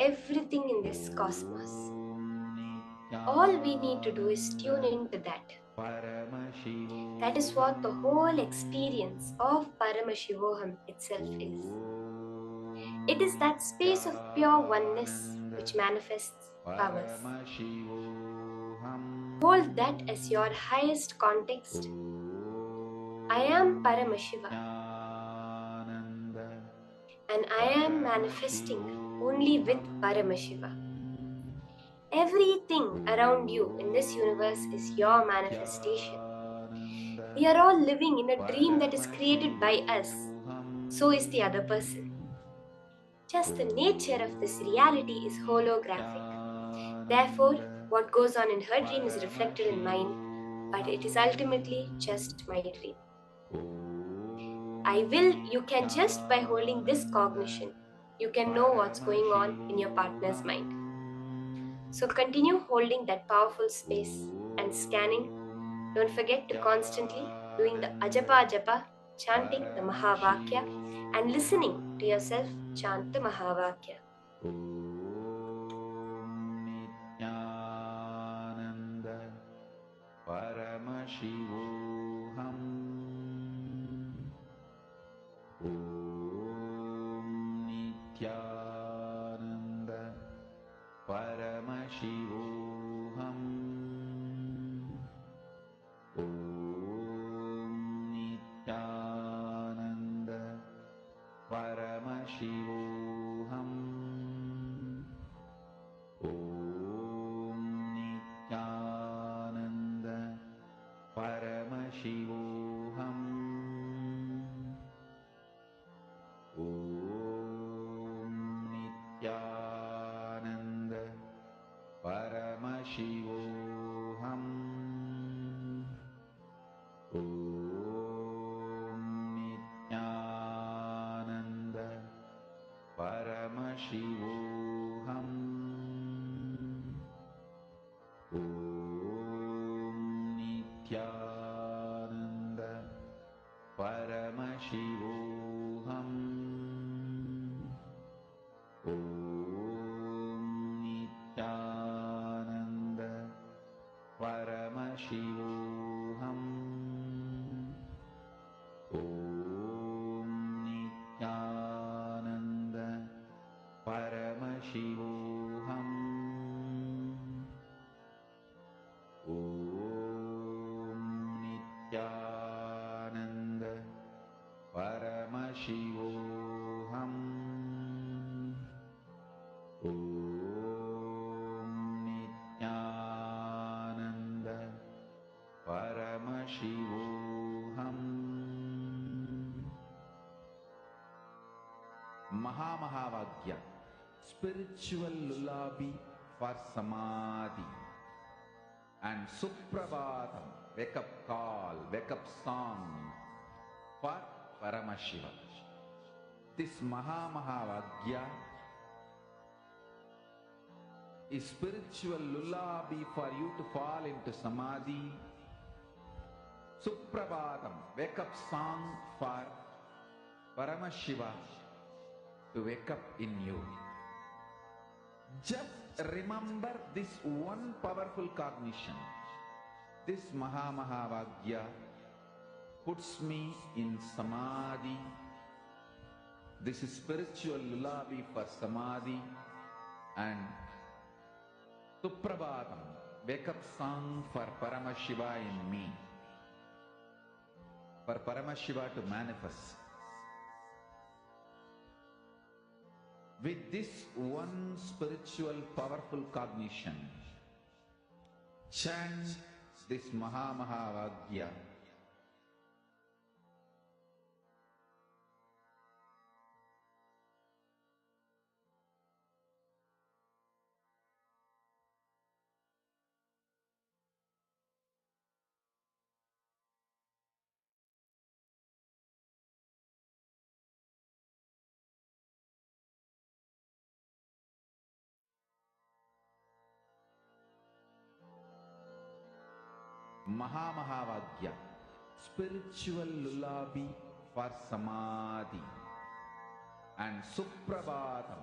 everything in this cosmos. All we need to do is tune into that. That is what the whole experience of Paramashivoham itself is. It is that space of pure oneness which manifests powers. Hold that as your highest context. I am Paramashiva, and I am manifesting only with Paramashiva. Everything around you in this universe is your manifestation. We are all living in a dream that is created by us. So is the other person. Just the nature of this reality is holographic. Therefore, what goes on in her dream is reflected in mine, but it is ultimately just my dream. You can just by holding this cognition, you can know what's going on in your partner's mind. So continue holding that powerful space and scanning. Don't forget to constantly doing the ajapa ajapa, chanting the Mahavakya and listening to yourself chant the Mahavakya. Paramashivoham. Om Nityananda Paramashivoham. Om Nityananda Paramashivoham. Om Nityananda Paramashivoham. Om Nityananda Paramashivoham. Om Nityananda Paramashivoham. Om Nityananda Paramashivoham. Om Nityananda Paramashivoham. Om Nityananda Paramashivoham. Om Nityananda Paramashivoham. Om Nityananda Paramashivoham. Mahavagya, spiritual lullaby for Samadhi, and Suprabhatam, wake up call, wake up song for Paramashiva. This Mahavagya is spiritual lullaby for you to fall into Samadhi. Suprabhatam, wake up song for Paramashiva to wake up in you. Just remember this one powerful cognition. This Mahavagya puts me in Samadhi. This is spiritual lullaby for Samadhi, and Suprabhatam, wake up song for Paramashiva in me. For Paramashiva to manifest. With this one spiritual powerful cognition, chant this Mahavagya. Mahavagya, spiritual lullaby for Samadhi, and Suprabhatam,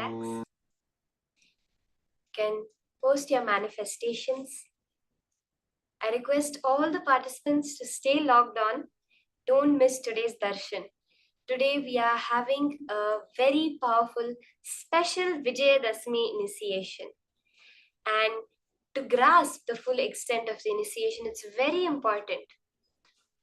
relax. You can post your manifestations. I request all the participants to stay logged on. Don't miss today's darshan. Today we are having a very powerful special Vijayadashmi initiation. And to grasp the full extent of the initiation, it's very important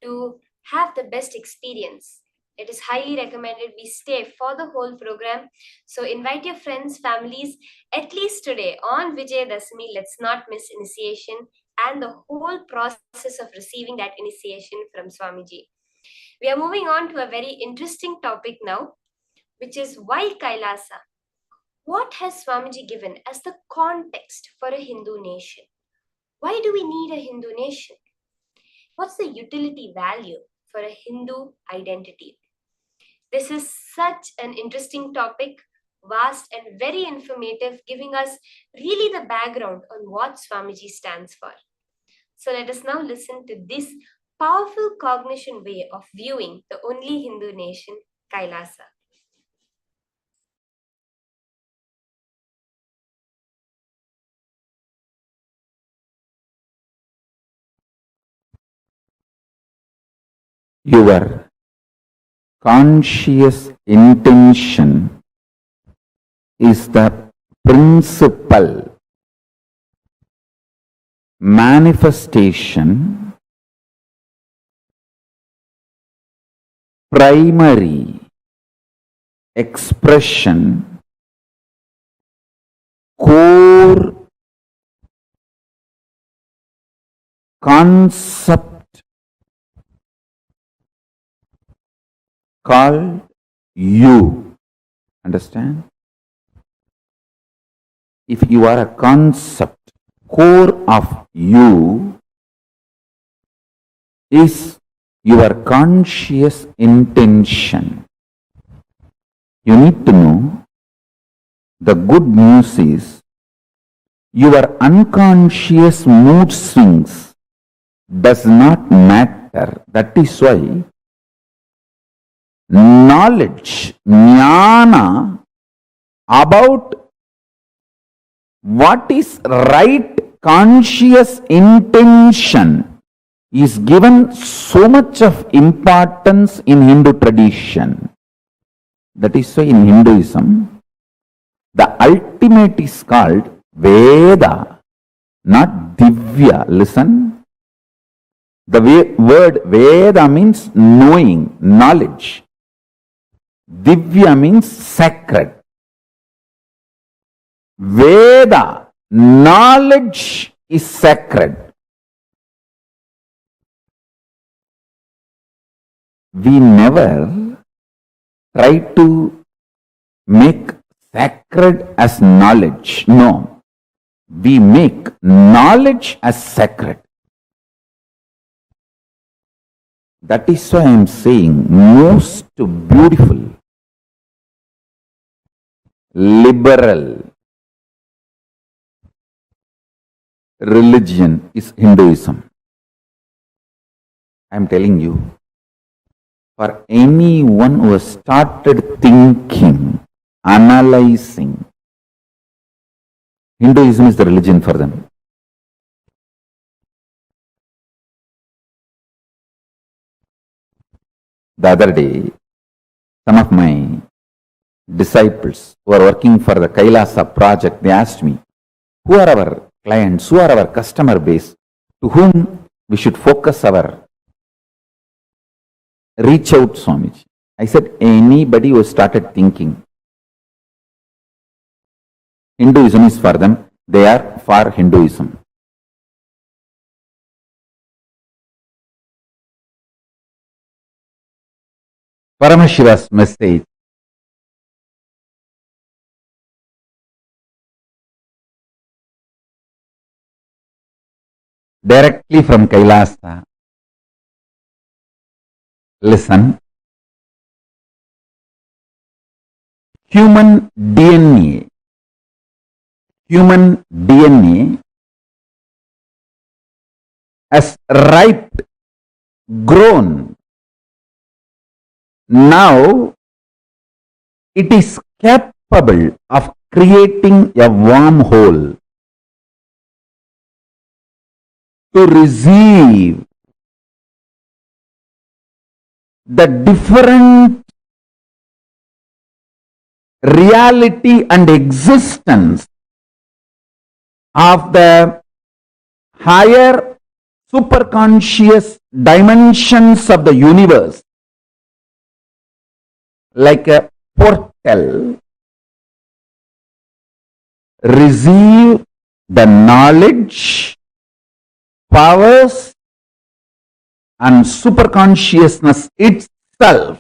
to have the best experience. It is highly recommended we stay for the whole program. So invite your friends, families, at least today on Vijayadashmi. Let's not miss initiation and the whole process of receiving that initiation from Swamiji. We are moving on to a very interesting topic now, which is why Kailasa? What has Swamiji given as the context for a Hindu nation? Why do we need a Hindu nation? What's the utility value for a Hindu identity? This is such an interesting topic, vast and very informative, giving us really the background on what Swamiji stands for. So let us now listen to this powerful cognition way of viewing the only Hindu nation, Kailasa. Your conscious intention is the principal manifestation, primary expression, core concept called you. Understand? If you are a concept, core of you is your conscious intention. You need to know the good news is your unconscious mood swings does not matter. That is why knowledge, jnana, about what is right conscious intention is given so much of importance in Hindu tradition. That is why in Hinduism, the ultimate is called Veda, not Divya. Listen. The word Veda means knowing, knowledge. Divya means sacred. Veda, knowledge is sacred. We never try to make sacred as knowledge. No. We make knowledge as sacred. That is why I am saying most beautiful, liberal religion is Hinduism. I am telling you, for anyone who has started thinking, analyzing, Hinduism is the religion for them. The other day, some of my disciples who are working for the Kailasa project, they asked me, who are our clients, who are our customer base, to whom we should focus our reach out, Swamiji. I said, anybody who started thinking. Hinduism is for them, they are for Hinduism. Paramashiva's message directly from Kailasa. Listen. Human DNA has ripe, grown. Now it is kept capable of creating a wormhole to receive the different reality and existence of the higher superconscious dimensions of the universe, like a portal, receive the knowledge, powers, and superconsciousness itself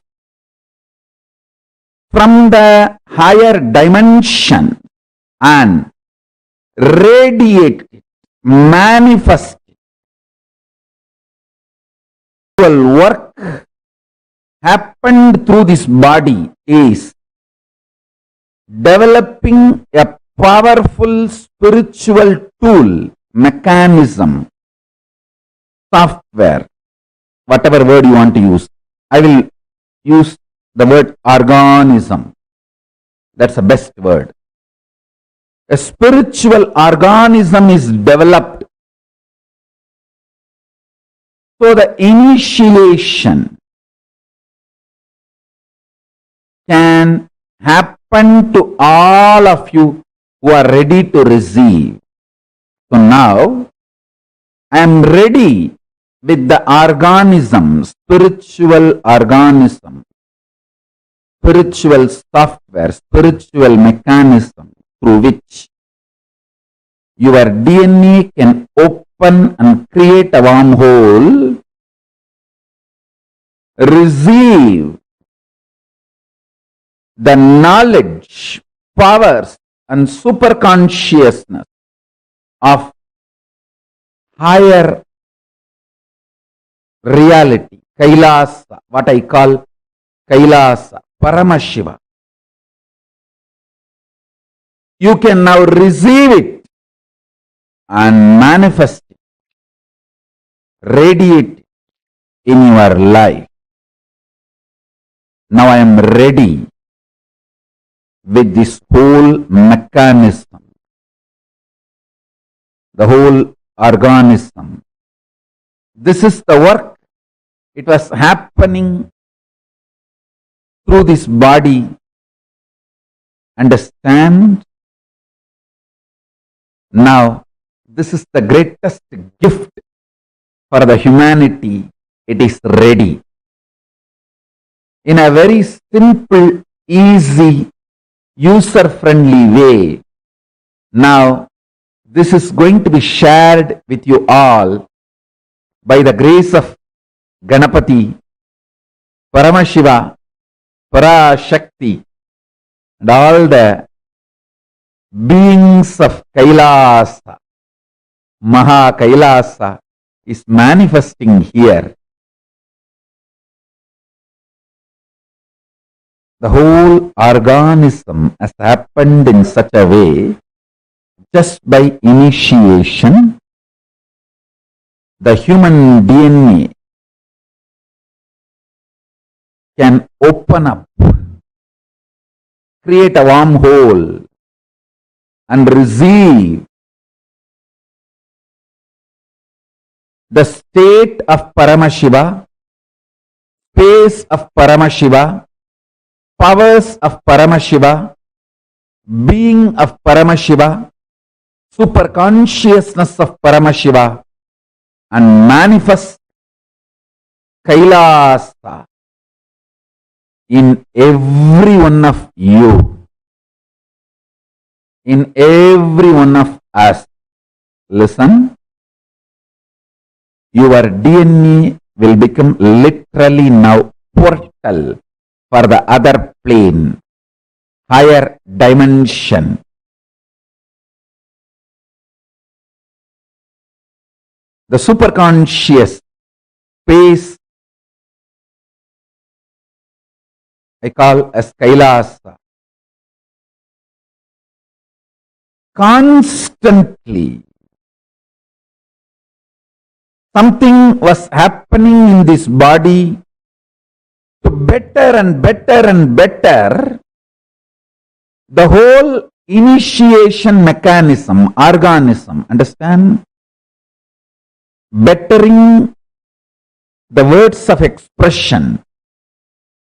from the higher dimension and radiate it, manifest it. Work happened through this body is developing a powerful spiritual tool, mechanism, software, whatever word you want to use. I will use the word organism. That's the best word. A spiritual organism is developed. So the initiation can happen to all of you who are ready to receive. So now I am ready with the organism, spiritual organism, spiritual software, spiritual mechanism through which your DNA can open and create a wormhole, receive the knowledge, powers, and superconsciousness of higher reality, Kailasa, what I call Kailasa, Paramashiva. You can now receive it and manifest it, radiate it in your life. Now I am ready with this whole mechanism, the whole organism. This is the work. It was happening through this body. Understand? Now, this is the greatest gift for the humanity. It is ready. In a very simple, easy, user-friendly way. Now, this is going to be shared with you all by the grace of Ganapati, Paramashiva, Parashakti, and all the beings of Kailasa. Maha Kailasa is manifesting here. The whole organism has happened in such a way, just by initiation, the human DNA can open up, create a wormhole, and receive the state of Paramashiva, space of Paramashiva, powers of Paramashiva, being of Paramashiva, superconsciousness of Paramashiva, and manifest Kailasa in every one of you, in every one of us. Listen, your DNA will become literally now portal for the other plane, higher dimension. The superconscious space I call as Kailasa. Constantly something was happening in this body to better and better and better The whole initiation mechanism, organism, understand? Bettering the words of expression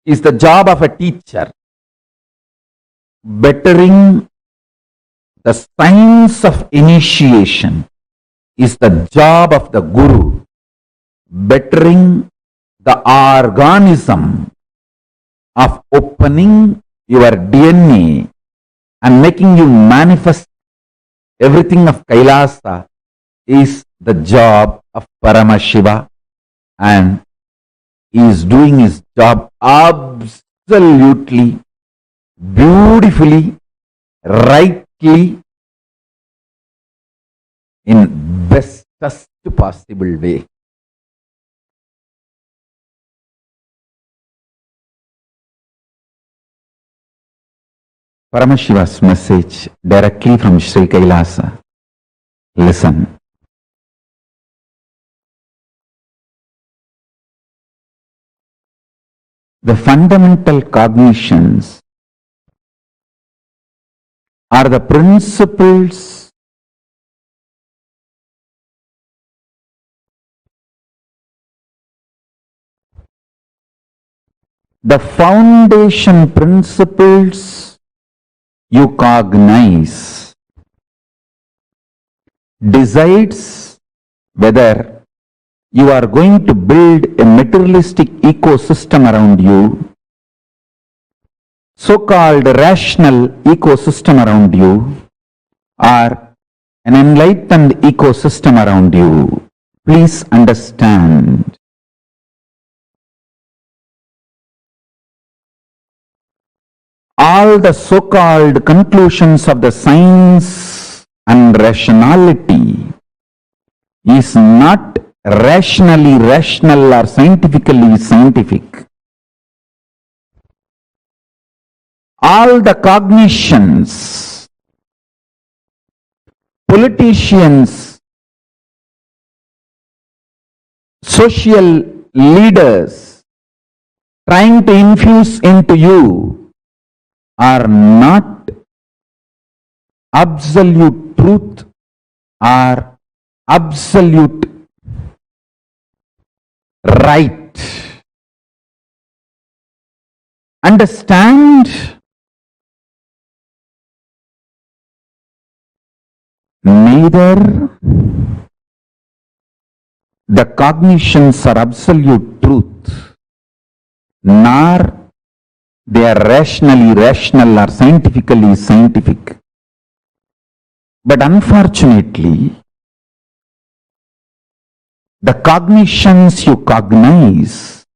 is the job of a teacher. Bettering the science of initiation is the job of the guru. Bettering the organism of opening your DNA and making you manifest everything of Kailasa is the job of Paramashiva, and he is doing his job absolutely, beautifully, rightly, in bestest possible way. Paramashiva's message directly from Sri Kailasa. Listen. The fundamental cognitions are the principles the foundation principles you cognize decides whether you are going to build a materialistic ecosystem around you, so-called rational ecosystem around you, or an enlightened ecosystem around you. Please understand. All the so-called conclusions of the science and rationality is not rationally rational or scientifically scientific. All the cognitions, politicians, social leaders trying to infuse into you are not absolute truth or absolute right. Understand? Neither the cognitions are absolute truth, nor they are rationally rational or scientifically scientific. But unfortunately, the cognitions you cognize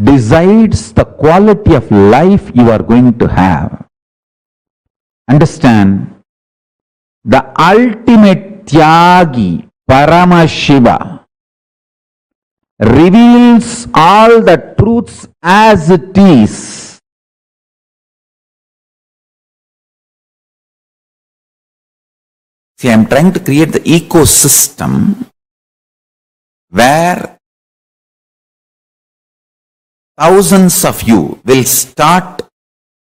decides the quality of life you are going to have. Understand? The ultimate Tyagi, Paramashiva, reveals all the truths as it is. See, I am trying to create the ecosystem where thousands of you will start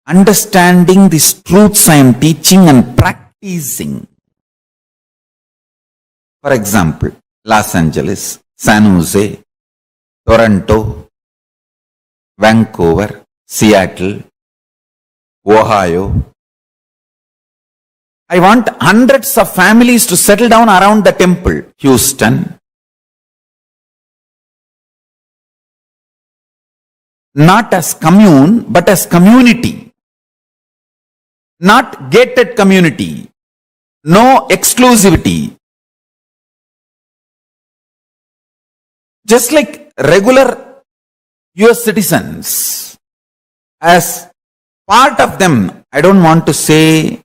understanding these truths I am teaching and practicing. For example, Los Angeles, San Jose, Toronto, Vancouver, Seattle, Ohio. I want hundreds of families to settle down around the temple. Houston. Not as commune, but as community. Not gated community. No exclusivity. Just like regular US citizens, as part of them, I don't want to say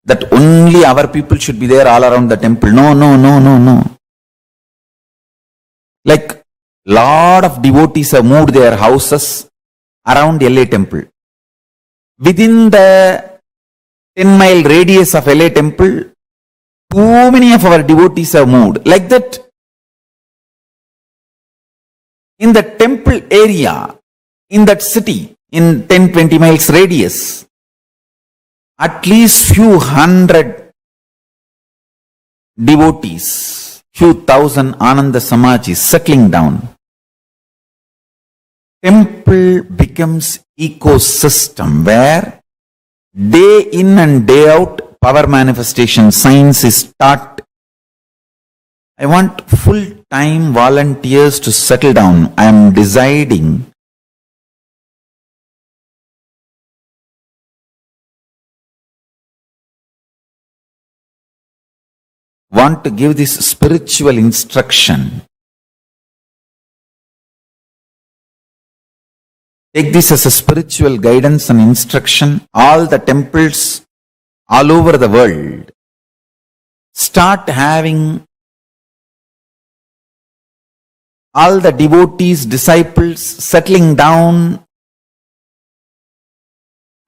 that only our people should be there all around the temple. No. Like lot of devotees have moved their houses around LA temple. Within the 10-mile radius of LA temple, too many of our devotees have moved. Like that, in the temple area, in that city, in 10-20 miles radius, at least few hundred devotees, few thousand Ananda Samajis settling down. Temple becomes ecosystem where day in and day out power manifestation science is taught. I want full-time volunteers to settle down. I am deciding want to give this spiritual instruction. Take this as a spiritual guidance and instruction. All the temples all over the world start having all the devotees, disciples settling down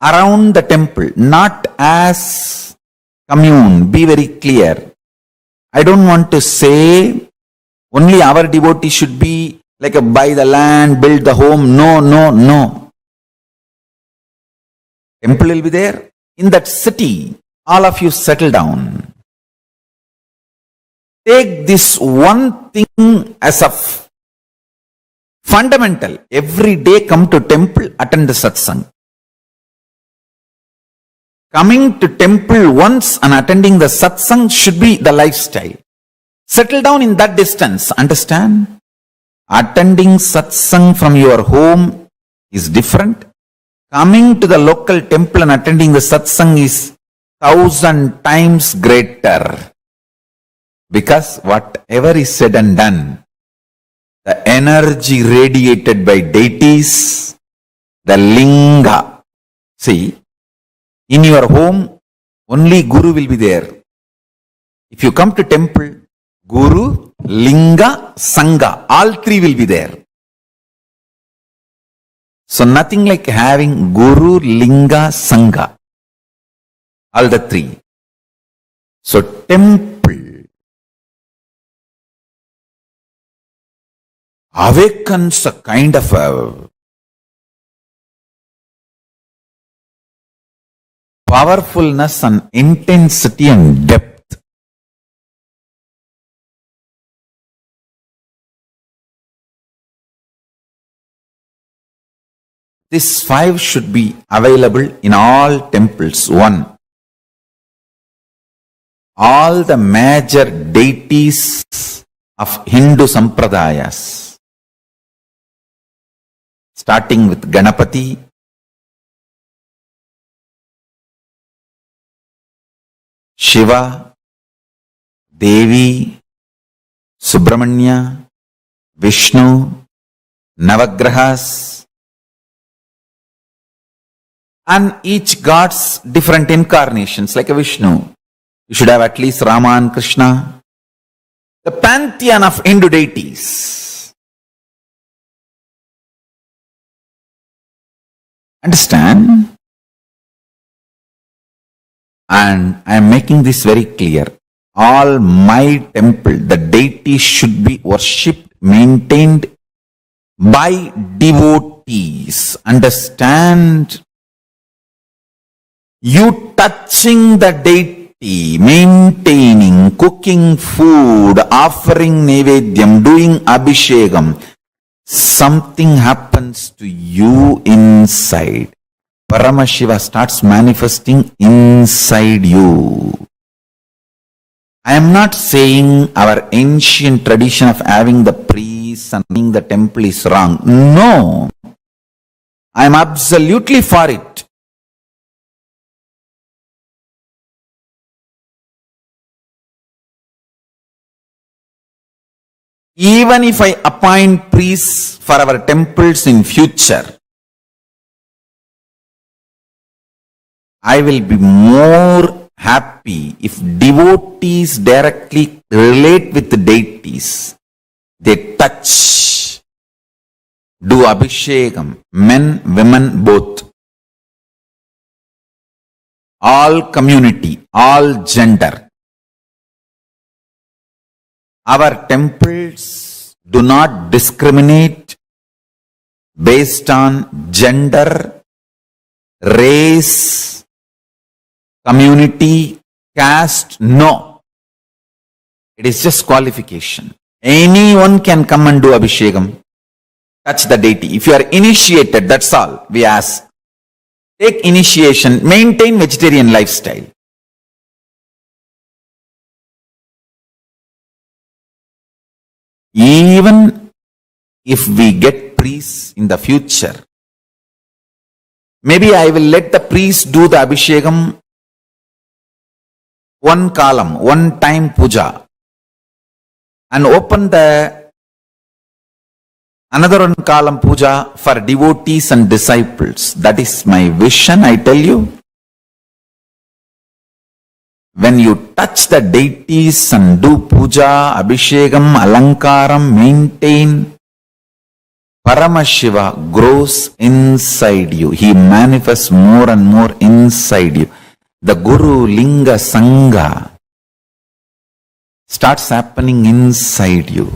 around the temple, not as commune. Be very clear. I don't want to say only our devotee should be like a buy the land, build the home. No, no, no. Temple will be there. In that city, all of you settle down. Take this one thing as a fundamental. Every day come to temple, attend the satsang. Coming to temple once and attending the satsang should be the lifestyle. Settle down in that distance. Understand? Attending satsang from your home is different. Coming to the local temple and attending the satsang is 1,000 times greater. Because whatever is said and done, the energy radiated by deities, the linga. See, in your home, only Guru will be there. If you come to temple, Guru, Linga, Sangha, all three will be there. So nothing like having Guru, Linga, Sangha, all the three. So temple awakens a kind of a powerfulness and intensity and depth. These 5 should be available in all temples. 1. All the major deities of Hindu Sampradayas, starting with Ganapati, Shiva, Devi, Subramanya, Vishnu, Navagrahas, and each god's different incarnations, like a Vishnu. You should have at least Rama and Krishna. The pantheon of Hindu deities. Understand? And I am making this very clear. All my temple, the deities should be worshipped, maintained by devotees. Understand? You touching the deity, maintaining, cooking food, offering nevedyam, doing abhishekam, something happens to you inside. Paramashiva starts manifesting inside you. I am not saying our ancient tradition of having the priests and having the temple is wrong. No. I am absolutely for it. Even if I appoint priests for our temples in future, I will be more happy if devotees directly relate with the deities. They touch, do abhishekam, men, women, both. All community, all gender. Our temples do not discriminate based on gender, race, community, caste, no. It is just qualification. Anyone can come and do Abhishekam, touch the deity. If you are initiated, that's all we ask. Take initiation, maintain vegetarian lifestyle. Even if we get priests in the future, maybe I will let the priest do the Abhishekam one column, one time puja, and open the another one column puja for devotees and disciples. That is my vision, I tell you. When you touch the deities and do puja, abhishekam, alankaram, maintain, Paramashiva grows inside you. He manifests more and more inside you. The Guru, Linga, Sangha starts happening inside you.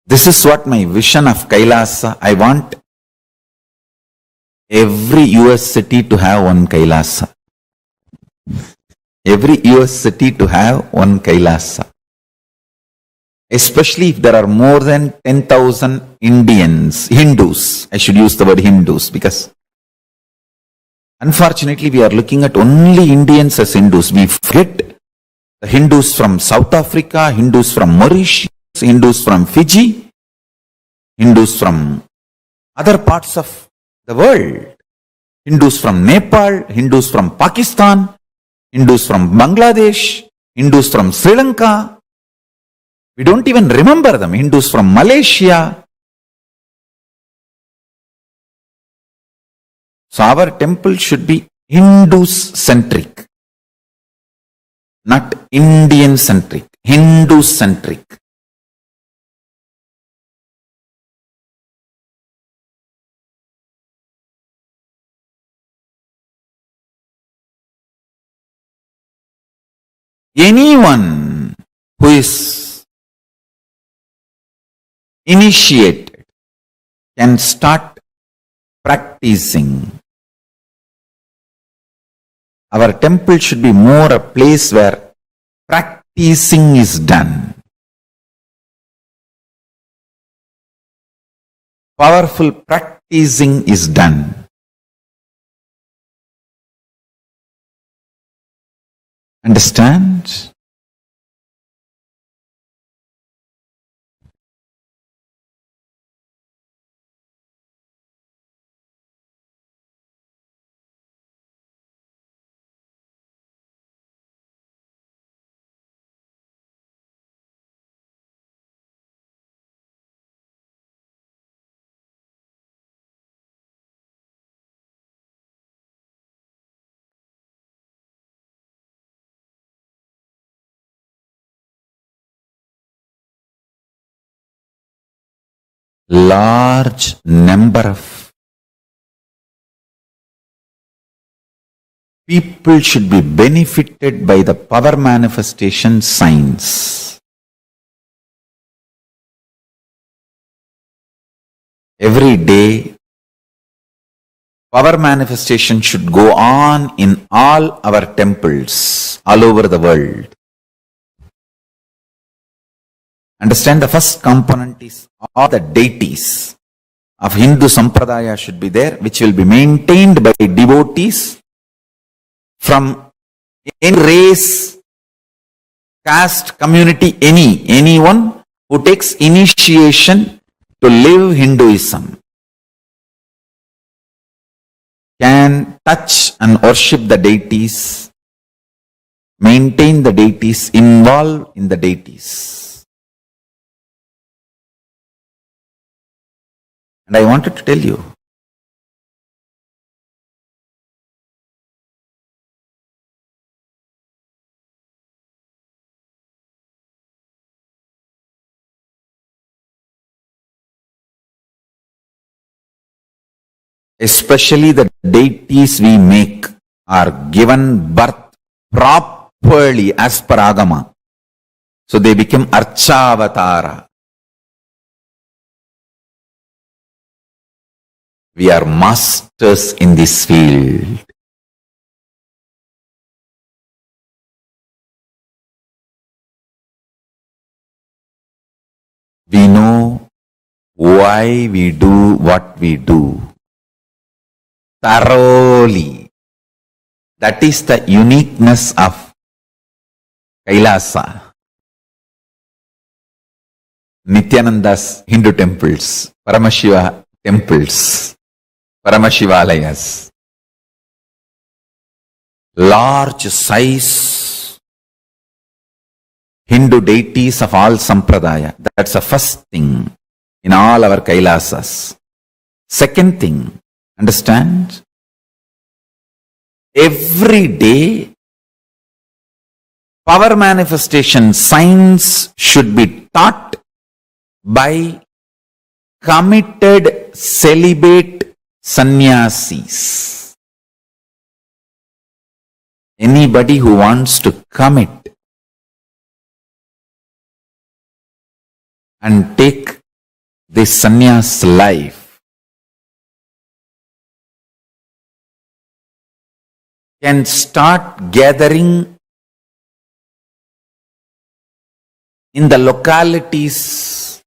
This is what my vision of Kailasa. I want every US city to have one Kailasa. Every US city to have one Kailasa. Especially if there are more than 10,000 Hindus. I should use the word Hindus because unfortunately we are looking at only Indians as Hindus. We forget the Hindus from South Africa, Hindus from Mauritius, Hindus from Fiji, Hindus from other parts of the world. Hindus from Nepal, Hindus from Pakistan, Hindus from Bangladesh, Hindus from Sri Lanka. We don't even remember them. Hindus from Malaysia. So our temple should be Hindus-centric, not Indian-centric, Hindu-centric. Anyone who is initiated can start practicing. Our temple should be more a place where practicing is done. Powerful practicing is done. Understand? Large number of people should be benefited by the power manifestation signs. Every day, power manifestation should go on in all our temples all over the world. Understand, the first component is all the deities of Hindu Sampradaya should be there, which will be maintained by devotees from any race, caste, community, anyone who takes initiation to live Hinduism can touch and worship the deities, maintain the deities, involve in the deities. And I wanted to tell you, especially the deities we make are given birth properly as per Agama. So they become Archavatara. We are masters in this field. We know why we do what we do thoroughly. That is the uniqueness of Kailasa. Nityananda's Hindu temples, Paramashiva temples, Paramashivalayas, large size Hindu deities of all sampradaya. That's the first thing in all our Kailasas. Second thing, understand? Every day, power manifestation science should be taught by committed celibate sannyasis. Anybody who wants to commit and take this sannyas life can start gathering in the localities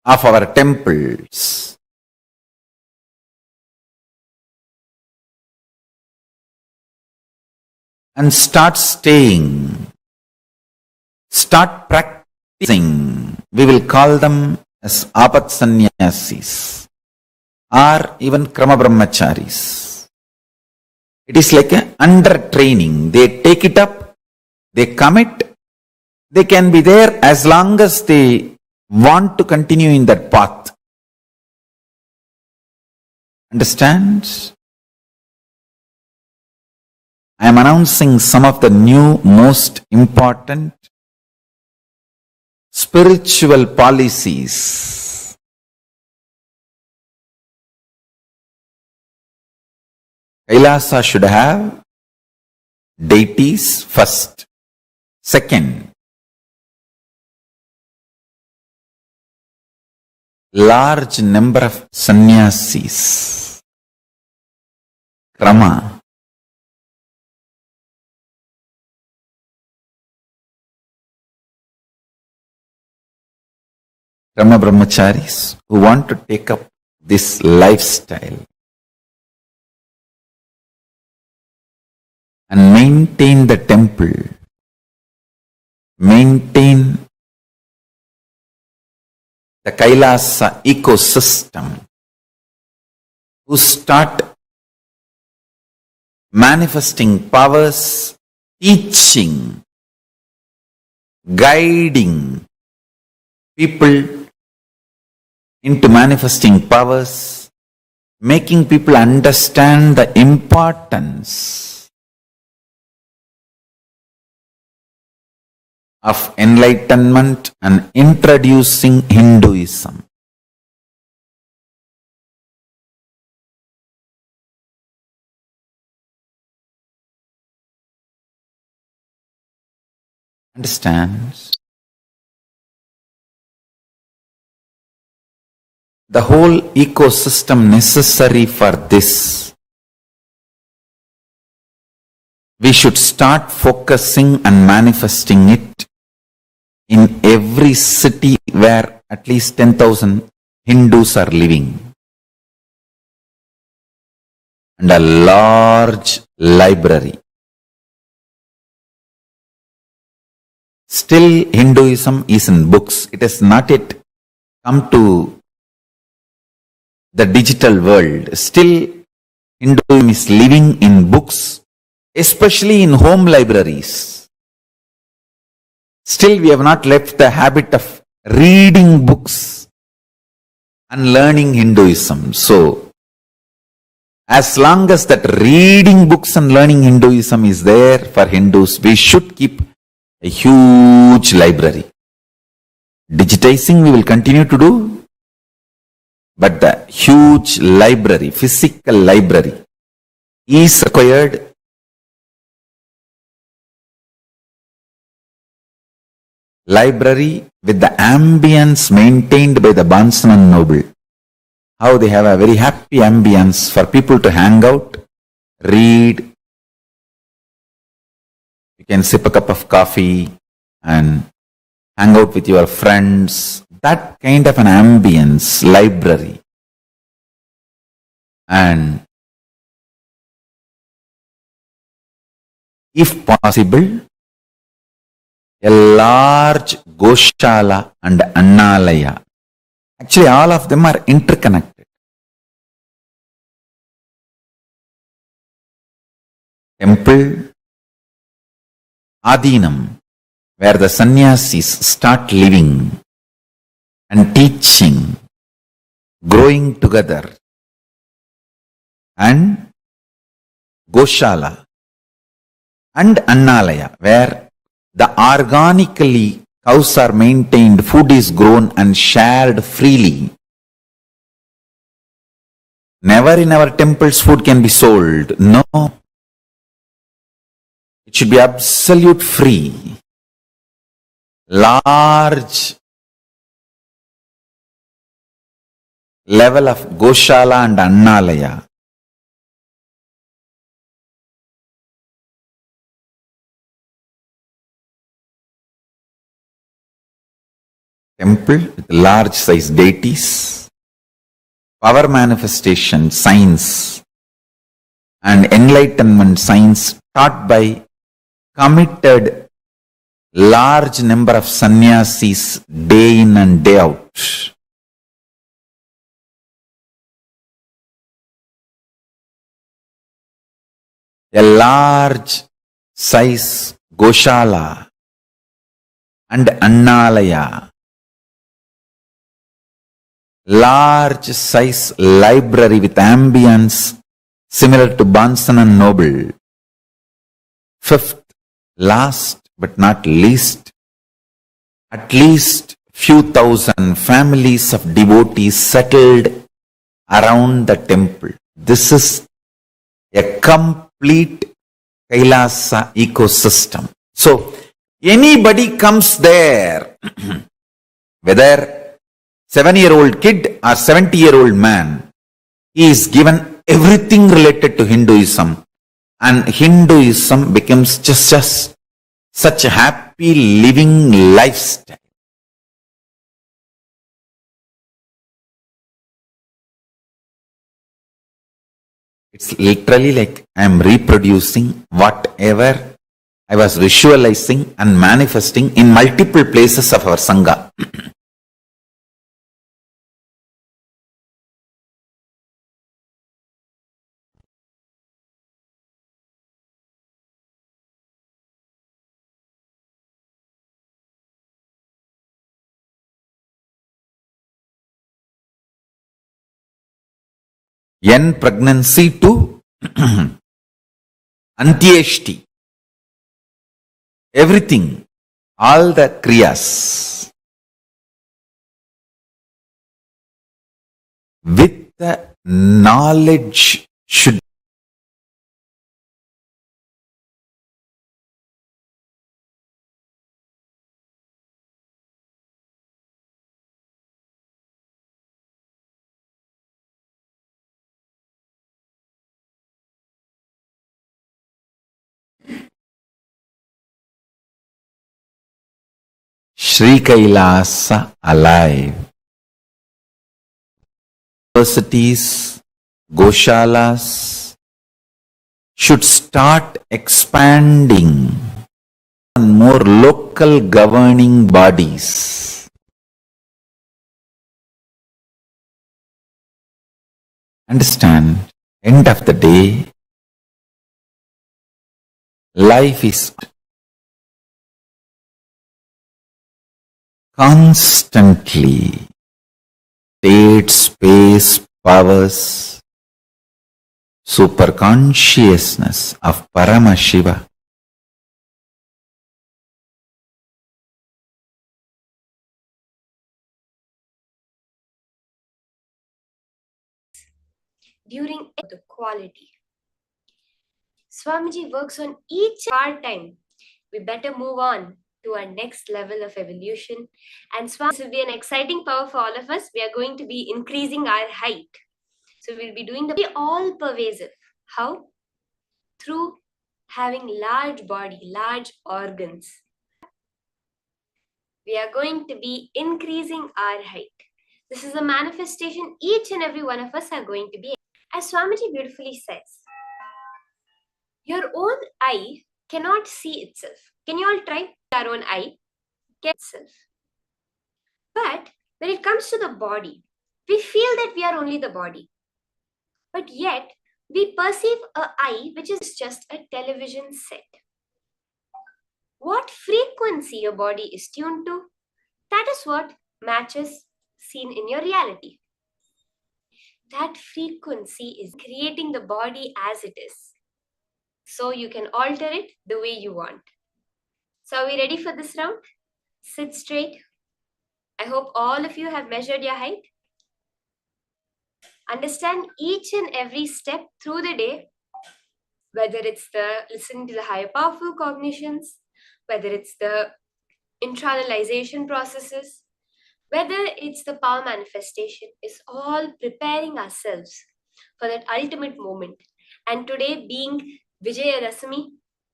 of our temples. And start staying, start practicing. We will call them as apat sannyasis or even krama brahmacharis. It is like a under training. They take it up, they commit, they can be there as long as they want to continue in that path. Understand? I am announcing some of the new most important spiritual policies. Kailasa should have deities first. Second, large number of sannyasis. Krama. Krama brahmacharis who want to take up this lifestyle and maintain the temple, maintain the Kailasa ecosystem, who start manifesting powers, teaching, guiding people into manifesting powers, making people understand the importance of enlightenment and introducing Hinduism. Understand? The whole ecosystem necessary for this. We should start focusing and manifesting it in every city where at least 10,000 Hindus are living. And a large library. Still Hinduism is in books. It has not yet come to the digital world. Still Hinduism is living in books, especially in home libraries. Still we have not left the habit of reading books and learning Hinduism. So, as long as that reading books and learning Hinduism is there for Hindus, we should keep a huge library. Digitizing we will continue to do, but the huge library, physical library, is required. Library with the ambience maintained by the bondsman noble. how they have a very happy ambience for people to hang out, read. You can sip a cup of coffee and hang out with your friends. That kind of an ambience, library. And if possible, a large Goshala and Annalaya. Actually, all of them are interconnected. Temple, Adinam, where the sannyasis start living and teaching, growing together, and Goshala and Annalaya, where the organically cows are maintained, food is grown and shared freely. Never in our temples food can be sold. No. It should be absolute free. Large level of Goshala and Annalaya. Temple with large size deities, power manifestation, science, and enlightenment science taught by committed large number of sannyasis day in and day out. A large size Goshala and Annalaya, large size library with ambience similar to Bansan and Noble. Fifth, last but not least, at least few thousand families of devotees settled around the temple. This is a complete Kailasa ecosystem. So, anybody comes there, whether 7-year-old kid or 70-year-old man, he is given everything related to Hinduism, and Hinduism becomes just such a happy living lifestyle. It's literally like I am reproducing whatever I was visualizing and manifesting in multiple places of our Sangha. N pregnancy to Antyeshti. Everything, all the kriyas with the knowledge should Sri Kailasa alive. Universities, Goshalas should start expanding on more local governing bodies. Understand, end of the day, life is constantly state, space, powers, super consciousness of Paramashiva. During the quality. Swamiji works on each part time. We better move on. to our next level of evolution. And Swami, this will be an exciting power for all of us. We are going to be increasing our height. So we'll be doing the all pervasive. How? Through having large body, large organs. We are going to be increasing our height. This is a manifestation each and every one of us are going to be. As Swamiji beautifully says, your own eye cannot see itself. Can you all try our own eye? Can itself. But when it comes to the body, we feel that we are only the body. But yet, we perceive a eye which is just a television set. What frequency your body is tuned to, that is what matches seen in your reality. That frequency is creating the body as it is. So you can alter it the way you want. So are we ready for this round? Sit straight. I hope all of you have measured your height. Understand each and every step through the day, whether it's the listening to the higher powerful cognitions, whether it's the internalization processes, whether it's the power manifestation, is all preparing ourselves for that ultimate moment. And today being Vijaya Rasami,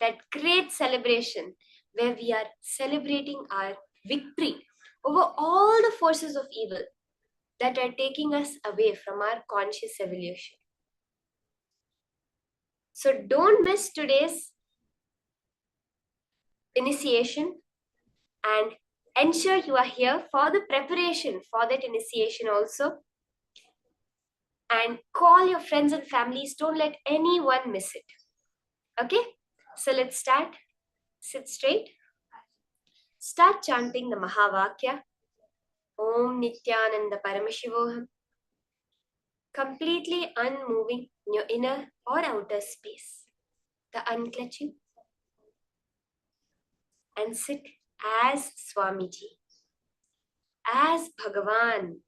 that great celebration where we are celebrating our victory over all the forces of evil that are taking us away from our conscious evolution. So don't miss today's initiation and ensure you are here for the preparation for that initiation also. And call your friends and families. Don't let anyone miss it. Okay? So let's start. Sit straight. Start chanting the Mahavakya. Om Nityananda Paramashivoham. Completely unmoving in your inner or outer space. The unclutching. And sit as Swamiji, as Bhagavan,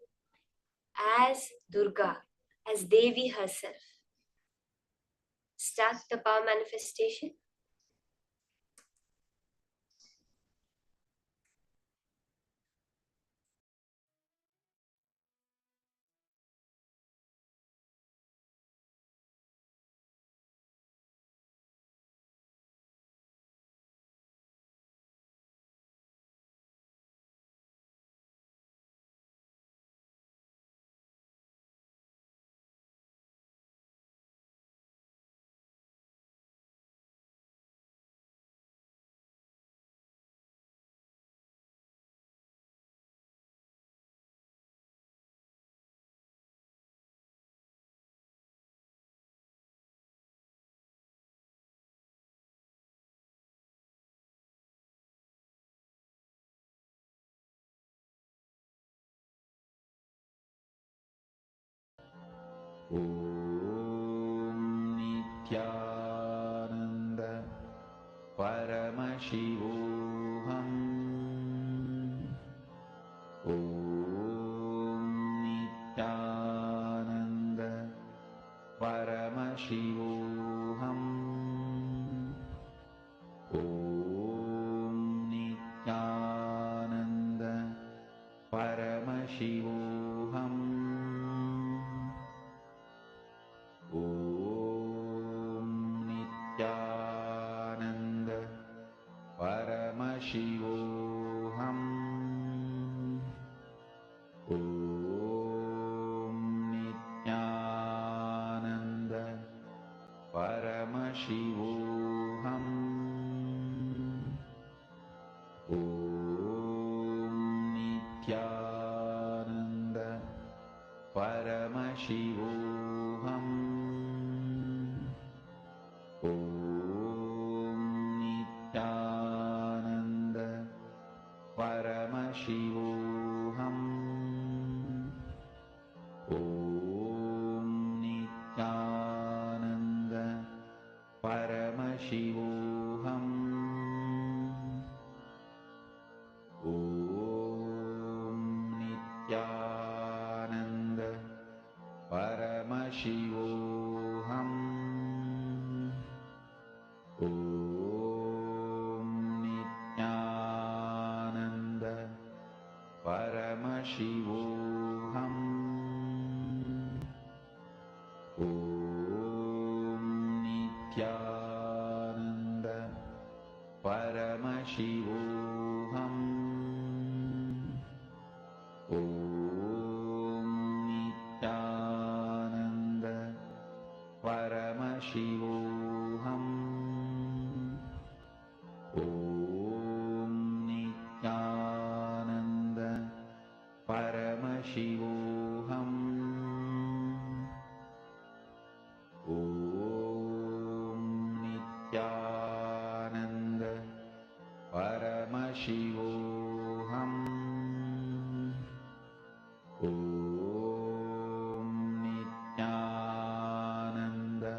as Durga, as Devi herself. Start the power manifestation. Om Nityananda Paramashivoham. Om Nityananda Paramashivoham. Om Nityananda Paramashivoham. Om Nityananda Paramashivoham. Om Nityananda Paramashivoham. Om Nityananda Paramashivoham. Om Nityananda Paramashivoham. Om Nityananda Paramashivoham. Om Nityananda Paramashivoham. Om Nityananda Om Nityananda Paramashivoham. Om Nityananda Paramashivoham. Om Nityananda Paramashivoham. Om Nityananda Paramashivoham. Om Nityananda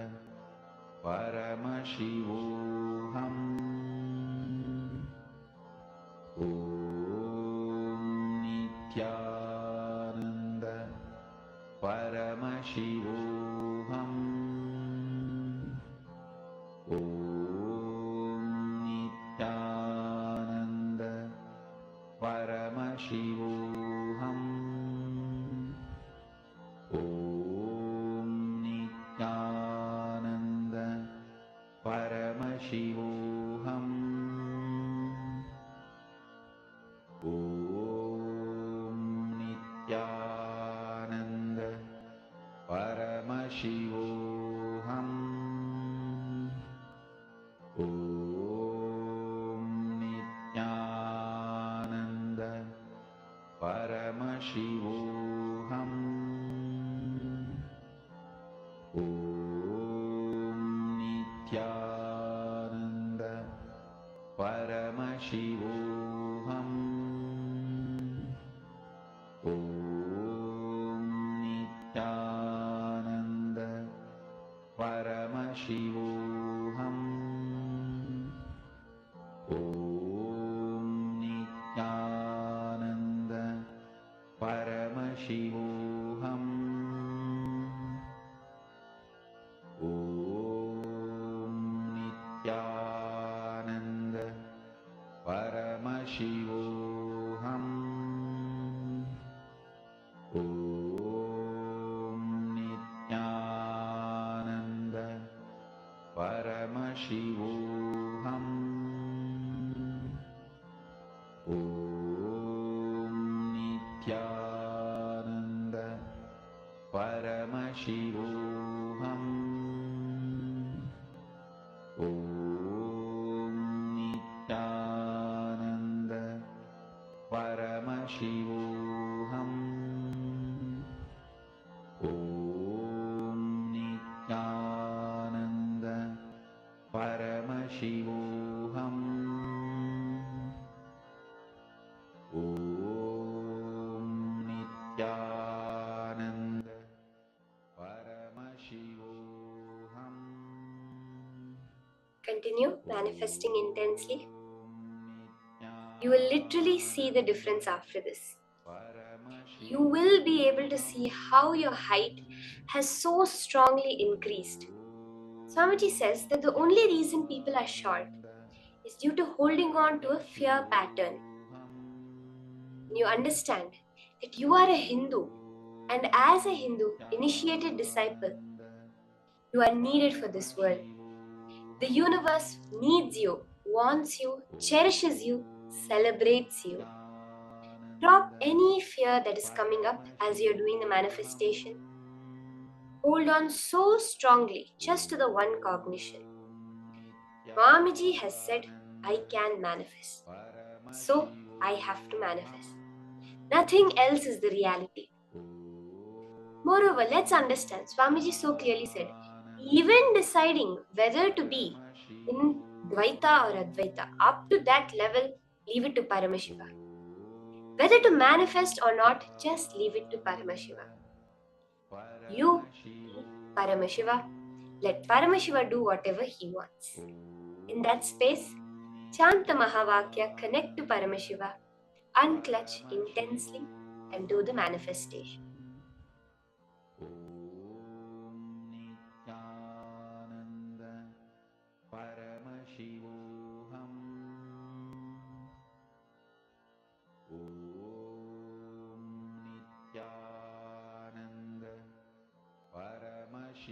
Paramashivoham. Om Nityananda Paramashivoham. Om Nityananda Paramashivoham. Om Nityananda Paramashivoham. Om Nityananda Paramashivoham. Om Nityananda Paramashivoham. Om Nityananda Paramashivoham. Om Nityananda Paramashivoham. Om Nityananda Paramashivoham. Om Nityananda Paramashivoham. Om Nityananda Paramashivoham. Om Nityananda Paramashivoham. Om Nityananda Paramashivoham. Om Nityananda Paramashivoham. Om Nityananda Paramashivoham. Continue manifesting intensely. You will literally see the difference after this. You will be able to see how your height has so strongly increased. Swamiji says that the only reason people are short is due to holding on to a fear pattern. When you understand that you are a Hindu, and as a Hindu initiated disciple, you are needed for this world. The universe needs you, wants you, cherishes you, celebrates you. Drop any fear that is coming up as you're doing the manifestation. Hold on so strongly just to the one cognition. Swamiji has said, I can manifest. So I have to manifest. Nothing else is the reality. Moreover, let's understand, Swamiji so clearly said, even deciding whether to be in Dvaita or Advaita, up to that level, leave it to Paramashiva. Whether to manifest or not, just leave it to Paramashiva. You be Paramashiva. Let Paramashiva do whatever he wants. In that space, chant the Mahavakya, connect to Paramashiva, unclutch intensely, and do the manifestation. Paramashivoham. Om Nityananda Paramashivoham.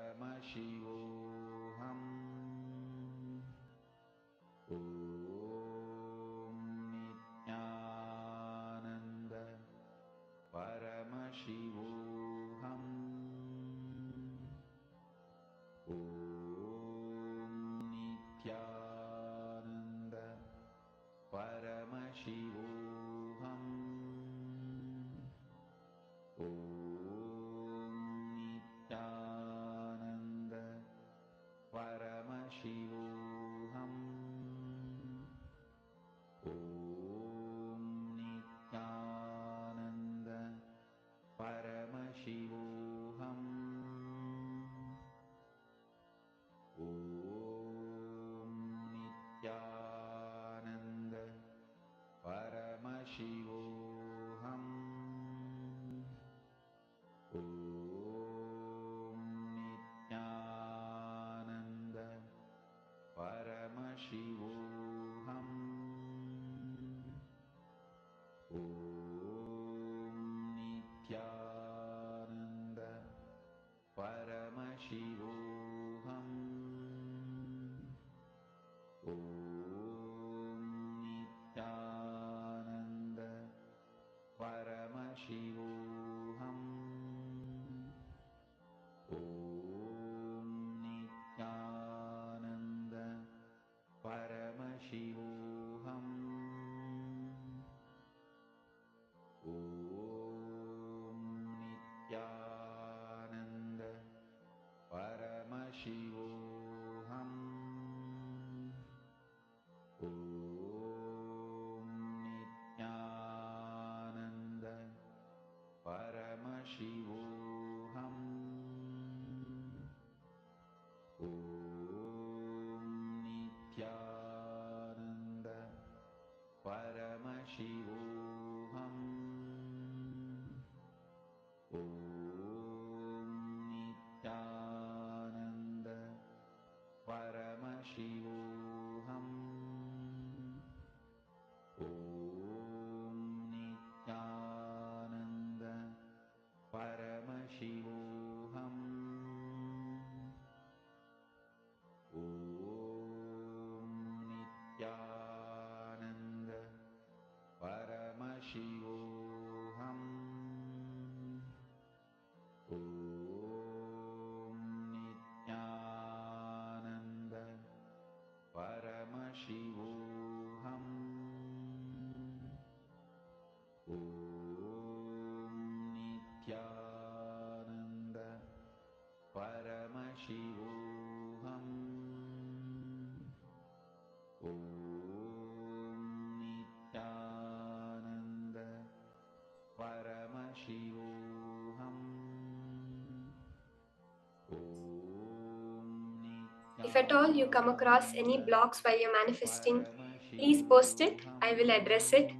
If at all you come across any blocks while you're manifesting, please post it. I will address it.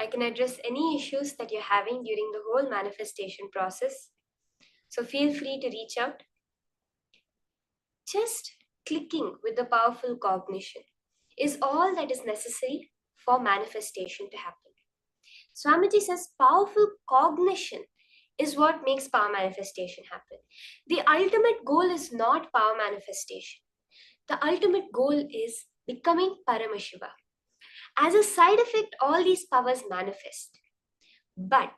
I can address any issues that you're having during the whole manifestation process. So feel free to reach out. Just clicking with the powerful cognition is all that is necessary for manifestation to happen. Swamiji says powerful cognition is what makes power manifestation happen. The ultimate goal is not power manifestation. The ultimate goal is becoming Paramashiva. As a side effect, all these powers manifest. But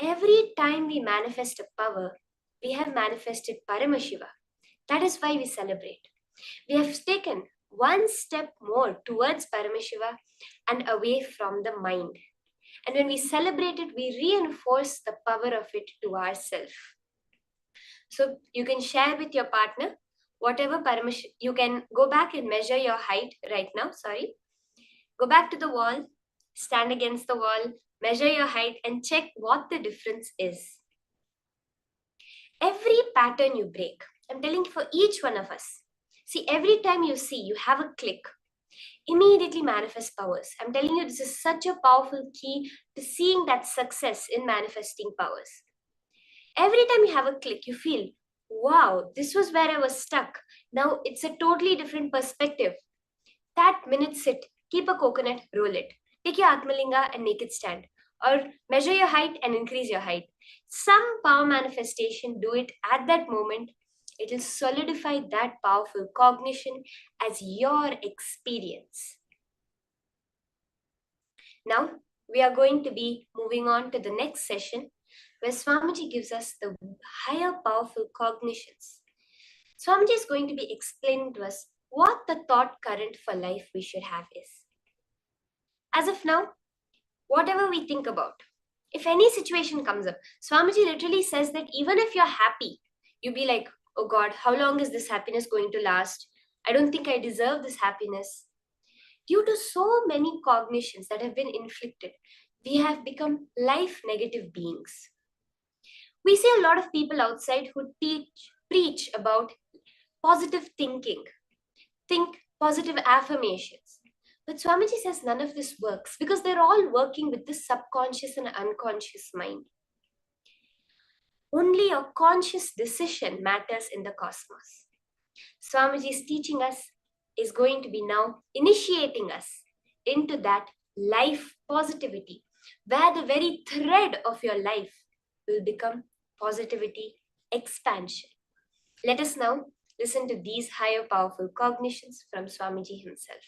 every time we manifest a power, we have manifested Paramashiva. That is why we celebrate. We have taken one step more towards Paramashiva and away from the mind. And when we celebrate it, we reinforce the power of it to ourselves. So you can share with your partner whatever Paramashiva. You can go back and measure your height right now. Go back to the wall, stand against the wall, measure your height, and check what the difference is. Every pattern you break, I'm telling you for each one of us. See, every time you see, you have a click, immediately manifest powers. I'm telling you, this is such a powerful key to seeing that success in manifesting powers. Every time you have a click, you feel, wow, this was where I was stuck. Now it's a totally different perspective. That minute sit, keep a coconut, roll it. Take your Atmalinga and make it stand. Or measure your height and increase your height. Some power manifestation, do it at that moment. It will solidify that powerful cognition as your experience. Now, we are going to be moving on to the next session where Swamiji gives us the higher powerful cognitions. Swamiji is going to be explaining to us what the thought current for life we should have is. As of now, whatever we think about, if any situation comes up, Swamiji literally says that even if you're happy, you'll be like, oh God, how long is this happiness going to last? I don't think I deserve this happiness. Due to so many cognitions that have been inflicted, we have become life negative beings. We see a lot of people outside who preach about positive thinking, think positive affirmations. But Swamiji says none of this works because they're all working with the subconscious and unconscious mind. Only a conscious decision matters in the cosmos. Swamiji's teaching us is going to be now initiating us into that life positivity, where the very thread of your life will become positivity expansion. Let us now listen to these higher powerful cognitions from Swamiji himself.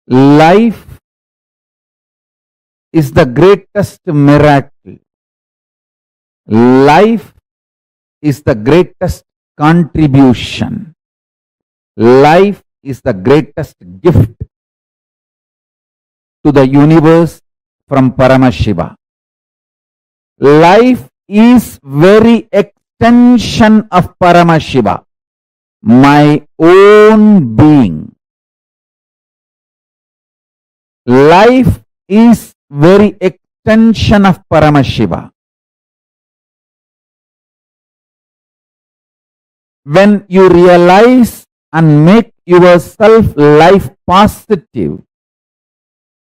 Life is the greatest miracle Life is the greatest contribution. Life is the greatest gift to the universe from Paramashiva. Life is very extension of Paramashiva, my own being. Life is very extension of Paramashiva. When you realize and make yourself life positive,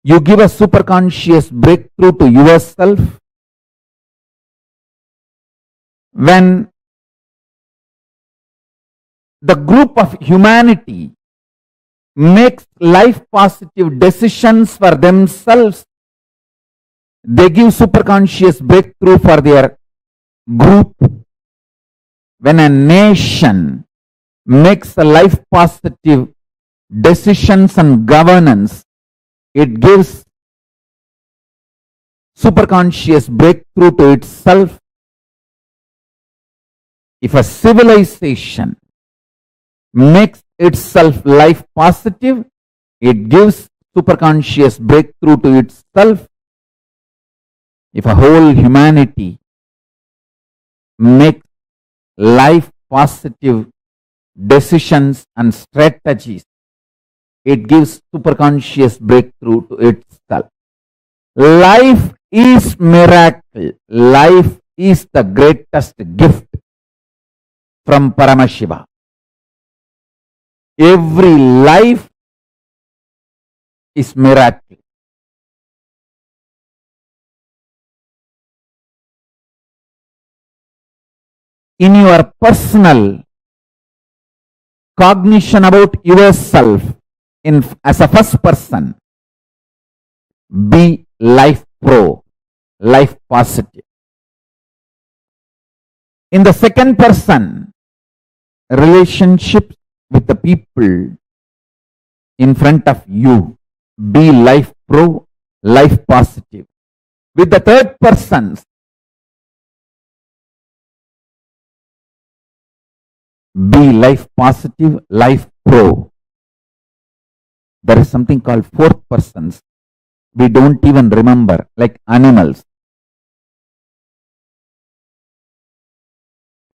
you give a superconscious breakthrough to yourself. When the group of humanity makes life positive decisions for themselves, they give superconscious breakthrough for their group. When a nation makes a life positive decisions and governance, it gives superconscious breakthrough to itself. If a civilization makes itself life positive, it gives superconscious breakthrough to itself. If a whole humanity makes life positive decisions and strategies, it gives superconscious breakthrough to itself. Life is miracle. Life is the greatest gift from Paramashiva. Every life is miracle. In your personal cognition about yourself, as a first person, be life pro, life positive. In the second person, relationships with the people in front of you, be life pro, life positive. With the third person, be life positive, life pro. There is something called fourth persons. We don't even remember, like animals.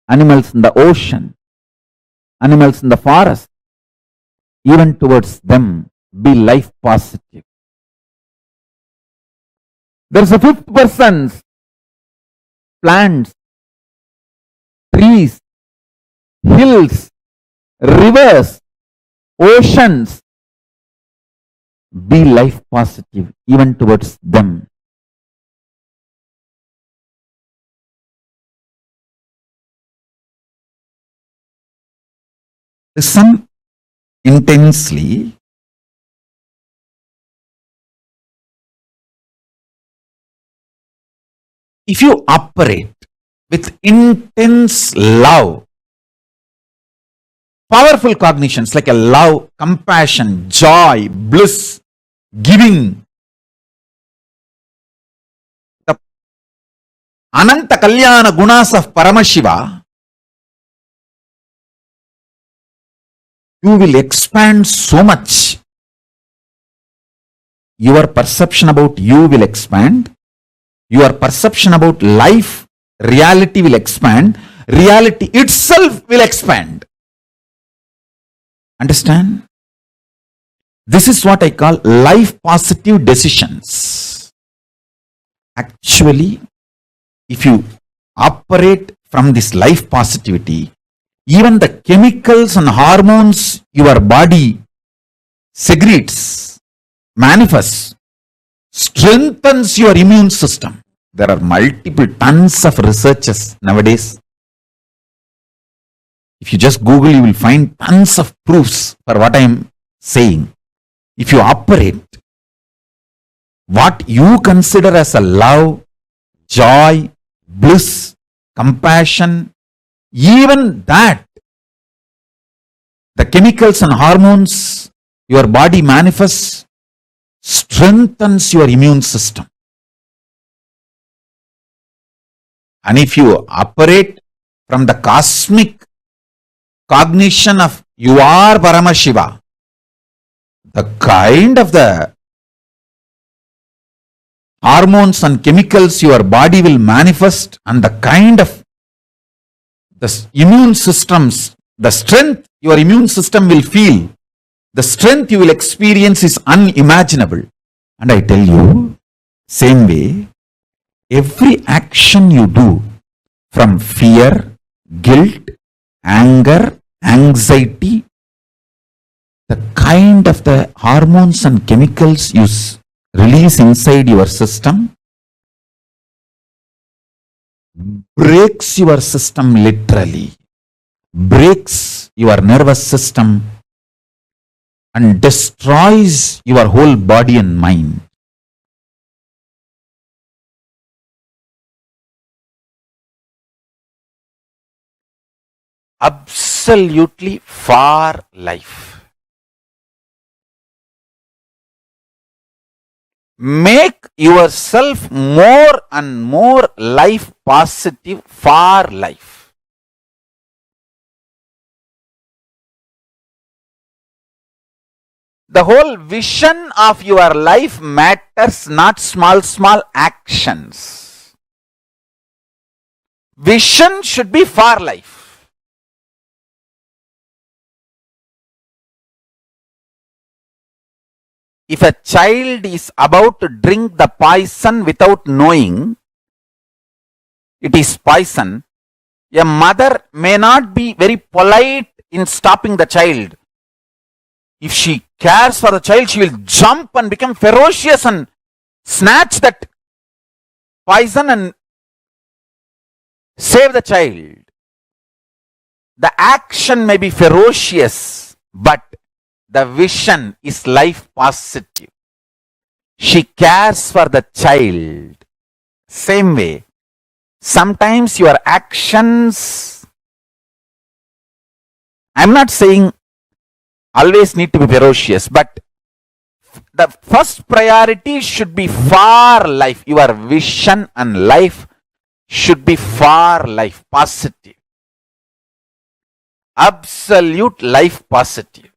Animals in the ocean, animals in the forest, even towards them, be life positive. There is a fifth person, plants, trees, hills, rivers, oceans, be life positive even towards them. Listen intensely. If you operate with intense love, powerful cognitions like a love, compassion, joy, bliss, giving, the Ananta Kalyana gunas of Paramashiva, you will expand so much. Your perception about you will expand. Your perception about life, reality will expand. Reality itself will expand. Understand? This is what I call life positive decisions. Actually, if you operate from this life positivity, even the chemicals and hormones your body secretes, manifests, strengthens your immune system. There are multiple tons of researches nowadays. If you just Google, you will find tons of proofs for what I am saying. If you operate what you consider as a love, joy, bliss, compassion, even that, the chemicals and hormones your body manifests, strengthens your immune system. And if you operate from the cosmic cognition of you are Paramashiva, the kind of the hormones and chemicals your body will manifest and the kind of the immune systems, the strength your immune system will feel, the strength you will experience is unimaginable. And I tell you, same way, every action you do from fear, guilt, anger, anxiety, the kind of the hormones and chemicals you release inside your system breaks your system literally, breaks your nervous system and destroys your whole body and mind. Absolutely for life. Make yourself more and more life positive for life. The whole vision of your life matters, not small actions. Vision should be for life. If a child is about to drink the poison without knowing it is poison, a mother may not be very polite in stopping the child. If she cares for the child, she will jump and become ferocious and snatch that poison and save the child. The action may be ferocious, but the vision is life positive. She cares for the child. Same way, sometimes your actions, I'm not saying always need to be ferocious, but the first priority should be for life. Your vision and life should be for life, positive. Absolute life positive.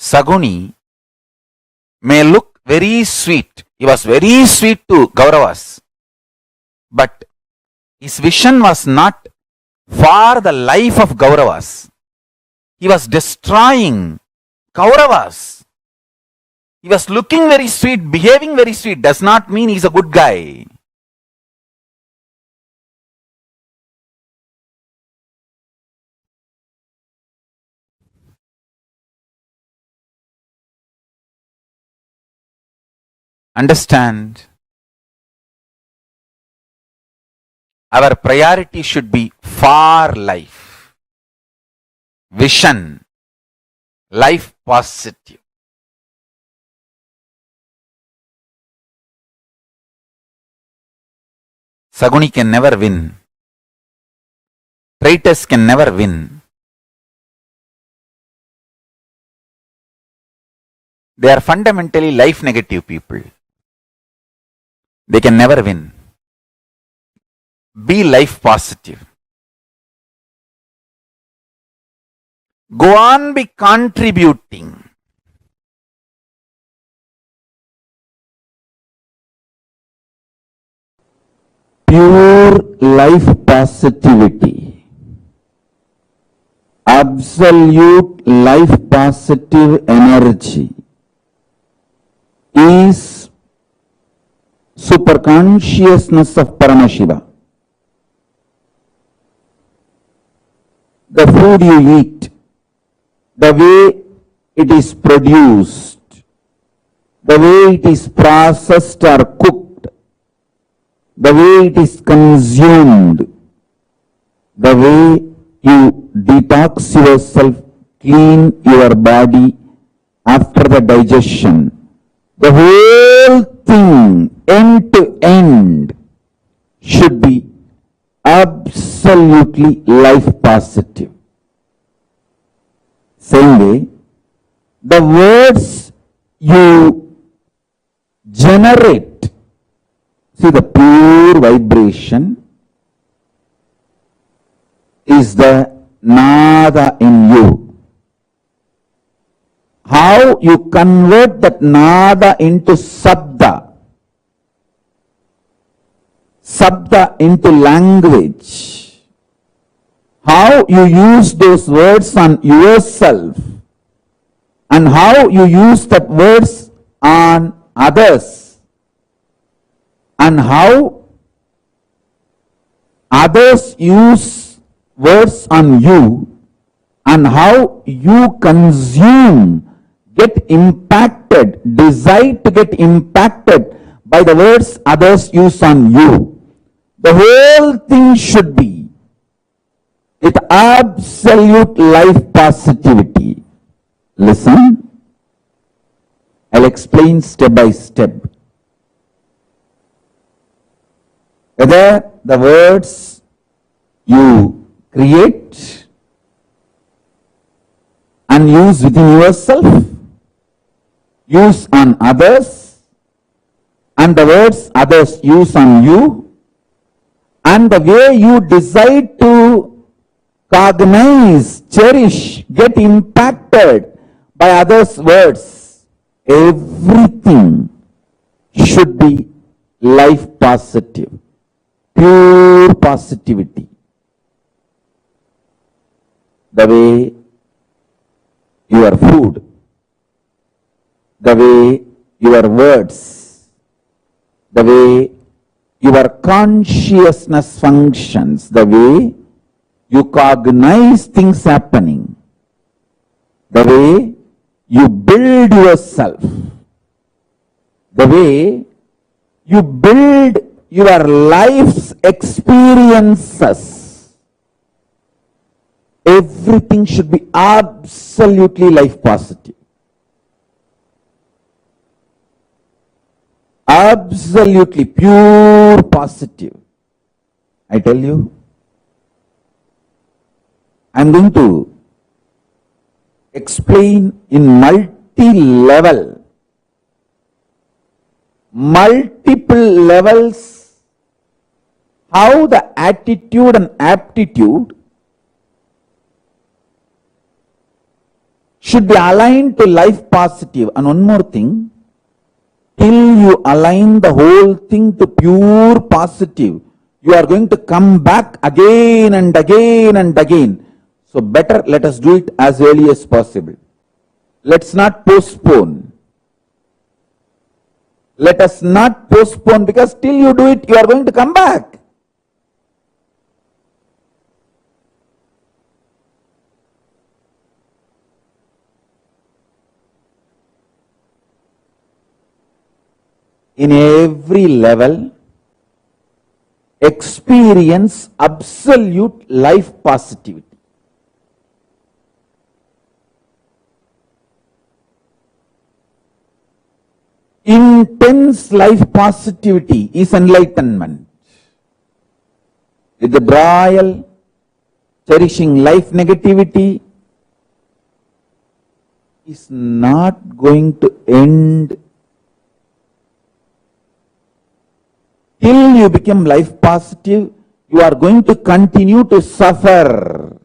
Saguni may look very sweet. He was very sweet to Kauravas. But his vision was not for the life of Kauravas. He was destroying Kauravas. He was looking very sweet, behaving very sweet. Does not mean he's a good guy. Understand? Our priority should be for life. Vision. Life positive. Saguni can never win. Traitors can never win. They are fundamentally life negative people. They can never win. Be life positive. Go on, be contributing. Pure life positivity. Absolute life positive energy is superconsciousness of Paramashiva. The food you eat, the way it is produced, the way it is processed or cooked, the way it is consumed, the way you detox yourself, clean your body after the digestion, the whole thing, end to end, should be absolutely life positive. Same way, the words you generate, see, the pure vibration is the nada in you. How you convert that nada into sabda, sabda into language, how you use those words on yourself, and how you use that words on others, and how others use words on you, and how you consume, get impacted, decide to get impacted by the words others use on you. The whole thing should be with absolute life positivity. Listen, I'll explain step by step. Whether the words you create and use within yourself, use on others, and the words others use on you, and the way you decide to cognize, cherish, get impacted by others' words, everything should be life positive, pure positivity. The way your food, the way your words, the way your consciousness functions, the way you cognize things happening, the way you build yourself, the way you build your life's experiences, everything should be absolutely life positive. Absolutely pure positive. I tell you, I'm going to explain in multi-level, multiple levels, how the attitude and aptitude should be aligned to life positive. And one more thing, till you align the whole thing to pure positive, you are going to come back again and again and again. So better let us do it as early as possible. Let's not postpone. Let us not postpone, because till you do it, you are going to come back. In every level, experience absolute life positivity. Intense life positivity is enlightenment. Withdrawal, cherishing life negativity is not going to end till you become life positive. You are going to continue to suffer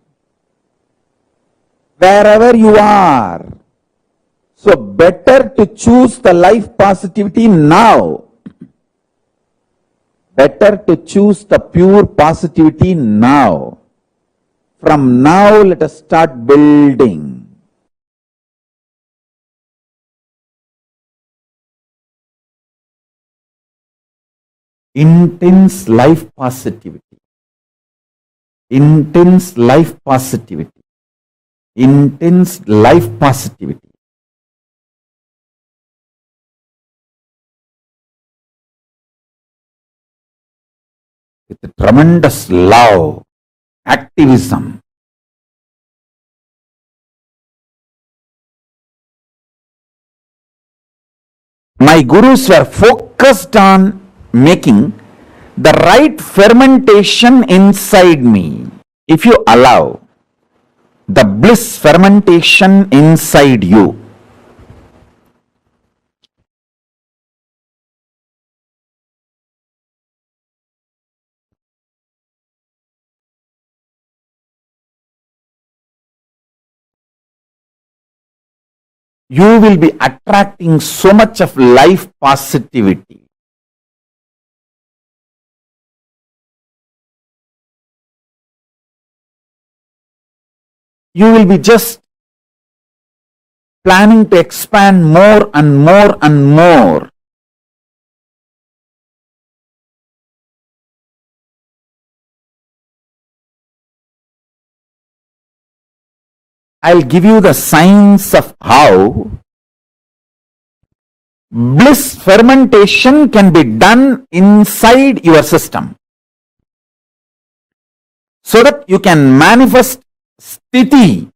wherever you are. So better to choose the life positivity now. Better to choose the pure positivity now. From now, let us start building. Intense life positivity. Intense life positivity. Intense life positivity. With tremendous love, activism. My gurus were focused on making the right fermentation inside me. If you allow the bliss fermentation inside you. You will be attracting so much of life positivity. You will be just planning to expand more and more and more. I'll give you the signs of how bliss fermentation can be done inside your system, so that you can manifest sthiti,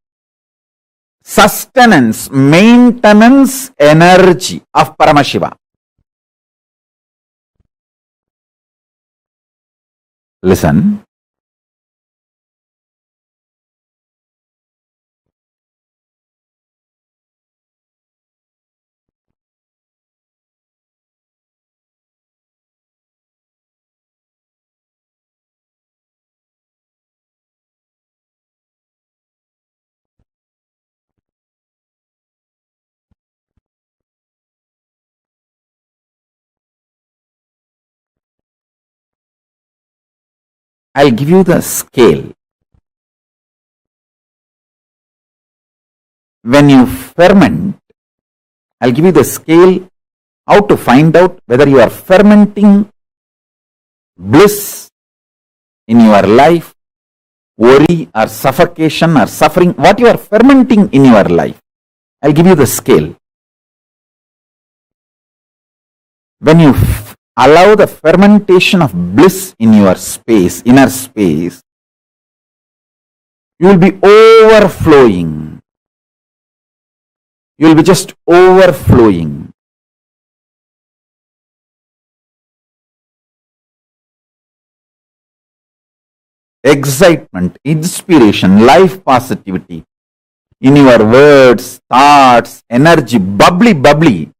sustenance, maintenance energy of Paramashiva. Listen. I'll give you the scale. When you ferment, I'll give you the scale how to find out whether you are fermenting bliss in your life, worry or suffocation or suffering, what you are fermenting in your life. I'll give you the scale. When you allow the fermentation of bliss in your space, inner space, you will be overflowing. You will be just overflowing. Excitement, inspiration, life positivity in your words, thoughts, energy, bubbly.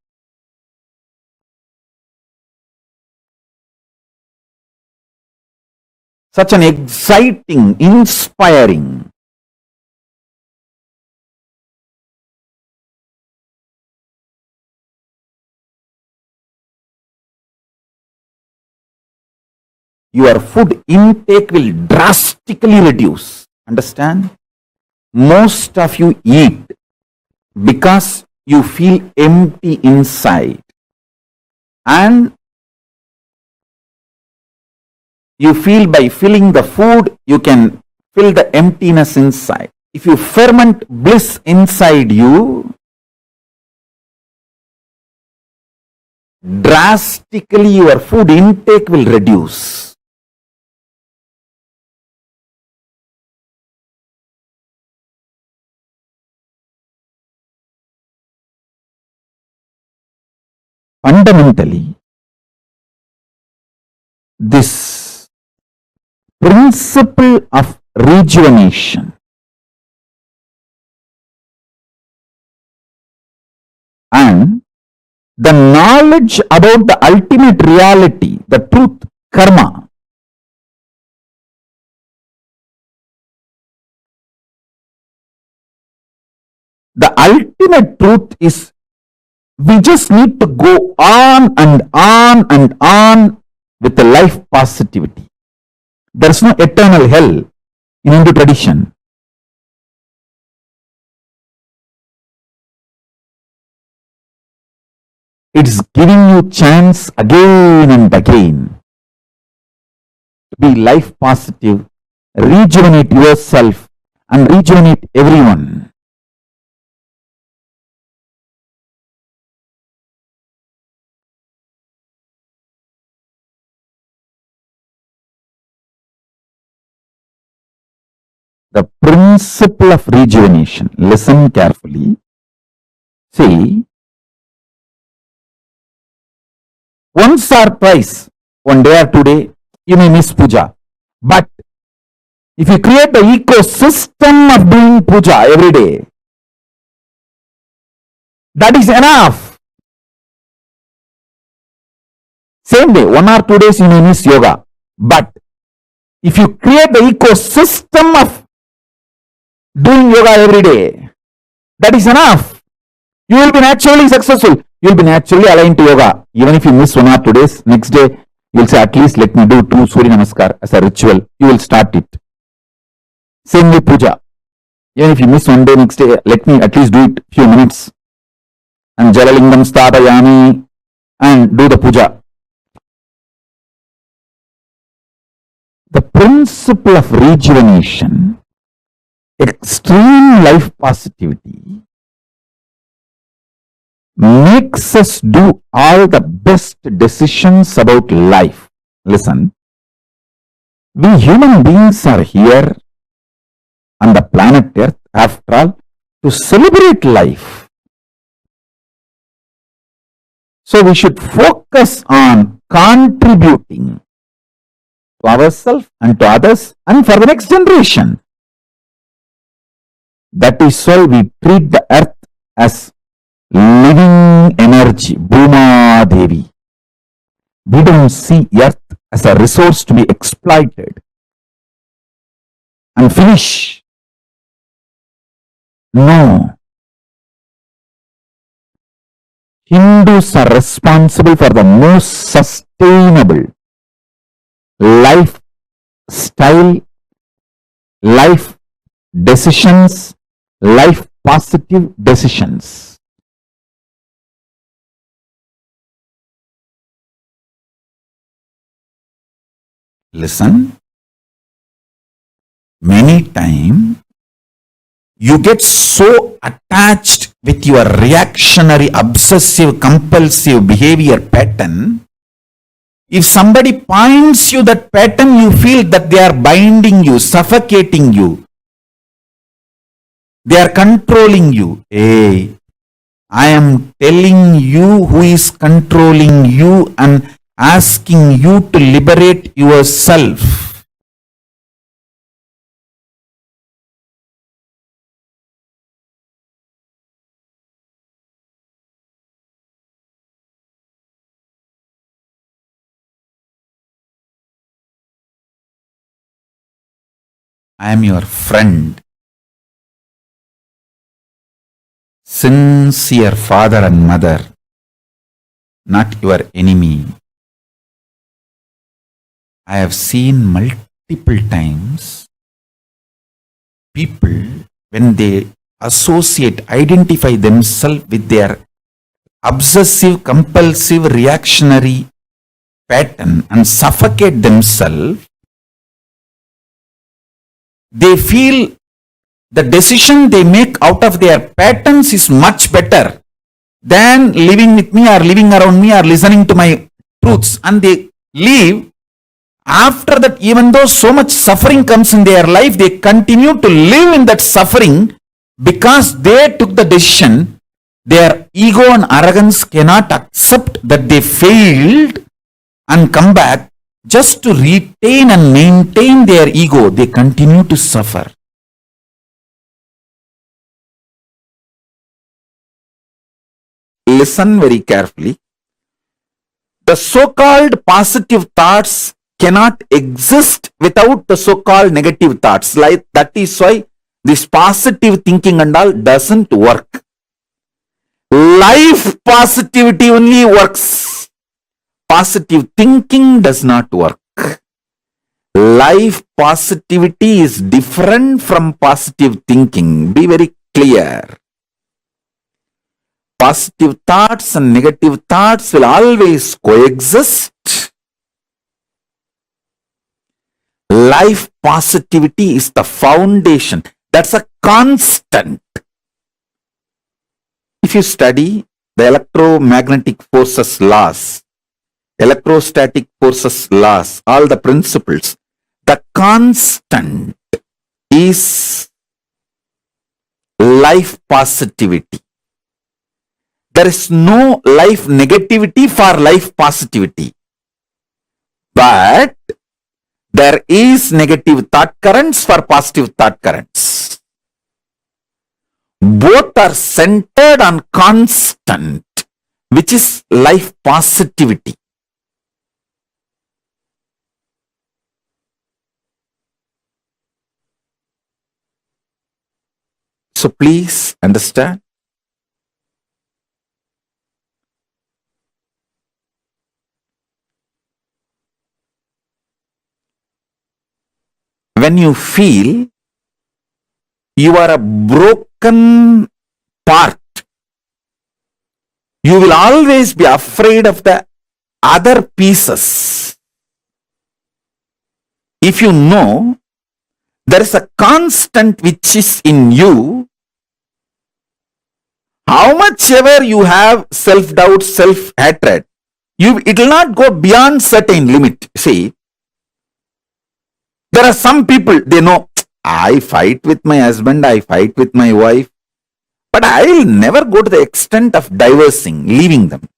Such an exciting, inspiring. Your food intake will drastically reduce. Understand? Most of you eat because you feel empty inside. And you feel by filling the food, you can fill the emptiness inside. If you ferment bliss inside you, drastically your food intake will reduce. Fundamentally, this principle of rejuvenation and the knowledge about the ultimate reality, the truth, karma, the ultimate truth is we just need to go on and on and on with the life positivity. There is no eternal hell in Hindu tradition. It's giving you chance again and again to be life positive, rejuvenate yourself and rejuvenate everyone. The principle of rejuvenation. Listen carefully. See, once or twice, one day or 2 days, you may miss puja. But If you create the ecosystem of doing puja every day, that is enough. Same day, 1 or 2 days you may miss yoga. But if you create the ecosystem of doing yoga every day, that is enough. You will be naturally successful. You will be naturally aligned to yoga. Even if you miss 1 or 2 days, next day you will say, at least let me do 2 Surya Namaskar as a ritual. You will start it. Same way puja. Even if you miss 1 day, next day, let me at least do it few minutes. And Jalalingam Stapayami and do the puja. The principle of rejuvenation, extreme life positivity, makes us do all the best decisions about life. Listen, we human beings are here on the planet Earth, after all, to celebrate life. So we should focus on contributing to ourselves and to others and for the next generation. That is why we treat the earth as living energy, Bhuma Devi. We don't see earth as a resource to be exploited and finish. No. Hindus are responsible for the most sustainable lifestyle, life decisions, life positive decisions. Listen, many times you get so attached with your reactionary, obsessive, compulsive behavior pattern. If somebody points you that pattern, you feel that they are binding you, suffocating you. They are controlling you. Hey, I am telling you who is controlling you and asking you to liberate yourself. I am your friend, sincere father and mother, not your enemy. I have seen multiple times people, when they associate, identify themselves with their obsessive, compulsive, reactionary pattern and suffocate themselves, they feel the decision they make out of their patterns is much better than living with me or living around me or listening to my truths. And they leave. After that, even though so much suffering comes in their life, they continue to live in that suffering because they took the decision. Their ego and arrogance cannot accept that they failed and come back. Just to retain and maintain their ego, they continue to suffer. Listen very carefully. The so-called positive thoughts cannot exist without the so-called negative thoughts. Like that is why this positive thinking and all doesn't work. Life positivity only works. Positive thinking does not work. Life positivity is different from positive thinking. Be very clear. Positive thoughts and negative thoughts will always coexist. Life positivity is the foundation. That's a constant. If you study the electromagnetic forces laws, electrostatic forces laws, all the principles, the constant is life positivity. There is no life negativity for life positivity. But There is negative thought currents for positive thought currents. Both are centered on constant, which is life positivity. So please understand. When you feel you are a broken part, you will always be afraid of the other pieces. If you know there is a constant which is in you, how much ever you have self-doubt, self-hatred, it will not go beyond certain limit. See, there are some people, they know, I fight with my husband, I fight with my wife, but I will never go to the extent of divorcing, leaving them.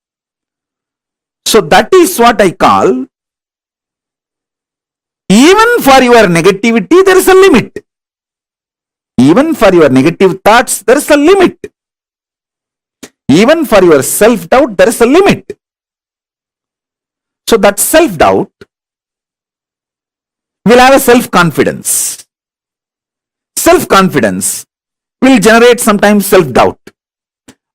So that is what I call, even for your negativity, there is a limit. Even for your negative thoughts, there is a limit. Even for your self-doubt, there is a limit. So that self-doubt will have a self-confidence. Self-confidence will generate sometimes self-doubt.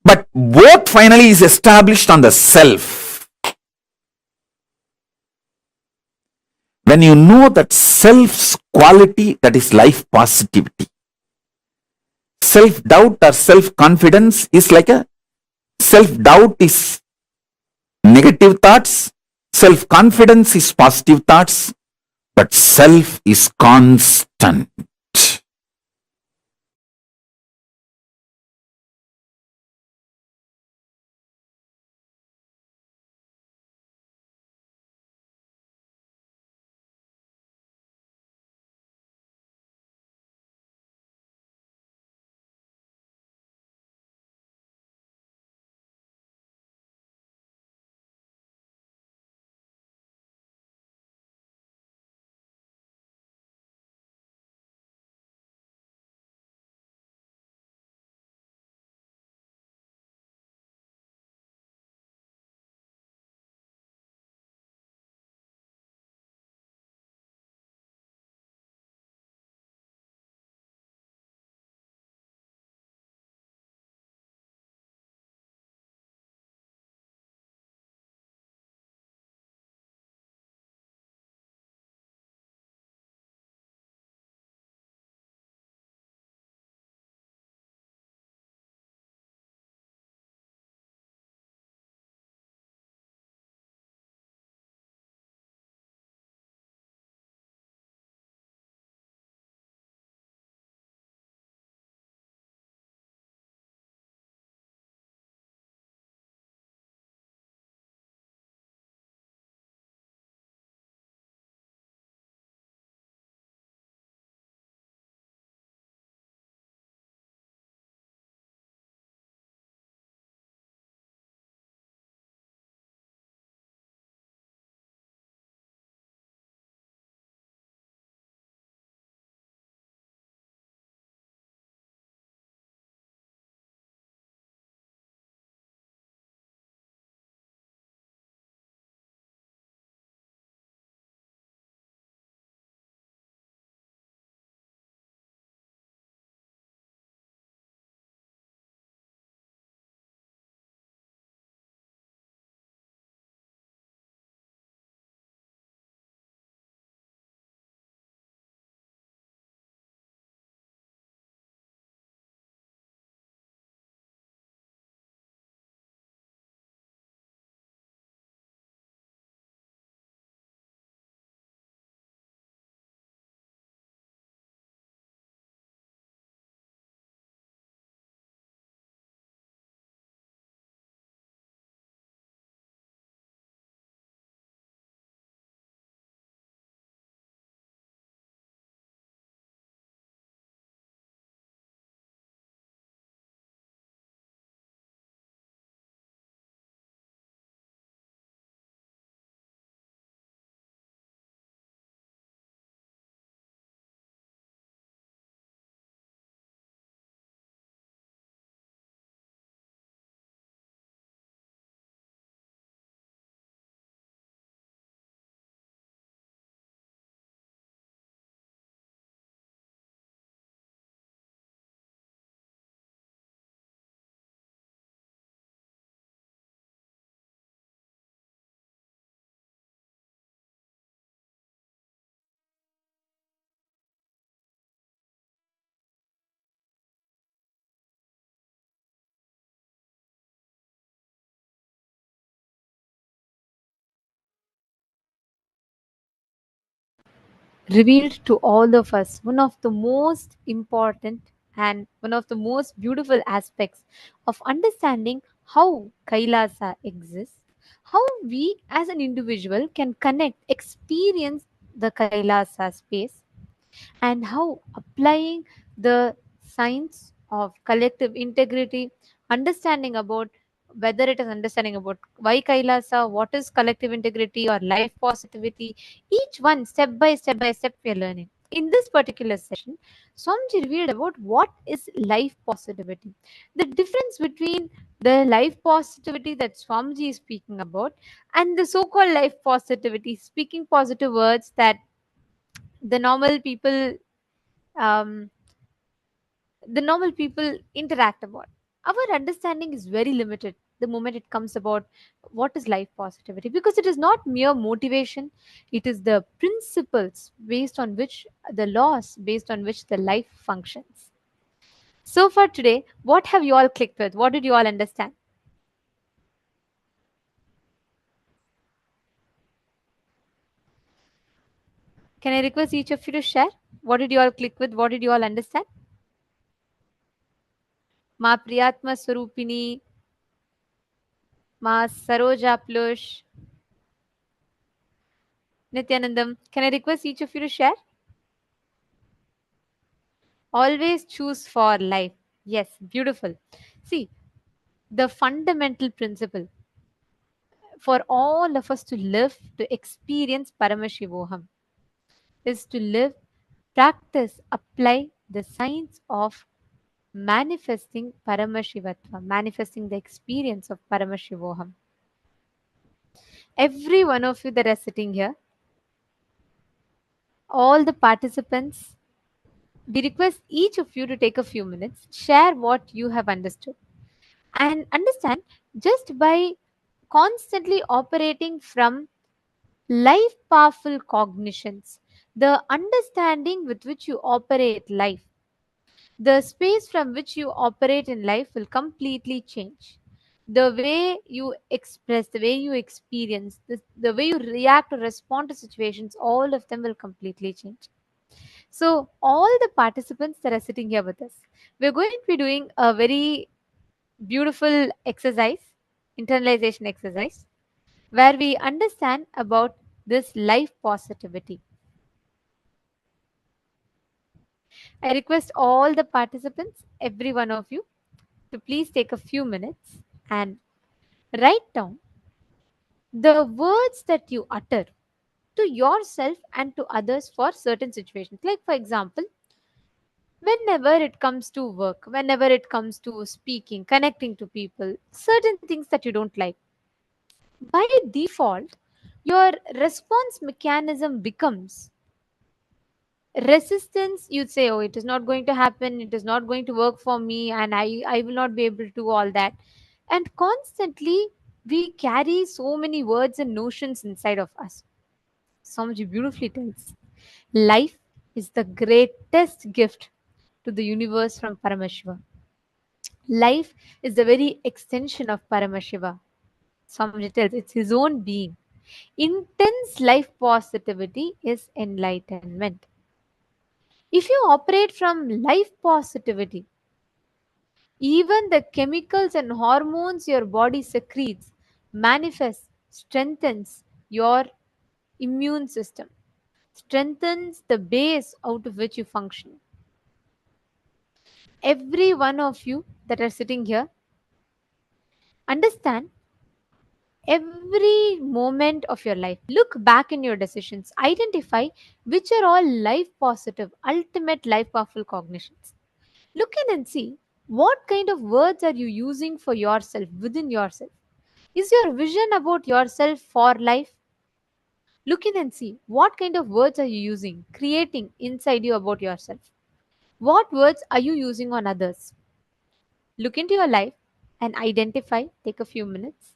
But both finally is established on the self. When you know that self's quality, that is life positivity. Self-doubt or self-confidence is like a self-doubt is negative thoughts, self-confidence is positive thoughts, but self is constant. revealed to all of us one of the most important and one of the most beautiful aspects of understanding how Kailasa exists, how we as an individual can connect, experience the Kailasa space, and how applying the science of collective integrity, understanding about whether it is understanding about why Kailasa, what is collective integrity or life positivity, each one step by step we are learning. In this particular session, Swamiji revealed about what is life positivity, the difference between the life positivity that Swamiji is speaking about and the so-called life positivity, speaking positive words that the normal people um, the normal people interact about. Our understanding is very limited the moment it comes about what is life positivity, because it is not mere motivation, it is the principles based on which the laws based on which the life functions. So for today, what have you all clicked with? What did you all understand? Can I request each of you to share? What did you all click with? What did you all understand? Ma Priyatma Swarupini, Ma Saroja Plush, Nityanandam. Can I request each of you to share? Always choose for life. Yes, beautiful. See, the fundamental principle for all of us to live, to experience Paramashivoham, is to live, practice, apply the science of manifesting Paramashivatva, manifesting the experience of Paramashivoham. Every one of you that are sitting here, all the participants, we request each of you to take a few minutes, share what you have understood, and understand just by constantly operating from life powerful cognitions, the understanding with which you operate life, the space from which you operate in life will completely change. The way you express, the way you experience, the way you react or respond to situations, all of them will completely change. So, all the participants that are sitting here with us, we're going to be doing a very beautiful exercise, internalization exercise, where we understand about this life positivity. I request all the participants, every one of you, to please take a few minutes and write down the words that you utter to yourself and to others for certain situations. Like, for example, whenever it comes to work, whenever it comes to speaking, connecting to people, certain things that you don't like, by default, your response mechanism becomes resistance. You'd say, oh, it is not going to happen, it is not going to work for me, and I will not be able to do all that. And constantly we carry so many words and notions inside of us. Swamiji beautifully tells, life is the greatest gift to the universe from Paramashiva. Life is the very extension of Paramashiva. Swamiji tells it's his own being. Intense life positivity is enlightenment. If you operate from life positivity, even the chemicals and hormones your body secretes manifests, strengthens your immune system, strengthens the base out of which you function. Every one of you that are sitting here, understand every moment of your life. Look back in your decisions, identify which are all life positive, ultimate life powerful cognitions. Look in and see what kind of words are you using for yourself, within yourself. Is your vision about yourself for life? Look in and see what kind of words are you using, creating inside you about yourself. What words are you using on others? Look into your life and identify. Take a few minutes.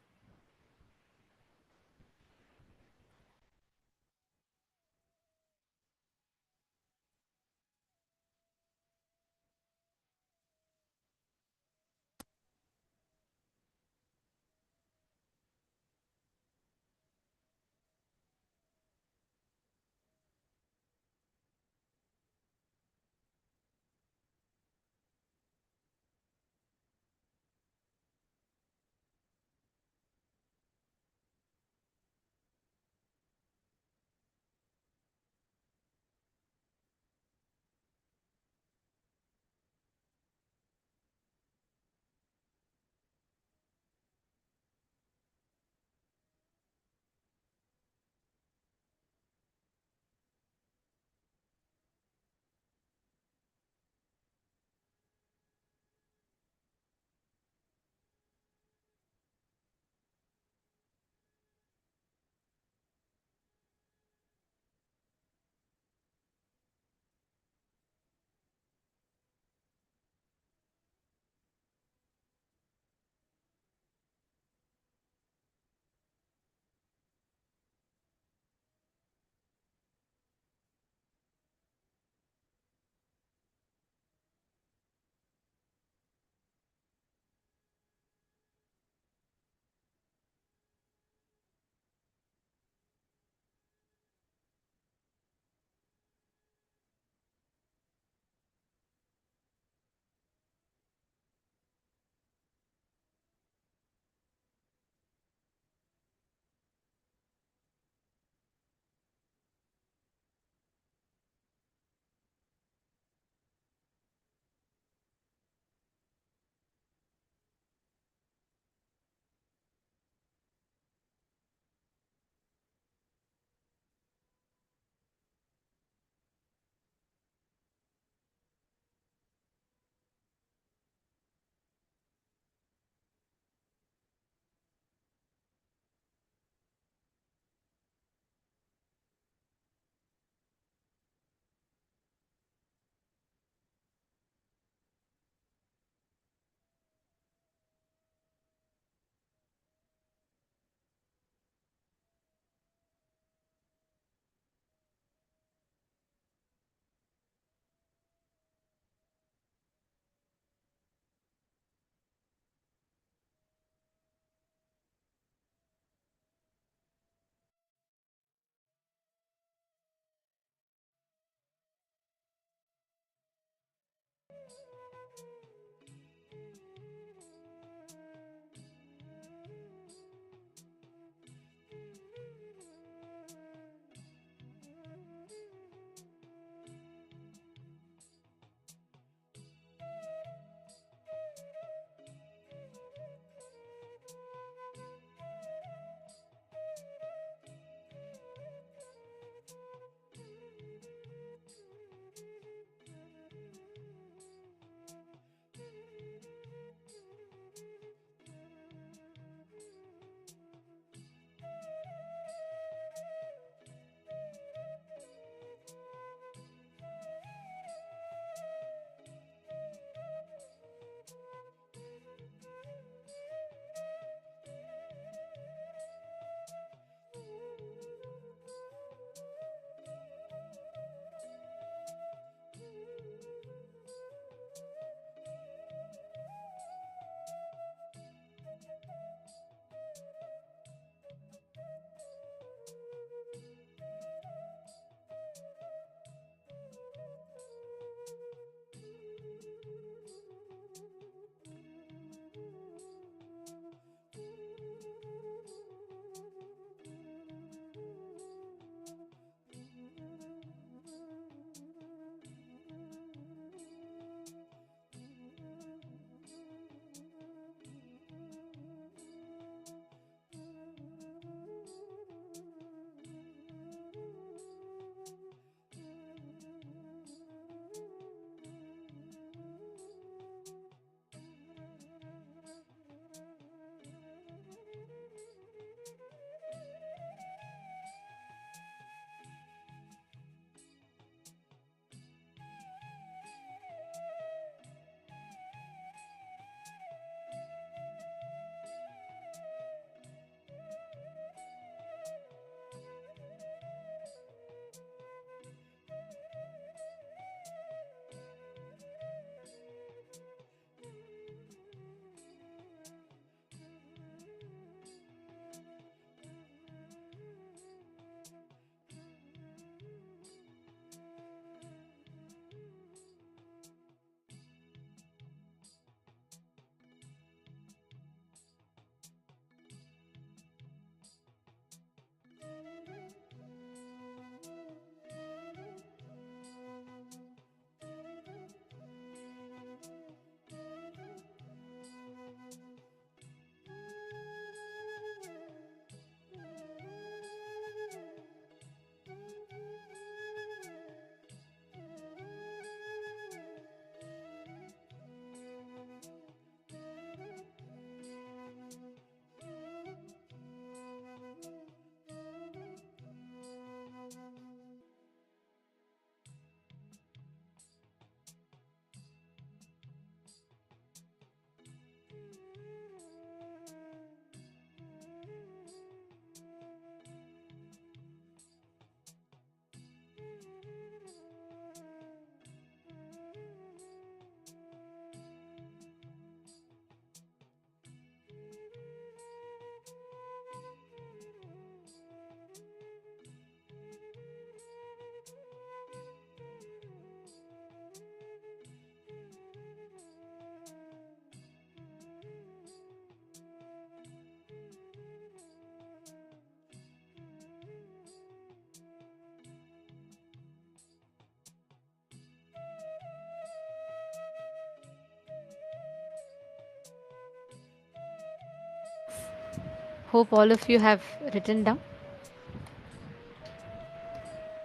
Hope all of you have written down.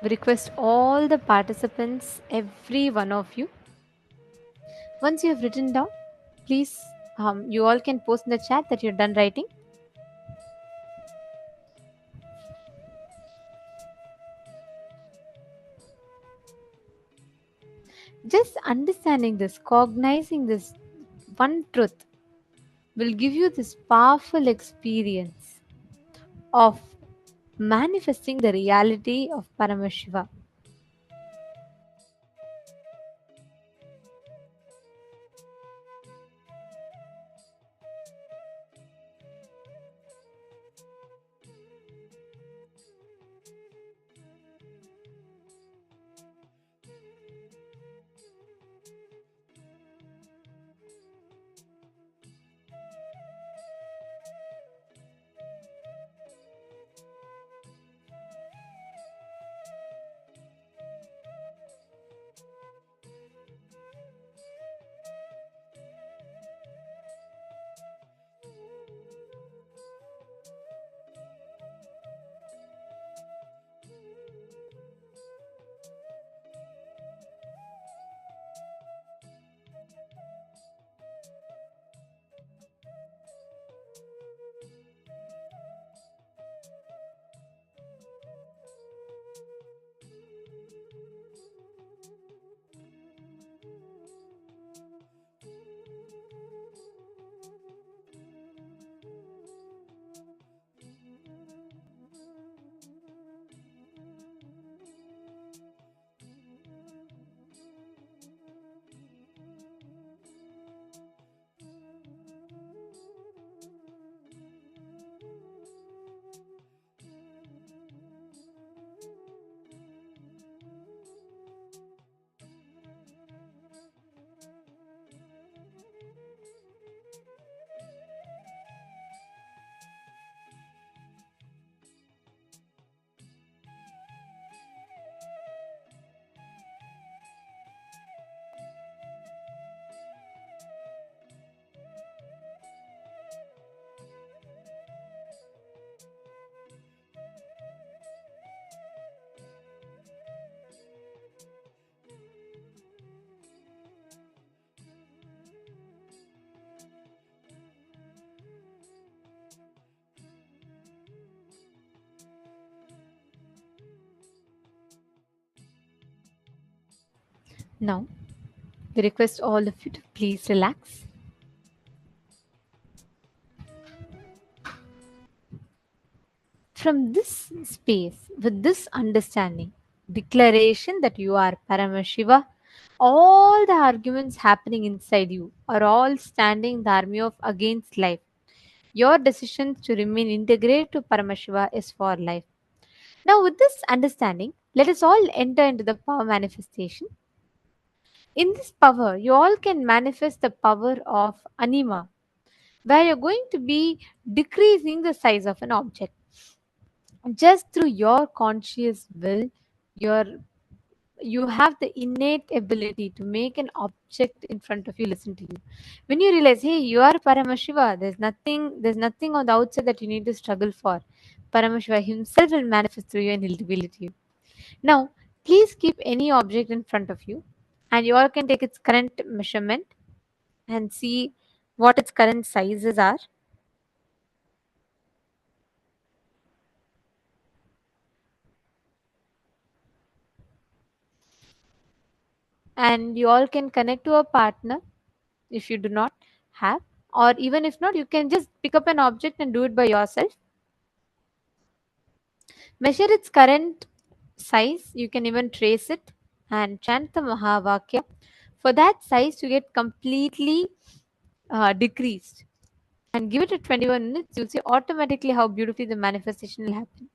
We request all the participants, every one of you, once you have written down, please, you all can post in the chat that you're done writing. Just understanding this, cognizing this one truth will give you this powerful experience of manifesting the reality of Paramashiva. Now, we request all of you to please relax. From this space, with this understanding, declaration that you are Paramashiva, all the arguments happening inside you are all standing the army of against life. Your decision to remain integrated to Paramashiva is for life. Now, with this understanding, let us all enter into the power manifestation. In this power, you all can manifest the power of anima, where you're going to be decreasing the size of an object just through your conscious will. Your you have the innate ability to make an object in front of you listen to you. When you realize, hey, you are Paramashiva, there's nothing on the outside that you need to struggle for. Paramashiva himself will manifest through you and he'll reveal it to you. Now, please keep any object in front of you, and you all can take its current measurement and see what its current sizes are. And you all can connect to a partner if you do not have, or even if not, you can just pick up an object and do it by yourself. Measure its current size. You can even trace it and chant the Mahavakya for that size to get completely decreased. And give it a 21 minutes. You'll see automatically how beautifully the manifestation will happen.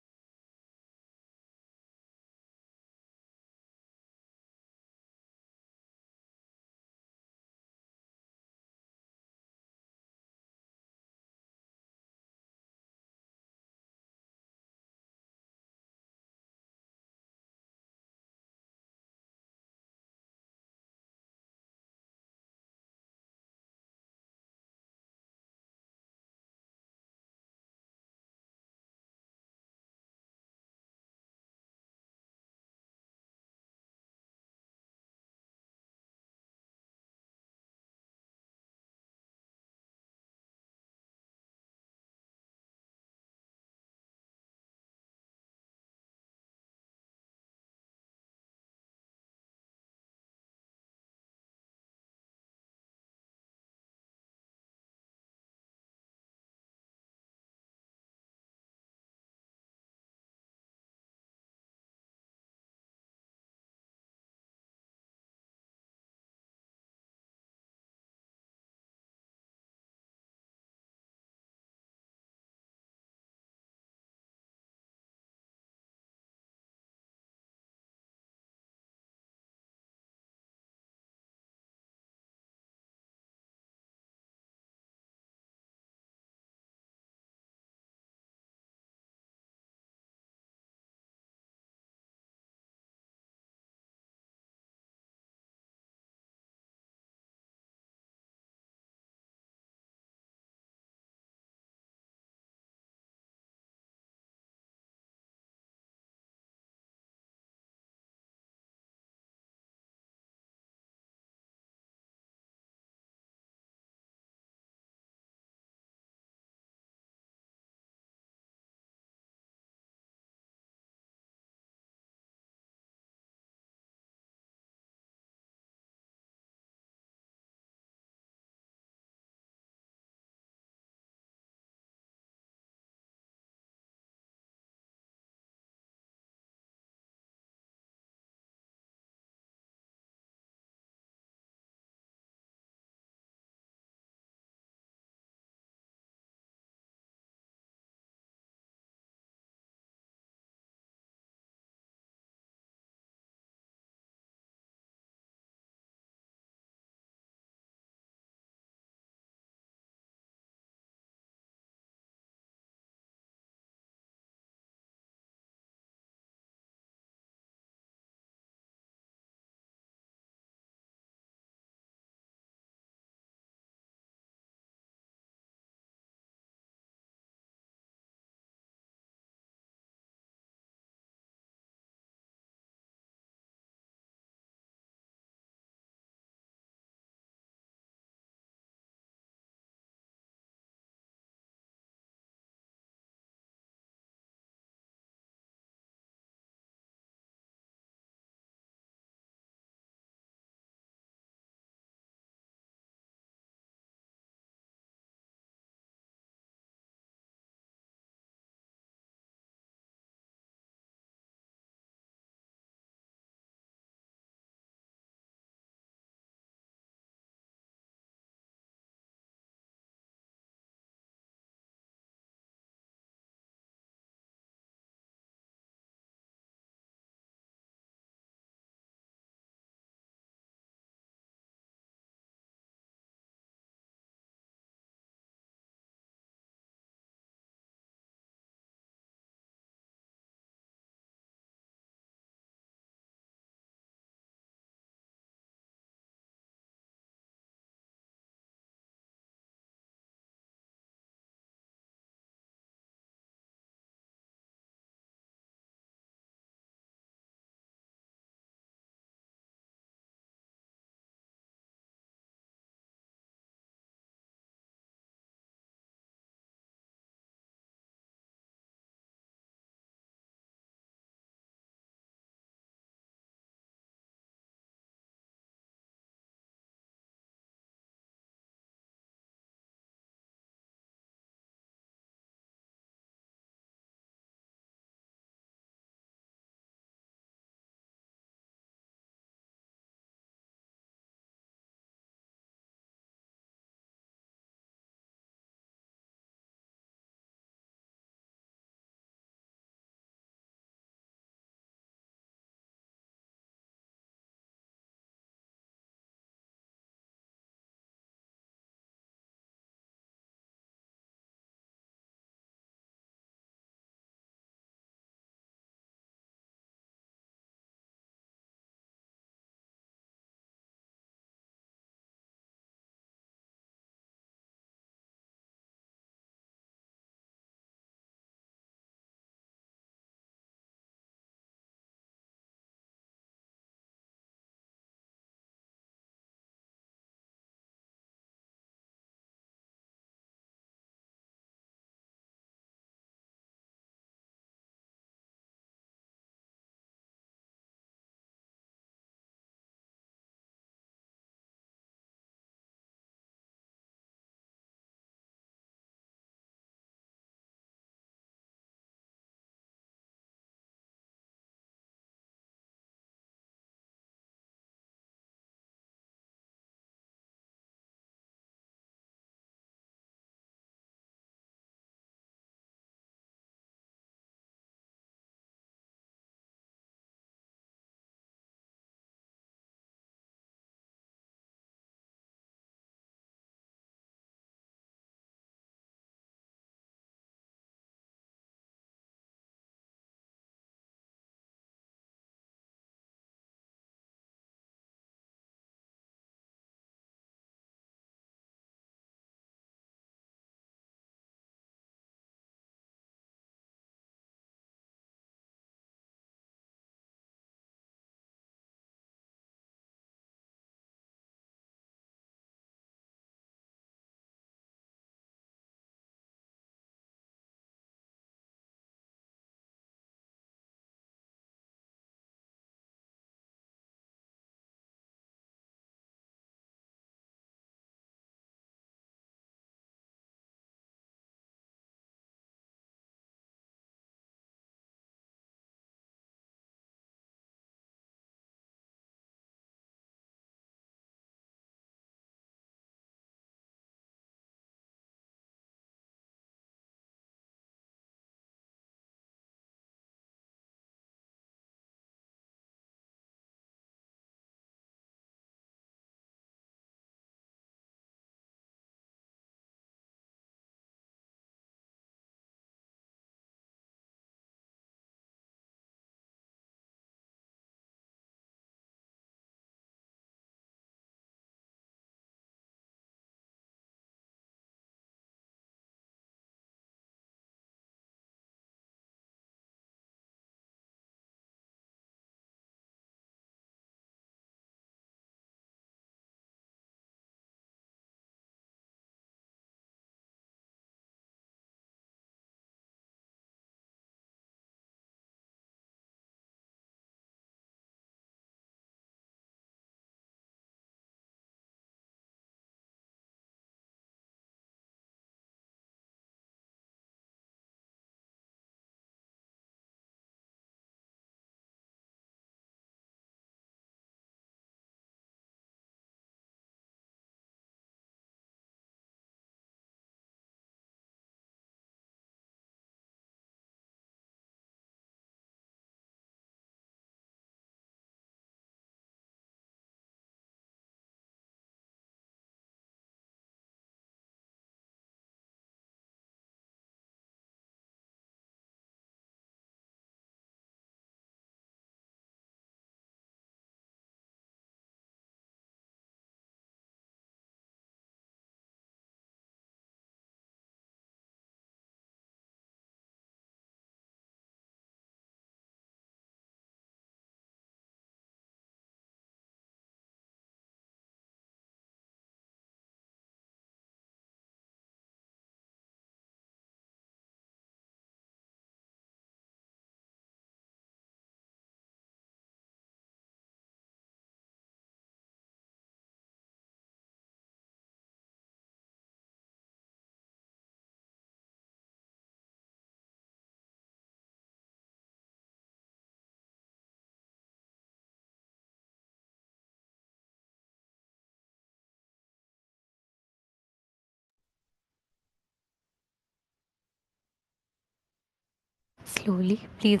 Slowly, please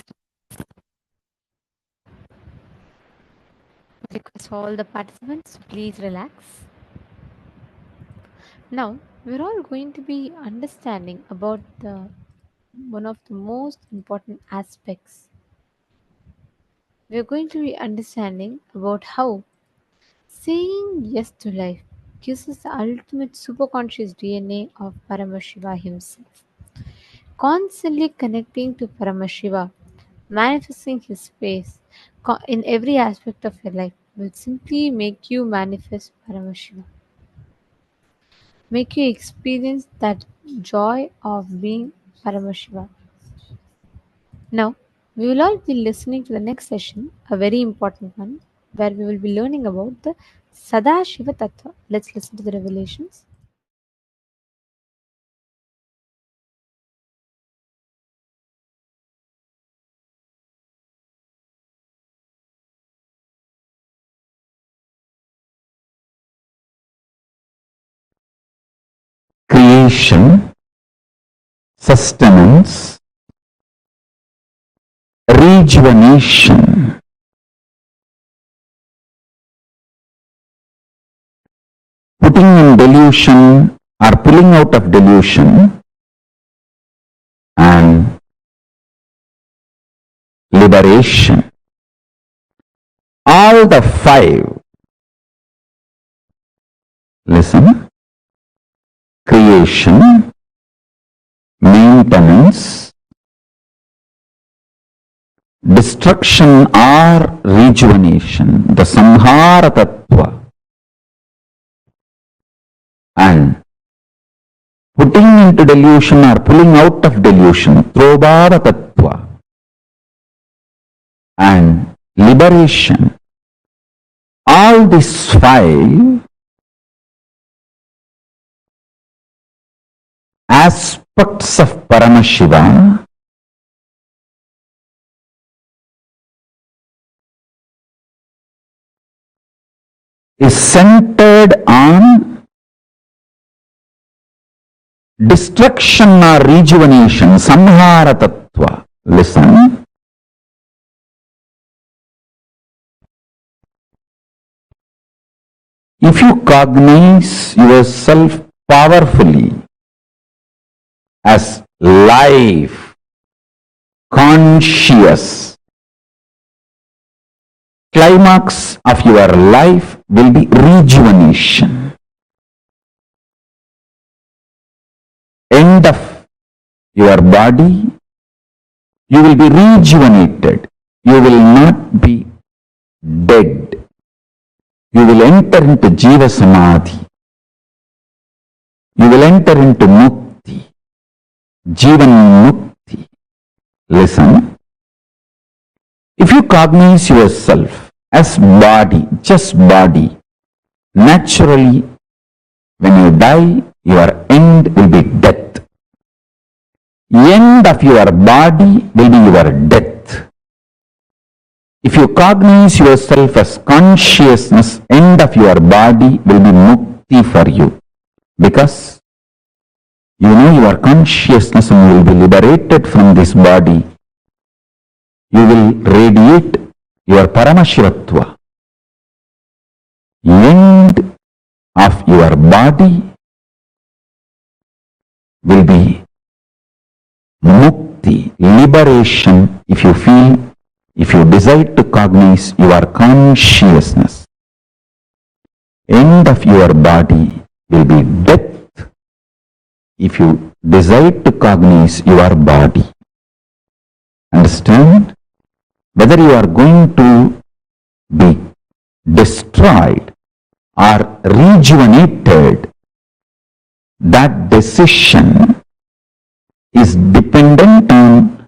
request all the participants to please relax. Now, we're all going to be understanding about the one of the most important aspects. We're going to be understanding about how saying yes to life gives us the ultimate superconscious DNA of Paramashiva himself. Constantly connecting to Paramashiva, manifesting his face in every aspect of your life will simply make you manifest Paramashiva. Make you experience that joy of being Paramashiva. Now, we will all be listening to the next session, a very important one, where we will be learning about the Sadashiva Tattva. Let's listen to the revelations. Creation, sustenance, rejuvenation, putting in delusion or pulling out of delusion, and liberation. All the five, listen, creation, maintenance, destruction or rejuvenation, the Samhara Tattva, and putting into delusion or pulling out of delusion, Trobhara Tattva, and liberation. All these five aspects of Paramashiva is centered on destruction or rejuvenation, Samhara Tattva. Listen. If you cognize yourself powerfully as life, conscious, climax of your life will be rejuvenation. End of your body, you will be rejuvenated. You will not be dead. You will enter into Jiva Samadhi. You will enter into Mukti, Jivan Mukti. Listen. If you cognize yourself as body, just body, naturally, when you die, your end will be death. End of your body will be your death. If you cognize yourself as consciousness, end of your body will be mukti for you. Because you know your consciousness and you will be liberated from this body. You will radiate your Paramashivatva. End of your body will be mukti, liberation, if you feel, if you decide to cognize your consciousness. End of your body will be death if you decide to cognize your body. Understand? Whether you are going to be destroyed or rejuvenated, that decision is dependent on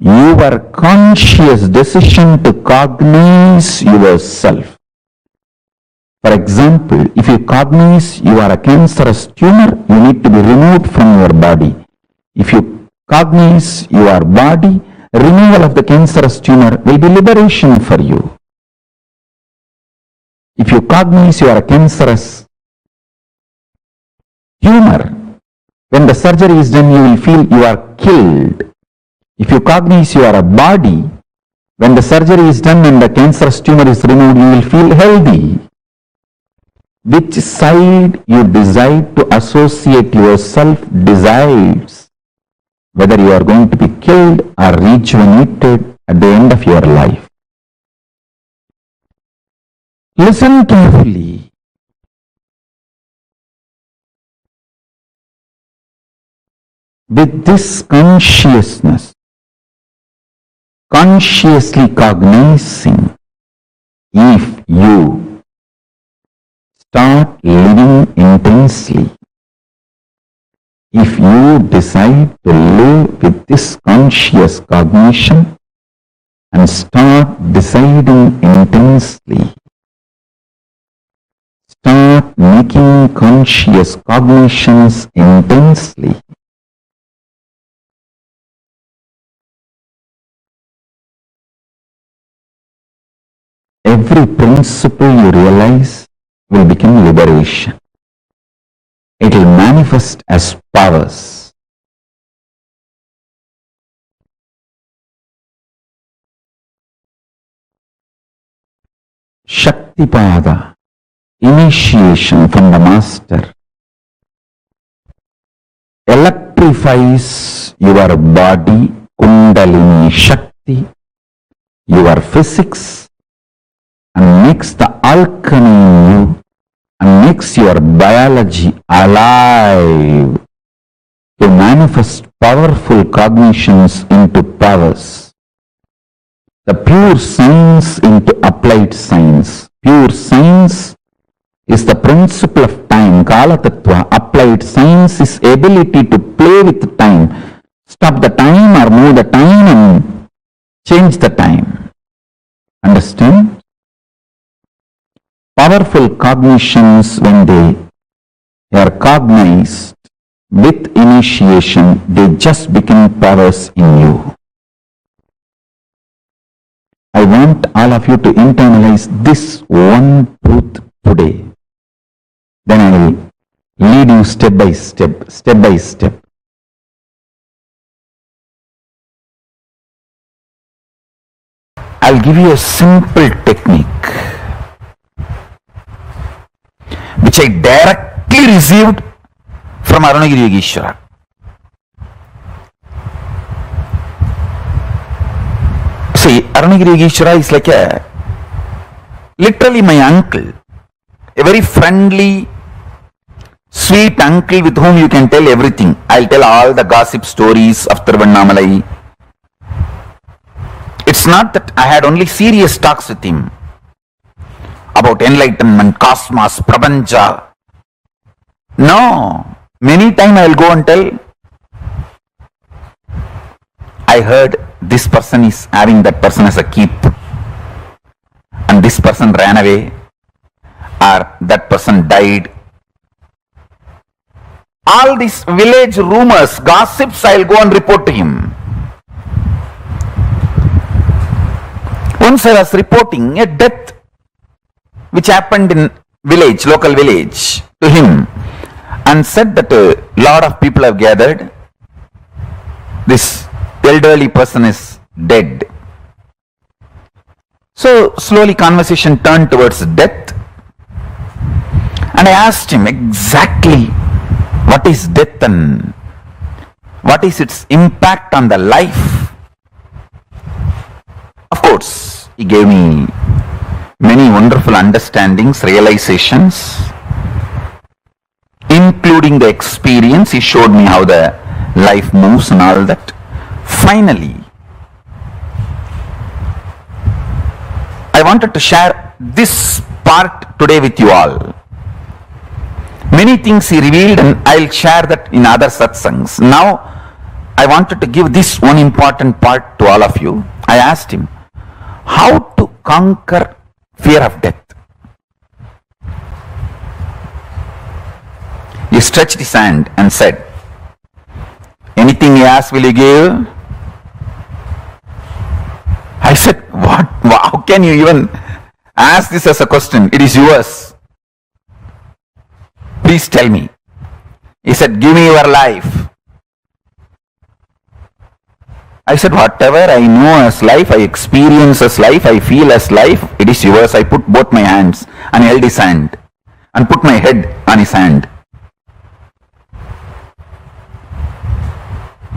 your conscious decision to cognize yourself. For example, if you cognize you are a cancerous tumor, you need to be removed from your body. If you cognize your body, removal of the cancerous tumor will be liberation for you. If you cognize you are a cancerous tumor, when the surgery is done, you will feel you are killed. If you cognize you are a body, when the surgery is done and the cancerous tumor is removed, you will feel healthy. Which side you decide to associate yourself decides whether you are going to be killed or rejuvenated at the end of your life. Listen carefully. With this consciousness, consciously cognizing, if you start living intensely, if you decide to live with this conscious cognition and start deciding intensely, start making conscious cognitions intensely, every principle you realize will become liberation. It will manifest as powers. Shaktipada, initiation from the master, electrifies your body, Kundalini Shakti, your physics, and makes the alchemy in you and makes your biology alive to manifest powerful cognitions into powers. The pure science into applied science. Pure science is the principle of time, Kala Tattva. Applied science is ability to play with time, stop the time or move the time and change the time. Understand? Powerful cognitions, when they are cognized with initiation, they just become powers in you. I want all of you to internalize this one truth today. Then I will lead you step by step, step by step. I'll give you a simple technique which I directly received from Arunagiri Yogeshwara. See, Arunagiri Yogeshwara is like literally my uncle, a very friendly, sweet uncle with whom you can tell everything. I'll tell all the gossip stories of Tiruvannamalai. It's not that I had only serious talks with him about enlightenment, cosmos, prapancha. No. Many times I will go and tell, I heard this person is having that person as a keep and this person ran away or that person died. All these village rumors, gossips, I will go and report to him. Once I was reporting a death which happened in village, local village, to him, and said that a lot of people have gathered. This elderly person is dead. So slowly conversation turned towards death, and I asked him exactly what is death and what is its impact on the life. Of course, he gave me many wonderful understandings, realizations, including the experience. He showed me how the life moves and all that. Finally, I wanted to share this part today with you all. Many things he revealed and I'll share that in other satsangs. Now, I wanted to give this one important part to all of you. I asked him, how to conquer fear of death? He stretched his hand and said, anything you ask, will you give? I said, what? How can you even ask this as a question? It is yours. Please tell me. He said, give me your life. I said, whatever I know as life, I experience as life, I feel as life, it is yours. I put both my hands and held his hand and put my head on his hand.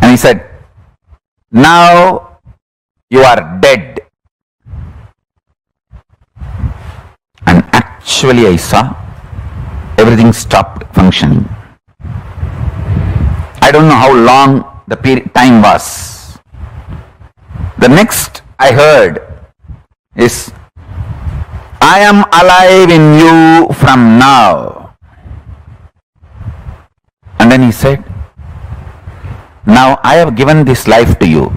And he said, now you are dead. And actually I saw everything stopped functioning. I don't know how long the time was. The next I heard is, I am alive in you from now. And then he said, now I have given this life to you.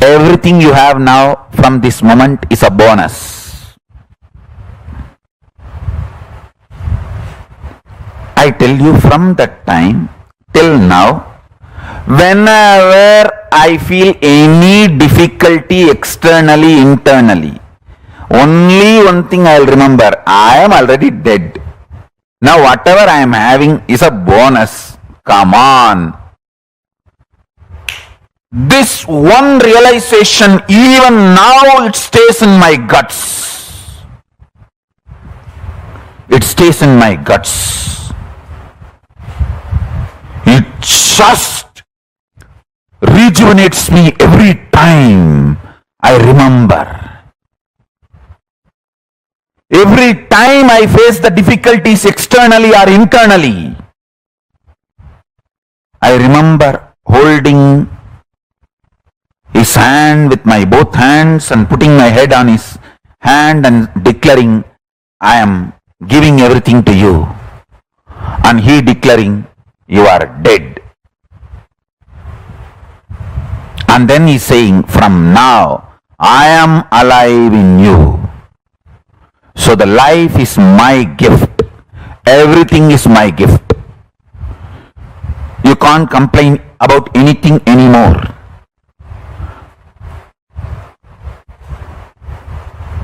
Everything you have now from this moment is a bonus. I tell you, from that time till now, whenever I feel any difficulty externally, internally, only one thing I will remember, I am already dead. Now whatever I am having is a bonus. Come on. This one realization, even now it stays in my guts. It stays in my guts. It just rejuvenates me every time I remember. Every time I face the difficulties externally or internally, I remember holding his hand with my both hands and putting my head on his hand and declaring, I am giving everything to you. And he declaring, you are dead. And then he's saying, from now, I am alive in you. So the life is my gift. Everything is my gift. You can't complain about anything anymore.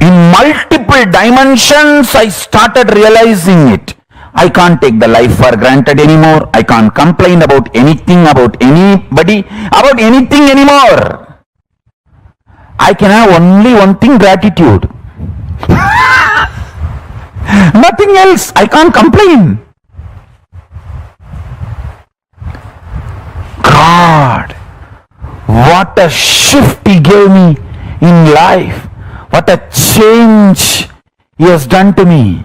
In multiple dimensions, I started realizing it. I can't take the life for granted anymore. I can't complain about anything, about anybody, about anything anymore. I can have only one thing, gratitude. Nothing else. I can't complain. God, what a shift He gave me in life. What a change He has done to me.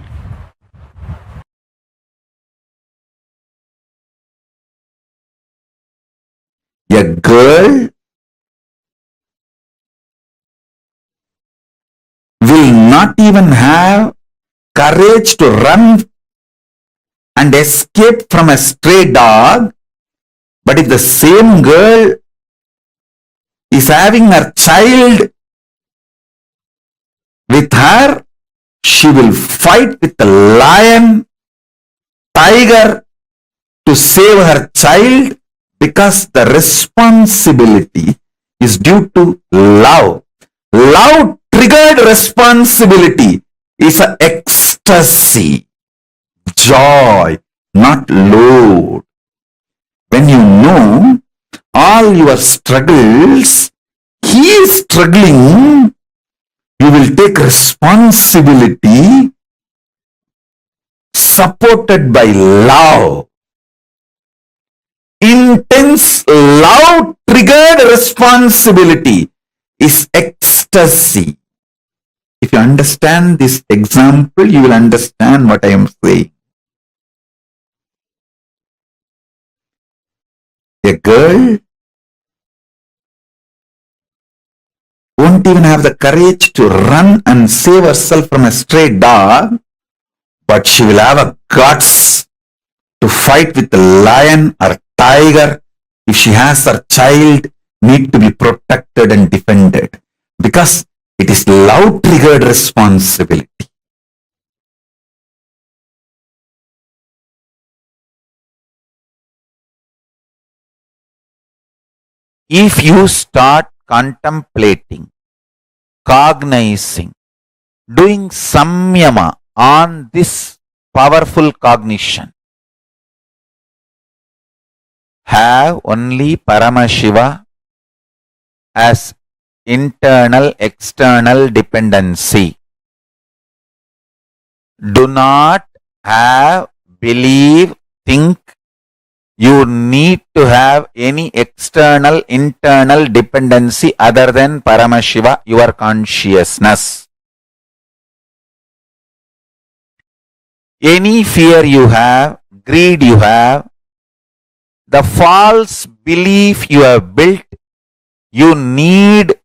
A girl will not even have courage to run and escape from a stray dog, but if the same girl is having her child with her, she will fight with the lion, tiger to save her child, because the responsibility is due to love. Love triggered responsibility is an ecstasy, joy, not load. When you know all your struggles, He is struggling, you will take responsibility supported by love. Intense love triggered responsibility is ecstasy. If you understand this example, you will understand what I am saying. A girl won't even have the courage to run and save herself from a stray dog, but she will have a guts to fight with the lion or tiger if she has her child need to be protected and defended, because it is love triggered responsibility. If you start contemplating, cognizing, doing samyama on this powerful cognition, have only Paramashiva as internal external dependency. Do not have, believe, think you need to have any external internal dependency other than Paramashiva, your consciousness. Any fear you have, greed you have, the false belief you have built, you need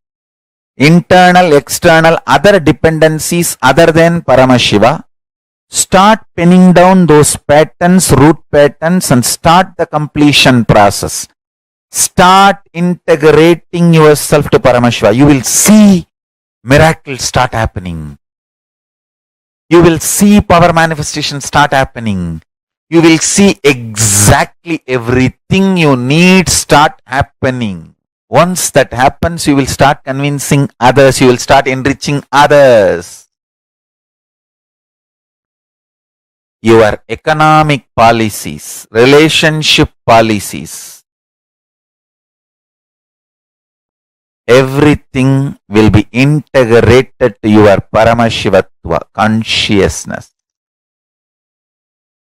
internal, external, other dependencies other than Paramashiva. Start pinning down those patterns, root patterns, and start the completion process. Start integrating yourself to Paramashiva. You will see miracles start happening. You will see power manifestation start happening. You will see exactly everything you need start happening. Once that happens, you will start convincing others. You will start enriching others. Your economic policies, relationship policies, everything will be integrated to your Paramashivatva, consciousness,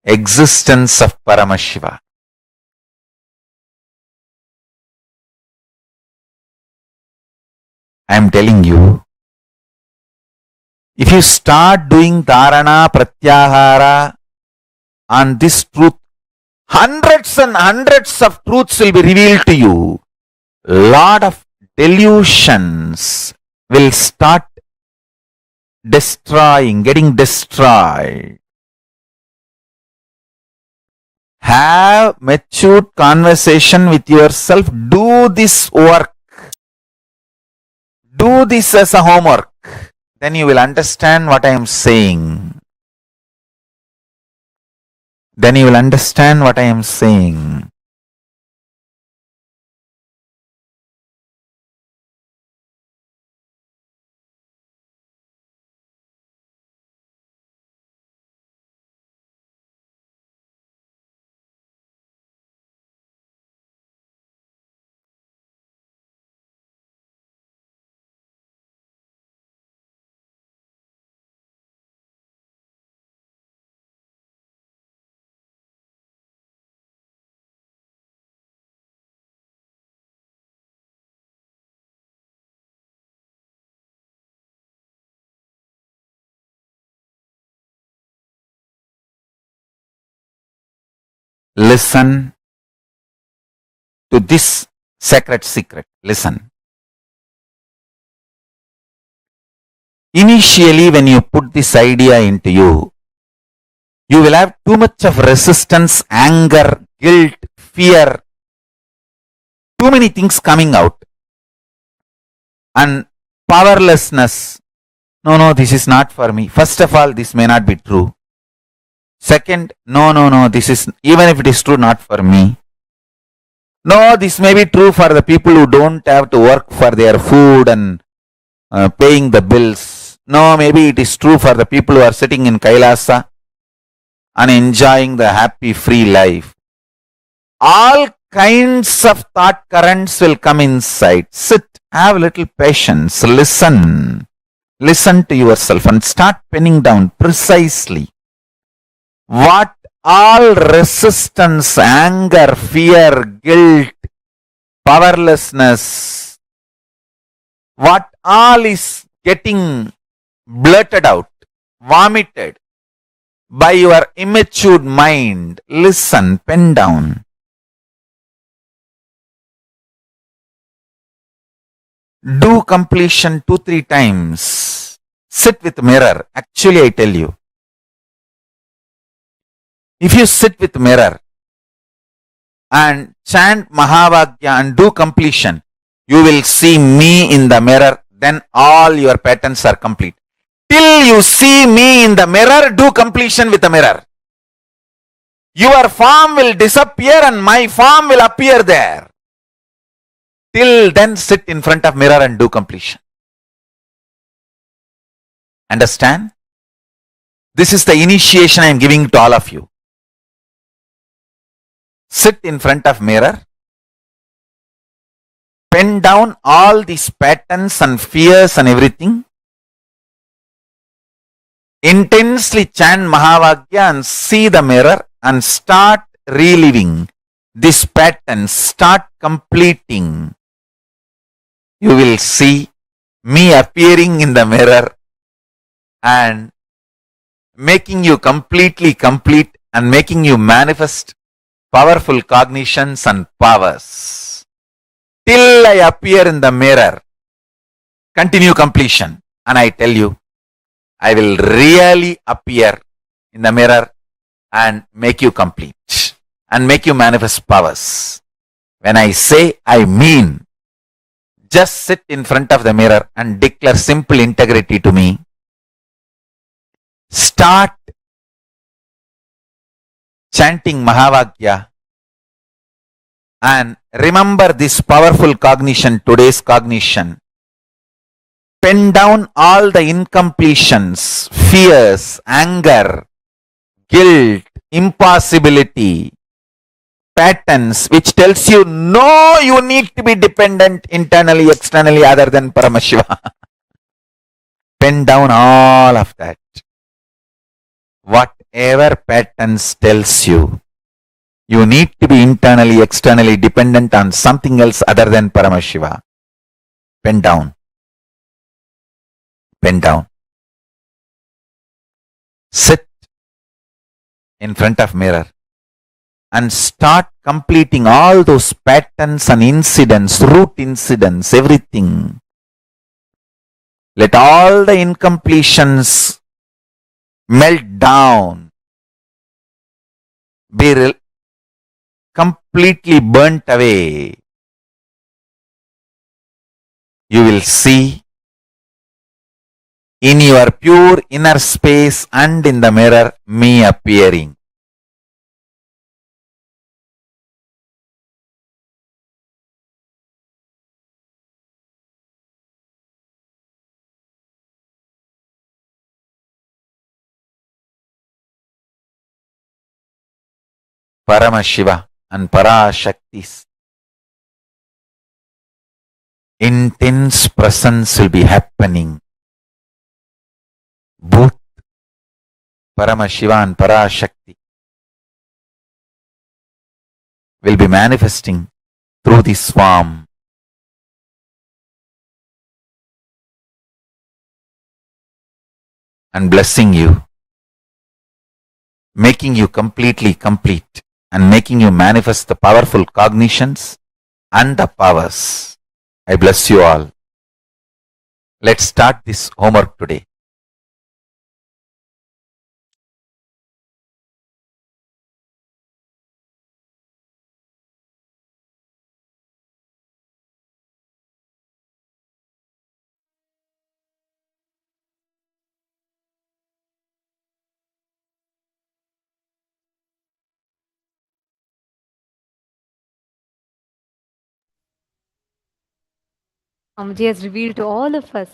existence of Paramashiva. I am telling you, if you start doing dharana, pratyahara on this truth, hundreds and hundreds of truths will be revealed to you. Lot of delusions will start getting destroyed. Have matured conversation with yourself. Do this work. Do this as a homework. Then you will understand what I am saying. Then you will understand what I am saying. Listen to this sacred secret. Listen. Initially, when you put this idea into you, you will have too much of resistance, anger, guilt, fear, too many things coming out. And powerlessness. No, this is not for me. First of all, this may not be true. Second, no, this is, even if it is true, not for me. No, this may be true for the people who don't have to work for their food and paying the bills. No, maybe it is true for the people who are sitting in Kailasa and enjoying the happy, free life. All kinds of thought currents will come inside. Sit, have a little patience, listen. Listen to yourself and start penning down precisely what all resistance, anger, fear, guilt, powerlessness, what all is getting blurted out, vomited by your immature mind. Listen, pen down. Do completion 2-3 times. Sit with mirror. Actually, I tell you, if you sit with mirror and chant Mahavagya and do completion, you will see me in the mirror. Then all your patterns are complete. Till you see me in the mirror, do completion with the mirror. Your form will disappear and my form will appear there. Till then, sit in front of mirror and do completion. Understand? This is the initiation I am giving to all of you. Sit in front of mirror pen down all these patterns and fears and everything. Intensely chant Mahavagya and see the mirror and start reliving this pattern, start completing. You will see me appearing in the mirror and making you completely complete and making you manifest powerful cognitions and powers. Till I appear in the mirror, continue completion. And I tell you, I will really appear in the mirror and make you complete and make you manifest powers. When I say, I mean, just sit in front of the mirror and declare simple integrity to me. Start chanting Mahavagya and remember this powerful cognition, today's cognition. Pen down all the incompletions, fears, anger, guilt, impossibility, patterns which tells you no, you need to be dependent internally, externally other than Paramashiva. Pen down all of that. Whatever patterns tells you, you need to be internally, externally dependent on something else other than Paramashiva. Pen down. Pen down. Sit in front of mirror and start completing all those patterns and incidents, root incidents, everything. Let all the incompletions melt down, be completely burnt away. You will see in your pure inner space and in the mirror me appearing. Paramashiva and Parashakti's intense presence will be happening. Both Paramashiva and Parashakti will be manifesting through this form. And blessing you, making you completely complete and making you manifest the powerful cognitions and the powers. I bless you all. Let's start this homework today. Swamiji has revealed to all of us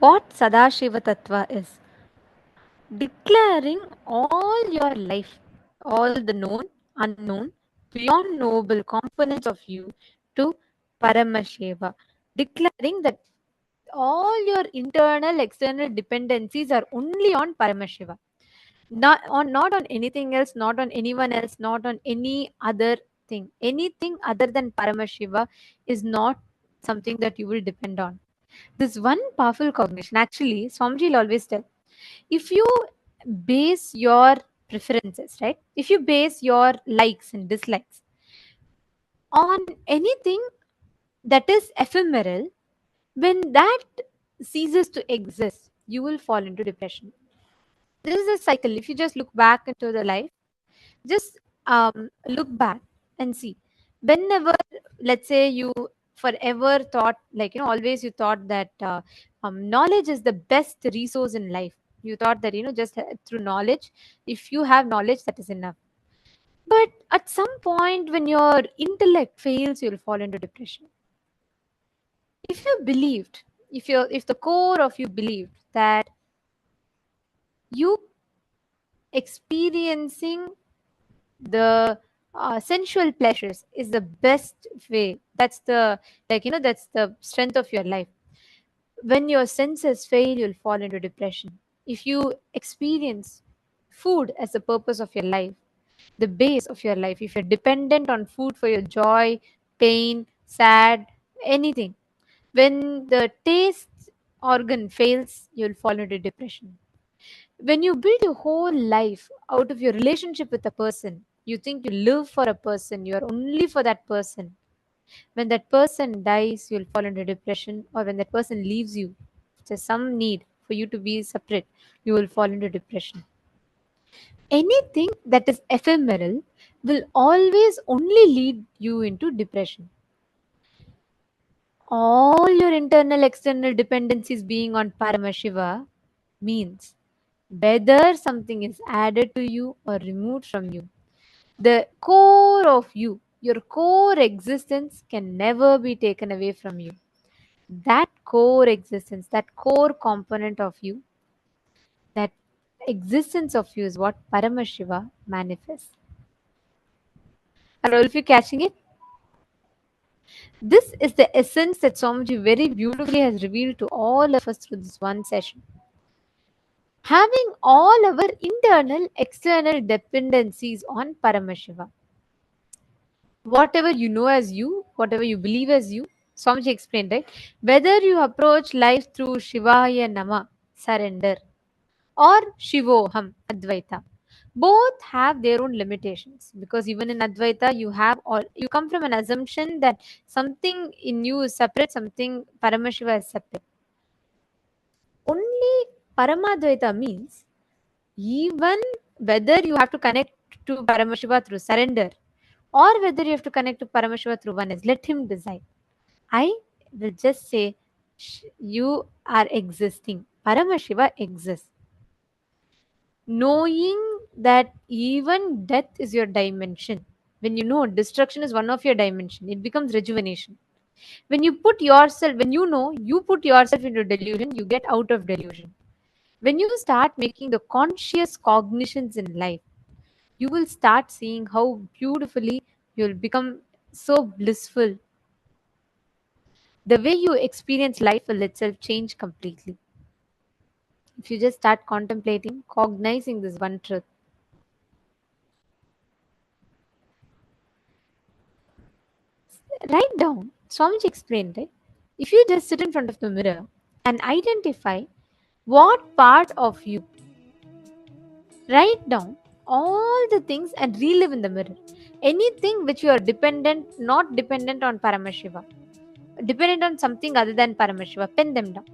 what Sadashiva Tattva is. Declaring all your life, all the known, unknown, beyond noble components of you to Paramashiva. Declaring that all your internal, external dependencies are only on Paramashiva. Not on anything else, not on anyone else, not on any other thing. Anything other than Paramashiva is not something that you will depend on. This one powerful cognition, actually, Swamiji will always tell, if you base your preferences, right? If you base your likes and dislikes on anything that is ephemeral, when that ceases to exist, you will fall into depression. This is a cycle. If you just look back into the life, just look back and see. Whenever, let's say, you forever thought, like, always you thought that knowledge is the best resource in life. You thought that, just through knowledge, if you have knowledge, that is enough. But at some point, when your intellect fails, you'll fall into depression. If you believed, if the core of you believed that you experiencing the sensual pleasures is the best way. That's the, that's the strength of your life. When your senses fail, you'll fall into depression. If you experience food as the purpose of your life, the base of your life, if you're dependent on food for your joy, pain, sad, anything, when the taste organ fails, you'll fall into depression. When you build your whole life out of your relationship with a person, you think you live for a person, you are only for that person. When that person dies, you'll fall into depression, or when that person leaves you, if there's some need for you to be separate, you will fall into depression. Anything that is ephemeral will always only lead you into depression. All your internal external dependencies being on Paramashiva means whether something is added to you or removed from you, the core of you, your core existence can never be taken away from you. That core existence, that core component of you, that existence of you is what Paramashiva manifests. Are all of you catching it? This is the essence that Swamiji very beautifully has revealed to all of us through this one session. Having all our internal, external dependencies on Paramashiva. Whatever you know as you, whatever you believe as you, Swamiji explained, right? Whether you approach life through Shivaya Nama, surrender, or Shivoham, Advaita, both have their own limitations, because even in Advaita you come from an assumption that something in you is separate, something Paramashiva is separate. Only Paramadvaita means even whether you have to connect to Paramashiva through surrender or whether you have to connect to Paramashiva through oneness, let him decide. I will just say you are existing. Paramashiva exists. Knowing that even death is your dimension. When you know destruction is one of your dimension, it becomes rejuvenation. When you put yourself, when you know you put yourself into delusion, you get out of delusion. When you start making the conscious cognitions in life, you will start seeing how beautifully you'll become so blissful. The way you experience life will itself change completely. If you just start contemplating, cognizing this one truth. Write down. Swamiji explained, right? If you just sit in front of the mirror and identify what part of you, write down all the things and relive in the mirror. Anything which you are dependent, not dependent on Paramashiva, dependent on something other than Paramashiva, pen them down.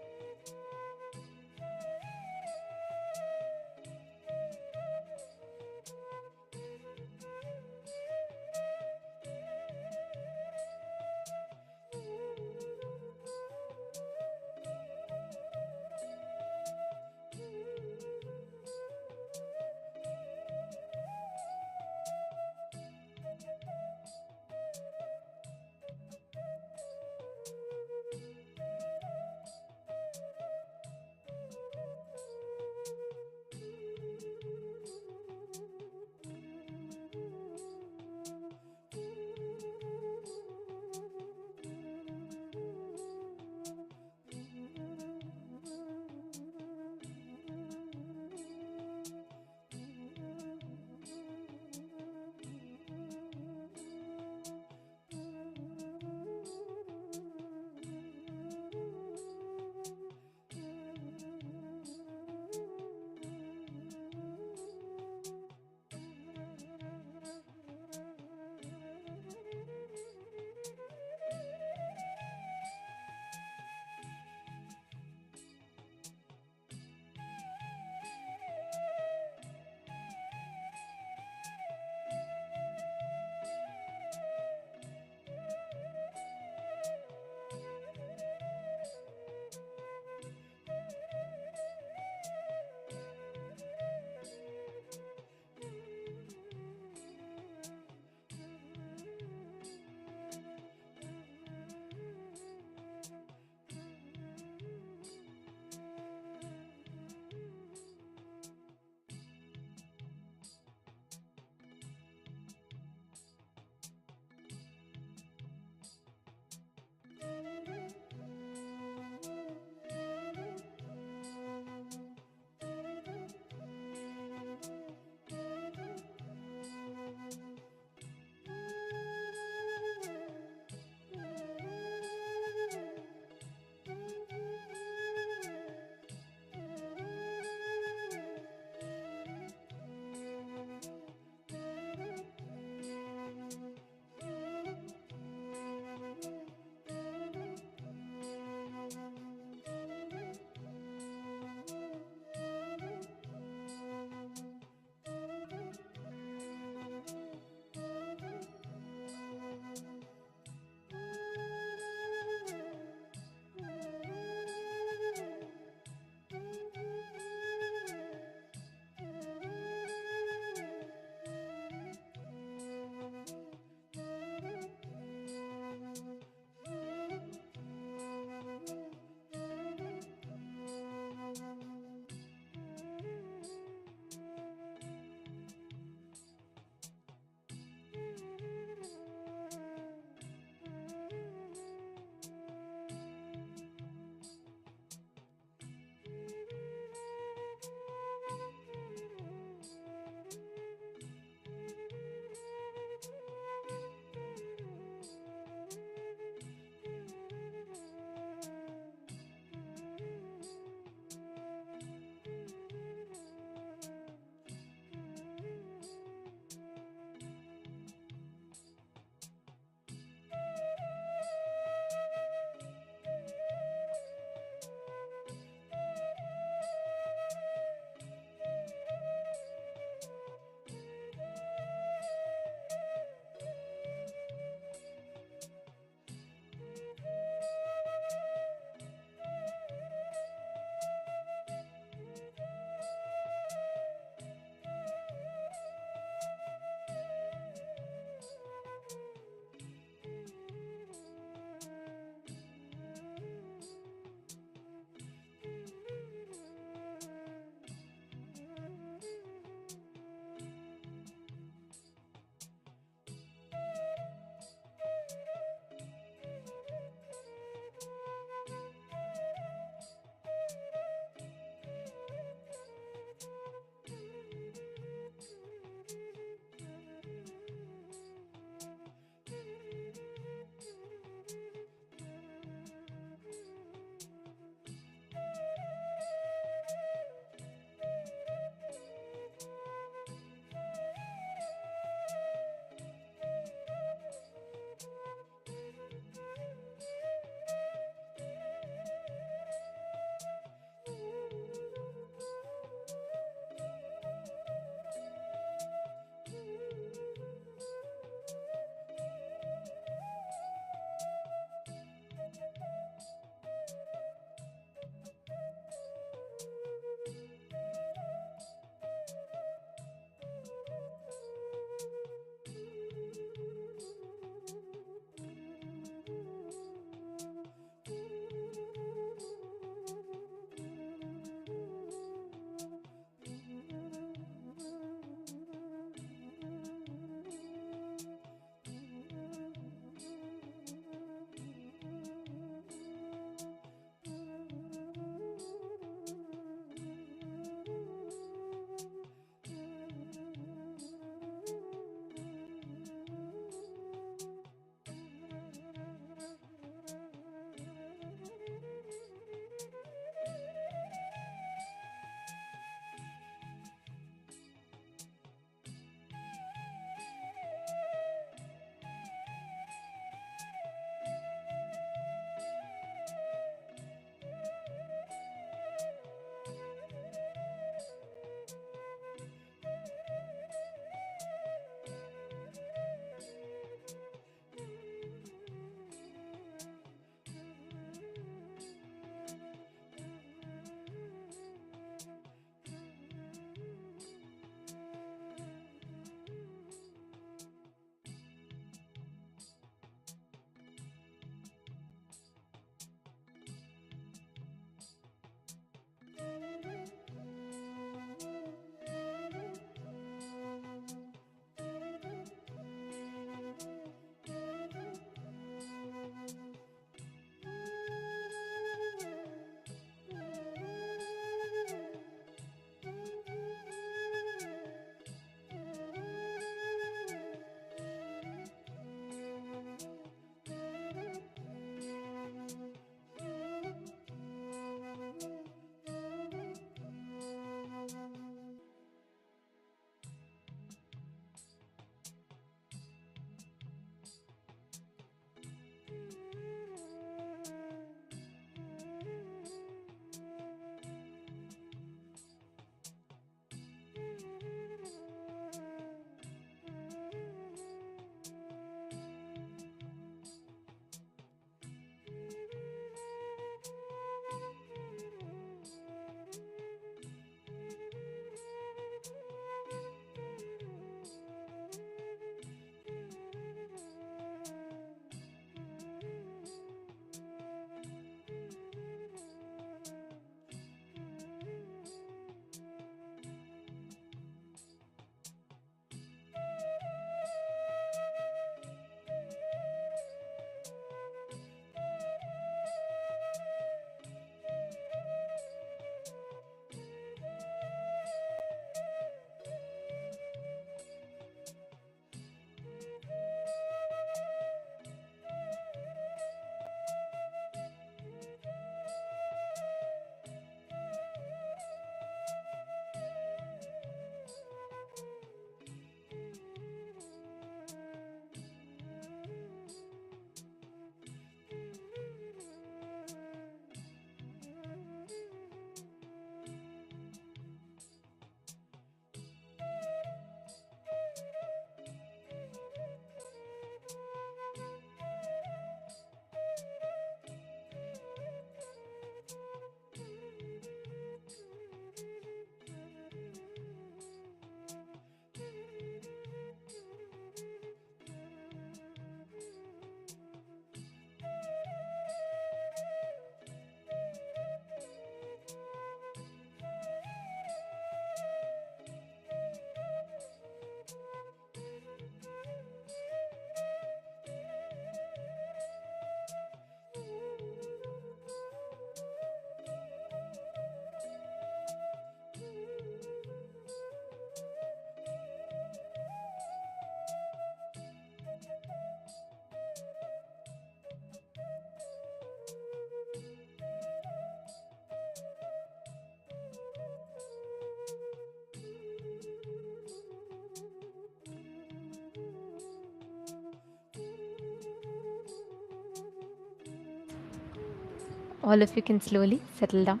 All of you can slowly settle down.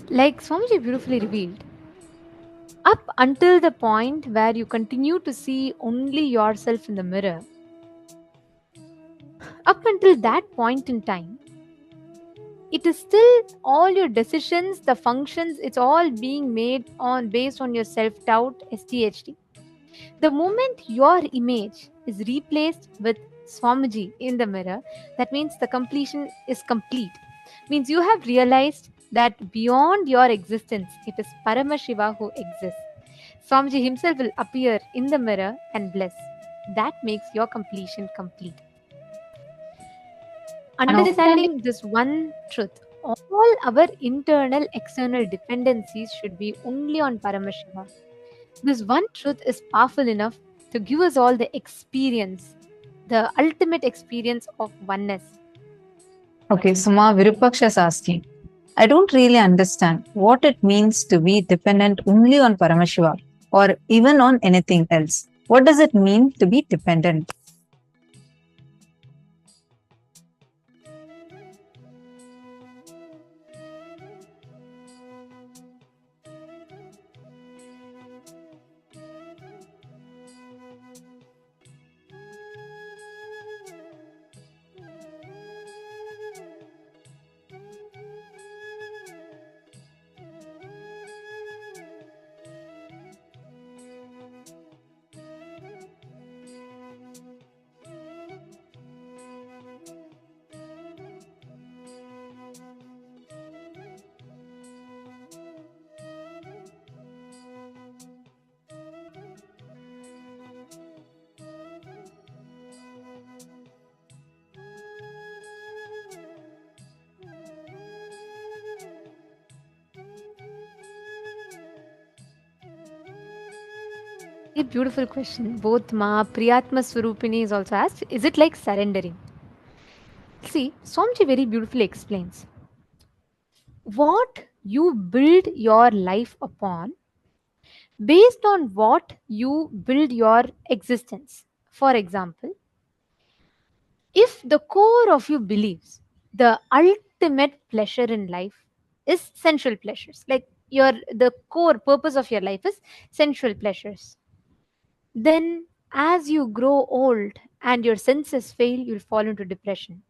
Like Swamiji beautifully revealed, up until the point where you continue to see only yourself in the mirror, up until that point in time, it is still all your decisions, the functions, it's all being made on based on your self-doubt, SDHD. The moment your image is replaced with Swamiji in the mirror, that means the completion is complete. Means you have realized that beyond your existence, it is Paramashiva who exists. Swamiji himself will appear in the mirror and bless. That makes your completion complete. Understanding. Understanding this one truth, all our internal external dependencies should be only on Paramashiva. This one truth is powerful enough to give us all the experience, the ultimate experience of oneness. Okay, Suma Virupaksha is asking, I don't really understand what it means to be dependent only on Paramashiva or even on anything else. What does it mean to be dependent? A beautiful question. Both Ma Priyatma Swarupini is also asked, is it like surrendering? See, Swamiji very beautifully explains. What you build your life upon, based on what you build your existence. For example, if the core of you believes the ultimate pleasure in life is sensual pleasures, like the core purpose of your life is sensual pleasures, then as you grow old and your senses fail, you'll fall into depression.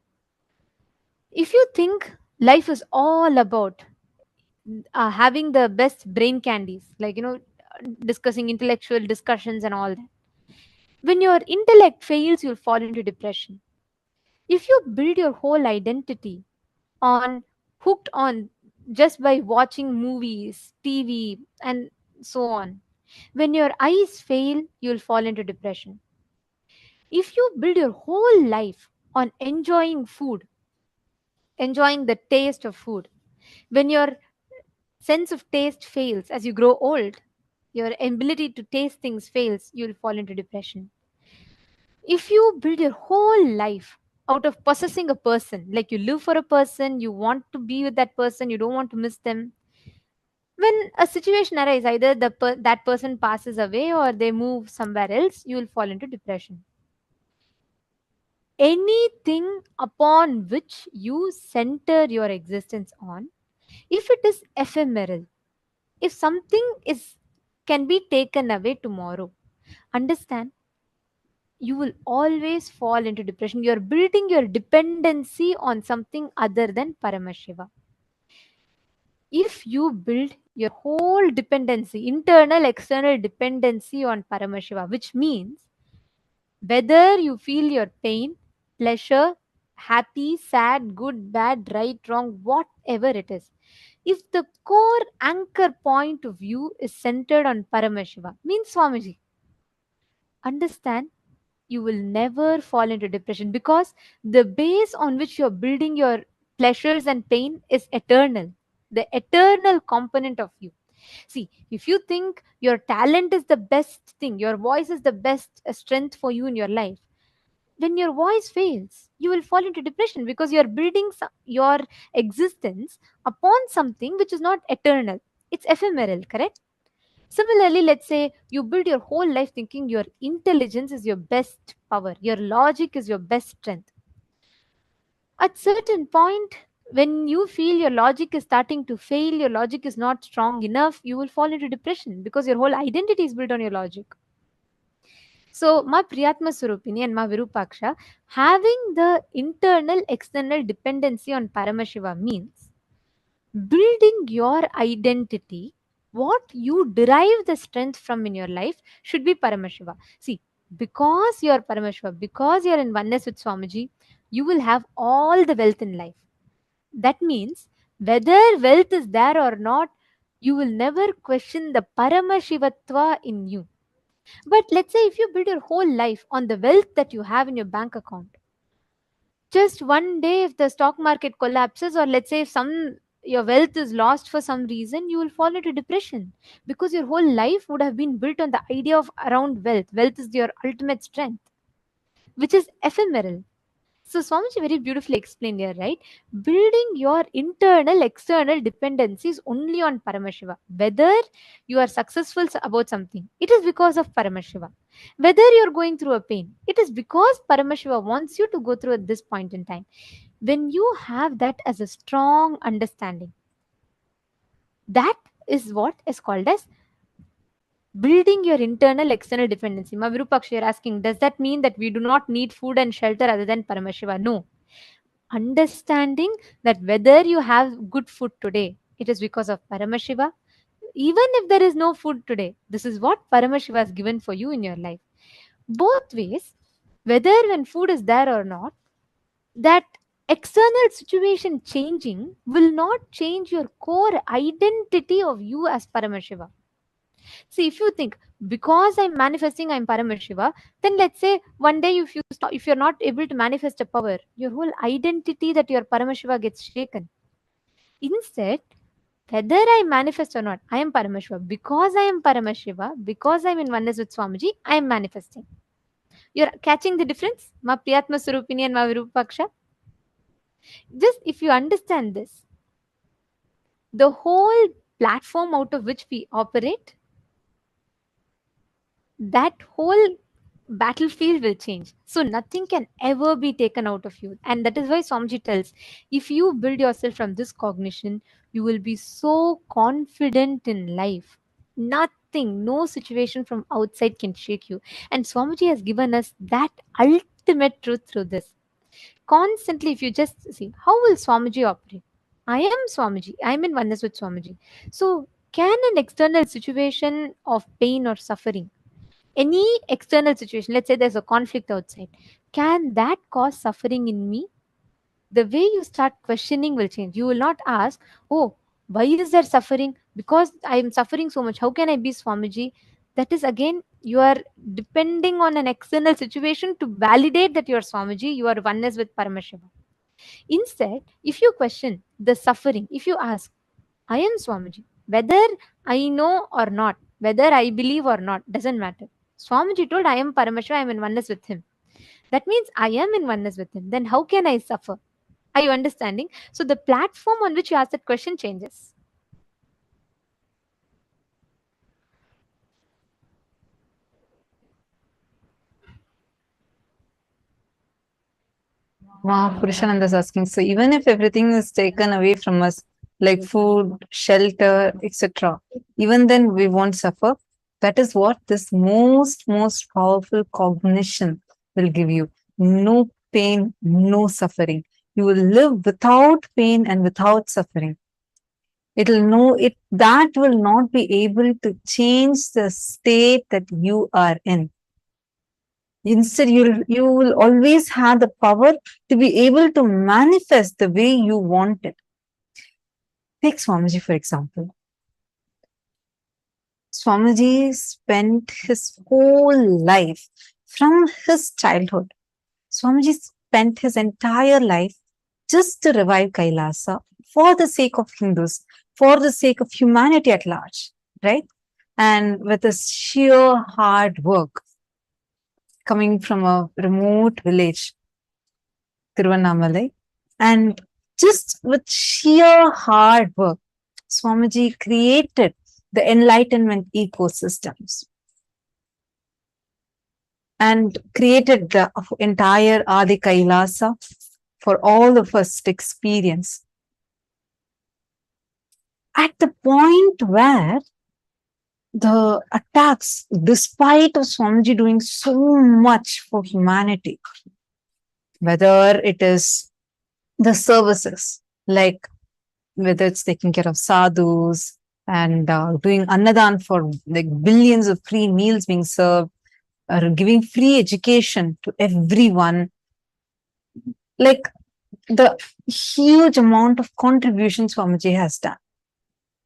If you think life is all about having the best brain candies, like discussing intellectual discussions and all that, when your intellect fails, you'll fall into depression. If you build your whole identity on hooked on just by watching movies, TV, and so on, when your eyes fail, you'll fall into depression. If you build your whole life on enjoying food, enjoying the taste of food, when your sense of taste fails as you grow old, your ability to taste things fails, you'll fall into depression. If you build your whole life out of possessing a person, like you live for a person, you want to be with that person, you don't want to miss them, when a situation arises, either that person passes away or they move somewhere else, you will fall into depression. Anything upon which you center your existence on, if it is ephemeral, if something is can be taken away tomorrow, understand, you will always fall into depression. You're building your dependency on something other than Paramashiva. If you build your whole dependency, internal, external dependency on Paramashiva, which means whether you feel your pain, pleasure, happy, sad, good, bad, right, wrong, whatever it is, if the core anchor point of view is centered on Paramashiva, means Swamiji, understand, you will never fall into depression because the base on which you're building your pleasures and pain is eternal, the eternal component of you. See, if you think your talent is the best thing, your voice is the best strength for you in your life, when your voice fails, you will fall into depression because you're building your existence upon something which is not eternal, it's ephemeral, correct? Similarly, let's say you build your whole life thinking your intelligence is your best power, your logic is your best strength. At certain point, When you feel your logic is starting to fail, your logic is not strong enough, you will fall into depression because your whole identity is built on your logic. So, ma Priyatma Surupini and ma Virupaksha, having the internal external dependency on Paramashiva means building your identity, what you derive the strength from in your life should be Paramashiva. See, because you're Paramashiva, because you're in oneness with Swamiji, you will have all the wealth in life. That means whether wealth is there or not, you will never question the Paramashivatva in you. But let's say if you build your whole life on the wealth that you have in your bank account, just one day if the stock market collapses, or let's say if some your wealth is lost for some reason, you will fall into depression because your whole life would have been built on the idea of around wealth. Wealth is your ultimate strength, which is ephemeral. So Swamiji very beautifully explained here, right? Building your internal, external dependencies only on Paramashiva. Whether you are successful about something, it is because of Paramashiva. Whether you're going through a pain, it is because Paramashiva wants you to go through at this point in time. When you have that as a strong understanding, that is what is called as building your internal external dependency. Ma Virupaksha, you're asking, does that mean that we do not need food and shelter other than Paramashiva? No. Understanding that whether you have good food today, it is because of Paramashiva. Even if there is no food today, this is what Paramashiva has given for you in your life. Both ways, whether when food is there or not, that external situation changing will not change your core identity of you as Paramashiva. See, if you think because I'm manifesting, I'm Paramashiva, then let's say one day if you're not able to manifest a power, your whole identity that you're Paramashiva gets shaken. Instead, whether I manifest or not, I am Paramashiva. Because I am Paramashiva, because I'm in oneness with Swamiji, I am manifesting. You're catching the difference? Ma Priyatma Surupini and Ma Virupaksha. Just if you understand this, the whole platform out of which we operate, that whole battlefield will change. So nothing can ever be taken out of you. And that is why Swamiji tells, if you build yourself from this cognition, you will be so confident in life. Nothing, no situation from outside can shake you. And Swamiji has given us that ultimate truth through this. Constantly, if you just see, how will Swamiji operate? I am Swamiji. I am in oneness with Swamiji. So can an external situation of pain or suffering, any external situation, let's say there's a conflict outside, can that cause suffering in me? The way you start questioning will change. You will not ask, oh, why is there suffering? Because I am suffering so much, how can I be Swamiji? That is again, you are depending on an external situation to validate that you are Swamiji, you are oneness with Paramashiva. Instead, if you question the suffering, if you ask, I am Swamiji, whether I know or not, whether I believe or not, doesn't matter. Swamiji told, I am Paramashiva, I am in oneness with him. That means I am in oneness with him. Then how can I suffer? Are you understanding? So the platform on which you ask that question changes. Wow, Purushananda is asking. So even if everything is taken away from us, like food, shelter, etc., even then we won't suffer. That is what this most powerful cognition will give you. No pain, no suffering. You will live without pain and without suffering. It'll know it that will not be able to change the state that you are in. Instead, you will always have the power to be able to manifest the way you want it. Take Swamiji, for example. Swamiji spent his whole life from his childhood. Swamiji spent his entire life just to revive Kailasa for the sake of Hindus, for the sake of humanity at large, right? And with his sheer hard work, coming from a remote village, Tiruvannamalai, and just with sheer hard work, Swamiji created the enlightenment ecosystems and created the entire Adi Kailasa for all of us to experience. At the point where the attacks, despite of Swamiji doing so much for humanity, whether it is the services, like whether it's taking care of sadhus and doing annadan for like billions of free meals being served, or giving free education to everyone, like the huge amount of contributions Swamiji has done,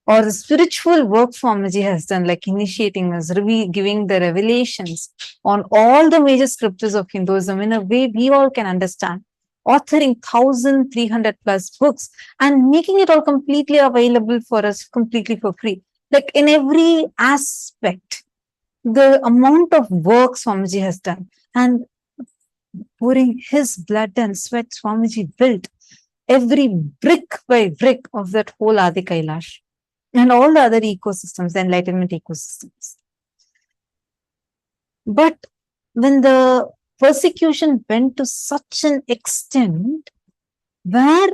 or the spiritual work Swamiji has done, like initiating us, giving the revelations on all the major scriptures of Hinduism in a way we all can understand, authoring 1,300 plus books and making it all completely available for us completely for free. Like in every aspect, the amount of work Swamiji has done, and pouring his blood and sweat, Swamiji built every brick by brick of that whole Adi Kailash and all the other ecosystems, the enlightenment ecosystems. But when the persecution went to such an extent where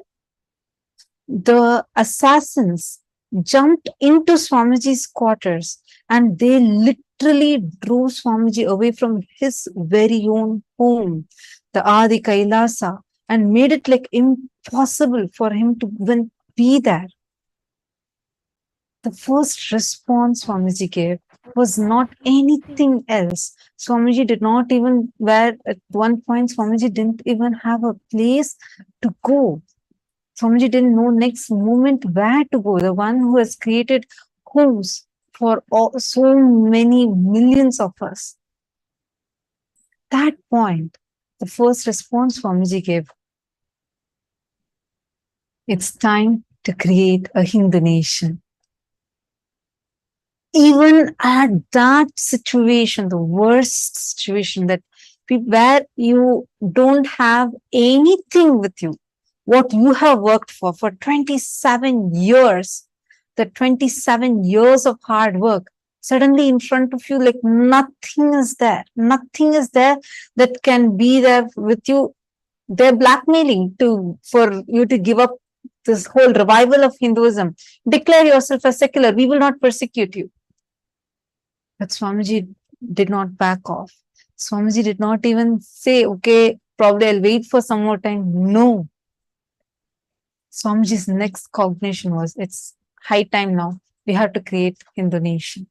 the assassins jumped into Swamiji's quarters and they literally drove Swamiji away from his very own home, the Adi Kailasa, and made it like impossible for him to even be there. The first response Swamiji gave was not anything else. Swamiji did not even, where at one point Swamiji didn't even have a place to go. Swamiji didn't know next moment where to go. The one who has created homes for so many millions of us. That point, the first response Swamiji gave, it's time to create a Hindu nation. Even at that situation, the worst situation, that where you don't have anything with you, what you have worked for 27 years, the 27 years of hard work, suddenly in front of you, like nothing is there. Nothing is there that can be there with you. They're blackmailing for you to give up this whole revival of Hinduism. Declare yourself as secular. We will not persecute you. But Swamiji did not back off. Swamiji did not even say, okay, probably I'll wait for some more time. No. Swamiji's next cognition was, it's high time now. We have to create Hindu nation.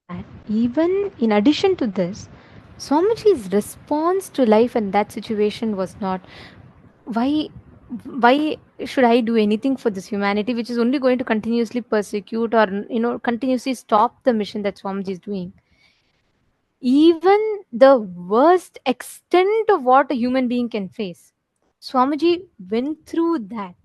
And even in addition to this, Swamiji's response to life in that situation was not, why why should I do anything for this humanity which is only going to continuously persecute or continuously stop the mission that Swamiji is doing. Even the worst extent of what a human being can face, Swamiji went through that.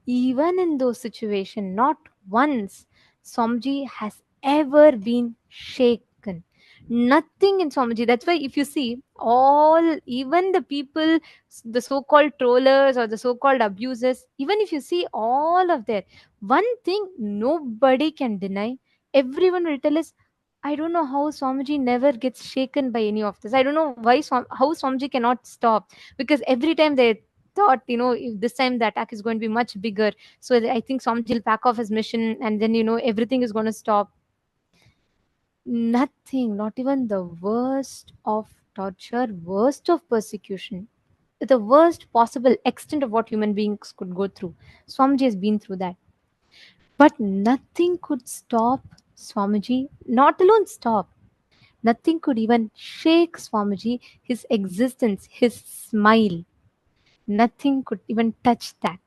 Even in those situations, not once Swamiji has ever been shaken. Nothing in Swamiji. That's why if you see all, even the people, the so-called trollers or the so-called abusers, even if you see all of that, one thing nobody can deny, everyone will tell us, I don't know how Swamiji never gets shaken by any of this. I don't know how Swamiji cannot stop, because every time they thought, if this time the attack is going to be much bigger, so I think Swamiji will pack off his mission and then everything is going to stop. Nothing, not even the worst of torture, worst of persecution, the worst possible extent of what human beings could go through, Swamiji has been through that. But nothing could stop Swamiji, not alone stop, nothing could even shake Swamiji, his existence, his smile. Nothing could even touch that.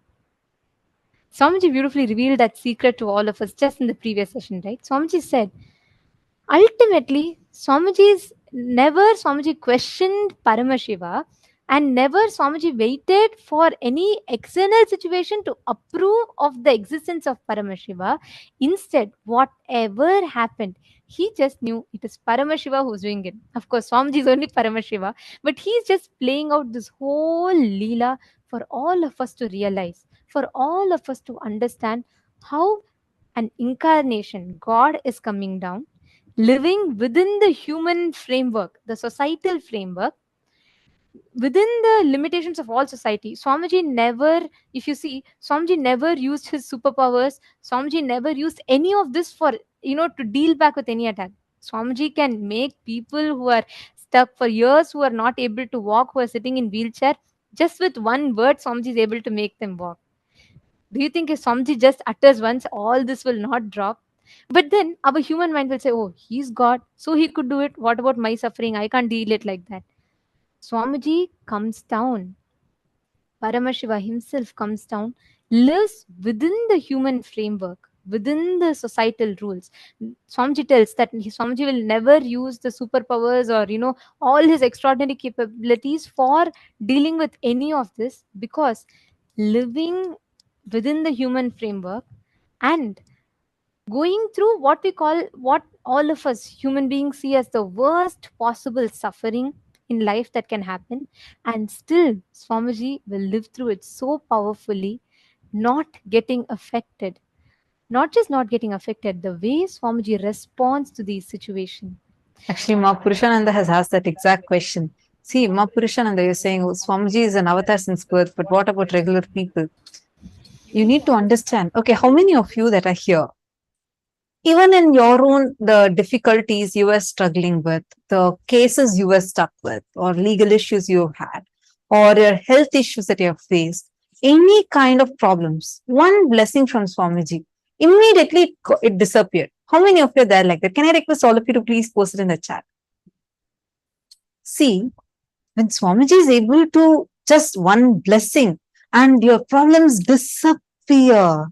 Swamiji beautifully revealed that secret to all of us just in the previous session, right? Swamiji said, ultimately, Swamiji questioned Paramashiva, and never Swamiji waited for any external situation to approve of the existence of Paramashiva. Instead, whatever happened, he just knew it is Paramashiva who's doing it. Of course, Swamiji is only Paramashiva, but he's just playing out this whole Leela for all of us to realize, for all of us to understand how an incarnation, God is coming down, living within the human framework, the societal framework, within the limitations of all society. Swamiji never, if you see, Swamiji never used his superpowers. Swamiji never used any of this for, to deal back with any attack. Swamiji can make people who are stuck for years, who are not able to walk, who are sitting in wheelchair, just with one word, Swamiji is able to make them walk. Do you think if Swamiji just utters once, all this will not drop? But then our human mind will say, oh, he's God, so he could do it. What about my suffering? I can't deal it like that. Swamiji comes down. Paramashiva himself comes down, lives within the human framework, within the societal rules. Swamiji tells that Swamiji will never use the superpowers or, all his extraordinary capabilities for dealing with any of this, because living within the human framework and going through what all of us human beings see as the worst possible suffering in life that can happen, and still Swamiji will live through it so powerfully, not getting affected. Not just not getting affected, the way Swamiji responds to these situations. Actually, Ma Purushananda has asked that exact question. See, Ma Purushananda, you're saying, oh, Swamiji is an avatar since birth, but what about regular people? You need to understand, okay, how many of you that are here, even in your own, the difficulties you were struggling with, the cases you were stuck with, or legal issues you've had, or your health issues that you have faced, any kind of problems, one blessing from Swamiji, immediately it disappeared. How many of you are there like that? Can I request all of you to please post it in the chat? See, when Swamiji is able to just one blessing and your problems disappear,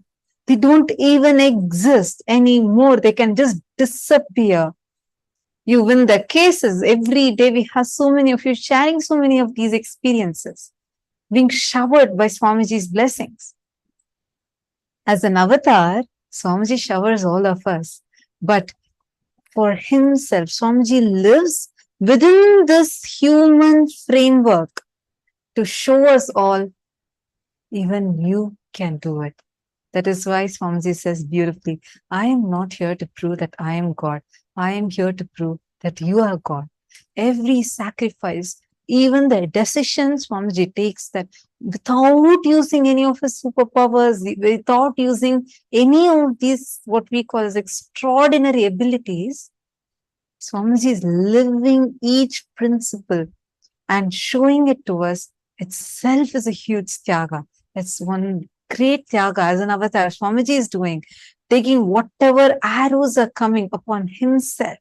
they don't even exist anymore. They can just disappear. You win the cases. Every day we have so many of you sharing so many of these experiences, being showered by Swamiji's blessings. As an avatar, Swamiji showers all of us. But for himself, Swamiji lives within this human framework to show us all, even you can do it. That is why Swamiji says beautifully, I am not here to prove that I am God. I am here to prove that you are God. Every sacrifice, even the decisions Swamiji takes, that without using any of his superpowers, without using any of these, what we call as extraordinary abilities, Swamiji is living each principle and showing it to us itself is a huge tyaga. It's one great tyaga as an avatar. Swamiji is doing, taking whatever arrows are coming upon himself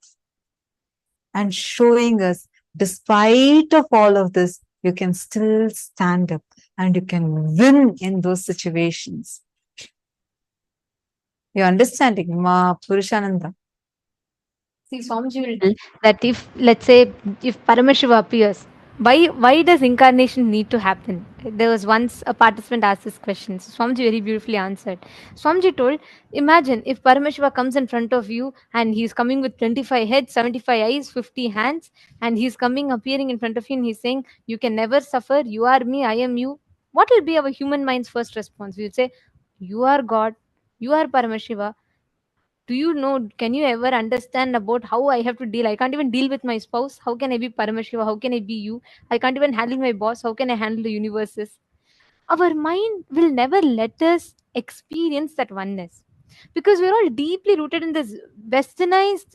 and showing us, despite of all of this, you can still stand up and you can win in those situations. You're understanding, Ma Purushananda? See, Swamiji will tell that if, let's say, if Paramashiva appears, why does incarnation need to happen? There was once a participant asked this question. So Swamiji very beautifully answered. Swamiji told, imagine if Paramashiva comes in front of you and he's coming with 25 heads, 75 eyes, 50 hands, and he's coming appearing in front of you and he's saying, you can never suffer, you are me, I am you. What will be our human mind's first response? We would say, you are God, you are Paramashiva. Do you know, can you ever understand about how I have to deal? I can't even deal with my spouse. How can I be Paramashiva? How can I be you? I can't even handle my boss. How can I handle the universes? Our mind will never let us experience that oneness, because we're all deeply rooted in this westernized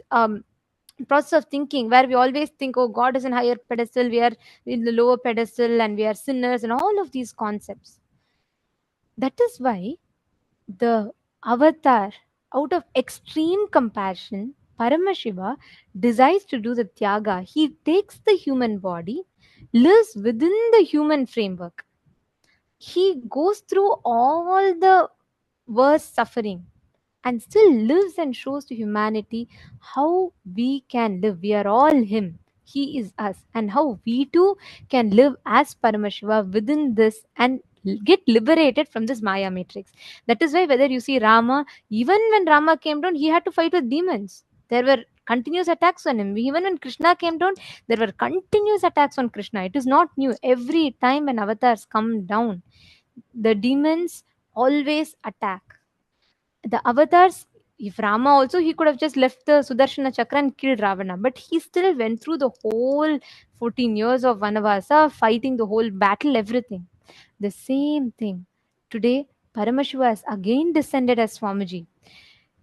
process of thinking, where we always think, oh, God is in higher pedestal, we are in the lower pedestal, and we are sinners, and all of these concepts. That is why the avatar, out of extreme compassion, Paramashiva decides to do the Tyaga. He takes the human body, lives within the human framework. He goes through all the worst suffering and still lives and shows to humanity how we can live. We are all Him. He is us. And how we too can live as Paramashiva within this and get liberated from this Maya matrix. That is why, whether you see Rama, even when Rama came down, he had to fight with demons. There were continuous attacks on him. Even when Krishna came down, there were continuous attacks on Krishna. It is not new. Every time when avatars come down, the demons always attack. The avatars If Rama also, he could have just left the Sudarshana Chakra and killed Ravana, but he still went through the whole 14 years of Vanavasa, fighting the whole battle, everything. The same thing. Today, Paramashiva has again descended as Swamiji.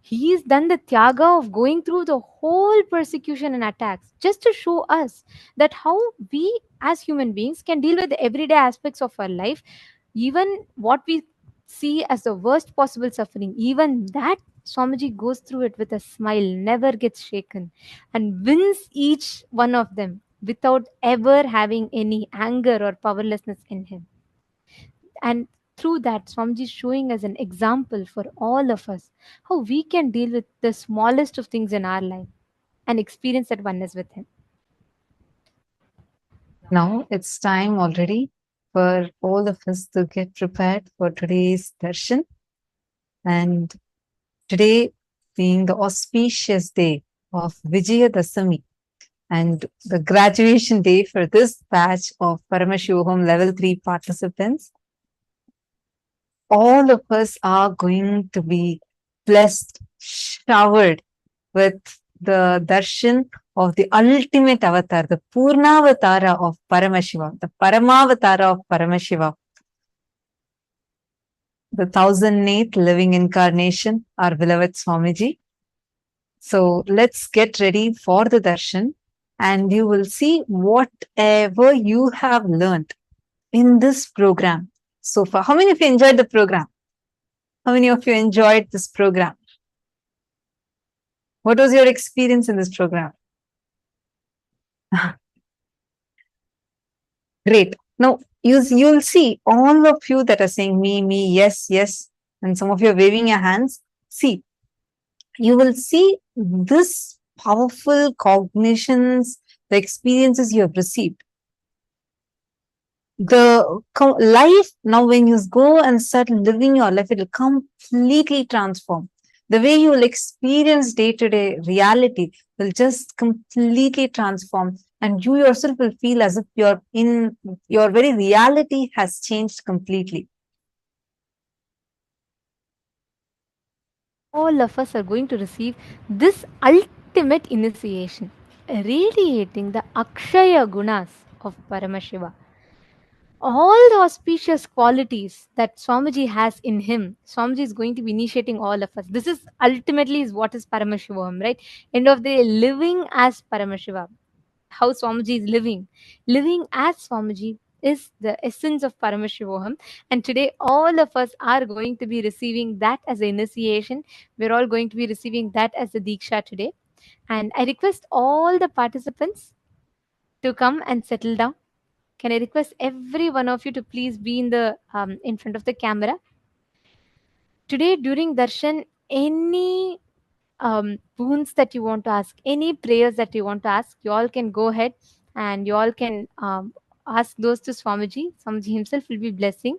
He's done the tyaga of going through the whole persecution and attacks just to show us that how we as human beings can deal with the everyday aspects of our life, even what we see as the worst possible suffering, even that Swamiji goes through it with a smile, never gets shaken, and wins each one of them without ever having any anger or powerlessness in him. And through that, Swamiji is showing us an example for all of us how we can deal with the smallest of things in our life and experience that oneness with him. Now it's time already for all of us to get prepared for today's darshan. And today being the auspicious day of Vijayadasami and the graduation day for this batch of Paramashivaham Level 3 participants, all of us are going to be blessed, showered with the darshan of the ultimate avatar, the Purnavatara of Paramashiva, the Paramavatara of Paramashiva, the 1008th living incarnation, our beloved Swamiji. So let's get ready for the darshan, and you will see whatever you have learned in this program so far. How many of you enjoyed the program? How many of you enjoyed this program? What was your experience in this program? Great. Now, you'll see all of you that are saying me, yes, yes, and some of you are waving your hands. See, you will see this powerful cognitions, the experiences you have received. The life now, when you go and start living your life, it will completely transform. The way you will experience day-to-day reality will just completely transform, and you yourself will feel as if your very reality has changed completely. All of us are going to receive this ultimate initiation, radiating the Akshaya Gunas of Paramashiva. All the auspicious qualities that Swamiji has in him, Swamiji is going to be initiating all of us. This is ultimately is what is Paramashivam, right? End of the day, living as Paramashiva. How Swamiji is living. Living as Swamiji is the essence of Paramashivoham. And today, all of us are going to be receiving that as an initiation. We're all going to be receiving that as a Diksha today. And I request all the participants to come and settle down. Can I request every one of you to please be in front of the camera? Today, during Darshan, any boons that you want to ask, any prayers that you want to ask, you all can go ahead and you all can ask those to Swamiji. Swamiji himself will be blessing.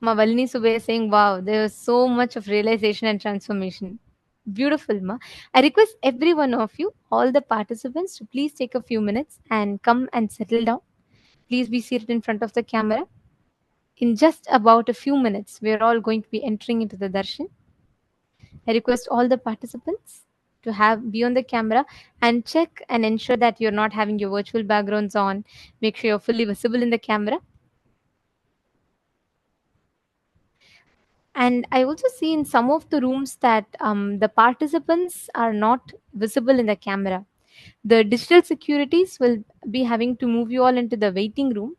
Ma Valini Subhay is saying, wow, there was so much of realization and transformation. Beautiful, Ma. I request every one of you, all the participants, to please take a few minutes and come and settle down. Please be seated in front of the camera. In just about a few minutes, we are all going to be entering into the darshan. I request all the participants to be on the camera and check and ensure that you're not having your virtual backgrounds on. Make sure you're fully visible in the camera. And I also see in some of the rooms that the participants are not visible in the camera. The digital securities will be having to move you all into the waiting room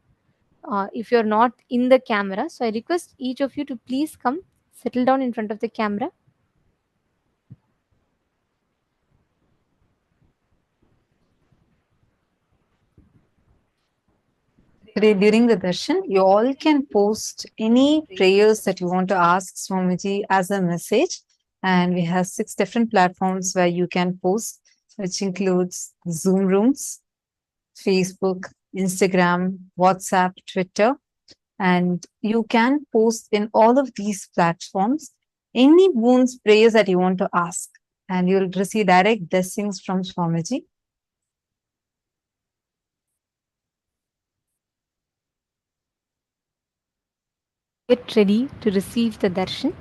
if you're not in the camera. So I request each of you to please come settle down in front of the camera. Today, during the darshan, you all can post any prayers that you want to ask Swamiji as a message. And we have 6 different platforms where you can post, which includes Zoom rooms, Facebook, Instagram, WhatsApp, Twitter. And you can post in all of these platforms any boons, prayers that you want to ask. And you'll receive direct blessings from Swamiji. Get ready to receive the darshan.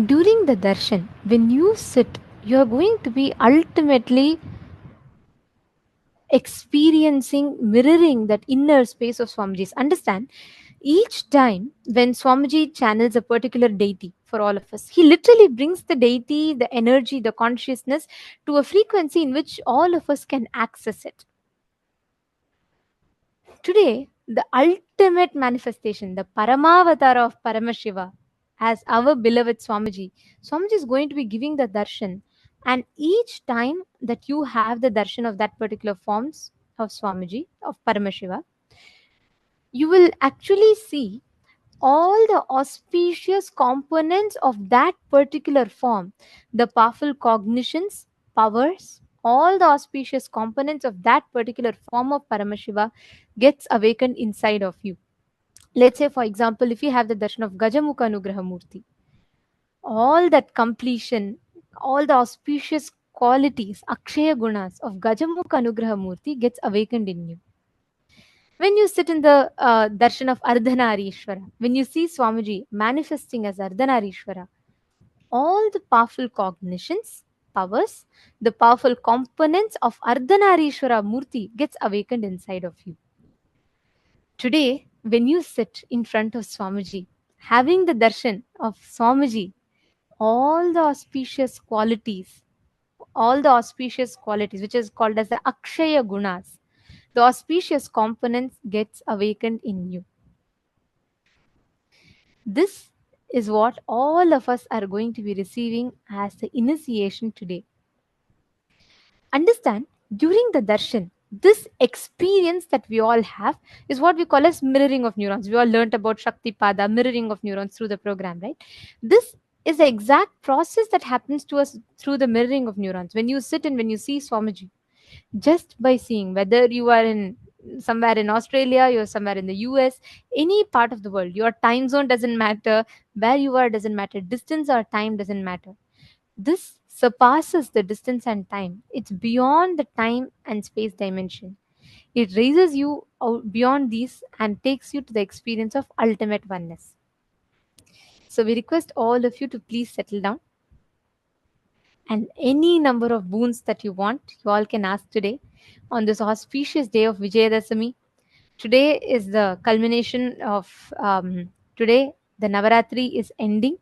During the darshan, when you sit, you are going to be ultimately experiencing, mirroring that inner space of Swamiji's. Understand, each time when Swamiji channels a particular deity for all of us, he literally brings the deity, the energy, the consciousness to a frequency in which all of us can access it. Today, the ultimate manifestation, the Paramavatara of Paramashiva, as our beloved Swamiji, Swamiji is going to be giving the darshan. And each time that you have the darshan of that particular forms of Swamiji, of Paramashiva, you will actually see all the auspicious components of that particular form, the powerful cognitions, powers, all the auspicious components of that particular form of Paramashiva gets awakened inside of you. Let's say, for example, if you have the darshan of Gajamukha Anugraha Murti, all that completion, all the auspicious qualities, Akshaya Gunas of Gajamukha Anugraha Murti gets awakened in you. When you sit in the darshan of Ardhanarishwara, when you see Swamiji manifesting as Ardhanarishwara, all the powerful cognitions, powers, the powerful components of Ardhanarishwara Murti gets awakened inside of you. Today, when you sit in front of Swamiji, having the darshan of Swamiji, all the auspicious qualities, which is called as the Akshaya Gunas, the auspicious components gets awakened in you. This is what all of us are going to be receiving as the initiation today. Understand, during the darshan, this experience that we all have is what we call as mirroring of neurons. We all learnt about Shakti Pada, mirroring of neurons through the program, right? This is the exact process that happens to us through the mirroring of neurons. When you sit and when you see Swamiji, just by seeing, whether you are in somewhere in Australia, you're somewhere in the US, any part of the world, your time zone doesn't matter, where you are doesn't matter, distance or time doesn't matter. This surpasses the distance and time. It's beyond the time and space dimension. It raises you out beyond these and takes you to the experience of ultimate oneness. So we request all of you to please settle down, and any number of boons that you want, you all can ask today on this auspicious day of Vijayadashami. Today is the culmination of today. The Navaratri is ending,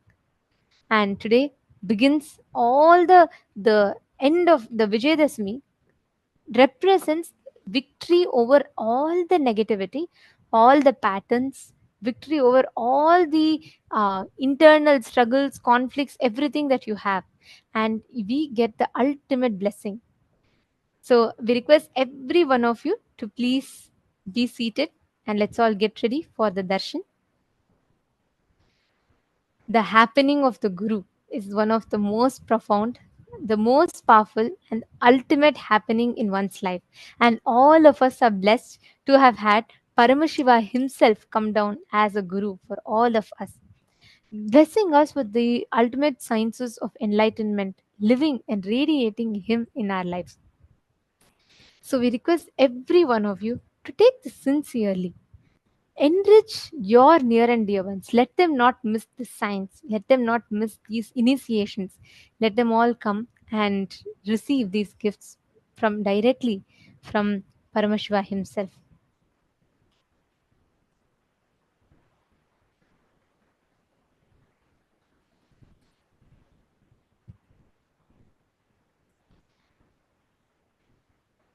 and today begins all the end of the Vijayadashami represents victory over all the negativity, all the patterns, victory over all the internal struggles, conflicts, everything that you have. And we get the ultimate blessing. So we request every one of you to please be seated and let's all get ready for the darshan. The happening of the Guru is one of the most profound, the most powerful, and ultimate happening in one's life. And all of us are blessed to have had Paramashiva himself come down as a Guru for all of us, blessing us with the ultimate sciences of enlightenment, living and radiating Him in our lives. So we request every one of you to take this sincerely. Enrich your near and dear ones. Let them not miss the signs. Let them not miss these initiations. Let them all come and receive these gifts from directly from Paramashiva himself.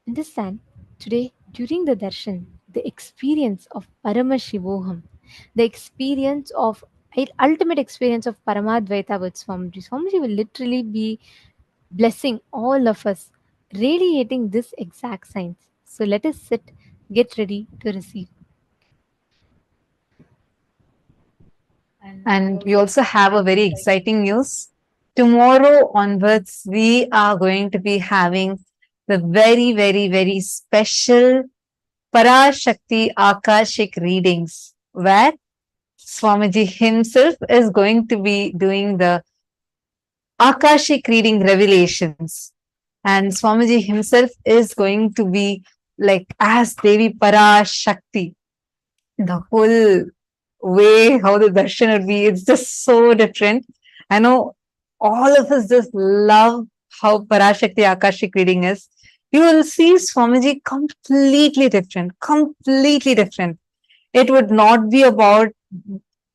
Understand, today during the darshan, the experience of Paramashivoham, the experience of ultimate experience of Paramadvaita with Swamiji. Swamiji will literally be blessing all of us, radiating this exact science. So let us sit, get ready to receive. And we also have a very exciting news. Tomorrow onwards, we are going to be having the very, very, very special Parashakti Akashik readings, where Swamiji himself is going to be doing the Akashic reading revelations. And Swamiji himself is going to be like as Devi Parashakti, the whole way how the darshan would be. It's just so different. I know all of us just love how Parashakti Akashic reading is. You will see Swamiji completely different, completely different. It would not be about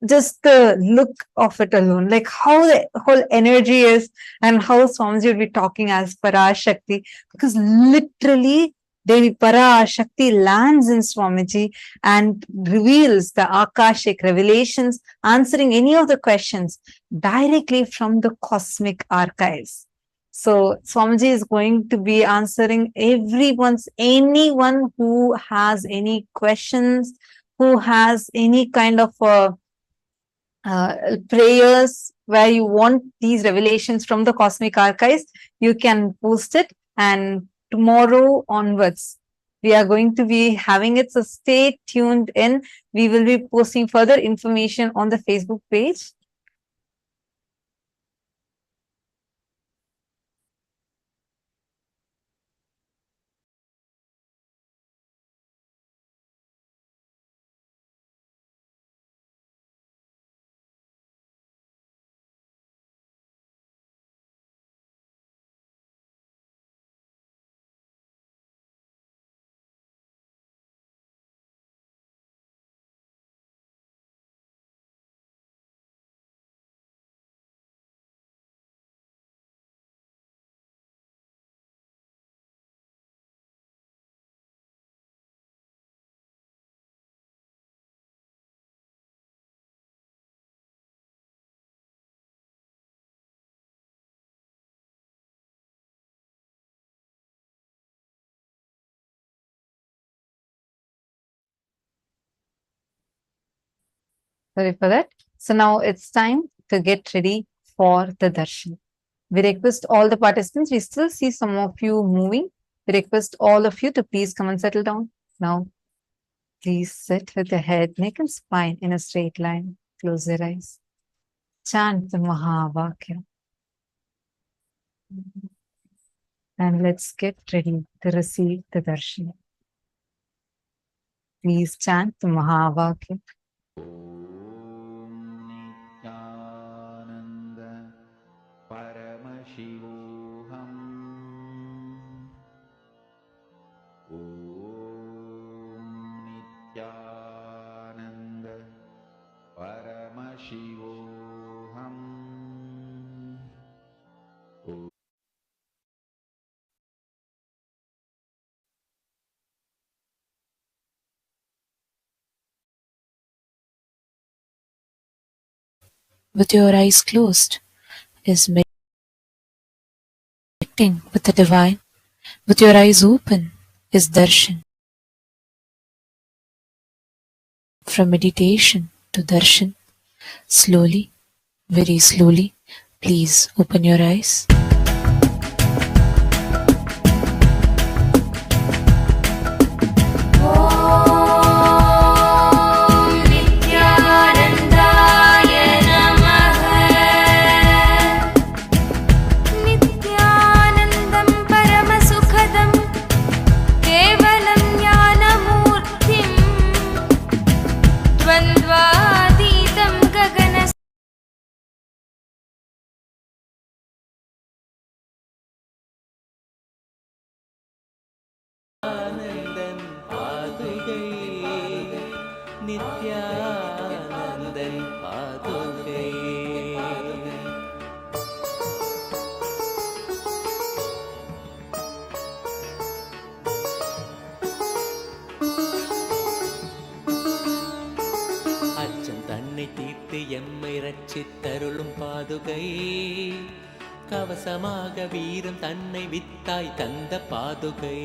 just the look of it alone, like how the whole energy is and how Swamiji would be talking as Parashakti, because literally Devi Parashakti lands in Swamiji and reveals the Akashic revelations, answering any of the questions directly from the cosmic archives. So Swamiji is going to be answering anyone who has any questions, who has any kind of prayers where you want these revelations from the cosmic archives, you can post it. And tomorrow onwards, we are going to be having it. So stay tuned in. We will be posting further information on the Facebook page. Sorry for that. So now it's time to get ready for the darshan. We request all the participants, we still see some of you moving. We request all of you to please come and settle down. Now, please sit with your head, neck and spine in a straight line. Close your eyes. Chant the Mahavakya. And let's get ready to receive the darshan. Please chant the Mahavakya. With your eyes closed, is meditating with the divine. With your eyes open, is darshan. From meditation to darshan, slowly, very slowly, please open your eyes. எம்மை ரட்சித்தருளும் பாதுகை கவசமாக வீரம் தன்னை வித்தாய் தந்த பாதுகை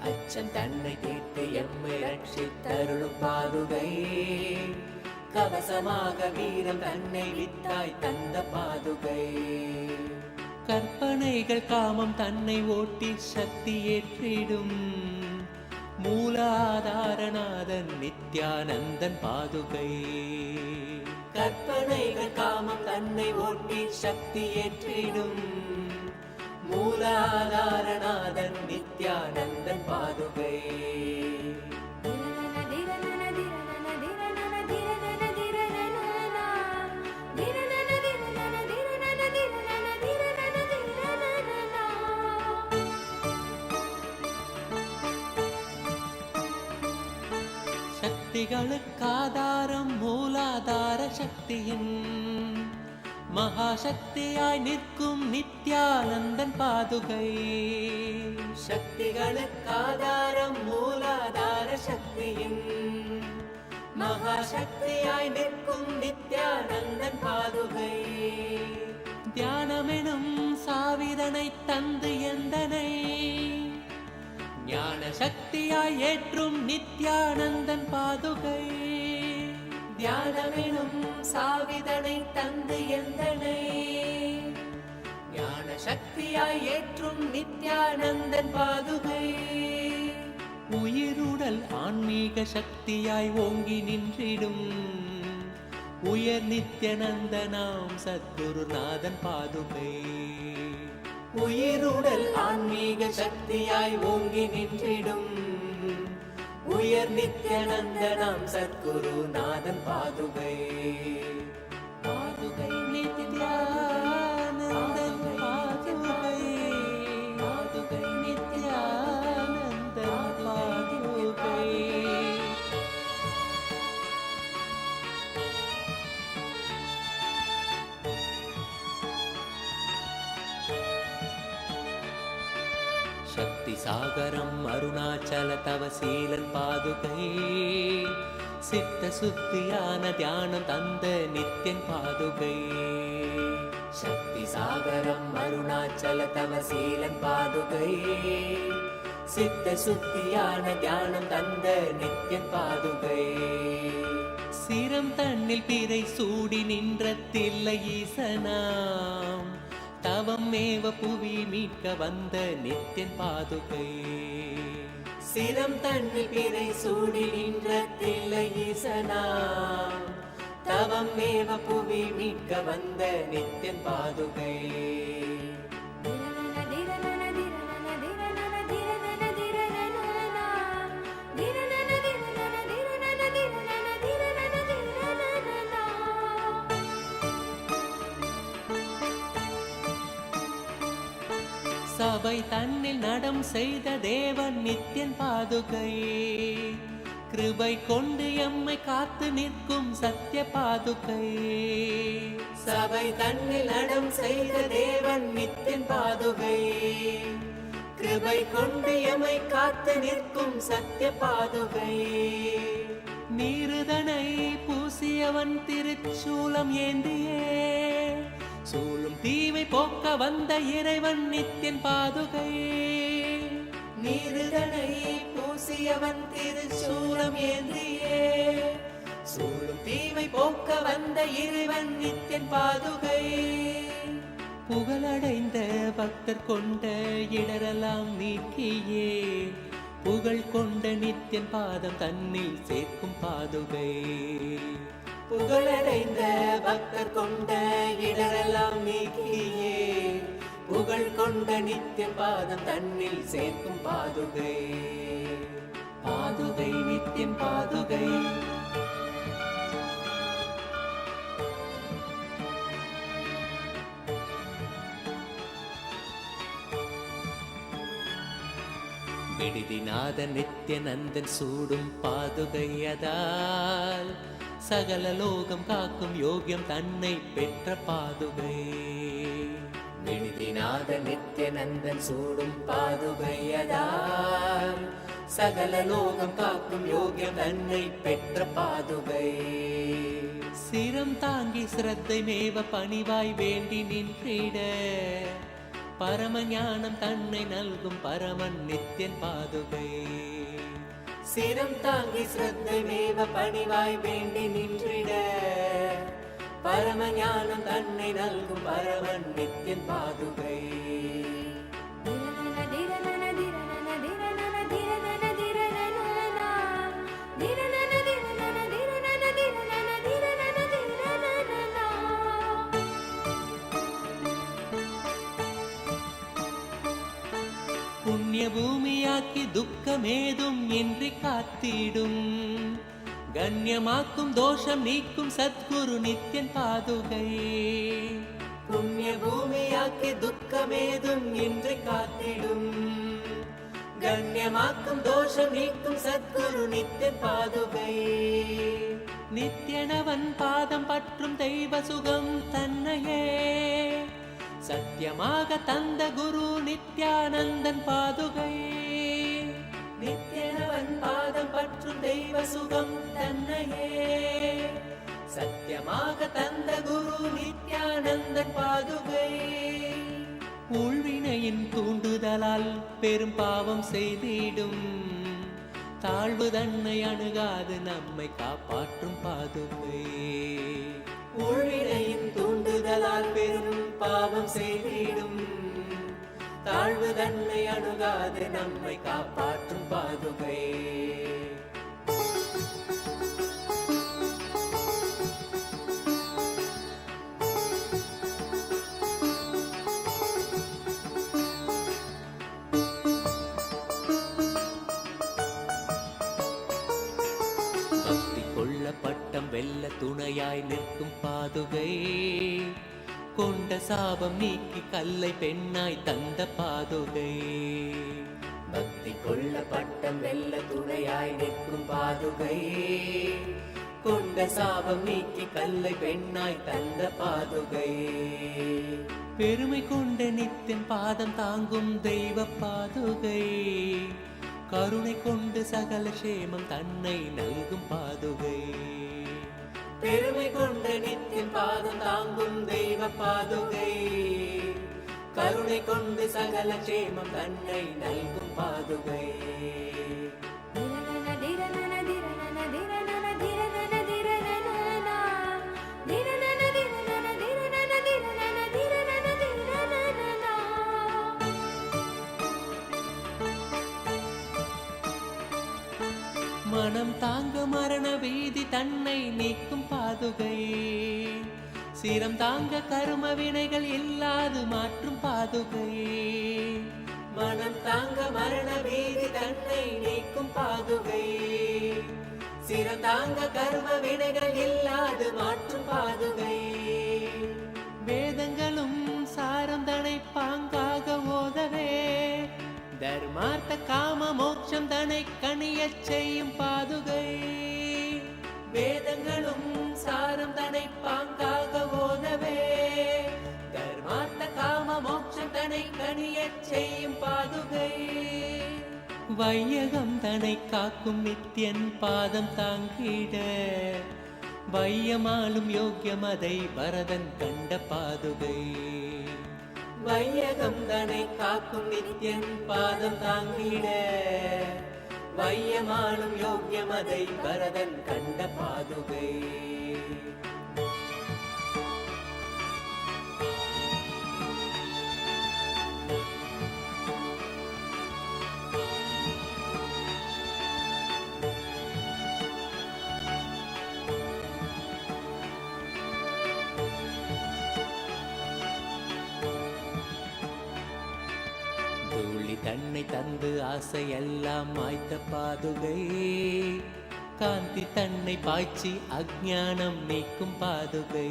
அச்சம் தன்னை தீர்த்து எம்மை ரட்சித்தருளும் பாதுகை கவசமாக வீரம் தன்னை வித்தாய் தந்த பாதுகை கற்பனைகள் காமம் தன்னை ஓட்டி சக்தி ஏற்றிடும் மூலாதாரநாதன் நித்யானந்தன் பாதுகை கற்பனைகள் காமம் தன்னை ஓட்டி சக்தி ஏற்றிடும் மூலாதாரநாதன் நித்யானந்தன் பாதுகை சக்திகளுக்காதாரம் மூலாதார சக்தியின் மகாசக்தியாய் நிற்கும் நித்யானந்தன் பாதுகை. சக்திகளுக்காதாரம் மூலாதார சக்தியின் மகாசக்தியாய் நிற்கும் நித்யானந்தன் பாதுகை. தியானமெனும் சாவிதனை தந்து எந்தனை ஞான சக்தியாய் ஏற்றும் நித்யானந்தன் பாதுகை. தியானமெனும் சாவிதனை தந்து எந்தனை ஞான சக்தியாய் ஏற்றும் நித்யானந்தன் பாதுகை. உயிருடல் ஆன்மீக சக்தியாய் ஓங்கி நின்றிடும் உயர் நித்யானந்தனாம் சத்குருநாதன் பாதுகை. உயிருடல் ஆன்மீக சக்தியாய் ஓங்கி நின்றிடும் உயர் நித்யானந்தனாம் சத்குருநாதன் பாதுகை. பாதுகை நித்யானந்தன் பாதுகை. பாதுகை நித்யானந்தன் பாதுகை. சக்தி சாகரம் அருணாச்சல தவசீலன் பாதுகை. சித்த சுத்தியான தியானம் தந்த நித்யன் பாதுகை. சக்தி சாகரம் அருணாச்சல தவசீலன் பாதுகை. சித்த சுத்தியான தியானம் தந்த நித்யன் பாதுகை. சிரம் தன்னில் பிறை சூடி நின்ற தில்லை ஈசனாம் தவம் மேவ புவி மீட்க வந்த நித்யன் பாதுகை. சிரம் தன்னில் பிறை சூடி நின்ற தில்லை ஈசனாம் தவம் மேவ புவி மீட்க வந்த நித்யன் பாதுகை. சபை தன்னில் நடம் செய்த தேவன் நித்யன் பாதுகை. கிருபை கொண்டு எம்மை காத்து நிற்கும் சத்ய பாதுகை. சபை தன்னில் நடம் செய்த தேவன் நித்யன் பாதுகை. கிருபை கொண்டு எம்மை காத்து நிற்கும் சத்ய பாதுகை. நீருதனை பூசியவன் திருச்சூலம் ஏந்தியே சூழும் தீமை போக்க வந்த இறைவன் நித்யன் பாதுகை. நீருதனை பூசியவன் திருச்சூலம் ஏந்தியே சூழும் தீமை போக்க வந்த இறைவன் நித்யன் பாதுகை. புகழடைந்த பக்தர் கொண்ட இடரெல்லாம் நீக்கியே புகழ் கொண்ட நித்யன் பாதம் தன்னில் சேர்க்கும் பாதுகை. புகழடைந்த பக்தர் கொண்ட இடரெல்லாம் நீக்கியே புகழ் கொண்ட நித்யன் பாதம் தன்னில் சேர்க்கும் பாதுகை. பாதுகை நித்யன் பாதுகை. விடுதிநாத நித்யநந்தன் சூடும் பாதுகையதால் சகல லோகம் காக்கும் யோகியம் தன்னை பெற்ற பாதுகை. விடுதிநாத நித்யநந்தன் சூடும் பாதுகையதால் சகல லோகம் காக்கும் யோகியம் தன்னை பெற்ற பாதுகை. சிரம் தாங்கி சிரத்தை மேவ பணிவாய் வேண்டி நின்றிட பரம ஞானம் தன்னை நல்கும் பரமன் நித்யன் பாதுகை. சிரம் தாங்கி சிரத்தை மேவ பணிவாய் வேண்டி நின்றிட பரம ஞானம் தன்னை நல்கும் பரமன் நித்யன் பாதுகை. புண்ணிய பூமியாக்கி துக்கமேதும் இன்றி காத்திடும் கண்ணியமாக்கும் தோஷம் நீக்கும் சத்குரு நித்யன் பாதுகை. புண்ணிய பூமியாக்கி துக்கமேதும் இன்றி காத்திடும் கண்ணியமாக்கும் தோஷம் தோஷம் நீக்கும் சத்குரு நித்திய பாதுகை. நித்யனவன் பாதம் பற்றும் தெய்வ சுகம் தன்னையே சத்தியமாக தந்த குரு நித்யானந்தன் பாதுகை. நித்யனவன் பாதம் பற்றும் தெய்வ சுகம் தன்னையே சத்தியமாக தந்த குரு நித்யானந்தன் பாதுகை. உள்வினையின் தூண்டுதலால் பெரும் பாவம் செய்திடும் தாழ்வு தன்னை அணுகாது நம்மை காப்பாற்றும் பாதுகை. உள்வினையின் தூண்டுதலால் பெரும் பாவம் செய்திடும் தாழ்வு தன்னை அணுகாது நம்மை காப்பாற்றும் பாதுகை. பட்டம் வெல்ல துணையாய் நிற்கும் பாதுகை. கொண்ட சாபம் நீக்கி கல்லை பெண்ணாய் தந்த பாதுகை. பக்தி கொள்ள பட்டம் வெல்ல துணையாய் நிற்கும் பாதுகை. கொண்ட சாபம் நீக்கி கல்லை பெண்ணாய் தந்த பாதுகை. பெருமை கொண்ட நித்தின் பாதம் தாங்கும் தெய்வ பாதுகை. கருணை கொண்டு சகல சேமம் தன்னை நல்கும் பாதுகை. பெருமை கொண்ட நித்தின் பாதம் தாங்கும் தெய்வ பாதுகை. கருணை கொண்டு சகல சேமம் தன்னை நல்கும் பாதுகை. மனம் தாங்க மரண வீதி தன்னை நீக்கும் பாதுகை. சிரம் தாங்க கரும வினைகள் இல்லாது மாற்றும் பாதுகை. மனம் தாங்க மரண வீதி தன்னை நீக்கும் பாதுகை. சிரம் தாங்க கரும வினைகள் இல்லாது மாற்றும் பாதுகை. வேதங்களும் சாரம் தனை பாங்காக ஓதவே தர்மார்த்த காம மோட்சம் தனை கணியச் செய்யும் பாதுகை. வேதங்களும் சாரம் தனை பாங்காக ஓதவே தர்மார்த்த காம மோட்சம் தனை கணியச் செய்யும் பாதுகை. வையகம் தனை காக்கும் நித்யன் பாதம் தாங்கிட வையமாலும் யோக்கியம் அதை வரதன் கண்ட பாதுகை. வையகம் தனை காக்கும் நித்யன் பாதம் தாங்கிட வையமாலும் யோக்கியம் அதை வரதன் கண்ட பாதுகை. தூளி தன்னை தந்து ஆசையெல்லாம் மாய்த்த பாதுகை. காந்தி தன்னை பாய்ச்சி அஞ்ஞானம் நீக்கும் பாதுகை.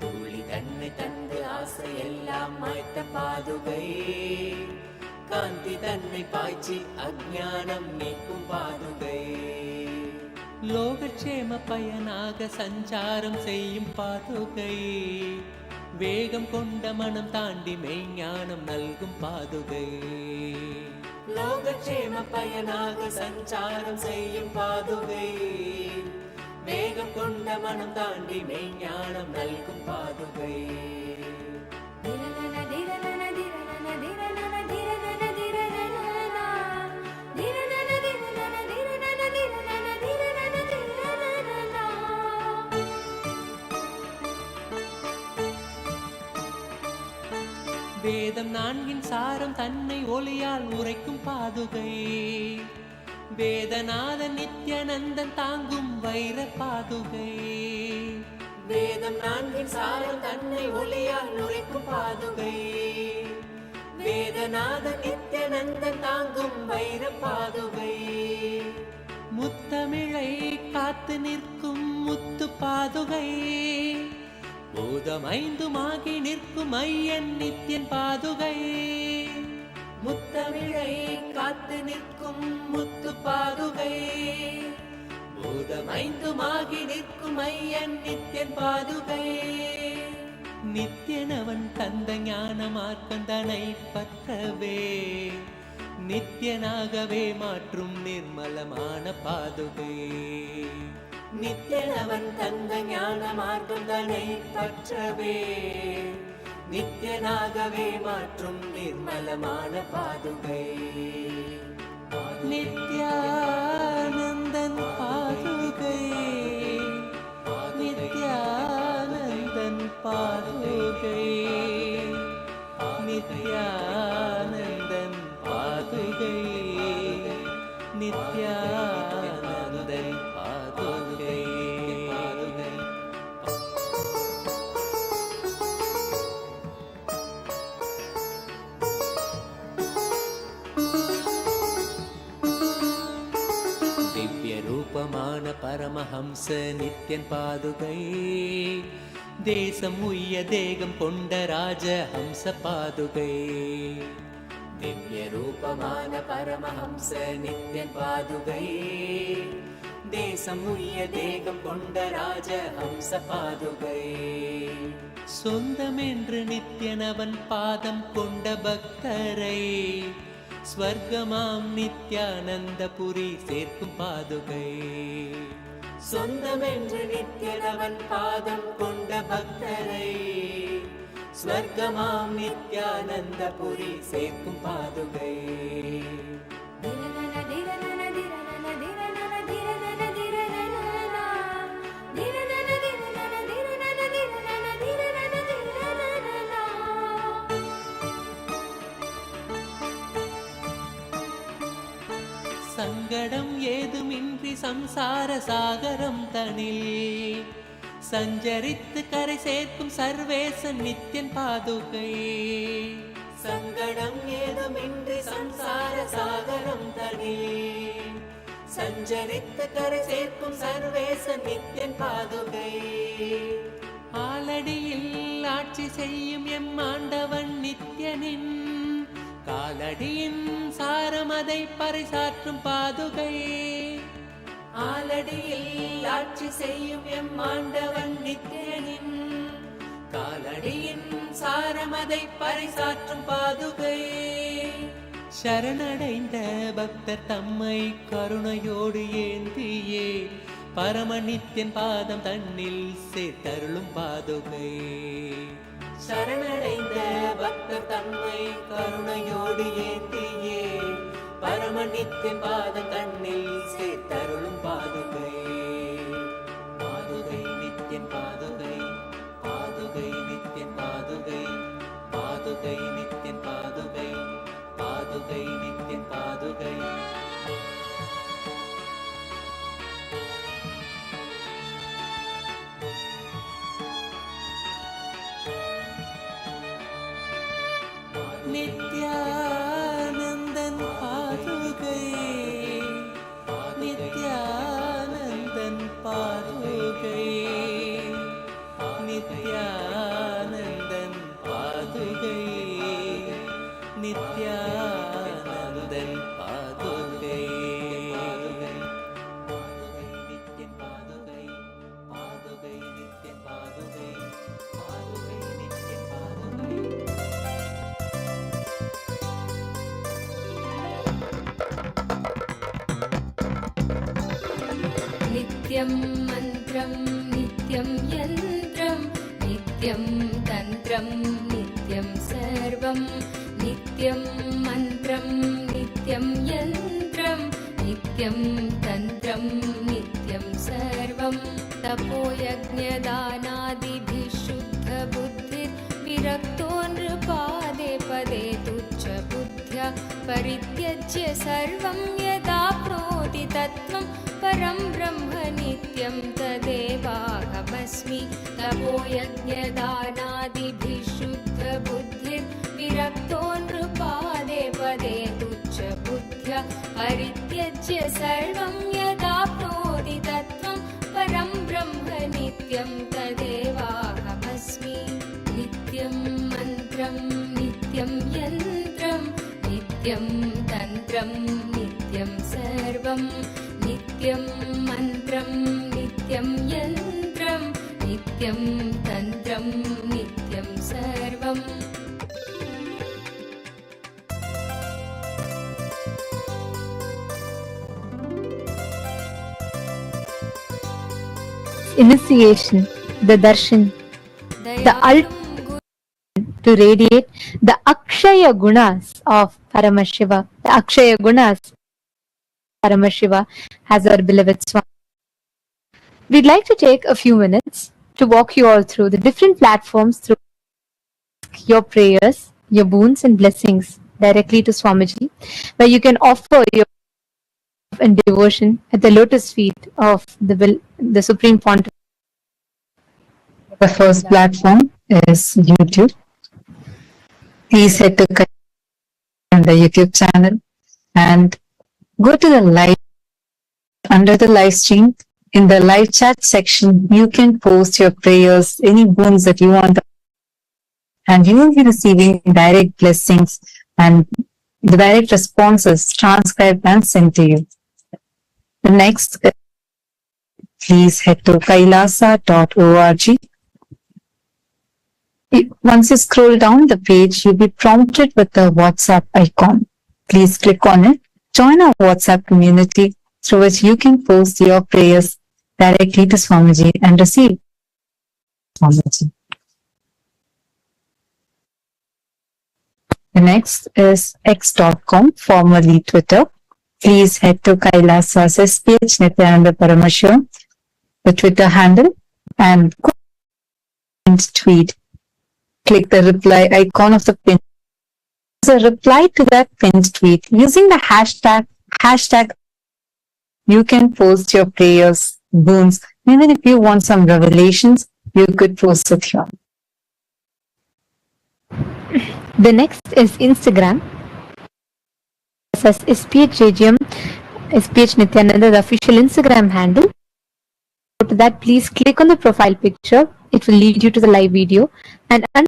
தூளி தன்னை தந்து ஆசையெல்லாம் மாய்த்த பாதுகை. காந்தி தன்னை பாய்ச்சி அஞ்ஞானம் நீக்கும் பாதுகை. லோகக்ஷேம பயனாக சஞ்சாரம் செய்யும் பாதுகை. வேகம் கொண்ட மனம் தாண்டி மெய்ஞானம் நல்கும் பாதுகை. லோகக்ஷேம பயனாக சஞ்சாரம் செய்யும் பாதுகை. வேகம் கொண்ட மனம் தாண்டி மெய்ஞானம் நல்கும் பாதுகை. வேதம் நான்கின் சாரம் தன்னை ஒளியால் உரைக்கும் பாதுகை. வேதநாதன் நித்யானந்தன் தாங்கும் வைர பாதுகை. வேதம் நான்கின் சாரம் தன்னை ஒளியால் உரைக்கும் பாதுகை. வேதநாதன் நித்யானந்தன் தாங்கும் வைர பாதுகை. முத்தமிழை காத்து நிற்கும் முத்து பாதுகை. பூதம் ஐந்துமாகி நிற்கும் ஐயன் நித்யன் பாதுகை. முத்தமிழை காத்து காத்து நிற்கும் முத்து பாதுகை, பூதமைந்துமாகி நிற்கும் ஐயன் நித்யன் பாதுகை. நித்யனவன் தந்த ஞான மார்க்கந்தனை பற்றவே, நித்யனாகவே மாற்றும் நிர்மலமான பாதுகை. நித்யனவன் தந்த ஞான மார்க்கந்தனை பற்றவே, நித்யனாகவே மாற்றும் நிர்மலமான பாதுகை. நித்யானந்தன் பாதுகை, நித்யானந்தன் பாதுகை, நித்யானந்தன் பாதுகை, நித்யானந்தன் பாதுகை. திவ்ய ரூபமான பரமஹம்ச நித்யன் பாதுகை, தேசம் உய்ய தேகம் கொண்ட ராஜ ஹம்ச பாதுகை. திவ்ய ரூபமான பரமஹம்ச நித்யன் பாதுகை, தேசம் உய்ய தேகம் கொண்ட ராஜ ஹம்ச பாதுகை. சொந்தமென்று நித்யனவன் பாதம் கொண்ட பக்தரை, ஸ்வர்க்கமாம் நித்யானந்தபுரி சேர்க்கும் பாதுகை. சொந்தமென்று நித்யனவன் பாதம் கொண்ட பக்தரை, ஸ்வர்க்கமாம் நித்யானந்தபுரி சேர்க்கும் பாதுகை. சங்கடம் ஏதுமின்றி சம்சார சாகரம் தனில் சஞ்சரித்து கரை சேர்க்கும் சர்வேசன் நித்யன் பாதுகை. சங்கடம் ஏதுமின்றி சம்சார சாகரம் தனில் சஞ்சரித்து கரை சேர்க்கும் சர்வேசன் நித்யன் பாதுகை. ஆலடியில் ஆட்சி செய்யும் எம் ஆண்டவன் நித்யனின் காலடியின் சாரமதை பறைசாற்றும் பாதுகை. ஆலடியில் ஆட்சி செய்யும் எம் ஆண்டவன் நித்யனின் காலடியின் சாரமதை பறைசாற்றும் பாதுகை. சரணடைந்த பக்தர் தம்மை கருணையோடு ஏந்தியே பரம நித்யன் பாதம் தன்னில் சேர்த்தருளும் பாதுகை. சரணடைந்த பக்தர் தம்மை கருணையோடு ஏந்தியே பரம நித்யன் பாதம் தன்னில் சேர்த்தருளும் பாதுகை. பாதுகை நித்யன் பாதுகை, பாதுகை நித்யன் பாதுகை, பாதுகை நித்யன் பாதுகை, பாதுகை நித்யன் பாதுகை. நித்யானந்தன் பாதுகை, நித்யானந்தன் பாதுகை, நித்யானந்தன் பாதுகை, நித்யானந்தன் பாதுகை. பாதுகை நித்யன் பாதுகை, பாதுகை நித்யன் பாதுகை, பாதுகை நித்யன் பாதுகை. नित्यं मन्त्रं नित्यं यन्त्रं नित्यं तन्त्रं नित्यं सर्वं नित्यं मन्त्रं नित्यं यन्त्रं नित्यं तन्त्रं नित्यं सर्वं तपोयज्ञदानादिभिः शुद्धबुद्धिर्विरक्तो नृपादे पदे तुच्छबुद्ध्या परित्यज्य सर्वं यदाप्नोति तत्त्वं परं ब्रह्म नित्यं तदेवाहमस्मि तपोयज्ञदानादिभिः शुद्धबुद्धिर्विरक्तो नृपादे पदे तुच्छबुद्ध्या परित्यज्य सर्वं यदाप्नोति तत्त्वं परं ब्रह्म नित्यं तदेवाहमस्मि नित्यं मन्त्रं नित्यं यन्त्रं नित्यं तन्त्रं स्तोत्रं नित्यं सर्वं नित्यं मन्त्रं नित्यं यन्त्रं नित्यं तन्त्रं नित्यं सर्वम् Initiation, the darshan, the ultimate to radiate the Akshaya Gunas of Paramashiva. The Akshaya Gunas of Paramashiva as our beloved Swami. We'd like to take a few minutes to walk you all through the different platforms through your prayers, your boons and blessings directly to Swamiji, where you can offer your and devotion at the lotus feet of the Supreme Pontiff. The first platform is YouTube. Please head to the YouTube channel and go to the live. Under the live stream, in the live chat section, you can post your prayers, any boons that you want, and you will be receiving direct blessings and the direct responses transcribed and sent to you. The next, please head to kailasa.org. Once you scroll down the page, you'll be prompted with the WhatsApp icon. Please click on it. Join our WhatsApp community through which you can post your prayers directly to Swamiji and receive Swamiji. The next is x.com, formerly Twitter. Please head to Kailasa's SPH Nityananda Paramashiva, the Twitter handle, and tweet. Click the reply icon of the pin. As a reply to that pinned tweet, using the hashtag, you can post your prayers, boons. Even if you want some revelations, you could post it here. The next is Instagram. As SPHJGM, SPH Nityananda, the official Instagram handle. Go to that, please click on the profile picture. It will lead you to the live video. And under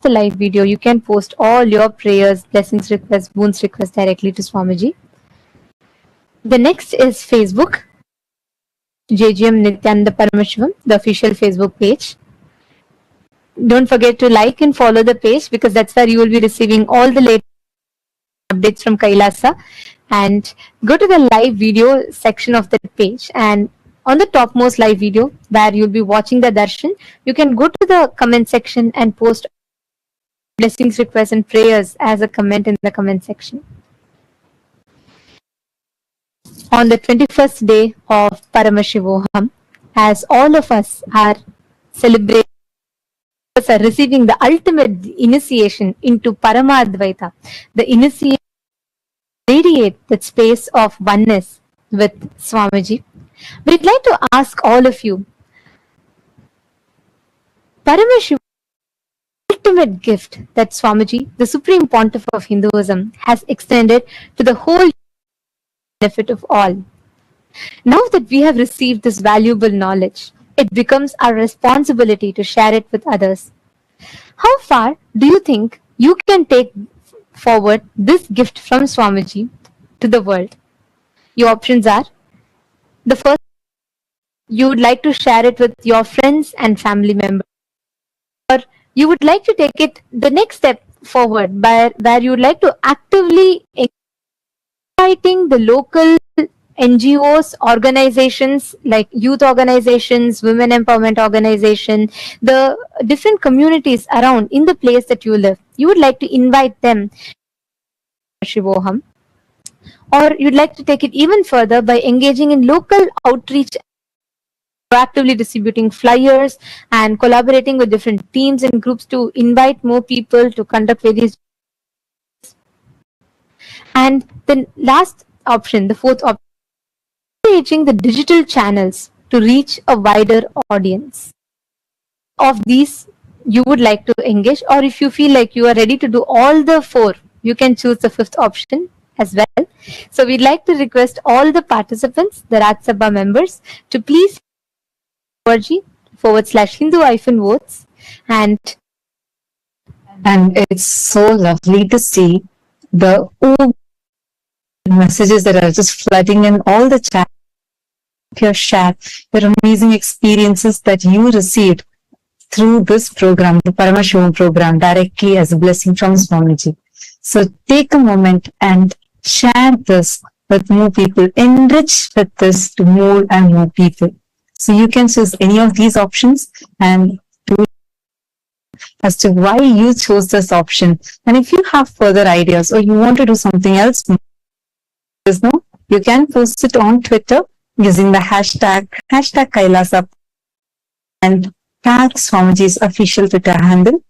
the live video, you can post all your prayers, blessings requests, boons requests directly to Swamiji. The next is Facebook. JGM Nityananda Paramashivam, the official Facebook page. Don't forget to like and follow the page because that's where you will be receiving all the latest updates from Kailasa. And go to the live video section of the page, and on the topmost live video where you'll be watching the darshan, you can go to the comment section and post blessings, requests and prayers as a comment in the comment section. On the 21st day of Paramashivoham, as all of us are celebrating, are receiving the ultimate initiation into Paramadvaita, the initiation radiate that space of oneness with Swamiji. We'd like to ask all of you, Paramashiva, ultimate gift that Swamiji, the Supreme Pontiff of Hinduism, has extended to the whole benefit of all. Now that we have received this valuable knowledge, it becomes our responsibility to share it with others. How far do you think you can take forward this gift from Swamiji to the world? Your options are: the first, you would like to share it with your friends and family members, or you would like to take it the next step forward where you would like to actively inviting the local NGOs, organizations like youth organizations, women empowerment organization, the different communities around in the place that you live. You would like to invite them to Shivoham, or you'd like to take it even further by engaging in local outreach, proactively distributing flyers and collaborating with different teams and groups to invite more people to conduct various. And the last option, the fourth option, engaging the digital channels to reach a wider audience. Of these, you would like to engage, or if you feel like you are ready to do all the four, you can choose the fifth option as well. So we'd like to request all the participants, the Raj Sabha members, to please /Hindu-votes and it's so lovely to see the messages that are just flooding in all the chat. Your share, your amazing experiences that you received through this program, the Paramashivam program, directly as a blessing from Swamiji. So take a moment and share this with more people. Enrich with this to more and more people. So you can choose any of these options and do as to why you chose this option. And if you have further ideas or you want to do something else, you can post it on Twitter using the hashtag Kailasa and tag Swamiji's official Twitter handle.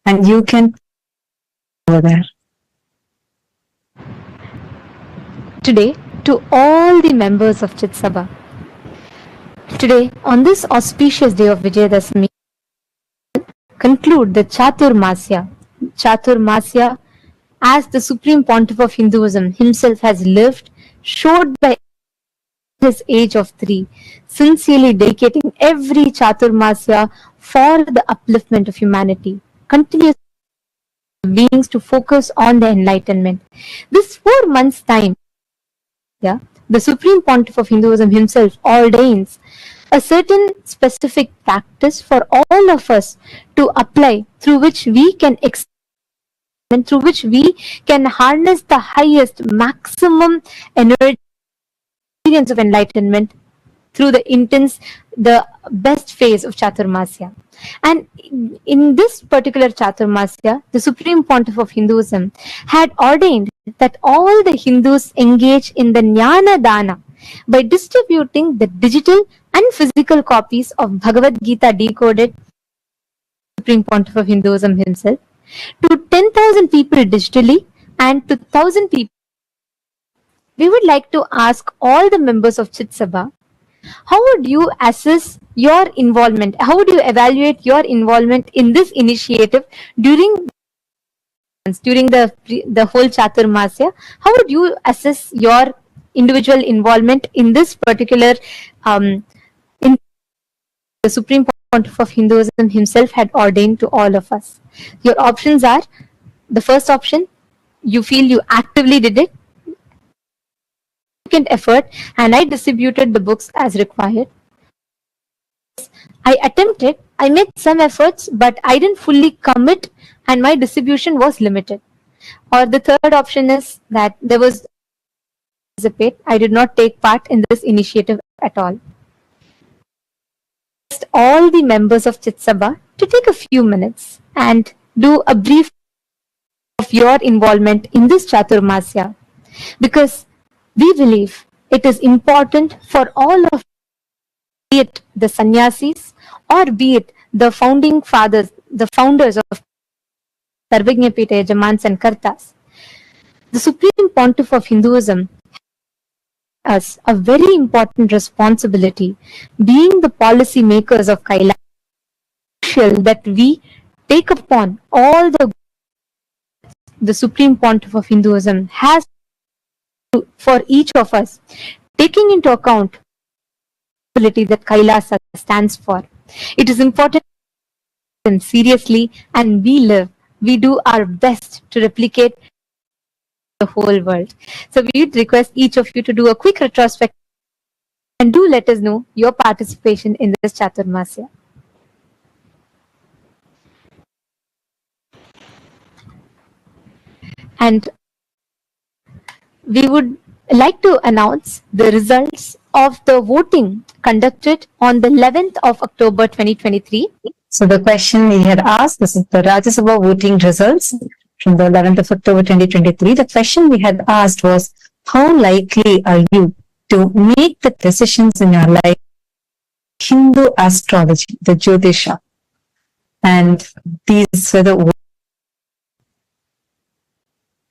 And you can over there. Today, to all the members of Chit Sabha, today, on this auspicious day of Vijayadashami, conclude the Chaturmasya. Chaturmasya, as the Supreme Pontiff of Hinduism himself has lived, showed by his age of 3, sincerely dedicating every Chaturmasya for the upliftment of humanity, continues beings to focus on the enlightenment. This 4 months' time, the Supreme Pontiff of Hinduism himself ordains a certain specific practice for all of us to apply, through which we can and through which we can harness the highest maximum energy experience of enlightenment through the best phase of Chaturmasya. And in this particular Chaturmasya, the Supreme Pontiff of Hinduism had ordained that all the Hindus engage in the Jnana Dana by distributing the digital and physical copies of Bhagavad Gita decoded, Supreme Pontiff of Hinduism himself, to 10,000 people digitally and to 1,000 people. We would like to ask all the members of Chit Sabha, how would you assess your involvement? How would you evaluate your involvement in this initiative during the whole Chaturmasya? How would you assess your individual involvement in this particular in the Supreme Pontiff of Hinduism himself had ordained to all of us? Your options are: the first option, you feel you actively did it, effort, and I distributed the books as required. I attempted, I made some efforts, but I didn't fully commit and my distribution was limited. Or the third option is that there was I did not take part in this initiative at all. All the members of Chit Sabha to take a few minutes and do a brief of your involvement in this Chaturmasya, because we believe it is important for all of, be it the sannyasis or be it the founding fathers, the founders of Sarvajñapita Yajamans and Kartas. The Supreme Pontiff of Hinduism has a very important responsibility, being the policy makers of Kailash, crucial that we take upon all the Supreme Pontiff of Hinduism has for each of us, taking into account the responsibility that Kailasa stands for. It is important seriously, and we do our best to replicate the whole world. So we would request each of you to do a quick retrospective and do let us know your participation in this Chaturmasya. And we would like to announce the results of the voting conducted on the 11th of October 2023. So the question we had asked, this is the Rajya Sabha voting results from the 11th of October 2023. The question we had asked was, how likely are you to make the decisions in your life Hindu astrology, the Jyotisha? And these were the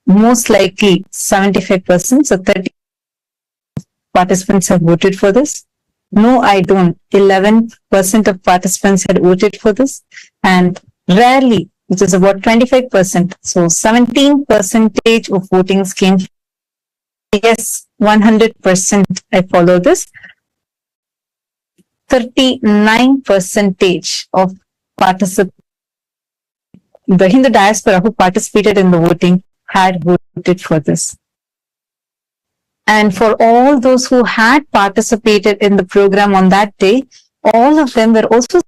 most likely 75%, so 30 participants have voted for this. No, I don't. 11% of participants had voted for this, and rarely, which is about 25%. So 17% of votings came. Yes, 100% I follow this. 39% of participants, the Hindu diaspora who participated in the voting, had voted for this. And for all those who had participated in the program on that day, all of them were also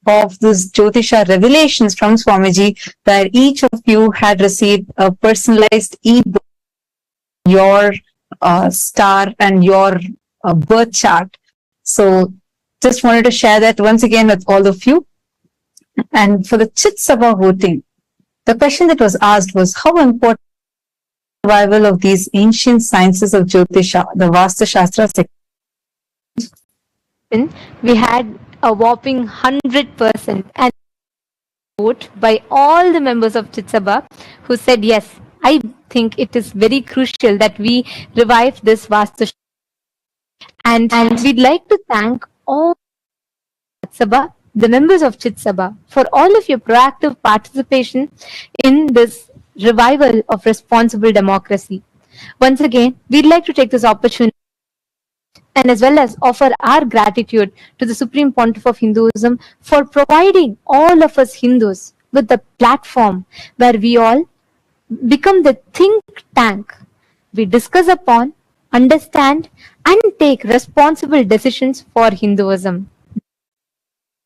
of this Jyotisha revelations from Swamiji, where each of you had received a personalized e-book, your star and your birth chart. So just wanted to share that once again with all of you. And for the Chit Sabha voting, the question that was asked was how important survival of these ancient sciences of Jyotisha, the Vastu Shastra. We had a whopping 100% and vote by all the members of Chitsabha who said yes. I think it is very crucial that we revive this Vastu. And we'd like to thank all Chitsabha, the members of Chitsabha, for all of your proactive participation in this revival of responsible democracy. Once again, we'd like to take this opportunity and as well as offer our gratitude to the Supreme Pontiff of Hinduism for providing all of us Hindus with the platform where we all become the think tank. We discuss upon, understand, and take responsible decisions for Hinduism.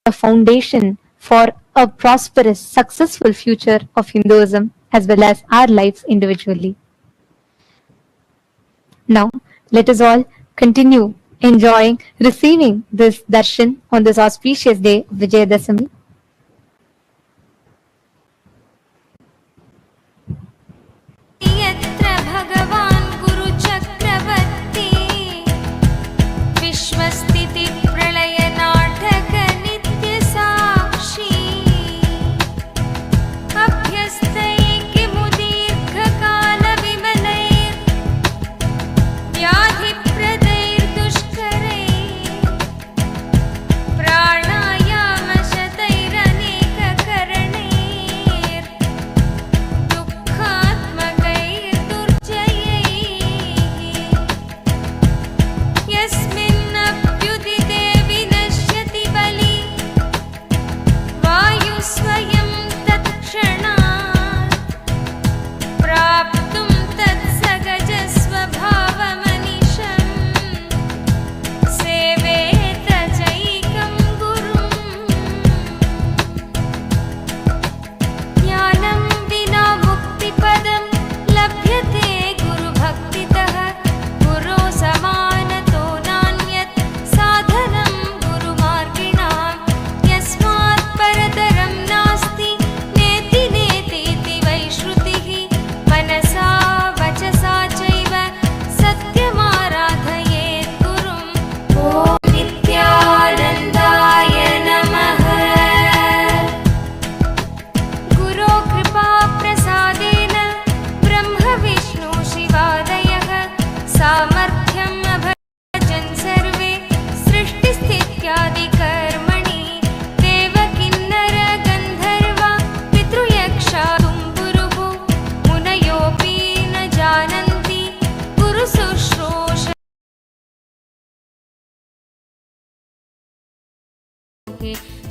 A foundation for a prosperous, successful future of Hinduism as well as our lives individually. Now, let us all continue enjoying, receiving this darshan on this auspicious day of Vijayadashami.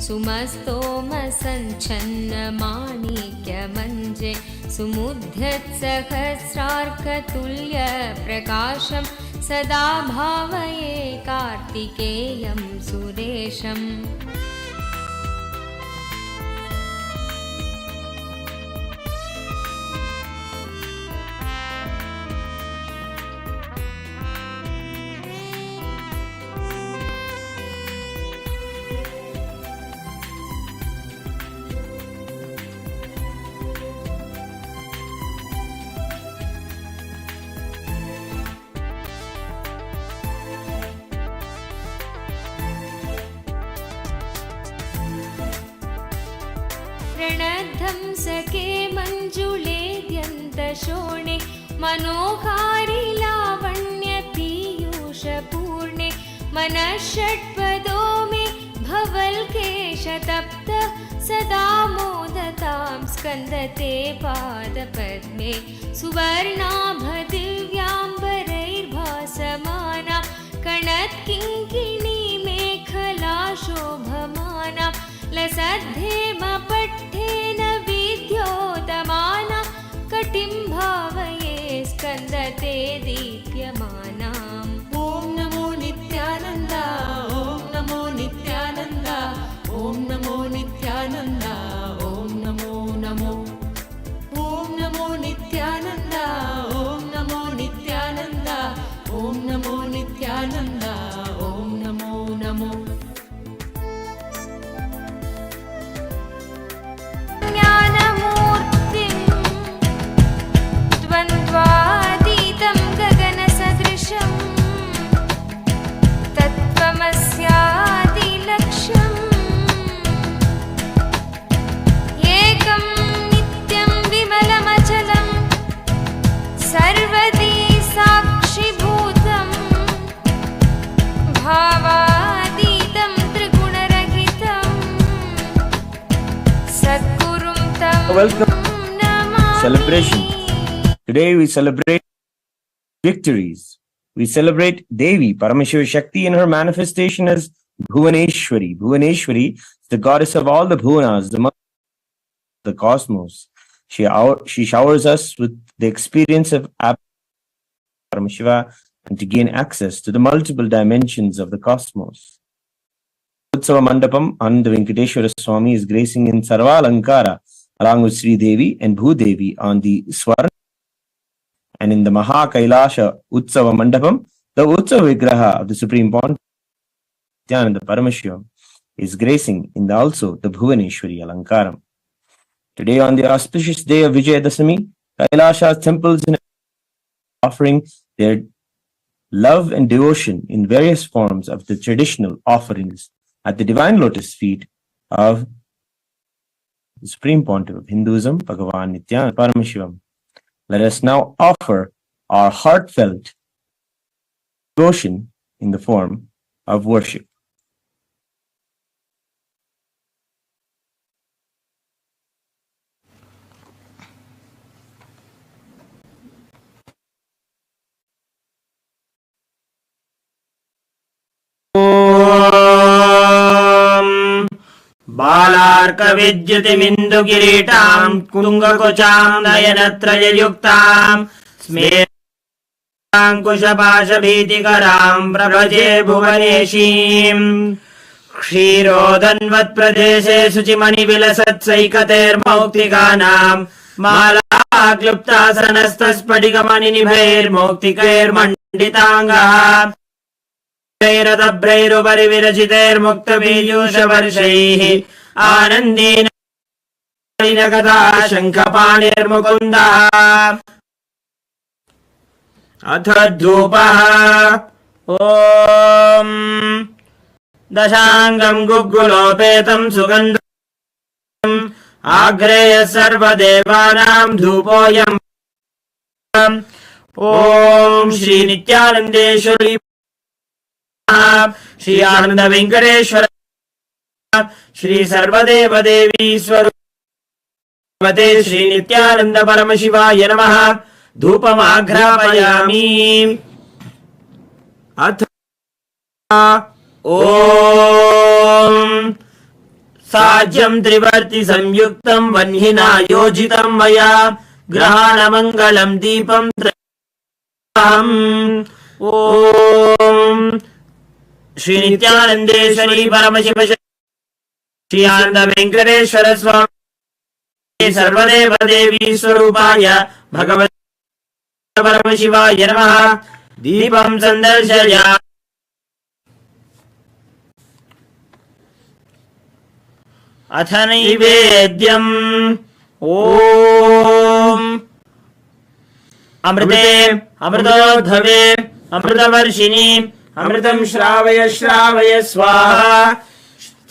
सुमस्तोम सञ्छन्न माणिक्यमञ्जे सुमुद्यत्सहस्रार्कतुल्य प्रकाशं सदा भावये कार्तिकेयं सुरेशम् प्रणद्धं सखे मञ्जुलेद्यन्तशोणे मनोहारि लावण्य पीयूषपूर्णे मनः षट्पदो मे भवल्केशतप्त सदा मोदतां स्कन्दते पादपद्मे सुवर्णाभदिव्याम्बरैर्भासमाना कणत्किङ्किणी मेखला शोभमाना लसद्धेमपट्ठेन विद्योतमाना कटिं भावये स्कन्दते दीप्यमानाम् ॐ नमो नित्यानन्द ॐ नमो नित्यानन्द ॐ नमो नित्यानन्द ॐ नमो नमो ॐ नमो नित्यानन्द ॐ नमो नित्यानन्द ॐ नमो नित्यानन्द ॐ नमो नमो ज्ञानमूर्तिम् द्वन्द्वातीतं गगनसदृशम् तत्त्वमस्यादिलक्ष्यम् एकं नित्यं विमलमचलं सर्वदी साक्षिभूतं भावातीतं त्रिगुणरहितं सद्गुरुं तं Welcome Namami. celebration. Today we celebrate victories. We celebrate Devi, Parameshwari Shakti, and her manifestation as Bhuvaneshwari. Bhuvaneshwari is the goddess of all the Bhuvanas, the mother of the cosmos. She showers us with the experience of Parameshiva and to gain access to the multiple dimensions of the cosmos. Utsava Mandapam and the Venkateshwara Swami is gracing in Sarva Alankara along with Sri Devi and Bhudevi on the Swarna. And in the Maha Kailasha Utsava Mandapam, the Utsava Vigraha of the Supreme Pontiff, Nityananda Paramashivam, is gracing in also the Bhuvaneshwari Alankaram. Today, on the auspicious day of Vijayadasami, Kailasha's temples are offering their love and devotion in various forms of the traditional offerings at the divine lotus feet of the Supreme Pontiff of Hinduism, Bhagavan Nityananda Paramashivam. Let us now offer our heartfelt devotion in the form of worship. बालार्कविद्युतिमिन्दुकिरीटां कुङ्गकुचां नयनत्रययुक्तां स्मेराङ्कुशपाशभीतिकरां प्रभजे भुवनेशीं क्षीरोदन्वत्प्रदेशे शुचिमणिविलसत्सैकतेर्मौक्तिकानां मालाक्लुप्तासनस्तस्फटिकमणिनिभैर्मौक्तिकैर्मण्डिताङ्गः रथभ्रैरुपरि विरचितैर्मुक्तपीयूषवर्षैः आनन्देन कथा शङ्खपाणिर्मुकुन्दः अथ धूपः ॐ दशाङ्गं गुग्गुलोपेतं सुगन्धम् आग्रेय सर्वदेवानां धूपोऽयम् ॐ श्रीनित्यानन्देश्वरी श्री आनंद वेंकटेश्वर श्री सर्वदेव देवी स्वरूपते श्री नित्यानंद परमशिवाय नमः धूपमाघ्रापयामि अथ ॐ साज्यं त्रिवर्ति संयुक्तं वह्निना योजितं मया ग्रहाणमङ्गलं दीपं ॐ श्री नित्यानंदेश्वरी परमशिव श्री आनंद वेंकटेश्वर स्वामी सर्वदेव देवी स्वरूपाय भगवते परमशिवाय नमः दीपं संदर्शयामि अथ नैवेद्यम् ॐ अमृते अमृतोद्भवे अमृतवर्षिणी अमृतं श्रावय श्रावय स्वाहा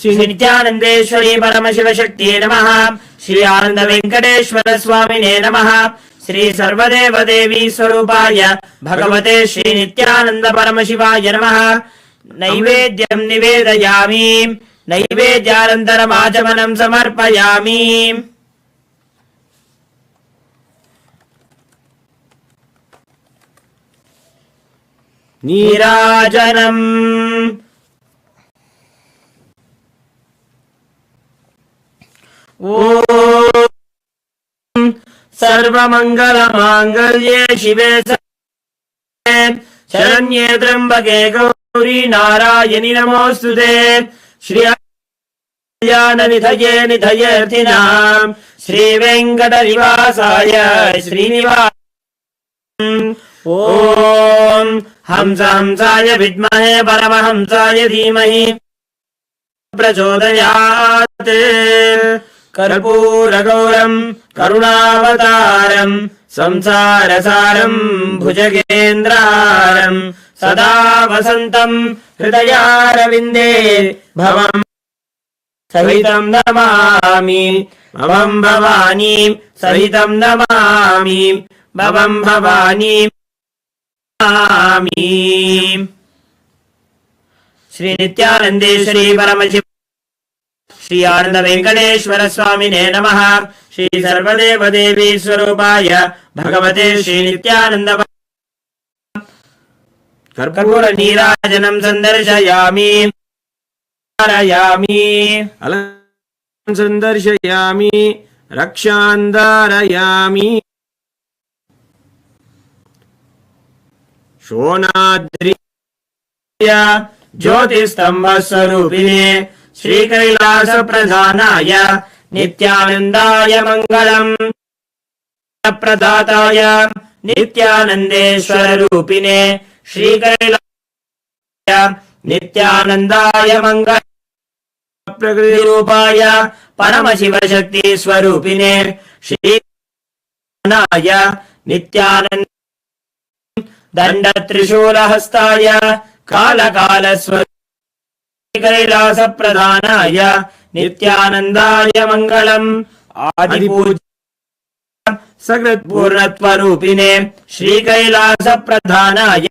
श्री नित्यानंदेश्वरी परमशिव शक्तिये नमः श्री आनंद वेंकटेश्वर स्वामिने नमः श्री सर्वदेव देवी स्वरूपाय भगवते श्री नित्यानंद परमशिवाय नमः नैवेद्यं निवेदयामि नैवेद्यानन्तरम् आचमनं समर्पयामि नीराजनम् ॐ स सर्वमङ्गलमाङ्गल्ये शिवे शरण्ये त्र्यम्बके गौरी नारायणि नमोऽस्तुते। श्री निधये निधयेऽर्थिनाम् श्रीवेङ्कटनिवासाय श्रीनिवास। ॐ हंसाय विद्महे परमहंसाय धीमहि प्रचोदयात्। कर्पूरगौरम् करुणावतारम् संसारसारम् भुजगेन्द्रहारम् सदा वसन्तम् हृदयारविन्दे भवम् सहितम् नमामि भवम् भवानी सहितम् नमामि भवम् भवानी नमामि। श्री नित्यानन्देश्वरी परमशिव श्री आनंद वेंकटेश्वर स्वामिने नमः। श्री सर्वदेव देवी स्वरूपाय भगवते श्री नित्यानंद कर्पूर नीराजनं संदर्शयामि संदर्शयामि रक्षान्धारयामि। शोणाद्रि ज्योतिस्तंभ स्वरूपिणे श्रीकैलास प्रधानाय नित्यानन्दाय मङ्गलम्। प्रदाताय नित्यानन्देश्वर रूपिणे श्रीकैलासाय नित्यानन्दाय मङ्गलम्। प्रकृतिरूपाय परमशिवशक्ति स्वरूपिणे श्रीनाय नित्यानन्द दण्डत्रिशूलहस्ताय कालकालस्व कैलास प्रधानाय नित्यानन्दाय मङ्गलम्। आदिपूज्य सकृत्पूर्णत्वरूपिणे श्रीकैलास प्रधानाय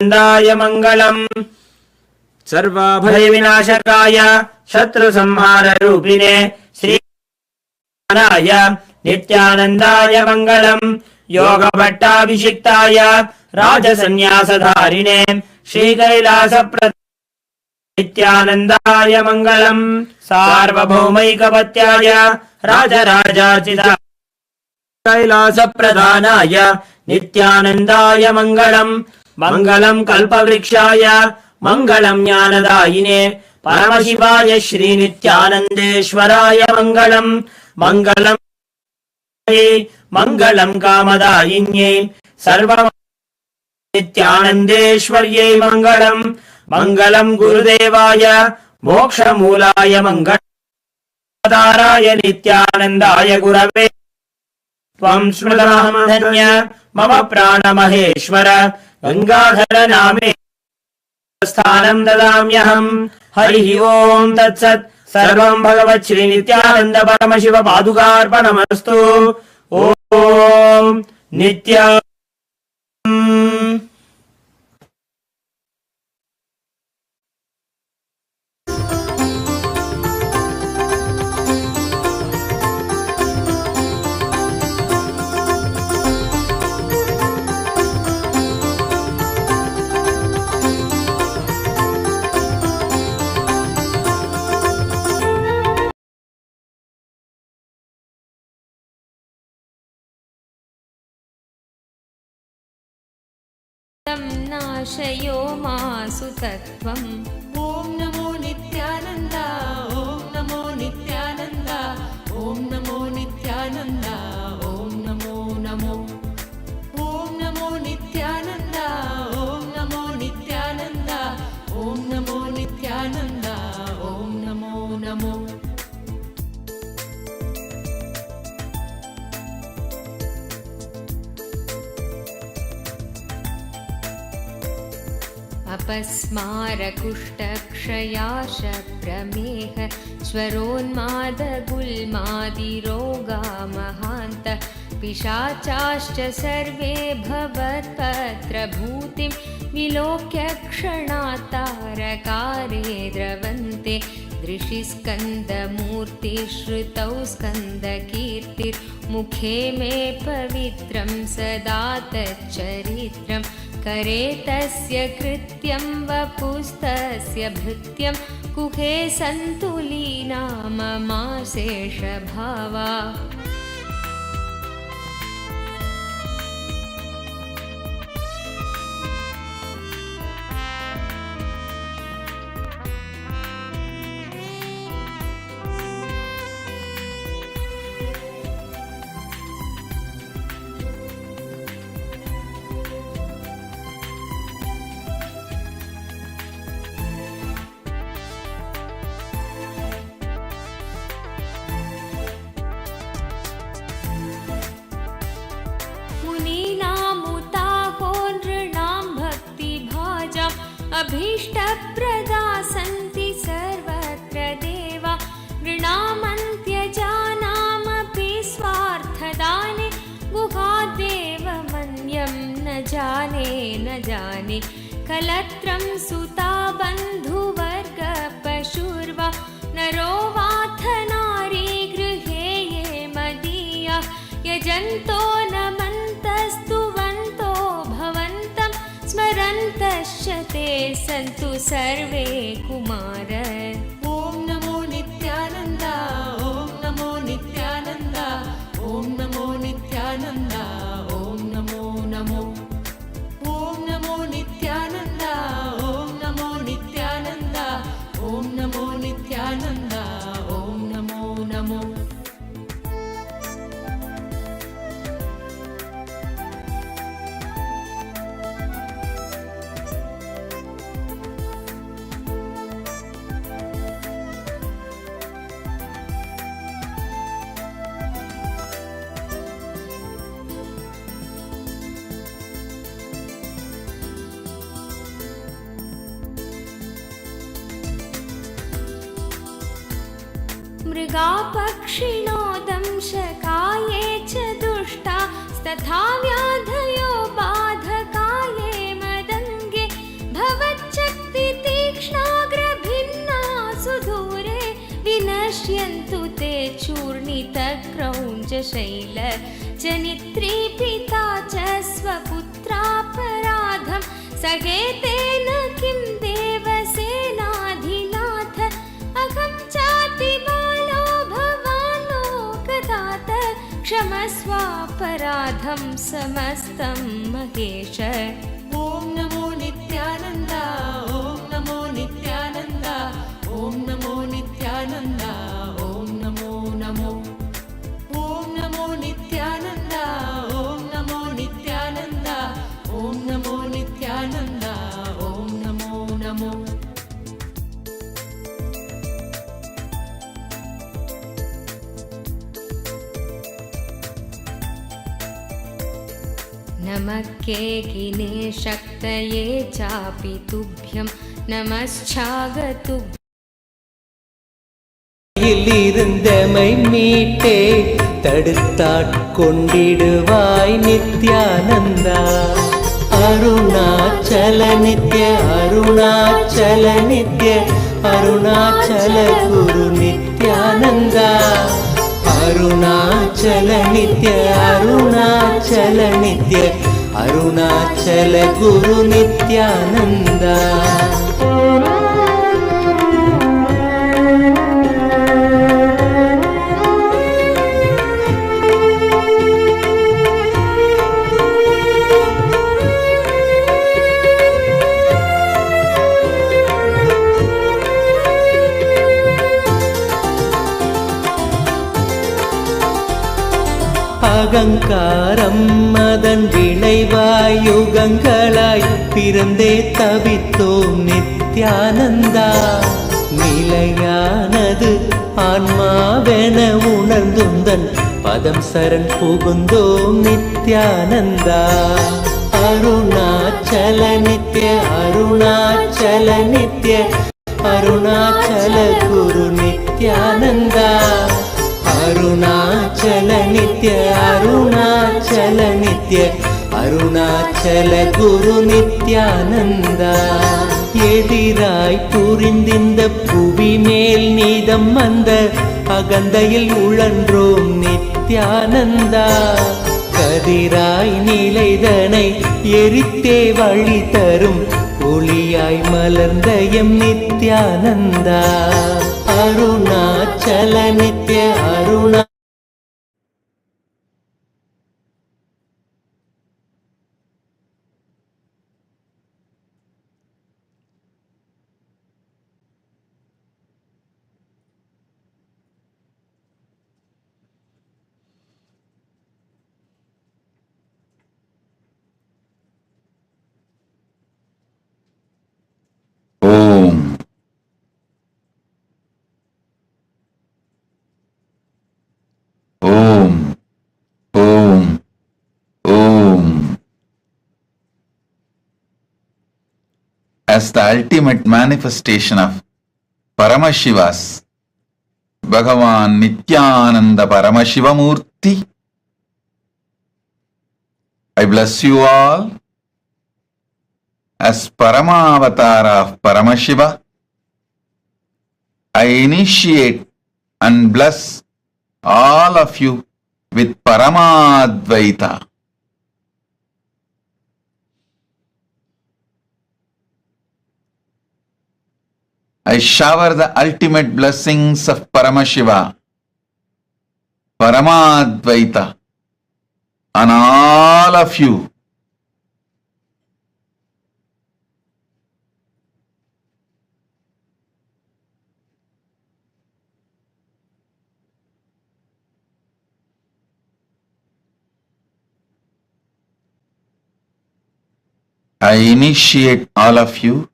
नन्दाय मङ्गलम्। सर्वाभयविनाशकाय शत्रुसंहाररूपिणे श्रीनाय नित्यानन्दाय मङ्गलम्। योगभट्टाभिषिक्ताय राजसन्न्यासधारिणे श्रीकैलास नित्यानन्दाय मङ्गलम्। सार्वभौमैकपत्याय राजराजार्चिताय कैलास प्रधानाय नित्यानन्दाय मङ्गलम्। मङ्गलम् कल्पवृक्षाय मङ्गलम् ज्ञानदायिने परमशिवाय श्रीनित्यानन्देश्वराय मङ्गलम्। मङ्गलम् मङ्गलम् कामदायिन्यै सर्व नित्यानन्देश्वर्यै मङ्गलम्। मङ्गलम् गुरुदेवाय मोक्षमूलाय मङ्गलम् नित्यानन्दाय गुरवे त्वं स्मृतमहमधन्य मम प्राणमहेश्वर गङ्गाधर नामे स्थानं ददाम्यहम्। हरिः ओम् तत्सत्। सर्वं भगवत् श्री नित्यानन्द परमशिव पादुकार्पणमस्तु। ॐ नित्या नाशयो मासु तत्त्वम्। ॐ नमो नित्यानन्द ॐ नमो नित्यानन्द ॐ नमो नित्यानन्द ॐ नमो नमो ॐ नमो नित्यानन्द ॐ नमो नित्यानन्द ॐ नमो नित्यानन्द ॐ नमो नमो। अपस्मारकुष्ठक्षयाश प्रमेह स्वरोन्मादगुल्मादिरोगा महान्त पिशाचाश्च सर्वे भवत्पत्रभूतिं विलोक्य क्षणात्तारकारे द्रवन्ते। दृशिस्कन्दमूर्तिश्रुतौ स्कन्दकीर्तिर्मुखे मे पवित्रं सदा तच्चरित्रम्। करे तस्य कृत्यं वपुस्तस्य भृत्यं कुहे सन्तुलीना ममाशेषभावा। अभीष्टप्रदा सन्ति सर्वत्र देवा नृणामन्त्यजानामपि स्वार्थदाने गुहादेव मन्यं न जाने कलत्रं सुता बन्धुवर्गपशुर्वा नरो वाथ नारी गृहे ये मदीया यजन्तो नमन्तस्तुवन्तो भवन्तं स्मरन्तश्च ते सन्तु सर्वे कुमार। ॐ नमो नित्यानन्द ॐ नमो नित्यानन्द ॐ नमो नित्यानन्द ॐ नमो नमो ॐ नमो नित्यानन्द ॐ नमो नित्यानन्द ॐ नमो नित्यानन्द ॐ नमो नमो। मृगापक्षिणो दंशकाये च दुष्टा तथा व्याधयो बाधकाये मदङ्गे भवच्चक्तितीक्ष्णाग्रभिन्ना सुदूरे विनश्यन्तु ते चूर्णितक्रौञ्चशैल जनित्रीपिता च स्वपुत्रापराधं सगेतेन किं देवसेनाधिनाथ अहं चातिबालो भवान् लोकदात क्षमस्वापराधं समस्तं महेश। ॐ नमो नित्यानन्द ॐ नमो नित्यानन्द ॐ नमो नित्यानन्द ॐ नमो नमो ॐ नमो नित्यानन्द ॐ नमो नित्यानन्द ॐ नमो नित्यानन्द ॐ नमो नमो। नमः केकिने शक्तये चापि तुभ्यं नमश्चागतुभ्यम्। இருந்தமை மீட்டே தடுத்தாட்கொண்டிடுவாய் நித்யானந்தா அருணாச்சல நித்ய அருணாச்சல நித்ய அருணாச்சல குரு நித்யானந்தா அருணாச்சல நித்ய அருணாச்சல நித்ய அருணாச்சல குரு நித்யானந்தா। அகங்காரம் அதன் விளைவாய் யுகங்களாய் பிறந்தே தவித்தோம் நித்யானந்தா நிலையானது ஆன்மாவென உணர்ந்துந்தன் பதம் சரண் புகுந்தோம் நித்யானந்தா அருணாச்சல நித்ய அருணாச்சல நித்ய அருணாச்சல குரு நித்யானந்தா அருணாச்சல நித்ய அருணாச்சல நித்ய அருணாச்சல குரு நித்யானந்தா எதிராய் புரிந்திந்த புவி மேல் நீதம் வந்த அகந்தையில் உழன்றோம் நித்யானந்தா கதிராய் நிலைதனை எரித்தே வழி தரும் ஒளியாய் மலர்ந்த M Nithyananda Arunachal Nitya Aruna Om as the ultimate manifestation of Paramashiva's Bhagavan Nityananda Paramashivamurti. I bless you all as Paramavatara of Paramashiva. I initiate and bless all of you with Paramadvaita. I shower the ultimate blessings of Paramashiva, Paramadvaita, on all of you. I initiate all of you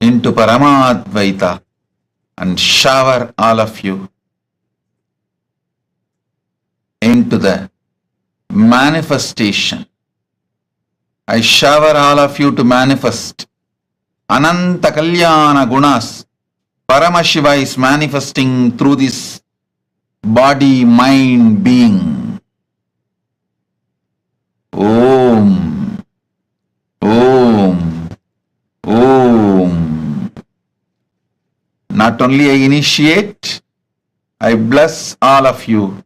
into Paramadvaita and shower all of you into the manifestation. I shower all of you to manifest Ananta Kalyana Gunas. Paramashiva is manifesting through this body, mind, being. Om. Om. Om. Not only I initiate, I bless all of you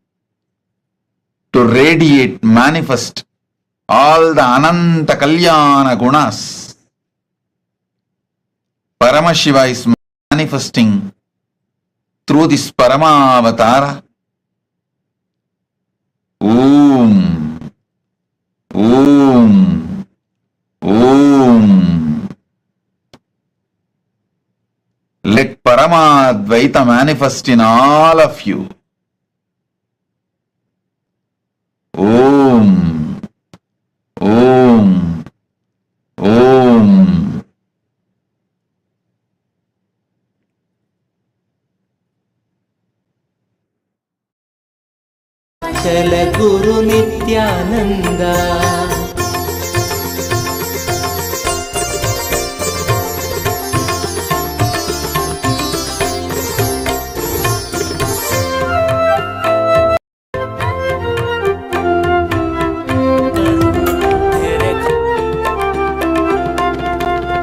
to radiate, manifest all the Ananta Kalyana Gunas. Paramashiva is manifesting through this Paramavatara. Om. Om. Om. Let Paramadvaita manifest in all of you. Om. Om. Om. चल गुरु नित्यानंदा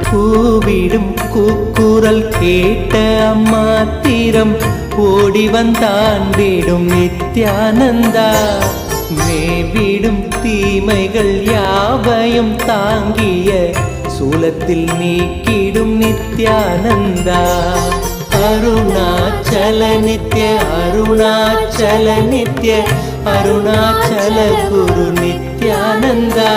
கூவிடும் கூக்குரல் கேட்ட அம்மாத்திரம் ஓடி வந்தான் வீடும் நித்யானந்தா மேவிடும் தீமைகள் யாவையும் தாங்கிய சூலத்தில் நீக்கிடும் நித்யானந்தா அருணாச்சல நித்ய அருணாச்சல நித்ய அருணாச்சல குரு நித்யானந்தா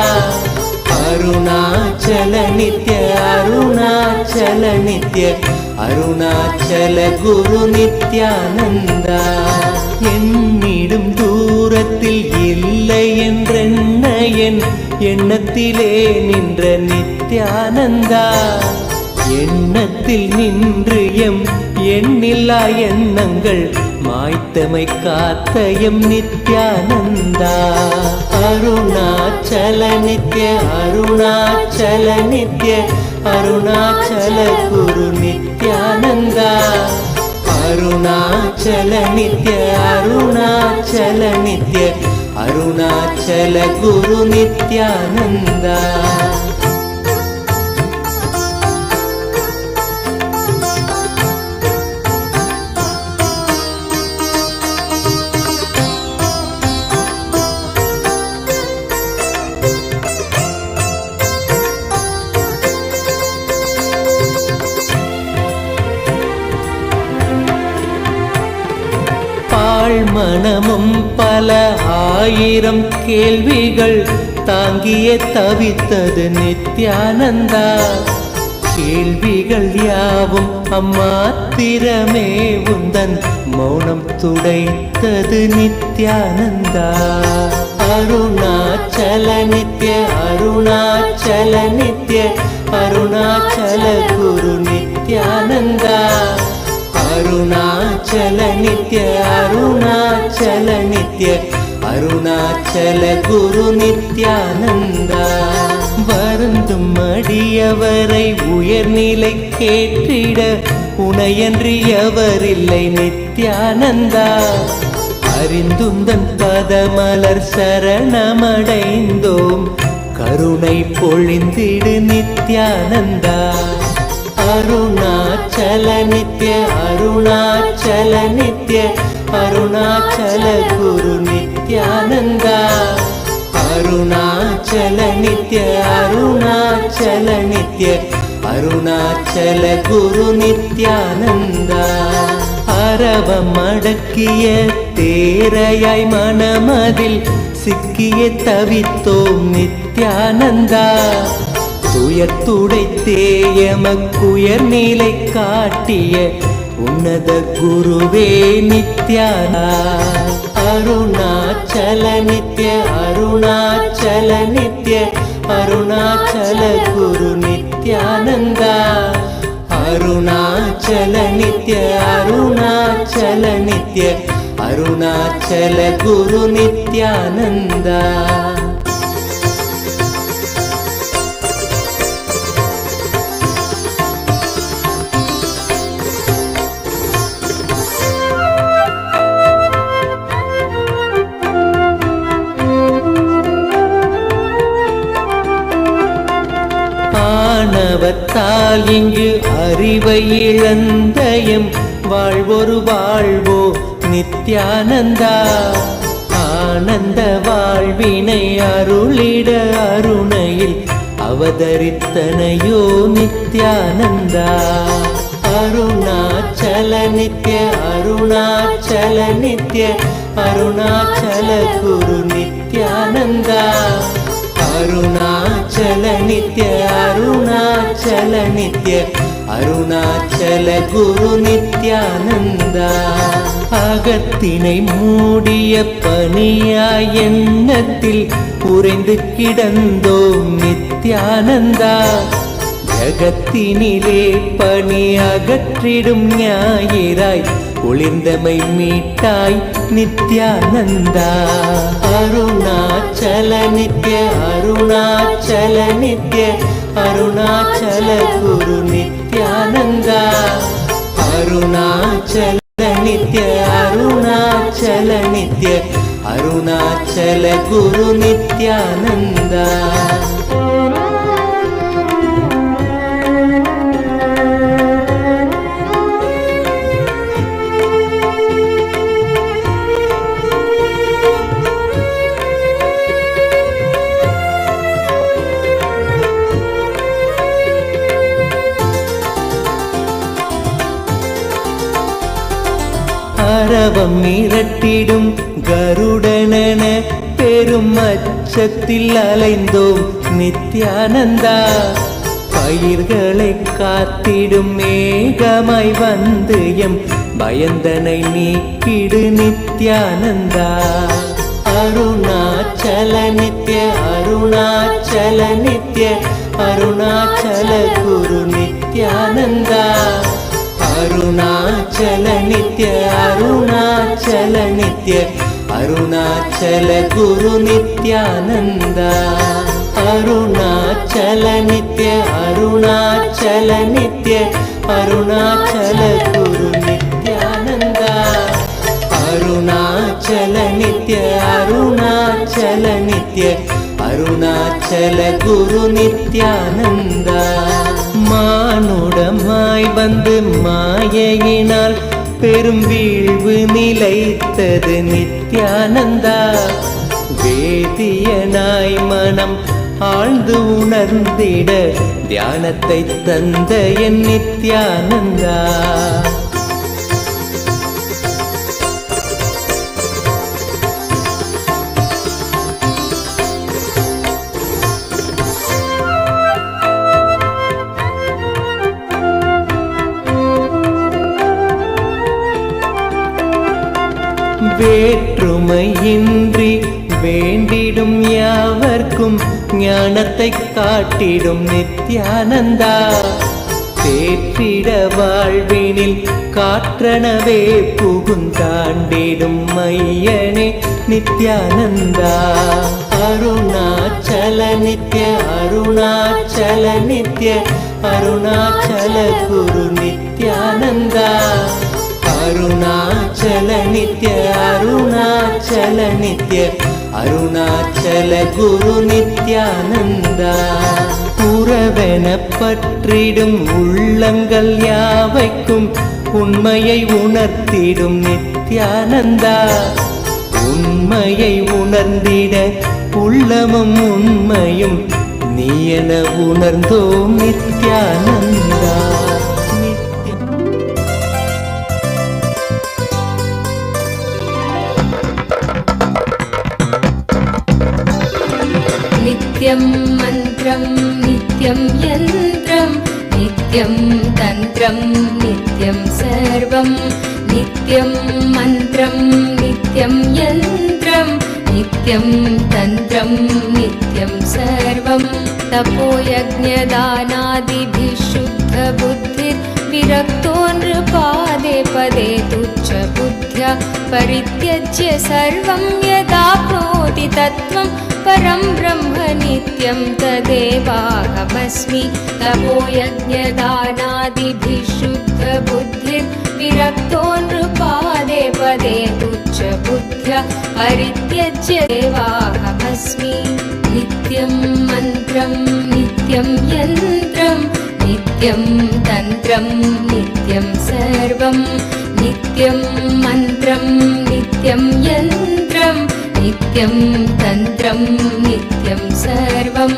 அருணாச்சல நித்ய அருணாச்சல நித்ய அருணாச்சல குரு நித்யானந்தா என்னிடும் தூரத்தில் இல்லை என்றென்ன என் எண்ணத்திலே நின்ற நித்யானந்தா எண்ணத்தில் நின்று எம் எண்ணில்லா எண்ணங்கள் மாய்த்தமை காத்த எம் நித்யானந்தா அருணாச்சல நித்ய அருணாச்சல நித்ய அருணாச்சல குரு நித்யானந்தா அருணாச்சல நித்ய அருணாச்சல நித்ய அருணாச்சல குரு நித்யானந்தா மனமும் பல ஆயிரம் கேள்விகள் தாங்கிய தவித்தது நித்யானந்தா கேள்விகள் யாவும் அம்மாத்திரமே உந்தன் மௌனம் துடைத்தது நித்யானந்தா அருணாச்சல நித்ய அருணாச்சல நித்ய அருணாச்சல குரு நித்யானந்தா அருணாச்சல நித்ய அருணாச்சல நித்ய அருணாச்சல குரு நித்யானந்தா வருந்தும் அடியவரை உயர்நிலை கேற்றிட உனையன்றி எவரில்லை நித்யானந்தா. அறிந்துந்தன் பதமலர் சரணமடைந்தோம், கருணை பொழிந்திடு நித்யானந்தா. அருணாச்சல நித்ய அருணாச்சல நித்ய அருணாச்சல குரு நித்யானந்தா. அருணாச்சல நித்ய அருணாச்சல நித்ய அருணாச்சல குரு நித்யானந்தா. அரவம் அடக்கிய தேரையாய் மனமதில் சிக்கிய தவித்தோம் நித்யானந்தா. துயத்துடை தேயமக்குயர் நிலை காட்டிய உன்னத குருவே நித்யானா. அருணாச்சல நித்ய அருணாச்சல நித்ய அருணாச்சல குரு நித்யானந்தா. அருணாச்சல நித்ய அருணாச்சல நித்ய அருணாச்சல குரு நித்யானந்தா. ஆணவத்தால் இங்கு அறிவை இழந்தயம் வாழ்வொரு வாழ்வோ நித்யானந்தா. ஆனந்த வாழ்வினை அருளிட அருணையில் அவதரித்தனையோ நித்யானந்தா. அருணாச்சல நித்ய அருணாச்சல நித்ய அருணாச்சல குரு நித்யானந்தா. அருணாச்சல நித்ய அருணாச்சல நித்ய அருணாச்சல குரு நித்யானந்தா. அகத்தினை மூடிய பனியாய் எண்ணத்தில் உறைந்து கிடந்தோம் நித்யானந்தா. ஜகத்தினிலே பனி அகற்றிடும் ஞாயிறாய் ஒளிர்ந்தமை மீட்டாய் நித்யானந்தா. அருணாச்சல நித்ய அருணாச்சல நித்ய அருணாச்சல குரு நித்யானந்தா. அருணாச்சல நித்ய அருணாச்சல நித்ய அருணாச்சல குரு நித்யானந்தா. அரவம் மிரட்டிடும் கருடனென பெரும் அச்சத்தில் அலைந்தோம் நித்யானந்தா. பயிர்களை காத்திடும் மேகமாய் வந்து எம் பயந்தனை நீக்கிடு நித்யானந்தா. அருணாச்சல நித்ய அருணாச்சல நித்ய அருணாச்சல குரு நித்யானந்தா. அருணாச்சல நித்ய அருணாச்சல நித்ய அருணாச்சல குரு நித்யானந்தா. அருணாச்சல நித்ய அருணாச்சல நித்ய அருணாச்சல குரு நித்யானந்தா. அருணாச்சல நித்ய அருணாச்சல நித்ய அருணாச்சல குரு நித்யானந்தா. மானுடமாய் வந்து மாயையினால் பெரும் வீழ்வு நிலைத்தது நித்யானந்தா. வேதியனாய் மனம் ஆழ்ந்து உணர்ந்திட தியானத்தை தந்த என் நித்யானந்தா. வேற்றுமையின்றி வேண்டிடும் யாவர்க்கும் ஞானத்தை காட்டிடும் நித்யானந்தா. ஏற்றிட வாழ்வினில் காற்றனவே புகுந்தாண்டிடும் மையனே நித்யானந்தா. அருணாச்சல நித்ய அருணாச்சல நித்ய அருணாச்சல குரு நித்யானந்தா. அருணாச்சல நித்ய அருணாச்சல நித்ய அருணாச்சல குரு நித்யானந்தா. உறவென பற்றிடும் உள்ளங்கள் யாவைக்கும் உண்மையை உணர்த்திடும் நித்யானந்தா. உண்மையை உணர்ந்திட உள்ளமும் உண்மையும் நீ என உணர்ந்தோம் நித்யானந்தா. नित्यं मन्त्रं नित्यं यन्त्रं नित्यं तन्त्रं नित्यं सर्वं नित्यं मन्त्रं नित्यं यन्त्रं नित्यं तन्त्रं नित्यं सर्वं. तपोयज्ञदानादिभिः शुद्धबुद्धिर्विरक्तो नृपादे पदे तुच्छबुद्ध्या परित्यज्य सर्वं यदाप्नोति तत्त्वं परं ब्रह्म नित्यं तदेवाहमस्मि. तपोयज्ञदानादिभिः शुद्धबुद्धिर्विरक्तो नृपादे पदे तुच्छबुद्ध्या परित्यज्य देवाहमस्मि. नित्यं मन्त्रं नित्यं यन्त्रं नित्यं तन्त्रं नित्यं सर्वं नित्यं मन्त्रं नित्यं यन्त्रं नित्यं तन्त्रं नित्यं सर्वम्.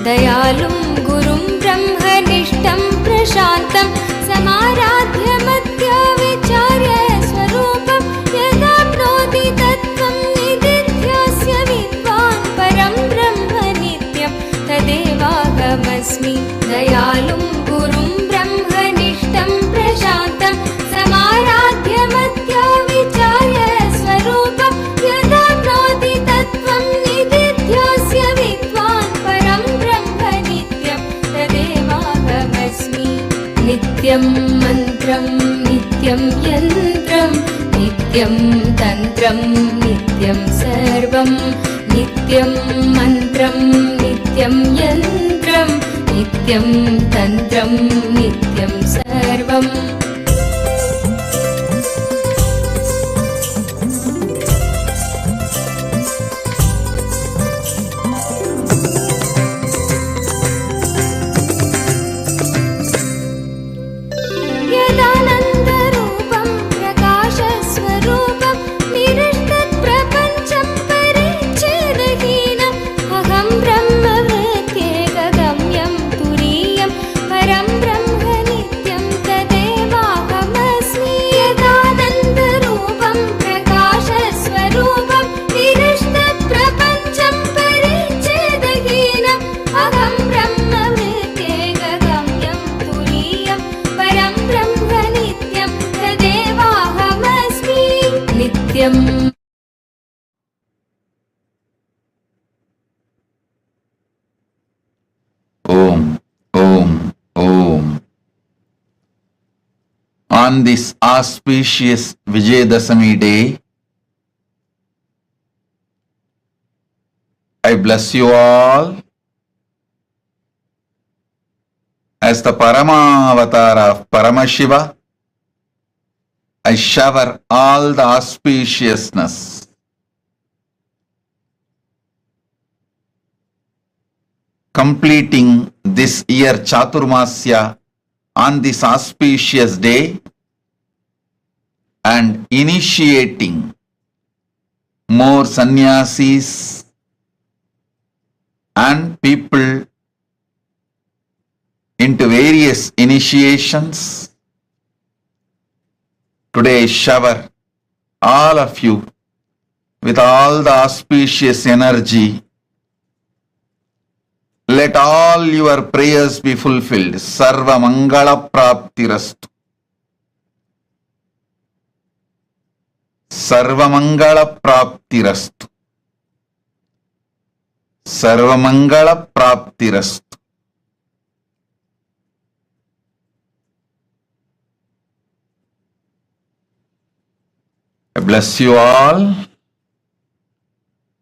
दयालुं गुरुं ब्रह्मनिष्ठं प्रशान्तं समाराध्य मत्या विचार्य स्वरूपं यदाप्नोति तत्त्वं निदिध्यास्य विद्वान् परं ब्रह्म नित्यं तदेवाहमस्मि. दयालुं गुरुं ब्रह्मनिष्ठं प्रशान्तं समाराध्य मत्या विचार्य स्वरूपं यदाप्नोति तत्त्वं निदिध्यास्य विद्वान् परं ब्रह्म नित्यं तदेवाहमस्मि. नित्यं मन्त्रं नित्यं यन्त्रं नित्यं तन्त्रं नित्यं सर्वं नित्यं मन्त्रं नित्यं यन्त्रं नित्यं तन्त्रं नित्यं सर्वम्. यदानन्दरूपं प्रकाशस्वरूपं निरस्तत्प्रपञ्चं परिच्छेदहीनम् अहं ब्रह्मवृत्त्येकगम्यं तुरीयं परं ब्रह्म नित्यं तदेवाहमस्मि. यदानन्दरूपं प्रकाशस्वरूपं निरस्तत्प्रपञ्चं परिच्छेदहीनम् अहं ब्रह्मवृत्त्येकगम्यं तुरीयं परं ब्रह्म नित्यं तदेवाहमस्मि. नित्यं Om, Om, Om. On this auspicious Vijayadashami day, I bless you all as the Paramavatar of Paramashiva. I shower all the auspiciousness, completing this year Chaturmasya on this auspicious day and initiating more sannyasis and people into various initiations. Today I shower all of you with all the auspicious energy. Let all your prayers be fulfilled. Sarva Mangala Praptirastu. Sarvamangala Praptirastu. Sarvamangala Praptirastu. I bless you all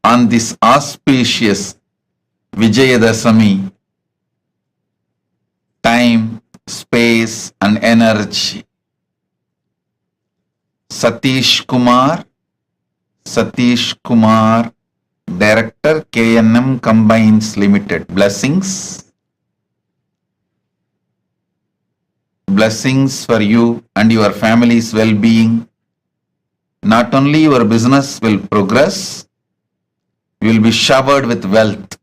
on this auspicious Vijayadasami, time, space and energy. Satish Kumar, Director, KNM Combines Limited. Blessings. Blessings for you and your family's well-being. Not only your business will progress, you will be showered with wealth,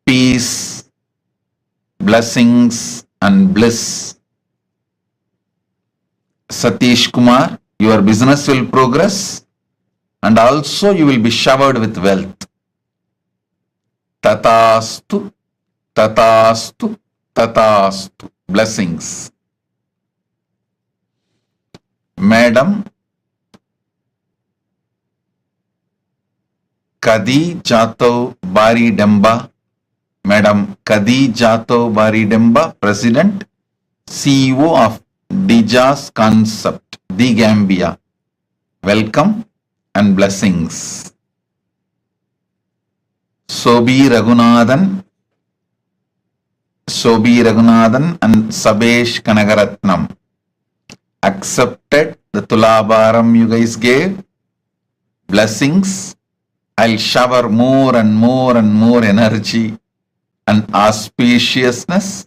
peace, blessings and bliss. Satish Kumar, your business will progress and also you will be showered with wealth. Tatastu, Tatastu, Tatastu. Blessings. Madam Kadi Jato Bari Demba, Madam Kadi Jato Bari Demba, President, CEO of Dijas Concept, The Gambia. Welcome and blessings. Sobi Raghunathan and Sabesh Kanagaratnam accepted the Tulabharam you guys gave. Blessings. I'll shower more and more and more energy and auspiciousness.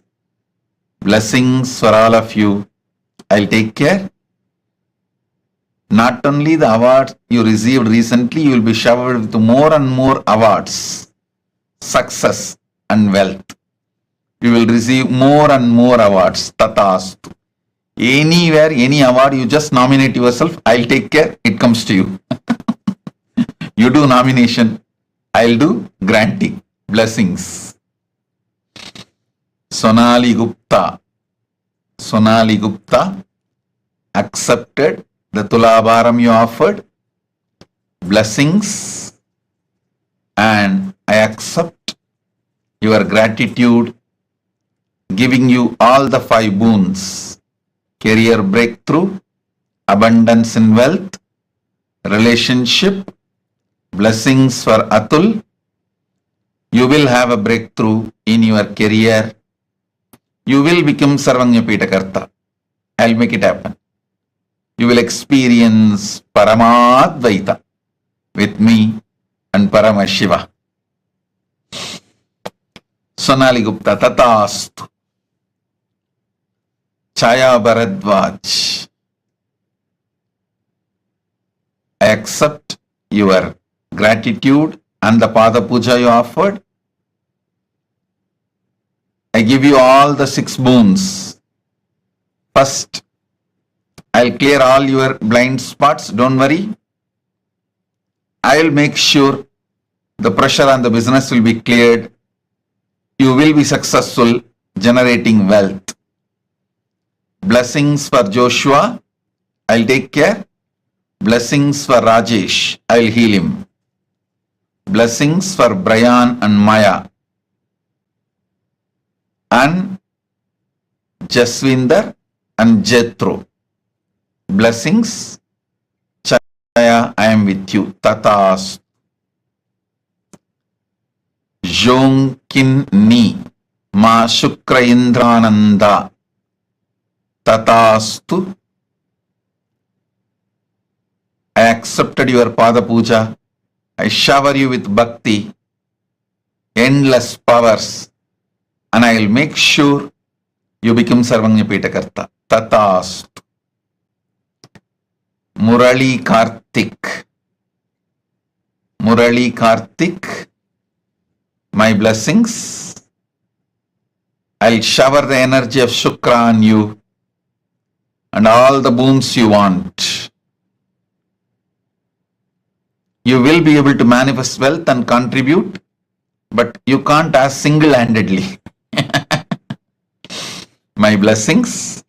Blessings for all of you. I'll take care. Not only the award you received recently, you will be showered with more and more awards, success and wealth. You will receive more and more awards. Tatastu. Anywhere, any award, you just nominate yourself. I'll take care. It comes to you. You do nomination. I'll do granting. Blessings. Sonali Gupta accepted the Tulabharam you offered. Blessings. And I accept your gratitude, giving you all the 5 boons: career breakthrough, abundance in wealth, relationship. Blessings for Atul. You will have a breakthrough in your career. You will become Sarvanyapita Karta. I'll make it happen. You will experience Paramadvaita with me and Paramashiva. Sonali Gupta, Tatastu. Chaya Bharadwaj, I accept your gratitude and the Pada Puja you offered. I give you all the 6 boons. First, I'll clear all your blind spots. Don't worry. I'll make sure the pressure on the business will be cleared. You will be successful generating wealth. Blessings for Joshua. I'll take care. Blessings for Rajesh. I'll heal him. Blessings for Brian and Maya. And Jaswinder and Jethro. Blessings. Chaya, I am with you. Tatas. Jonkin Ni. Ma Shukra Indrananda. Tatastu. I accepted your Pada Puja. I shower you with bhakti, endless powers, and I will make sure you become Sarvanyapita Karta. Tatastu. Murali Karthik, my blessings. I'll shower the energy of Shukra on you and all the boons you want. You will be able to manifest wealth and contribute, but you can't ask single-handedly. My blessings.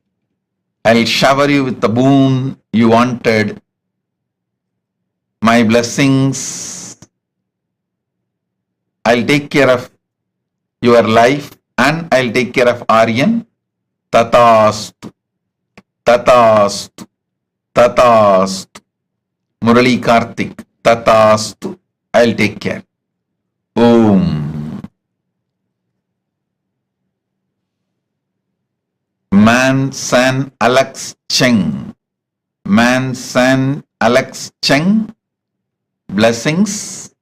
I'll shower you with the boon you wanted My blessings, I'll take care of your life and I'll take care of Aryan. Tatastu, Tatastu, Tatastu. Murali Karthik, Tatastu, I'll take care. Om. Man San Alex Cheng. Man San Alex Cheng. Blessings.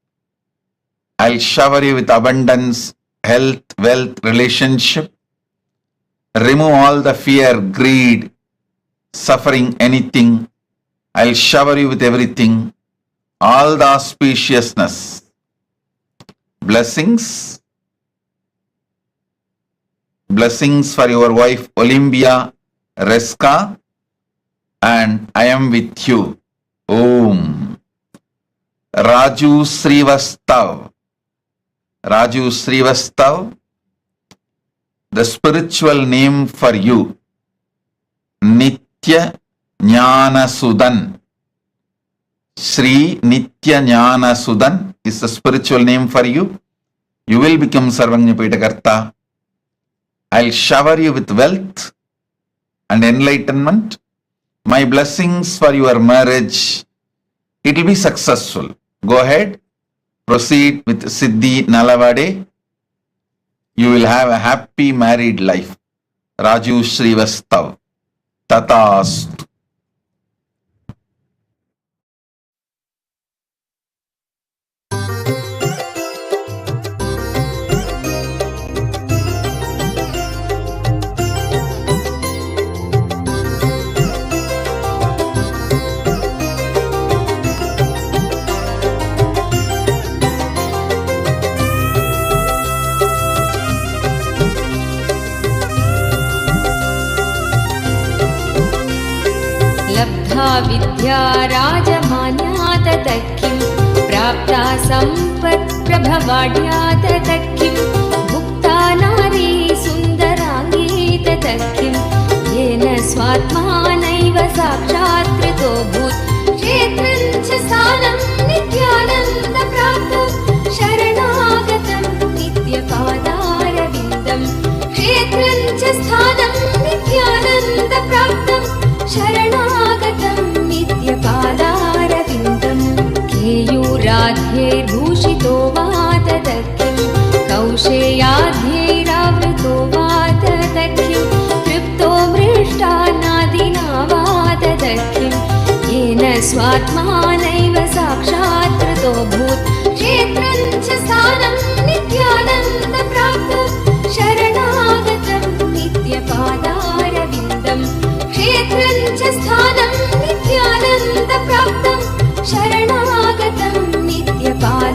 I'll shower you with abundance, health, wealth, relationship. Remove all the fear, greed, suffering, anything. I'll shower you with everything. All the auspiciousness. Blessings. Blessings for your wife Olympia Reska. And I am with you. Om. Raju Srivastav. Raju Srivastav. The spiritual name for you. Nitya Jnana Sudan. Sri Nitya Jnana Sudan is the spiritual name for you. You will become Sarvagnyapitakarta. I'll shower you with wealth and enlightenment. My blessings for your marriage. It will be successful. Go ahead. Proceed with Siddhi Nalavade. You will have a happy married life. Raju Srivastav. Tatastu. लब्धा विद्या राजमान्या ततः किं प्राप्ता सम्पत्प्रभवाढ्या ततः किं भुक्ता नारी सुन्दराङ्गी ततः किं येन स्वात्मानैव साक्षात्कृतोऽभूत् क्षेत्रं च स्थानं नित्यानन्दप्राप्तं शरणागतं नित्यपादारविन्दं क्षेत्रं च स्थानं नित्यानन्दप्राप्तं शरणागतं नित्यपादारविन्दं केयूराध्यैर्भूषितो वा ततः किं कौशेयाध्यैरावृतो वा ततः किं तृप्तो मृष्टान्नादिना वा ततः किं येन स्वात्मानैव साक्षात्कृतोऽभूत् क्षेत्रं च स्थानं नित्यानन्दप्राप्तं शरणागतं नित्यपादारविन्दं क्षेत्रं च स्थानं नित्यानन्दप्राप्तं शरणागतं नित्यपादारविन्दम्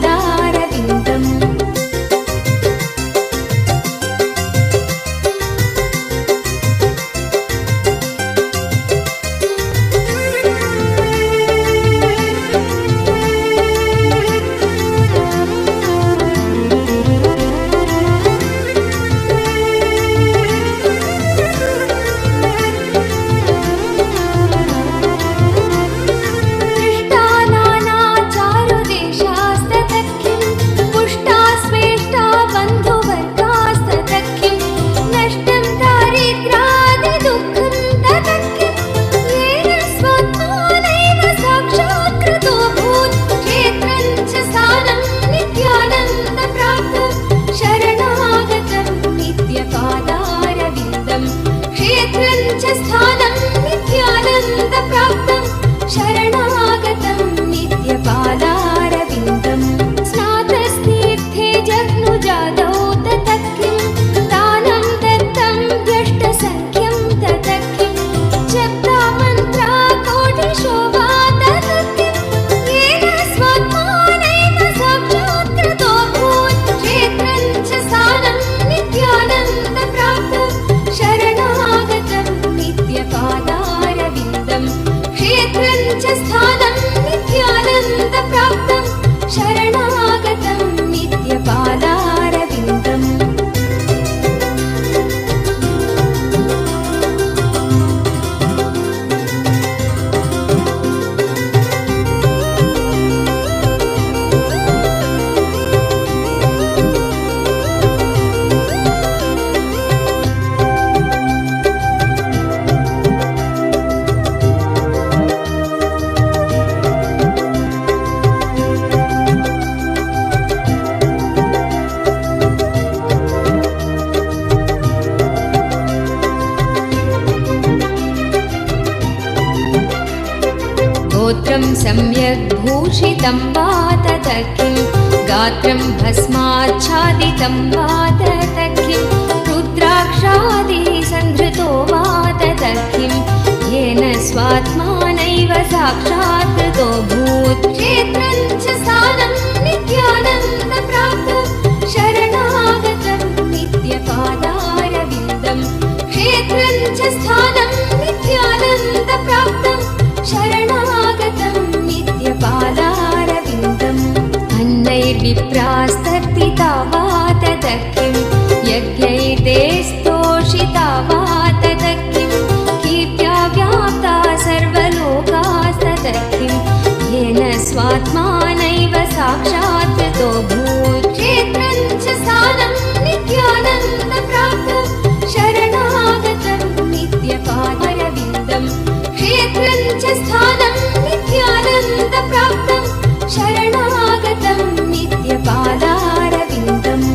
वस्त्रं सम्यग् भूषितं वा ततः किं गात्रं भस्माच्छादितं वा ततः किं रुद्राक्षादि सन्धृतो वा ततः किं येन स्वात्मानैव साक्षात् कृतो भूत् क्षेत्रं च स्थानं नित्यानन्दप्राप्तं शरणागतं नित्यपादारविन्दं क्षेत्रं च स्थानं नित्यानन्दप्राप्तं शरणागतं नित्यपादारविन्दम् अन्नैर्विप्रास्तर्पिता वा ततः किं यज्ञैर्ते स्तोषिता वा ततः किं कीर्त्या व्याप्ता सर्वलोकास्ततः किं येन स्वात्मानैव साक्षात् कृतो भूत् क्षेत्रं च स्थानं नित्यानन्दप्राप्तं शरणागतं नित्यपादारविन्दम् क्षेत्रं च स्थानं नित्यानन्दप्राप्तं शरणागतं नित्यपादारविन्दम्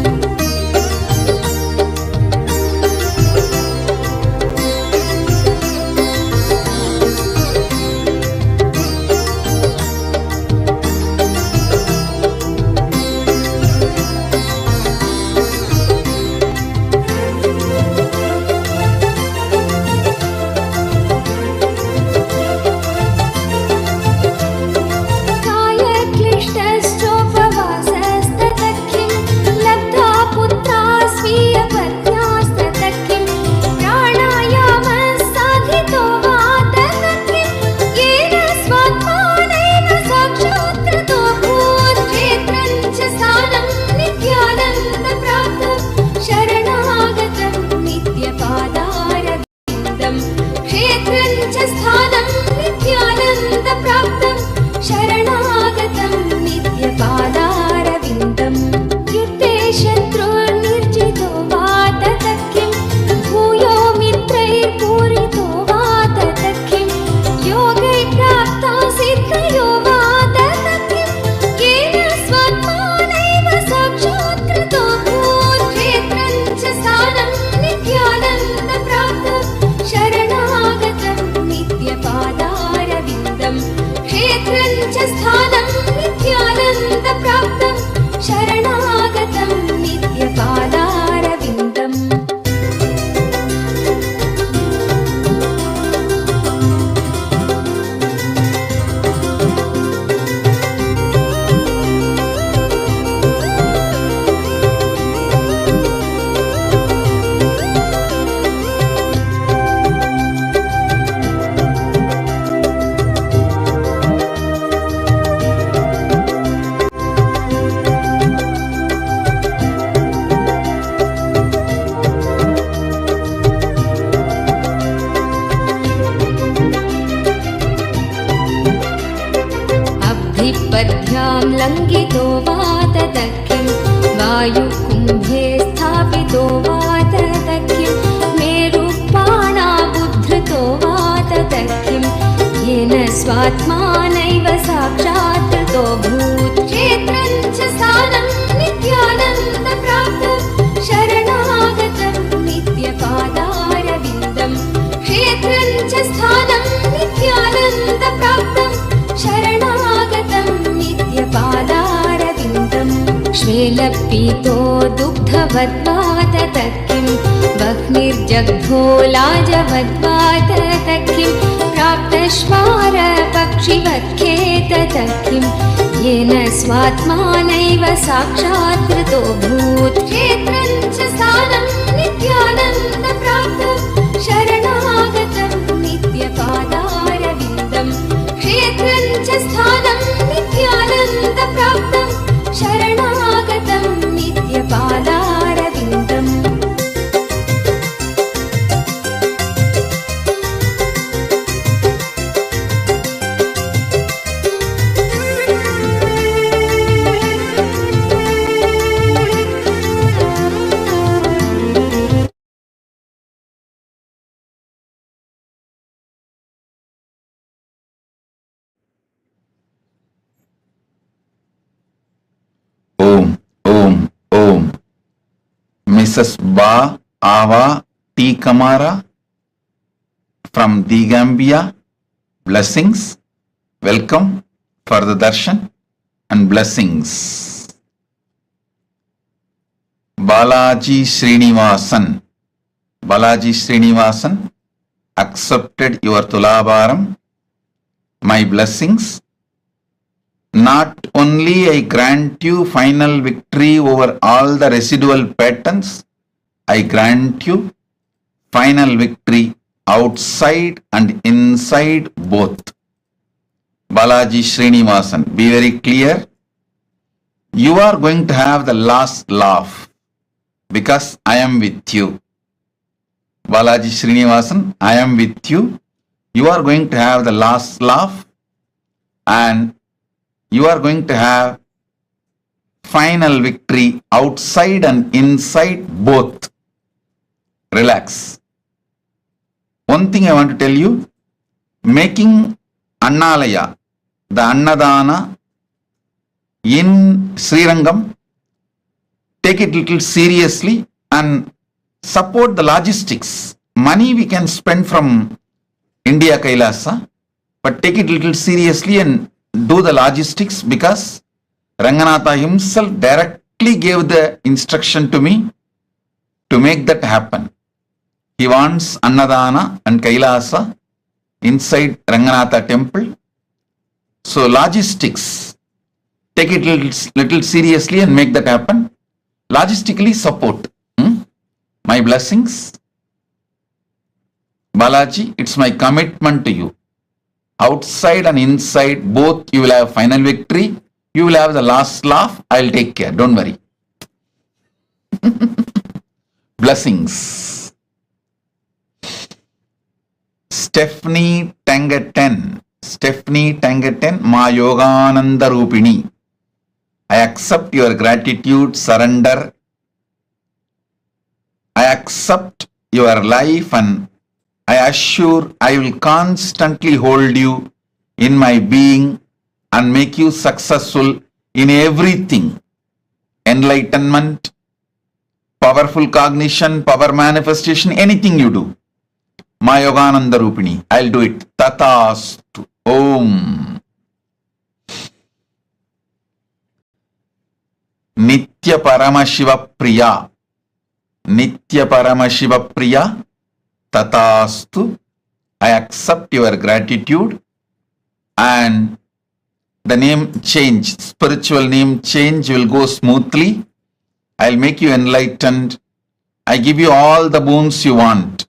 पद्भ्यां लङ्घितो वा ततः किं वायुकुम्भे स्थापितो वा ततः किं मेरुपाणाबुद्धृतो वा ततः किं येन स्वात्मानैव साक्षात् कृतो भूत् क्षेत्रं च स्थानं नित्यानन्दप्राप्तं शरणागतं नित्यपादारविन्दम् क्षेत्रं च स्थानं नित्यानन्दप्राप्तं शरणागतं नित्यपादारविन्दम् श्वेलपीतो दुग्धवद्वा ततः किं वह्निर्जग्धो लाजवद्वा ततः किं प्राप्तश्वारपक्षिवत्खे ततः किं येन स्वात्मानैव साक्षात् कृतो भूत् क्षेत्रं च स्थानं नित्यानन्दप्राप्तं शरणागतं नित्यपादारविन्दम् क्षेत्रं च स्थानं नित्यानन्दप्राप्तं शरणागतं नित्यपादारविन्दम् Om, Om, Om. Mrs. Ba Ava T. Kamara from Digambia, blessings. Welcome for the darshan and blessings. Balaji Srinivasan. Balaji Srinivasan accepted your Tulabharam. My blessings. Not only I grant you final victory over all the residual patterns, I grant you final victory outside and inside both. Balaji Srinivasan, be very clear. You are going to have the last laugh because I am with you. Balaji Srinivasan, I am with you. You are going to have the last laugh and you are going to have final victory outside and inside both. Relax. One thing I want to tell you, making Annalaya, the Annadana in Srirangam, take it little seriously and support the logistics. Money we can spend from India Kailasa, but take it little seriously and do the logistics because Ranganatha himself directly gave the instruction to me to make that happen. He wants Annadana and Kailasa inside Ranganatha temple. So logistics, take it little seriously and make that happen. Logistically support. My blessings. Balaji, it's my commitment to you. Outside and inside, both you will have final victory. You will have the last laugh. I'll take care. Don't worry. Blessings. Stephanie Tangaten. Stephanie Tangaten, Ma Yogananda Rupini. I accept your gratitude, surrender. I accept your life and I assure I will constantly hold you in my being and make you successful in everything. Enlightenment, powerful cognition, power manifestation, anything you do. Ma Yogananda Rupini, I'll do it. Tatastu. Om. Nitya Paramashiva Priya. Nitya Paramashiva Priya. Tatastu. I accept your gratitude and the name change, spiritual name change will go smoothly. I'll make you enlightened. I give you all the boons you want.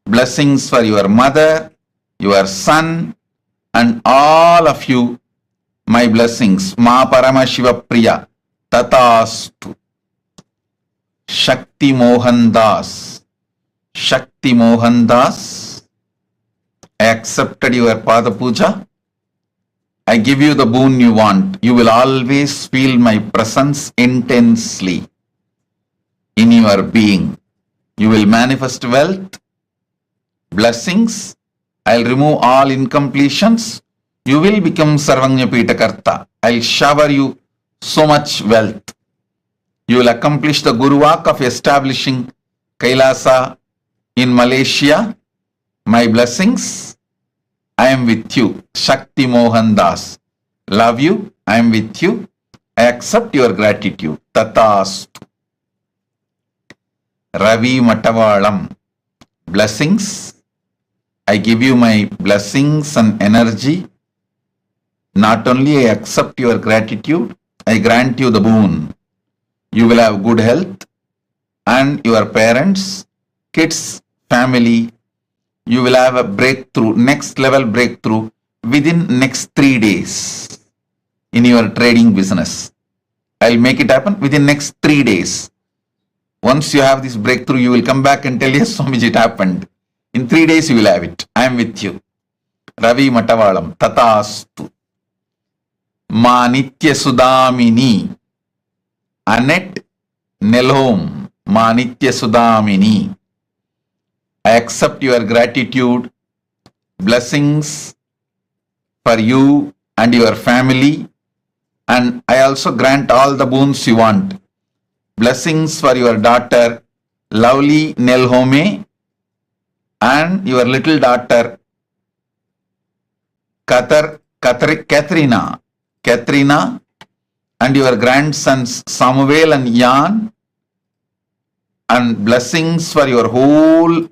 Blessings for your mother, your son, and all of you. My blessings. Ma Paramashiva Priya. Tatastu. Shakti Mohan Das. Shakti Mohan Das. I accepted your Pada Puja. I give you the boon you want. You will always feel my presence intensely in your being. You will manifest wealth, blessings. I'll remove all incompletions. You will become Sarvanyapita Karta. I'll shower you so much wealth. You will accomplish the Guru work of establishing Kailasa in Malaysia. My blessings. I am with you. Shakti Mohan Das. Love you. I am with you. I accept your gratitude. Tatastu. Ravi Matavalam. Blessings. I give you my blessings and energy. Not only I accept your gratitude, I grant you the boon. You will have good health and your parents, kids, family. You will have a breakthrough, next level breakthrough within next 3 days in your trading business. I'll make it happen within next 3 days. Once you have this breakthrough, you will come back and tell, yes, Swamiji, it happened. In 3 days, you will have it. I am with you. Ravi Matavalam. Tatastu. Ma Nitya Sudamini. Annette Nelhom. Ma Nitya Sudamini. I accept your gratitude, blessings for you and your family, and I also grant all the boons you want. Blessings for your daughter, lovely Nelhome, and your little daughter, Qatar Katrina, and your grandsons Samuel and Jan, and blessings for your whole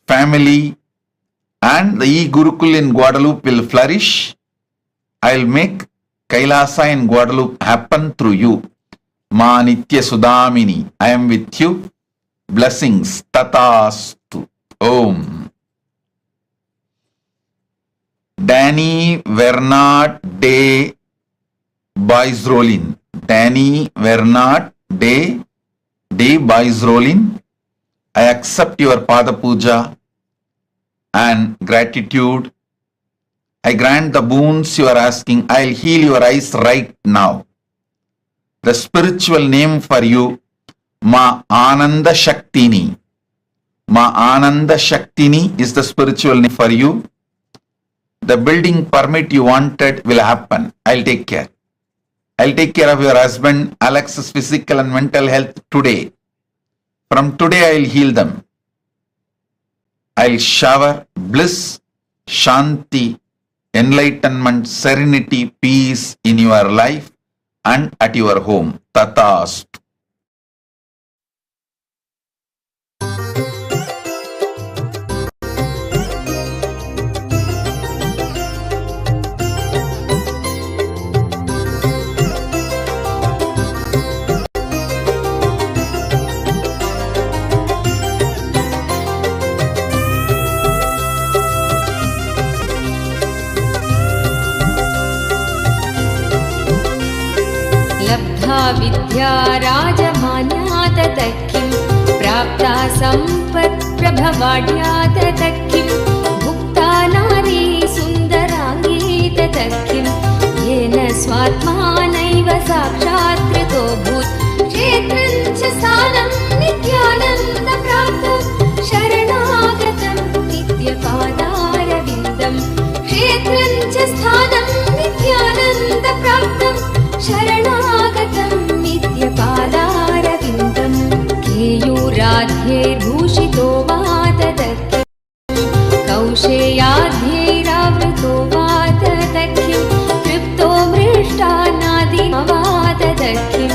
family, and the e-Gurukul in Guadeloupe will flourish. I'll make Kailasa in Guadeloupe happen through you. Ma Nitya Sudamini, I am with you. Blessings. Tatastu. Om. Danny Vernat de Boisrolin. Danny Vernat de Boisrolin. I accept your Pada Puja and gratitude. I grant the boons you are asking. I'll heal your eyes right now. The spiritual name for you, Ma Ananda Shaktini. Ma Ananda Shaktini is the spiritual name for you. The building permit you wanted will happen. I'll take care. I'll take care of your husband Alex's physical and mental health today. From today I'll heal them. I'll shower bliss, shanti, enlightenment, serenity, peace in your life and at your home. Tatastu. लब्धा विद्या राजमान्या ततः किं प्राप्ता सम्पत् प्रभवाढ्या ततः किं भुक्ता नारी सुन्दराङ्गी ततः किं येन स्वात्मानैव साक्षात्कृतो भूत् क्षेत्रं च स्थानं नित्यानन्दप्राप्तं शरणागतं नित्यपादारविन्दं क्षेत्रं च स्थानं नित्यानन्दप्राप्तं शरणागतं नित्यपादारविन्दं केयूराध्यैर्भूषितो वा ततः किं कौशेयाध्यैरावृतो वा ततः किं तृप्तो मृष्टान्नादिनो वा ततः किं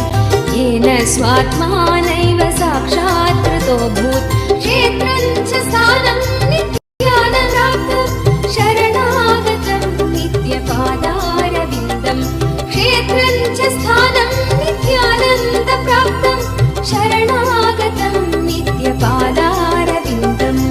येन स्वात्मानैव साक्षात्कृतो भूत् क्षेत्रं च स्थानं नित्यानन्दप्राप्तं शरणागतं नित्यपादारविन्दं क्षेत्रं च स्थानं नित्यानन्दप्राप्तं शरणागतं नित्यपादारविन्दम्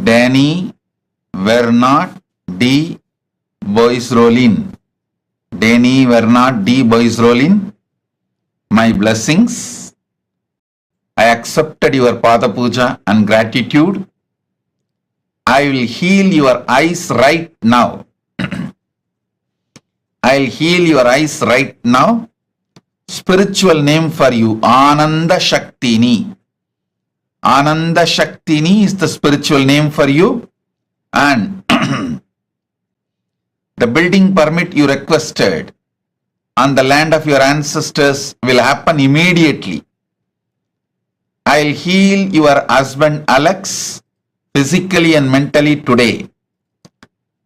Danny Vernat D. Boisrolin. Danny Vernat D. Boisrolin. My blessings. I accepted your Pada Puja and gratitude. I will heal your eyes right now. I'll heal your eyes right now. Spiritual name for you, Ananda Shaktini. Ananda Shaktini is the spiritual name for you, and the building permit you requested on the land of your ancestors will happen immediately. I'll heal your husband Alex physically and mentally today.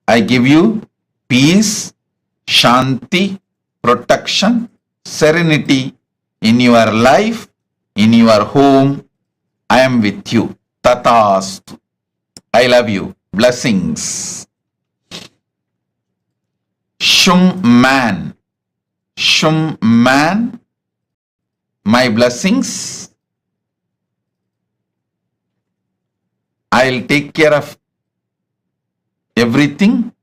I give you peace, shanti, protection, serenity in your life, in your home. I am with you. Tatastu. I love you. Blessings. Shum man. Shum man. My blessings. I'll take care of everything.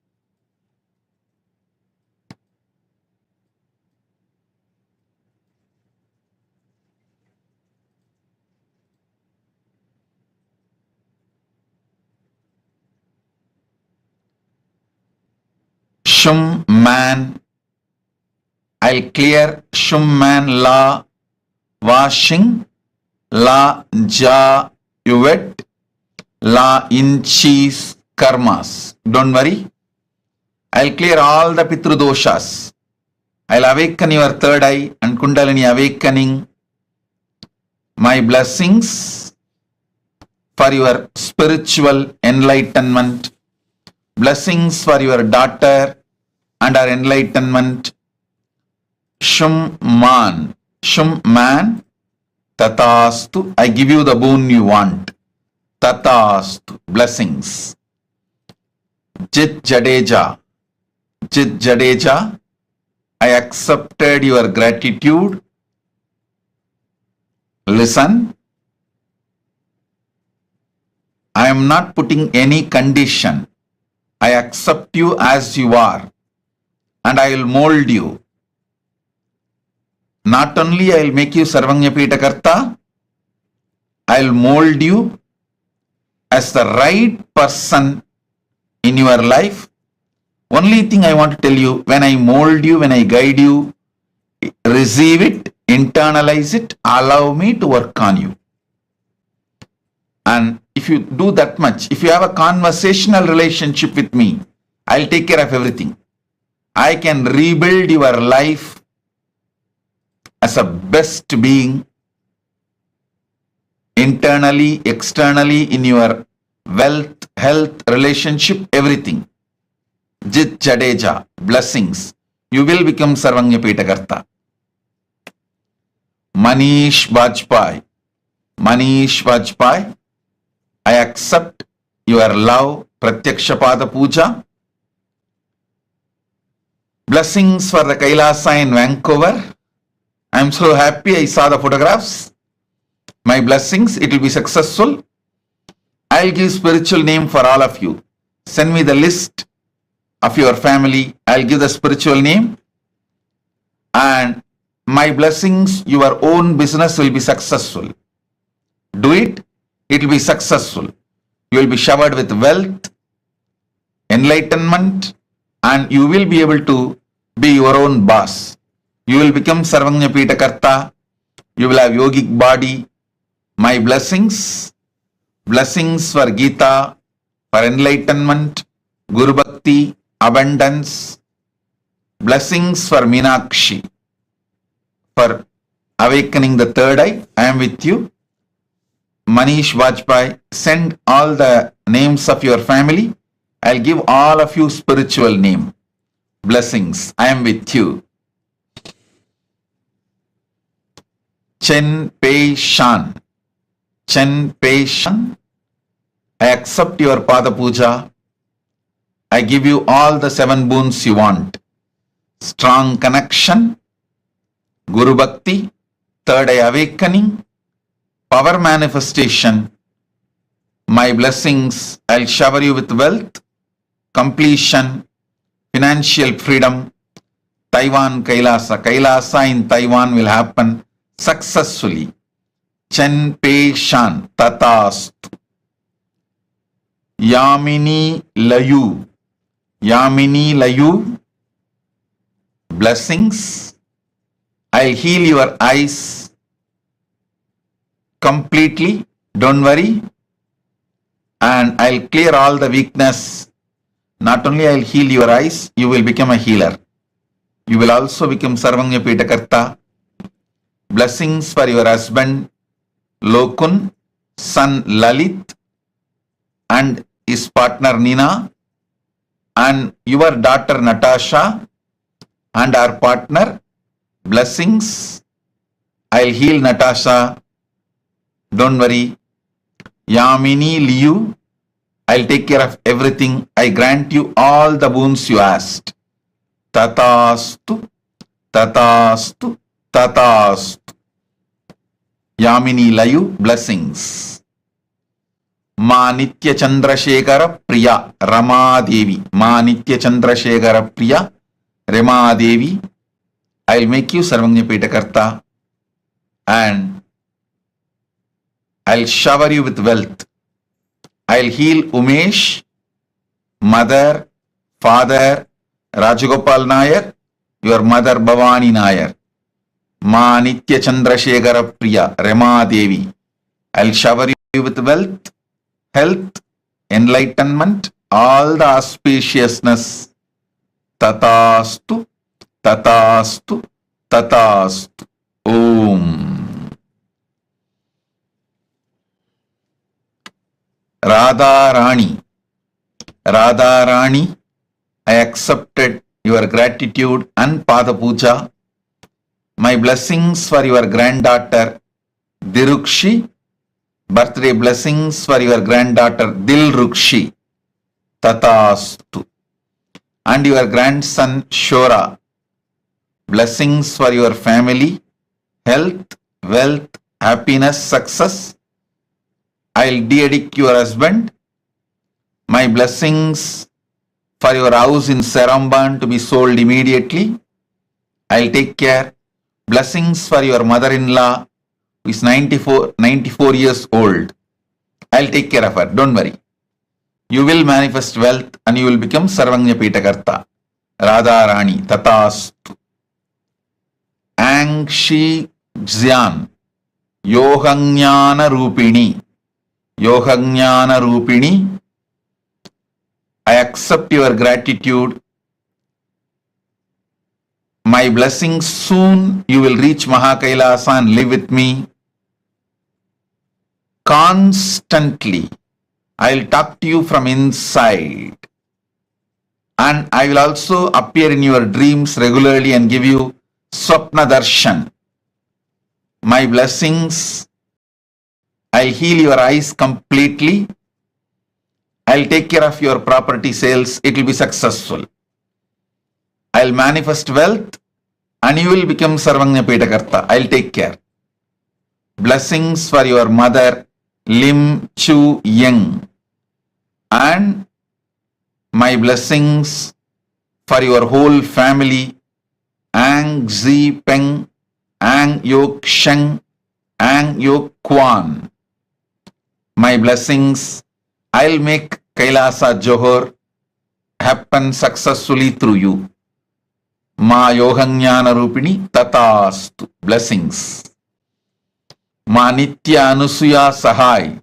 Shum man. I'll clear Shum man la washing, la ja yuvet, la inchis karmas. Don't worry. I'll clear all the Pitru doshas. I'll awaken your third eye and Kundalini awakening. My blessings for your spiritual enlightenment. Blessings for your daughter and her enlightenment. Shum man. Shum man. Tatastu. I give you the boon you want. Tatastu. Blessings. Jit Jadeja. Jit Jadeja. I accepted your gratitude. Listen. I am not putting any condition. I accept you as you are, and I will mold you. Not only I will make you Sarvanyapita Karta, I will mold you as the right person in your life. Only thing I want to tell you, when I mold you, when I guide you, receive it, internalize it, allow me to work on you. And if you do that much, if you have a conversational relationship with me, I'll take care of everything. I can rebuild your life as a best being, internally, externally, in your wealth, health, relationship, everything. Jit Jadeja, blessings. You will become Sarvanyapita Karta. Manish Vajpayee. Manish Vajpayee. I accept your love, Pratyaksha Pada Puja. Blessings for the Kailasa in Vancouver. I am so happy I saw the photographs. My blessings, it will be successful. I'll give spiritual name for all of you. Send me the list of your family. I'll give the spiritual name. And my blessings, your own business will be successful. Do it. It will be successful. You will be showered with wealth, enlightenment, and you will be able to be your own boss. You will become Sarvanyapita Karta. You will have yogic body. My blessings. Blessings for Gita, for enlightenment, Guru Bhakti, abundance. Blessings for Meenakshi, for awakening the third eye. I am with you. Manish Vajpayee, send all the names of your family. I'll give all of you spiritual name. Blessings. I am with you. Chen Pei Shan. Chen Pei Shan. I accept your Pada Puja. I give you all the 7 boons you want. Strong connection, Guru Bhakti, third eye awakening, power manifestation. My blessings, I'll shower you with wealth, completion, financial freedom. Taiwan Kailasa. Kailasa in Taiwan will happen successfully. Chen Pei Shan. Tatastu. Yamini Layu. Yamini Layu. blessings. I'll heal your eyes completely. Don't worry. And I'll clear all the weakness. Not only I'll heal your eyes, you will become a healer. You will also become Sarvanya Pitakarta. Blessings for your husband Lokun, son Lalit, and his partner Nina, and your daughter Natasha, and our partner. Blessings. I'll heal Natasha. Don't worry. Yamini, Liu, I'll take care of everything. I grant you all the boons you asked. Tatastu, tatastu, tatastu. Yamini, Layu, blessings. Ma Nitya Chandrasekhara Priya Rama Devi. Ma Nitya Chandrasekhara Priya Rama Devi. I'll make you Sarvanya Pitakarta and I'll shower you with wealth. I'll heal Umesh, mother, father, Rajagopal Nair, your mother Bhavani Nair. Ma Nitya Chandrasekhara Priya Rama Devi. I'll shower you with wealth, health, enlightenment, all the auspiciousness. Tatastu, tatastu, tatastu. Om. Radha Rani. Radha Rani, I accepted your gratitude and Pada Puja. My blessings for your granddaughter Dirukshi. Birthday blessings for your granddaughter Dilrukshi. Tatastu. And your grandson Shora. Blessings for your family, health, wealth, happiness, success. I'll de-addict your husband. My blessings for your house in Saramban to be sold immediately. I'll take care. Blessings for your mother-in-law who is 94 years old. I'll take care of her. Don't worry. You will manifest wealth and you will become Sarvanya Pitakarta. Radha Rani. Tatastu. Angshi Xian. Yohanyana Rupini. Yohanyana Rupini. I accept your gratitude. My blessings, soon you will reach Mahakailasa and live with me. Constantly, I'll talk to you from inside. And I will also appear in your dreams regularly and give you Swapna Darshan. My blessings, I'll heal your eyes completely. I'll take care of your property sales. It will be successful. I'll manifest wealth and you will become Sarvanya Pitakarta. I'll take care. Blessings for your mother, Lim Chu Yeng. And my blessings for your whole family, Ang Zi Peng, Ang Yok Sheng, Ang Yok Kwan. My blessings, I'll make Kailasa Johor happen successfully through you. Ma Yohanyana Rupini Tatastu. Blessings. Ma Nitya Anusuya Sahai.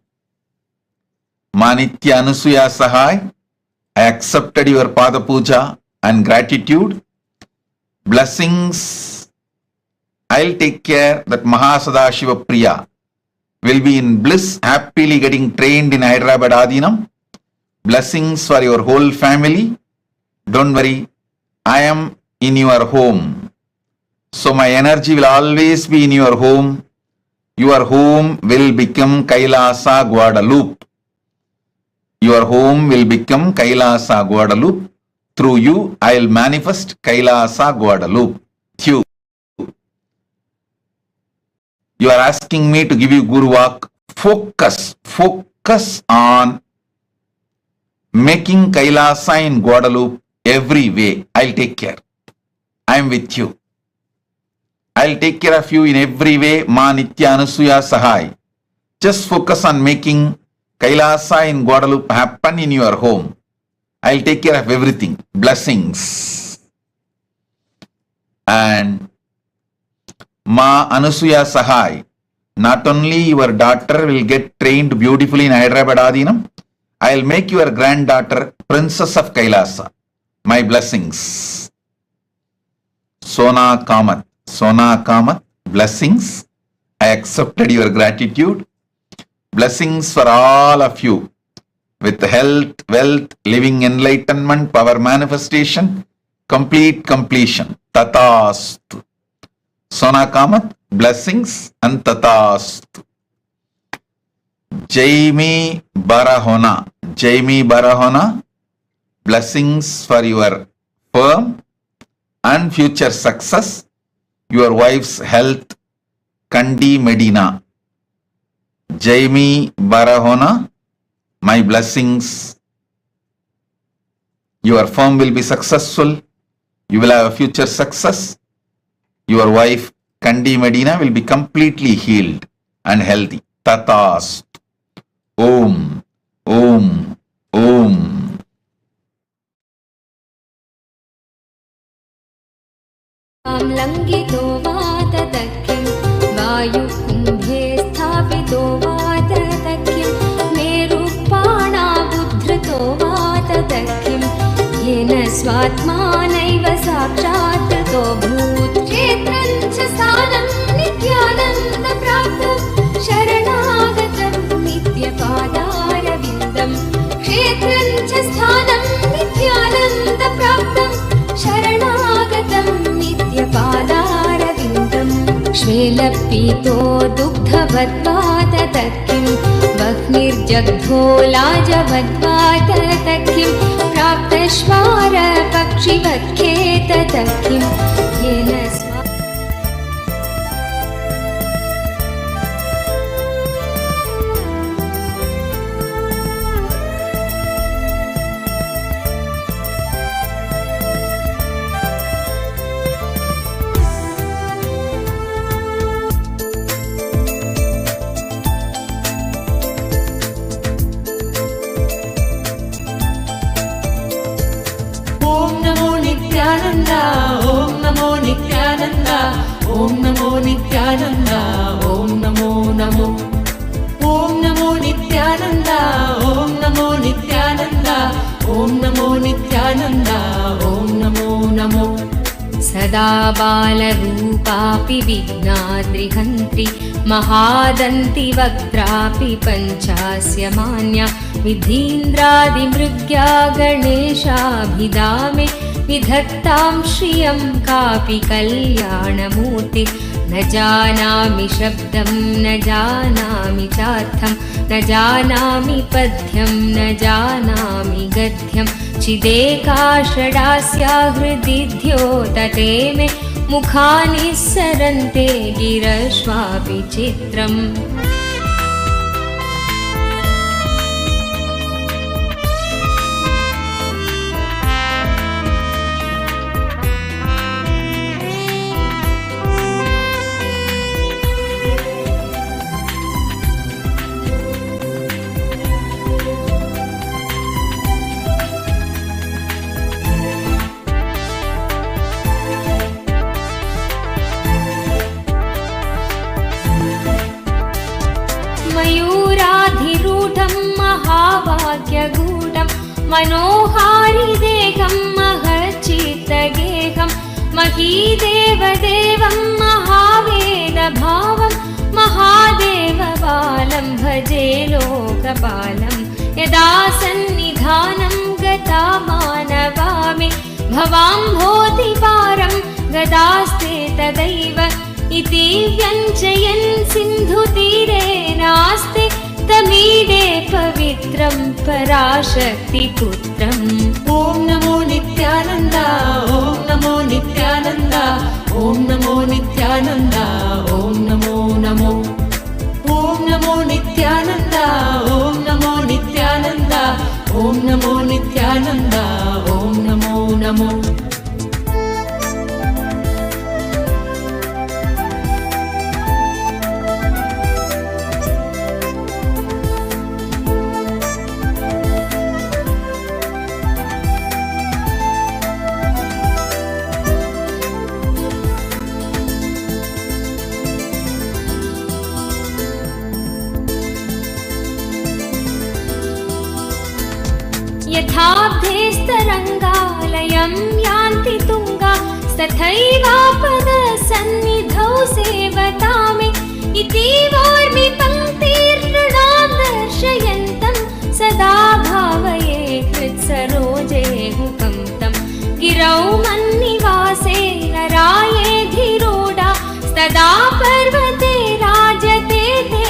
Ma Nitya Anusuya Sahai. I accepted your Pada Puja and gratitude. Blessings. I'll take care that Mahasadashiva Priya will be in bliss, happily getting trained in Hyderabad Adinam. Blessings for your whole family. Don't worry, I am in your home. So my energy will always be in your home. Your home will become Kailasa Guadalupe. Your home will become Kailasa Guadalupe. Through you, I will manifest Kailasa Guadalupe. You are asking me to give you Guru Vak. Focus on making Kailasa in Guadalupe every way. I'll take care. I am with you. I'll take care of you in every way. Ma Nitya Anusuya Sahai. Just focus on making Kailasa in Guadalupe happen in your home. I'll take care of everything. Blessings. And Ma Anusuya Sahai, not only your daughter will get trained beautifully in Hyderabad Adinam, I'll make your granddaughter Princess of Kailasa. My blessings. Sona Kamath, blessings. I accepted your gratitude. Blessings for all of you with health, wealth, living enlightenment, power manifestation, complete completion. Tatastu. Sona Kamath, blessings and Tatastu. Jaimi Barahona, blessings for your firm and future success, your wife's health, Kandi Medina. Jaimi Barahona, my blessings. Your firm will be successful. You will have a future success. Your wife, Kandi Medina, will be completely healed and healthy. Tatas. Om. Om. Om. लङ्घितो वातदख्यं वायुकुम्भे स्थापितो वातदख्यं मेरुपाणाबुद्धृतो वातदख्यं येन स्वात्मानैव साक्षात्तो भूत् क्षेत्रं च स्थानं नित्यानन्दप्राप्तं शरणागतं नित्यपादारविन्दं क्षेत्रं च स्थानं नित्यानन्दप्राप्तं शरणागतं नित्यपादारविन्दं श्वेलपीतो दुग्धवद्वातदख्यं वह्निर्जग्धो लाजवद्वातदख्यं प्राप्तश्वारपक्षिवत्खेतदख्यं येन ॐ नमो नित्यानन्द ॐ नमो नमो ॐ नमो नित्यानन्द ॐ नमो नित्यानन्द ॐ नमो नित्यानन्द ॐ नमो नमो सदा बालरूपापि विघ्नाद्रिहन्त्रि महादन्ति वक्त्रापि पञ्चास्य मान्या विधीन्द्रादिमृग्या गणेशाभिधामे विधत्तां श्रियं कापि कल्याणमूर्ति न जानामि शब्दं न जानामि चार्थं न जानामि पद्यं न जानामि गद्यं चिदेकाषडास्या हृदि द्योतते मे मुखानि सरन्ते गिरश्वाभिचित्रम् मयूराधिरूढं महाभाग्यगूढं मनोहारिदेहं महच्चित्तगेहं महीदेवदेवं महावेदभावं महादेवबालं भजे लोकपालं यदा सन्निधानं गता मानवामि भवाम्भोधिपारं गदास्ते तदैव इति व्यञ्जयन् सिन्धुतीरे नास्ति तमीडे पवित्रं पराशक्तिपुत्रम् ॐ नमो नित्यानन्द ॐ नमो नित्यानन्द ॐ नमो नित्यानन्द ॐ नमो नमो ॐ नमो नित्यानन्द ॐ नमो नित्यानन्द ॐ नमो नित्यानन्द ॐ नमो नमो तथैवापद सन्निधौ सेवतामे इतीवोर्मि पङ्क्तिर्नृणां दर्शयन्तं सदा भावये हृत्सरोजे गुहं तं गिरौ मन्निवासे नराये धिरोडा तदा पर्वते राजते ते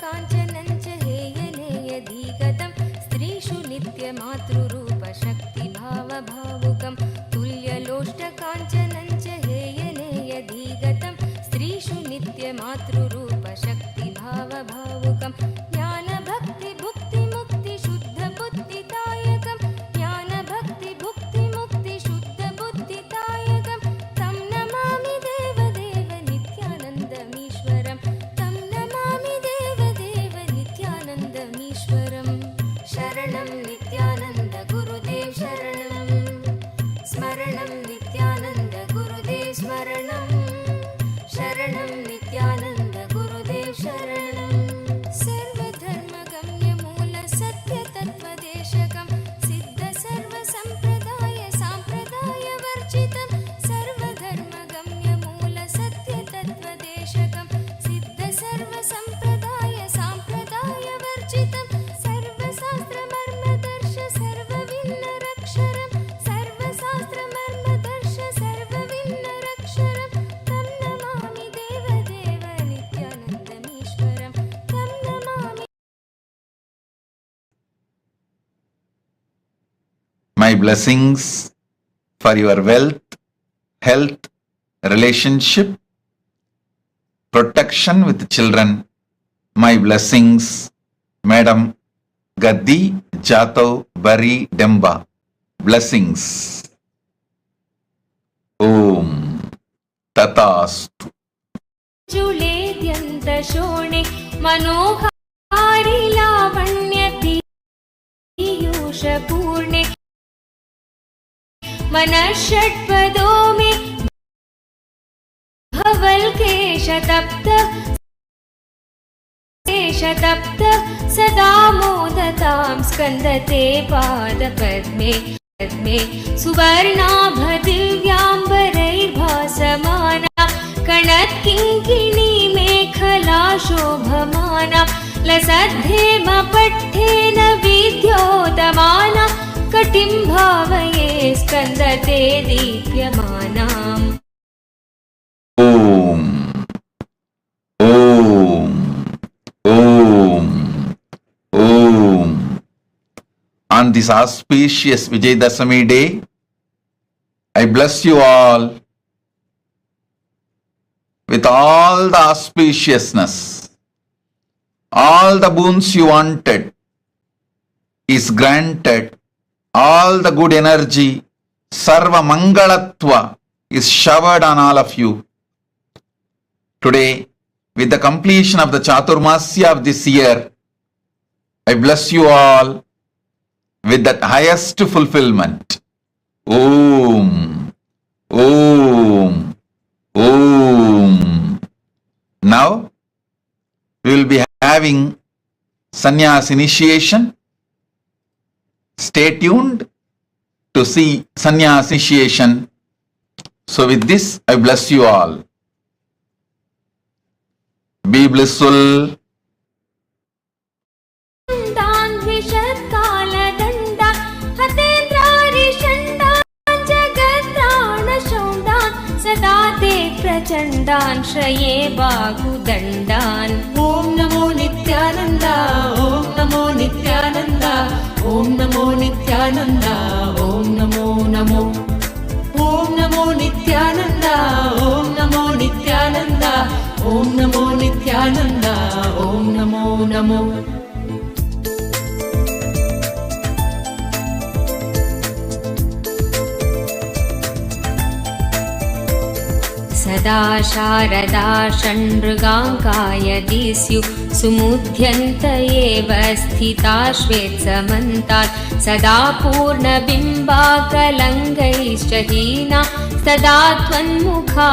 काञ्चनं च हेयनेयधिगतं स्त्रीषु नित्यमातृरूपशक्तिभावभावुकं तुल्यलोष्टकाञ्चनं च हेयनेयधिगतं स्त्रीषु नित्यमातृरूपशक्तिभावभावुकं ज्ञानभक्तिभुक्तिमुक्तिशुद्धबुद्धिदायकं ज्ञानभक्तिभुक्तिमुक्तिशुद्धबुद्धिदायकं तं नमामि देवदेव नित्यानन्दमीश्वरं तं नमामि देवदेव नित्यानन्दमीश्वरं शरणं नित्यानन्द गुरुदेव शरणं स्मरणं नित्यानन्द गुरुदेव स्मरणं शरणं नित्यानन्द गुरुदेव शरणं सर्वधर्मगम्यमूलसत्यतत्त्वदेशकं सिद्धसर्वसम्प्रदाय साम्प्रदायवर्जितं सर्वधर्मगम्यमूलसत्यतत्त्वदेशकं सिद्धसर्वसम्प्रदाय साम्प्रदायवर्जितं सर्वशास्त्रमर्मदर्श सर्वविन्नरक्षरं सर्वशास्त्रमर्मदर्श सर्वविन्नरक्षरं तं नमामि देवदेव नित्यानन्दमीश्वरं तं Namami My blessings for your wealth, health, relationship, protection with children. My blessings, Madam Gaddi Jatav Bari Demba. Blessings. Om Tatastu. जुलेद्यन्तशोणे मनोहारि लावण्यपीयूषपूर्णे मनःषट्पदो मे भवल्केशतप्त सदा मोदतां स्कन्दते पादपद्मे सुवर्णाभदिव्याम्बरैर्भासमाना कणत्किङ्किणी मेखला शोभमाना लसद्धेमपट्ठेन विद्योतमाना कटिं भावये स्कन्दते दीप्यमानाम् Om. Om. Om. Om. On this auspicious Vijayadashami day, I bless you all with all the auspiciousness. All the boons you wanted is granted. All the good energy, Sarva Mangalatva, is showered on all of you. Today, with the completion of the Chaturmasya of this year, I bless you all with that highest fulfillment. Om, Om, Om. Now, we will be having sannyas initiation. Stay tuned to see sannyas initiation. So with this, I bless you all. Be blissful. दण्डान्विषत्कालदण्डा हतेन्द्रारिषण्डान् जगत्राणशौण्डान् सदा ते प्रचण्डान् श्रये बाहुदण्डान् ॐ नमो नित्यानन्द ॐ नमो नित्यानन्द ॐ नमो नित्यानन्द ॐ नमो नमो ॐ नमो नित्यानन्द ॐ नमो नित्यानन्द ॐ नमो नित्यानन्द ॐ नमो नमो सदा शारदा षण्मृगाङ्काय दिस्यु सुमुध्यन्त एव स्थिता श्वेत्समन्तात् सदा पूर्णबिम्बाकलङ्गैश्च हीना सदा त्वन्मुखा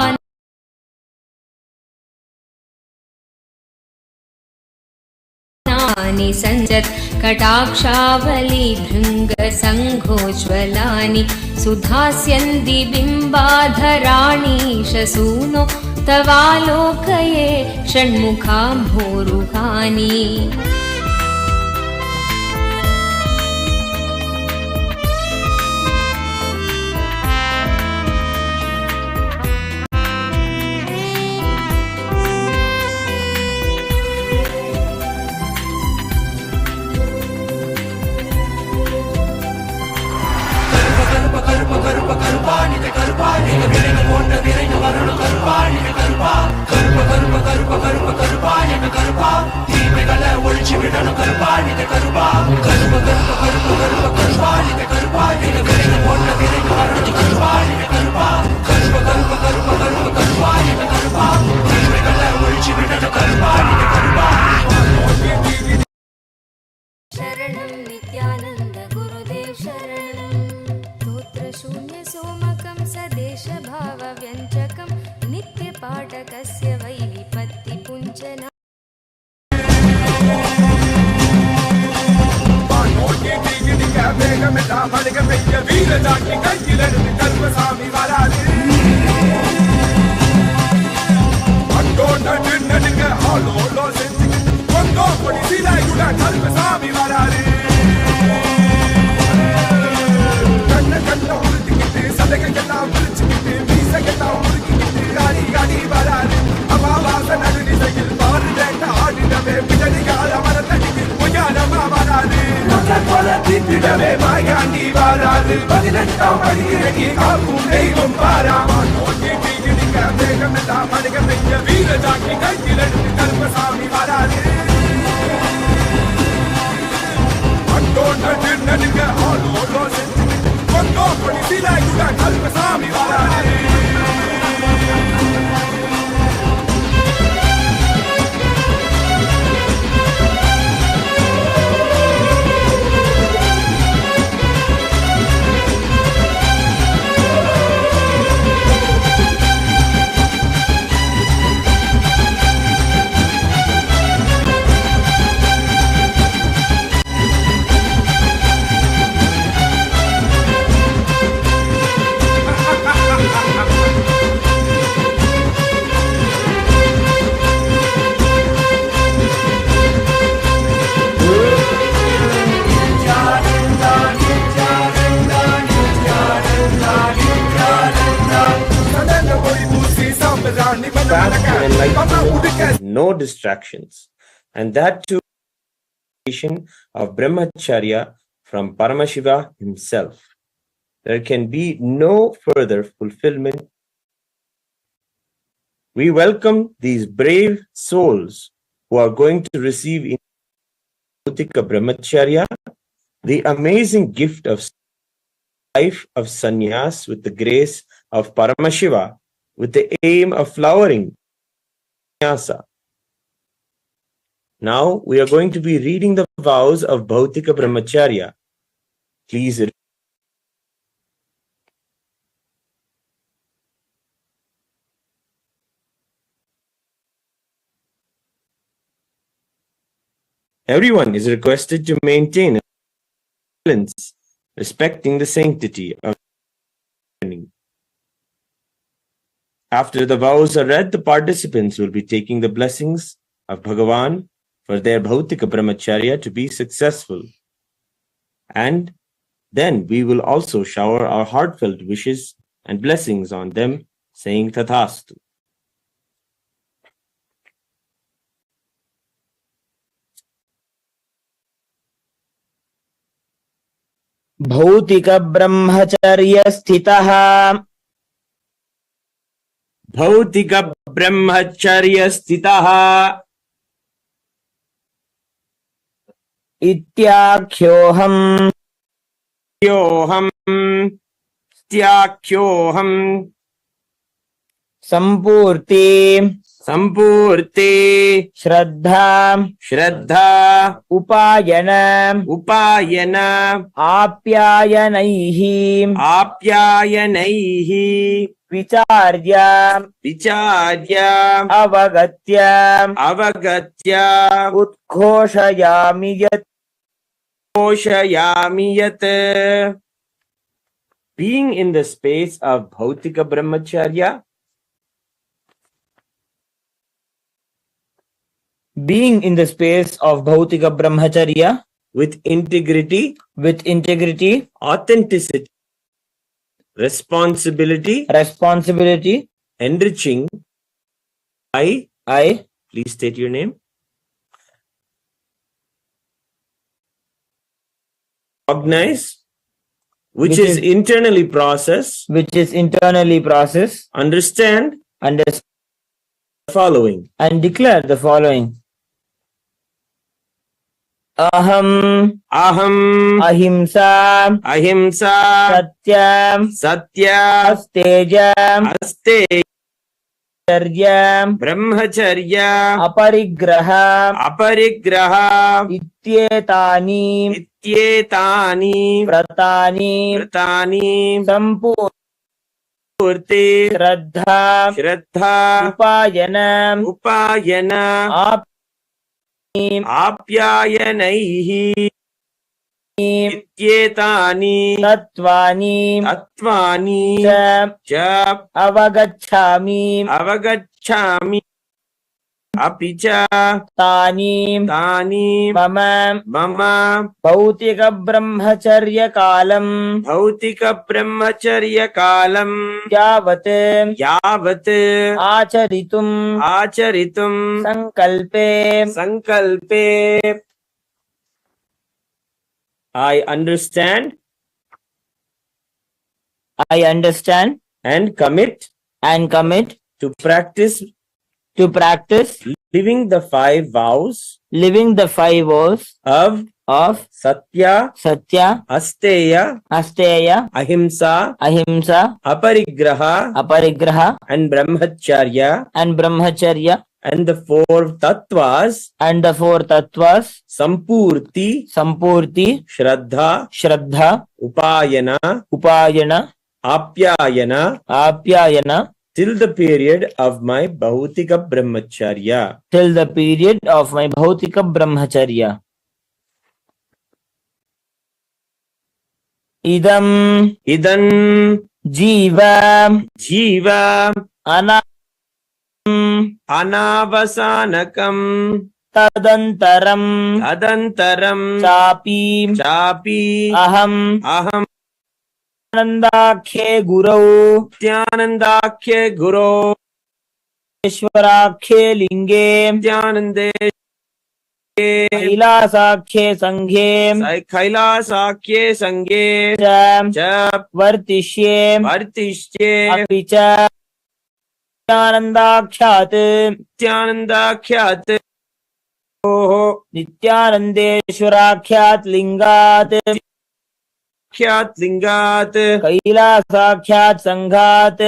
मुखानि सञ्जत् कटाक्षावली भृङ्गसङ्घोज्ज्वलानि सुधास्यन्ति बिम्बाधराणि शसूनो तवालोकये षण्मुखाम्भोरुहानि शरणं नित्यानन्द गुरुदेव शरणं स्तोत्रशून्य सोमकं सदेशभावव्यञ्जकं नित्यपाठकस्य वै विपत्तिपुञ्जना No distractions, and that too of brahmacharya from Paramashiva himself. There can be no further fulfillment. We welcome these brave souls who are going to receive in Bhautika Brahmacharya the amazing gift of life of sannyas with the grace of Paramashiva, with the aim of flowering sannyasa. Now we are going to be reading the vows of Bhautika Brahmacharya. Please read. Everyone is requested to maintain silence, respecting the sanctity of learning. After the vows are read, the participants will be taking the blessings of Bhagavan for their Bhautika Brahmacharya to be successful. And then we will also shower our heartfelt wishes and blessings on them, saying Tathastu. भौतिक ब्रह्मचर्य स्थितः भौतिक ब्रह्मचर्य स्थितः इत्याख्योऽहम् त्याख्योऽहम् संपूर्ति श्रद्धा उपायन आप्यायनैः विचार्य विचार्य अवगत्य अवगत्य उत्घोषयामि यत् घोषयामि यत्. Being in the space of Bhautika Brahmacharya, being in the space of Bhautika Brahmacharya with integrity, authenticity, responsibility, enriching. I, please state your name. Recognize, which is internally processed, understand, the following, and declare the following. Aham ahimsa satyam astejam brahmacharya aparigraha ityetani व्रतानि संपूर्ति श्रद्धा उपायन आप्यायनैः इत्येतानि तत्त्वानि च अवगच्छामि अपि च तानि मम भौतिक ब्रह्मचर्य कालम् यावत् आचरितुं संकल्पे I understand and commit to practice living the five vows of Satya, Asteya, Ahimsa, Aparigraha, and Brahmacharya, and the four tattvas, Sampurti, Shraddha, Upayana, Apyayana, till the period of my Bhautika Brahmacharya. Idam Jiva Anavasanakam Tadantaram Chapi Aham Nandakhe Guru ईश्वराख्ये Linge Nityanande कैलासाख्ये संघे च वर्तिष्ये अपि च नित्यानन्दाख्यात् नित्यानन्देश्वराख्यात् लिंगात् कैलासाख्यात् संघात्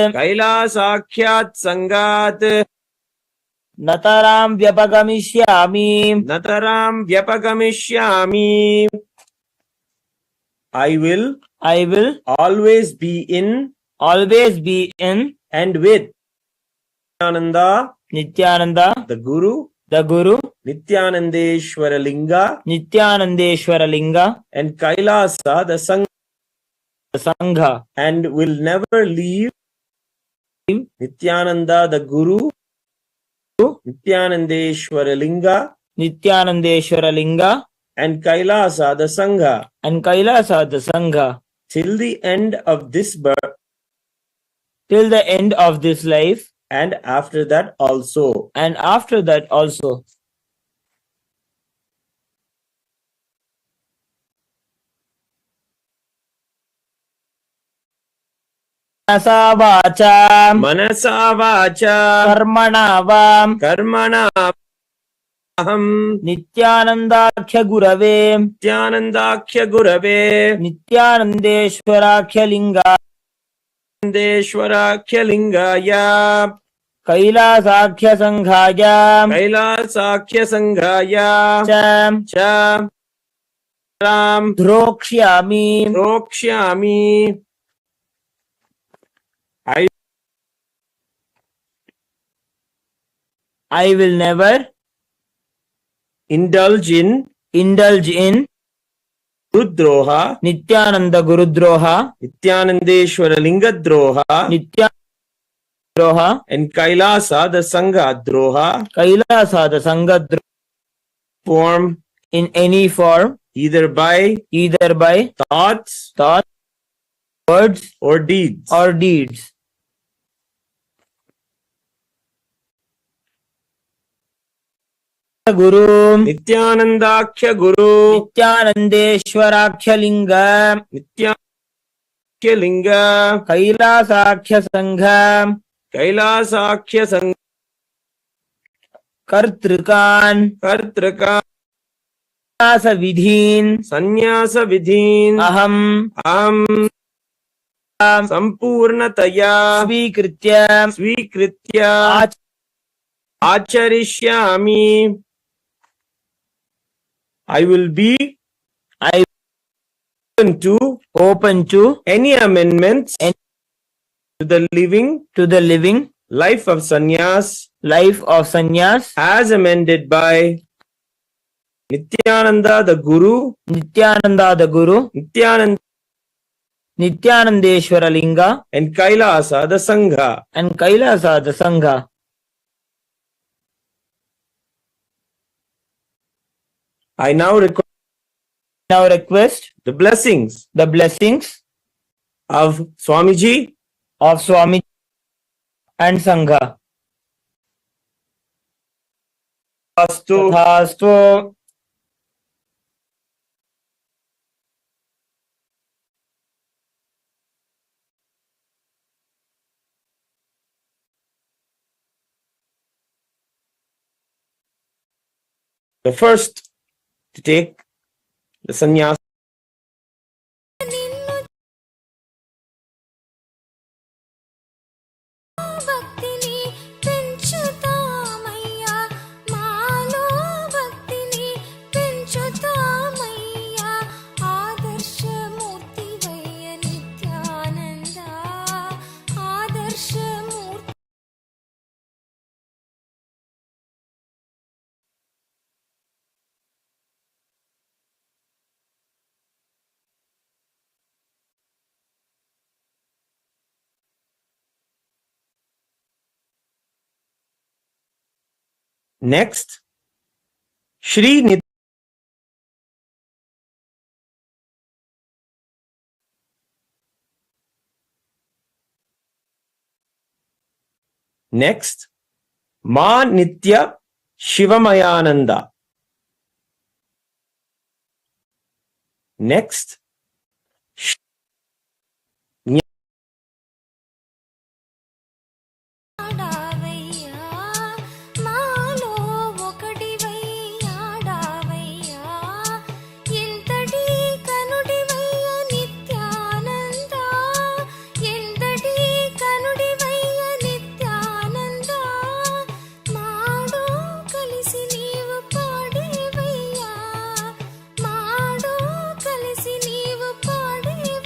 नतरां व्यपगमिष्यामि I will always be in and with Nityananda the Guru Nityanandeshwara Linga and Kailasa the Sangha, and will never leave Nityananda the Guru Nityanandeshwara Linga and Kailasa the Sangha till the end of this birth, till the end of this life, and after that also. Manasa vacha कर्मणा karmana aham नित्यानन्दाख्य gurave नित्यानन्देश्वराख्य Deshwarakya lingaya कैलासाख्य संघाया cha ram द्रोक्ष्यामि I I will never indulge in Gurudroha, Nityananda Gurudroha, Nityanandeshwara Lingadroha, Droha, and Kailasa the Sangha Droha Kailasa the Sangha form in any form, either by thoughts, words, or deeds. Guru Nityanandakhya Guru, Nityanandeshwarakhya Linga, Nityakhya Linga, Kailasakhya Sangha, Kailasakhya Sangha, Kartrikan, Sannyasa Vidhin, Aham Sampurnataya, Svikritya, Acharishyami. I will be open to any amendments to the living life of sannyas as amended by Nityananda the Guru, Nityanandeshwara Linga, and Kailasa the Sangha. I now request the blessings of Swamiji and Sangha. Tathastu. The first to take the sannyas. భక్తిని పెంచుతామయ్యా మాలో భక్తిని పెంచుతామయ్యా ఆదర్శమూర్తివయ్య Nityananda ఆదర్శమూర్తి Next, Shri Next, Ma Nitya Shivamayananda. Next, ఆడావయ్యా మాలో ఒకటివై ఆడావయ్యా ఎంతటి కనుడివయ్య నిత్యానంద ఎంతటి కనుడివయ్య Nityananda Maddow కలిసి నీవు పాడేవయ్యా Maddow కలిసి నీవు పాడేవయ్యా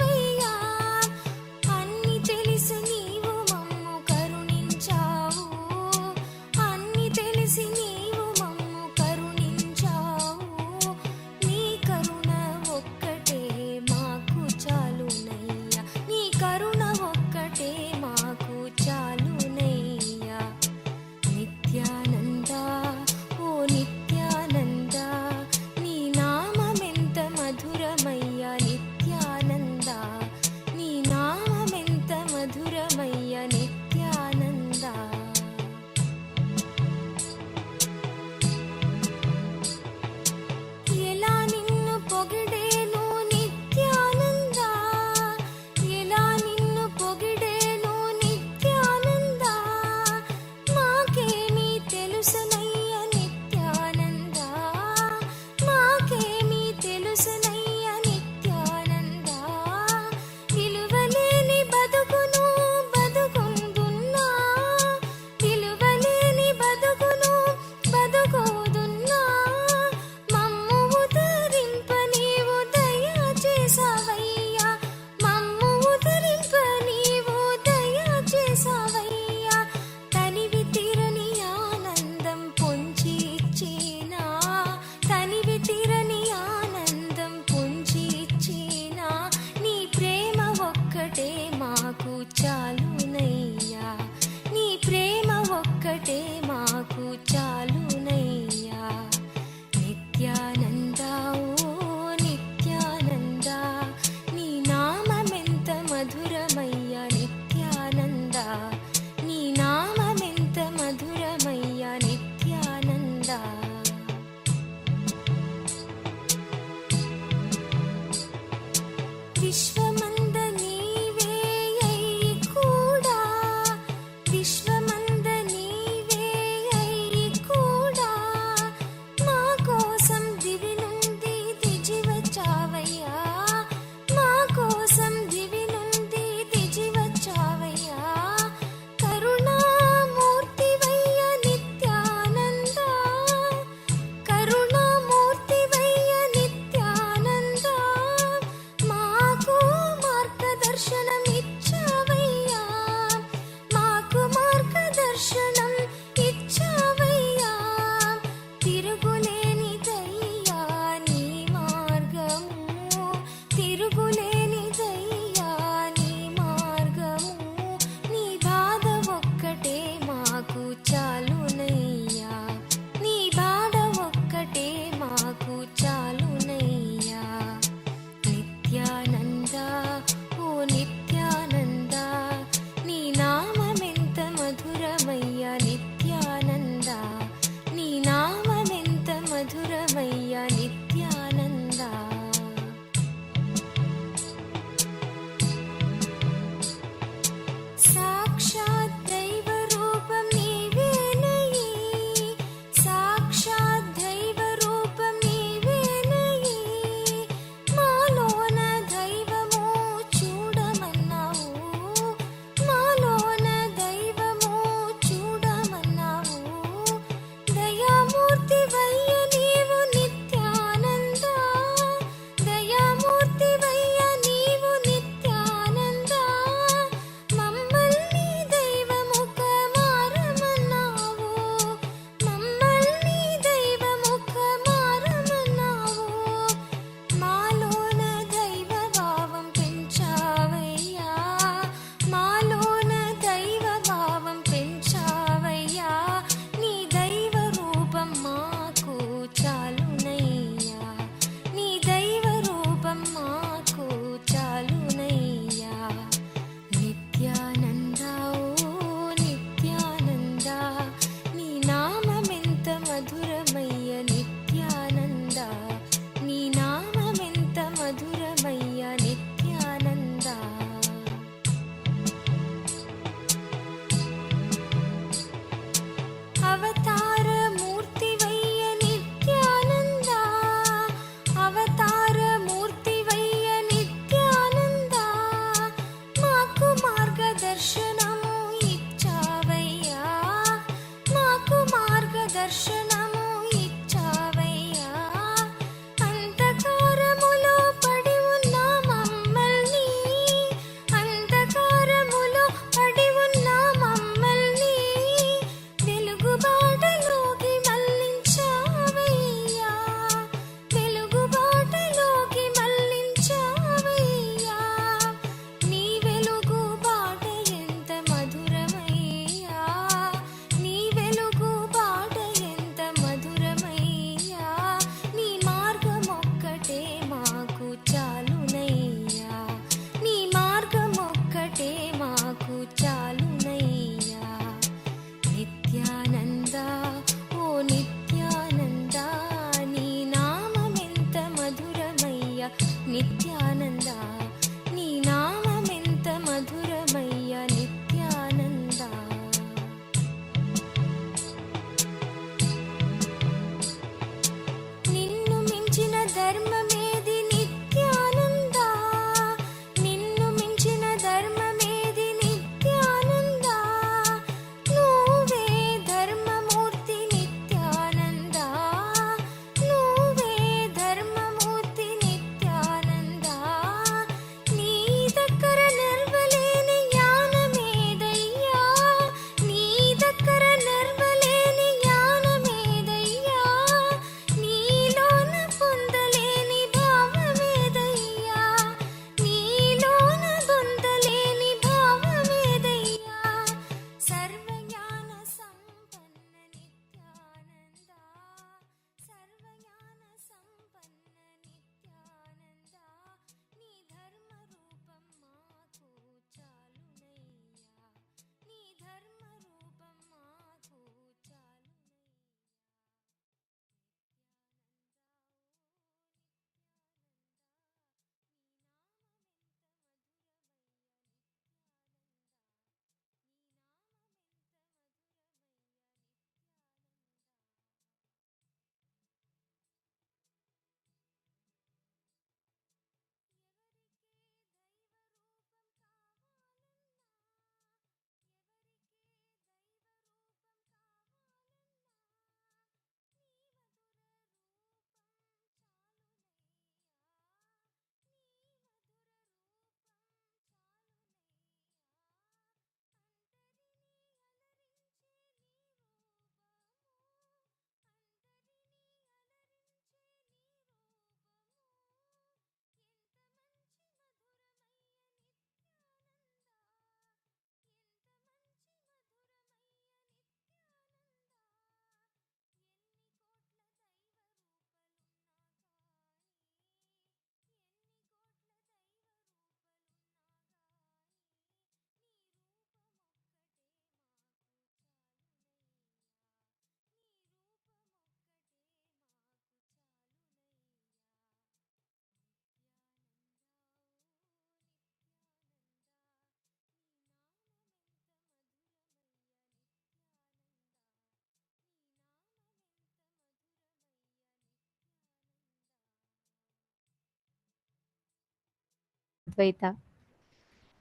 Paramadvaita.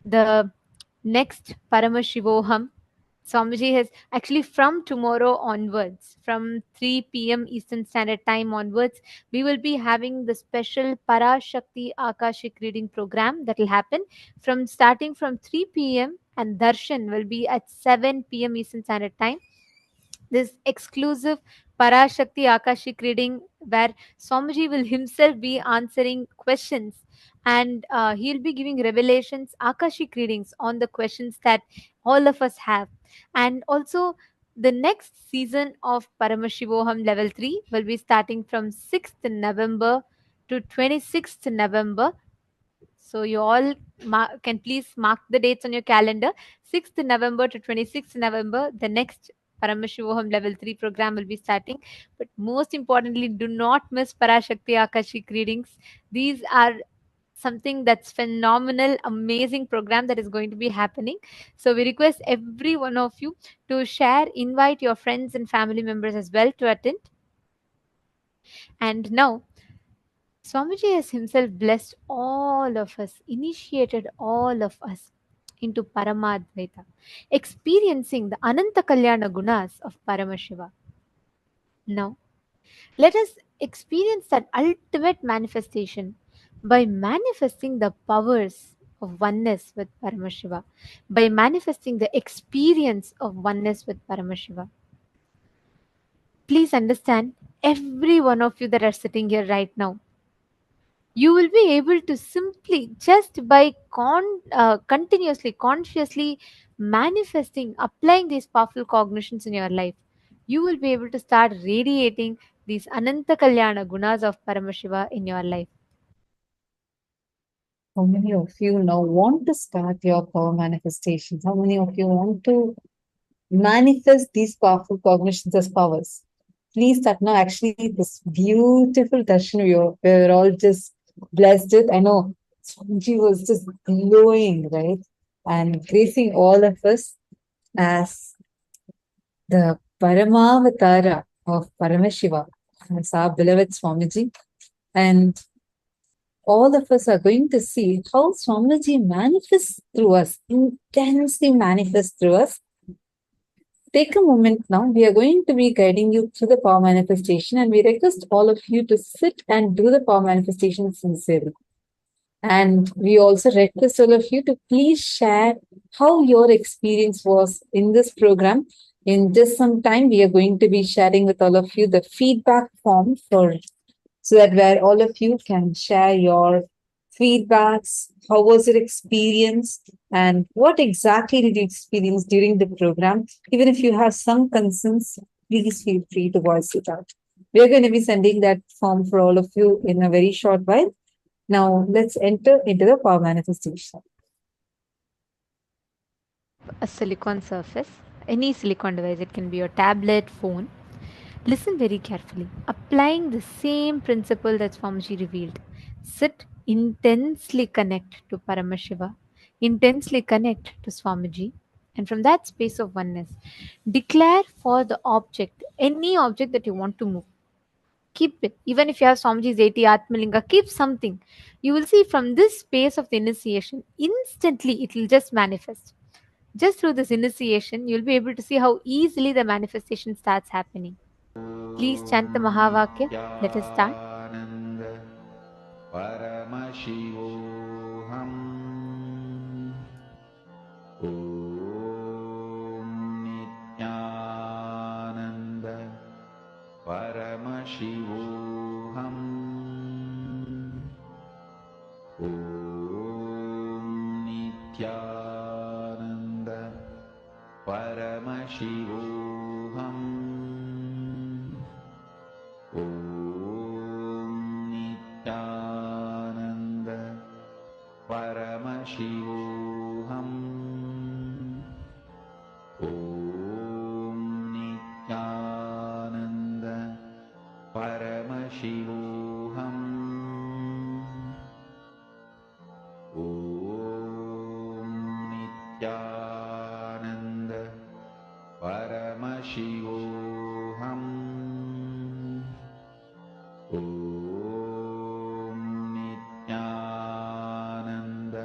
The next Paramashivoham, Swamiji has actually from tomorrow onwards, from 3 p.m. Eastern Standard Time onwards, we will be having the special Parashakti Akashik reading program that will happen from starting from 3 p.m. and Darshan will be at 7 p.m. Eastern Standard Time. This exclusive Parashakti Akashik reading where Swamiji will himself be answering questions and he'll be giving revelations, Akashik readings on the questions that all of us have. And also, the next season of Paramashivoham Level 3 will be starting from 6th November to 26th November. So you all can please mark the dates on your calendar. 6th November to 26th November, the next Paramashivoham Level 3 program will be starting. But most importantly, do not miss Parashakti Akashik readings. These are something that's phenomenal, amazing program that is going to be happening. So we request every one of you to share, invite your friends and family members as well to attend. And now Swamiji has himself blessed all of us, initiated all of us into Paramadvaita, experiencing the Ananta Kalyana gunas of Paramashiva. Now, let us experience that ultimate manifestation by manifesting the powers of oneness with Paramashiva, by manifesting the experience of oneness with Paramashiva. Please understand, every one of you that are sitting here right now, you will be able to simply just by continuously consciously manifesting applying these powerful cognitions in your life, you will be able to start radiating these ananta kalyana gunas of Paramashiva in your life. How many of you now want to start your power manifestations? How many of you want to manifest these powerful cognitions as powers? Please start now. Actually, this beautiful darshan, we're all just blessed with. I know Swamiji was just glowing, right? And gracing all of us as the Paramavatara of Paramashiva, as our beloved Swamiji. And all of us are going to see how Swamiji manifests through us, intensely manifests through us. Take a moment now. We are going to be guiding you through the power manifestation, and we request all of you to sit and do the power manifestation sincerely. And we also request all of you to please share how your experience was in this program. In just some time, we are going to be sharing with all of you the feedback form so that where all of you can share your feedbacks, how was your experience, and what exactly did you experience during the program. Even if you have some concerns, please feel free to voice it out. We are going to be sending that form for all of you in a very short while. Now, let's enter into the power manifestation. A silicon surface, any silicon device, it can be your tablet, phone. Listen very carefully, applying the same principle that Swamiji revealed. Sit, intensely connect to Paramashiva, intensely connect to Swamiji, and from that space of oneness, declare for the object, any object that you want to move. Keep it. Even if you have Swamiji's 80 Atmalinga, keep something. You will see from this space of the initiation, instantly it will just manifest. Just through this initiation, you'll be able to see how easily the manifestation starts happening. Please chant the Mahavakya. Let us start. Paramashivoham. Om Nityananda Paramashivoham. Om Nityananda Paramashivoham. Om Nityananda Paramashivoham. Om Nityananda Paramashivoham. Om Nityananda Paramashivoham. Om Nityananda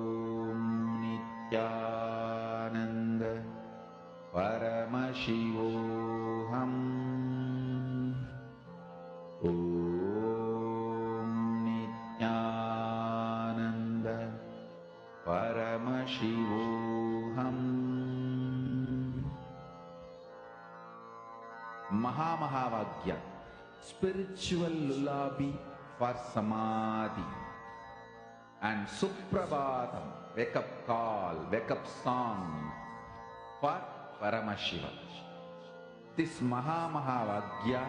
spiritual lullaby for samadhi, and Suprabhatam, wake up call, wake up song for Paramashiva. This Mahavagya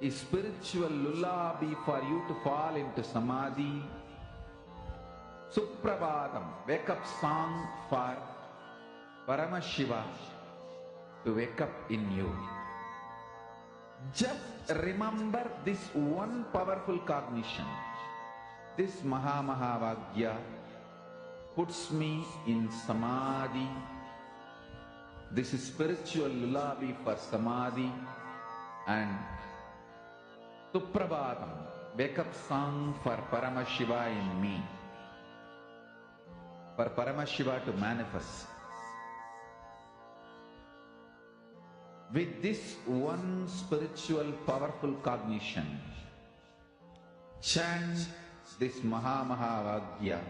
is spiritual lullaby for you to fall into samadhi. Suprabhatam, wake up song for Paramashiva to wake up in you. Just remember this one powerful cognition. This Mahavagya puts me in samadhi. This is spiritual lullaby for samadhi, and Suprabhatam, wake up song for Paramashiva in me. For Paramashiva to manifest. With this one spiritual powerful cognition, chant this Mahavagya.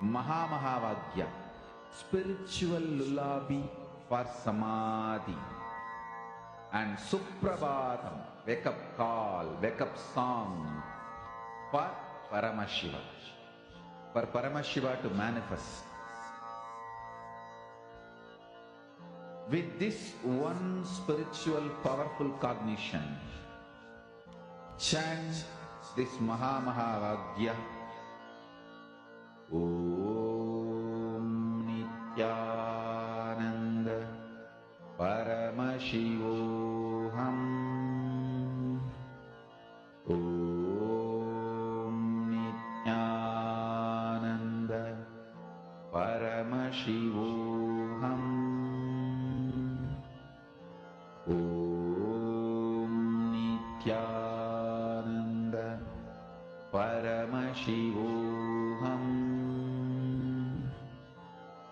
Mahavagya, spiritual lullaby for samadhi, and Suprabhatam, wake up call, wake up song for Paramashiva. For Paramashiva to manifest. With this one spiritual powerful cognition, chant this Mahavagya. Om Nityananda Paramashivoham. Om Nityananda Paramashivoham. Om Nityananda Paramashivoham.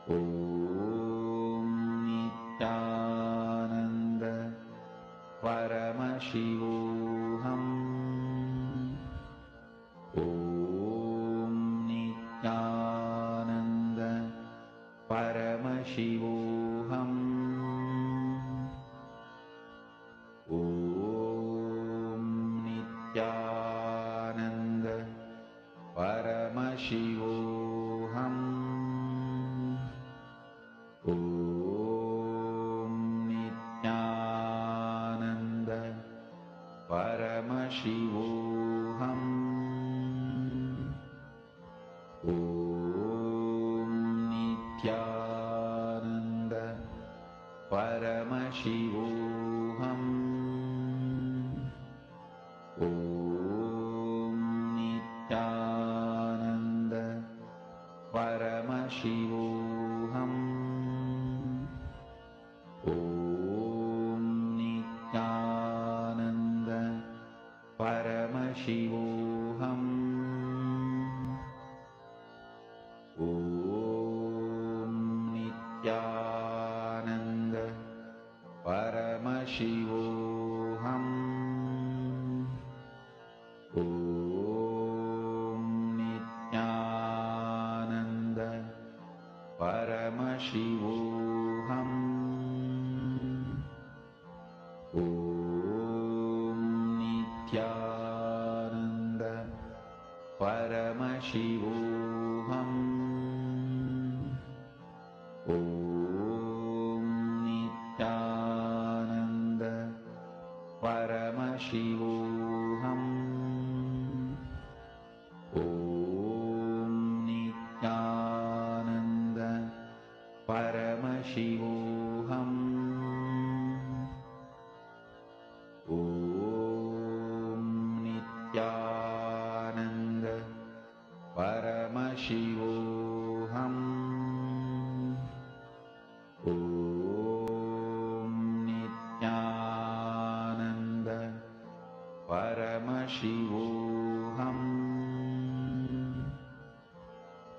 Om Nityananda Paramashivoham. Om Nityananda Paramashivoham. Om Nityananda Paramashivoham. Om Nityananda Paramashivoham. Om Nityananda Paramashivoham. Om Nityananda Paramashivoham. Om Nityananda Paramashivoham. Om Nityananda Paramashivoham. Om Nityananda Paramashivoham. Om Nityananda Paramashivoham. Om Nityananda Paramashivoham. Om Nityananda Paramashivoham. Om Nityananda Paramashivoham. Om Nityananda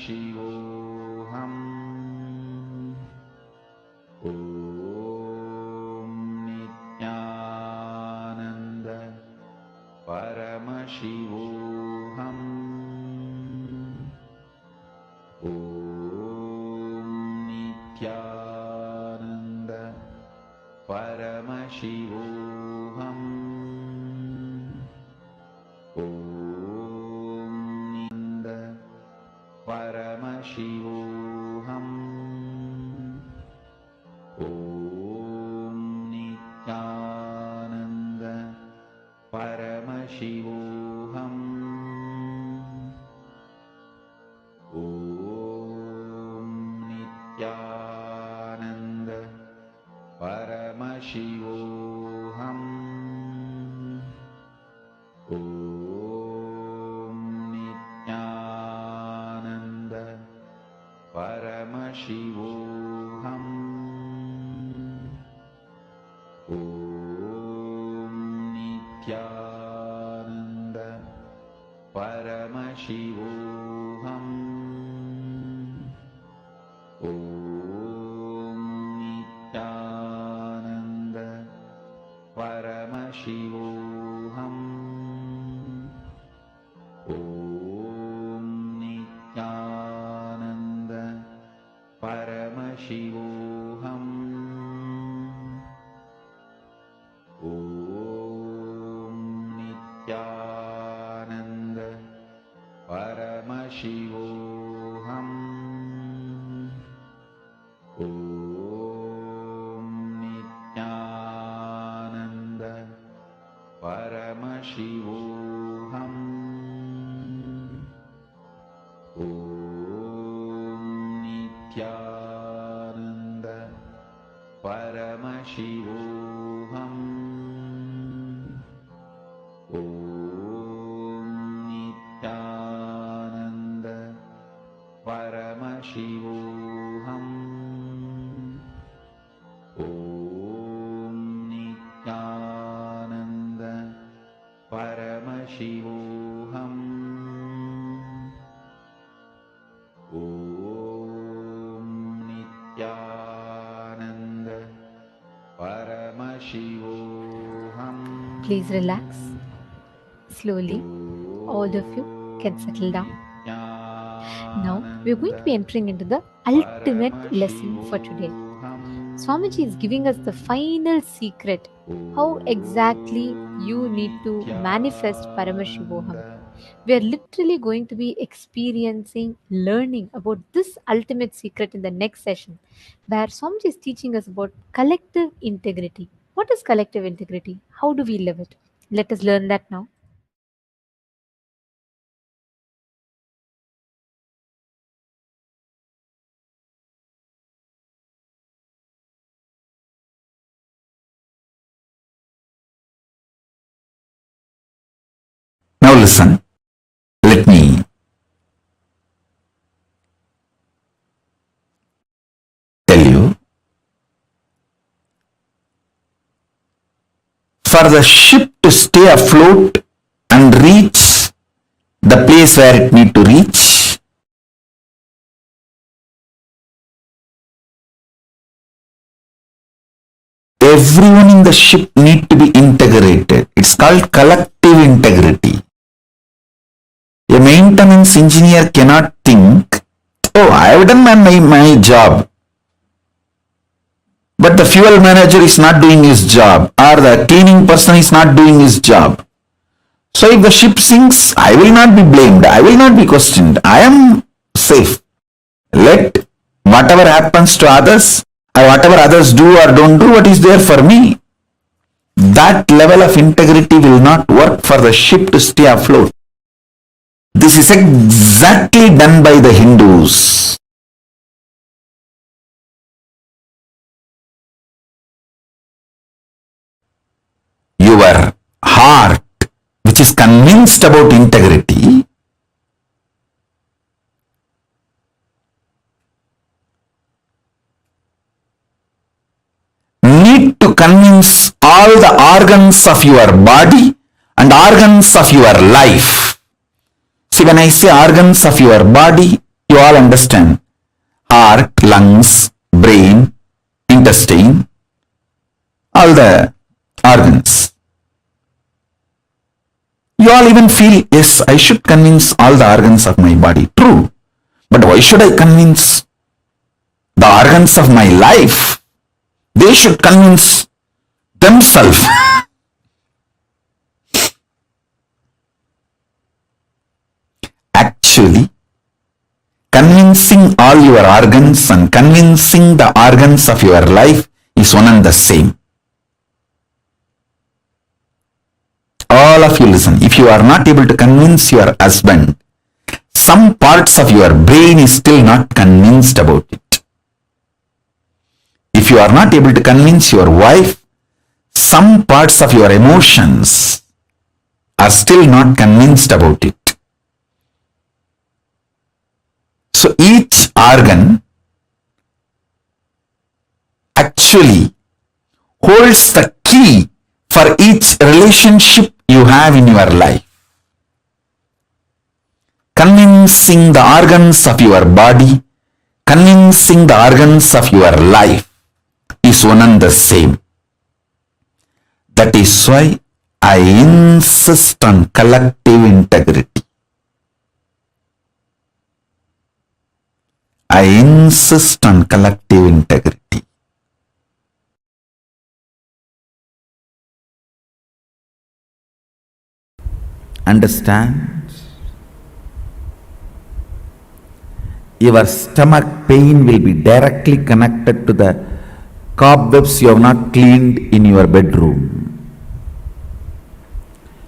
Shivoham. Om Nityananda Paramashivoham. Om Nityananda Paramashivoham. Om Nityananda Paramashivoham. Om Nityananda Paramashivoham. Om Nityananda Paramashivoham. Om Nityananda Paramashivoham. Om Nityananda Paramashivoham. Om Nityananda Paramashivoham. Om Nityananda Paramashivoham. Om Nityananda Paramashivoham. Om Nityananda Paramashivoham. Om Nityananda Paramashivoham. Om Nityananda Paramashivoham. Om Nityananda Paramashivoham. Om Nityananda Paramashivoham. Please relax. Slowly, all of you can settle down. Now, we are going to be entering into the ultimate lesson for today. Swamiji is giving us the final secret how exactly you need to manifest Paramashivoham. We are literally going to be experiencing, learning about this ultimate secret in the next session, where Swamiji is teaching us about collective integrity. What is collective integrity? How do we live it? Let us learn that now. Now listen, let me tell you. For the ship to stay afloat and reach the place where it need to reach, everyone in the ship need to be integrated. It's called collective integrity. A maintenance engineer cannot think, oh, I have done my job, but the fuel manager is not doing his job, or the cleaning person is not doing his job. So if the ship sinks, I will not be blamed, I will not be questioned, I am safe. Let whatever happens to others, or whatever others do or don't do, what is there for me. That level of integrity will not work for the ship to stay afloat. This is exactly done by the Hindus. Your heart, which is convinced about integrity, need to convince all the organs of your body and organs of your life. See, when I say organs of your body, You all understand heart, lungs, brain, intestine, all the organs. You all even feel, yes, I should convince all the organs of my body. True. But why should I convince the organs of my life? They should convince themselves. Actually, convincing all your organs and convincing the organs of your life is one and the same. All of you listen. If you are not able to convince your husband, some parts of your brain is still not convinced about it. If you are not able to convince your wife, some parts of your emotions are still not convinced about it. So each organ actually holds the key for each relationship you have in your life. Convincing the organs of your body, convincing the organs of your life is one and the same. That is why I insist on collective integrity. I insist on collective integrity. Understand? Your stomach pain will be directly connected to the cobwebs you have not cleaned in your bedroom.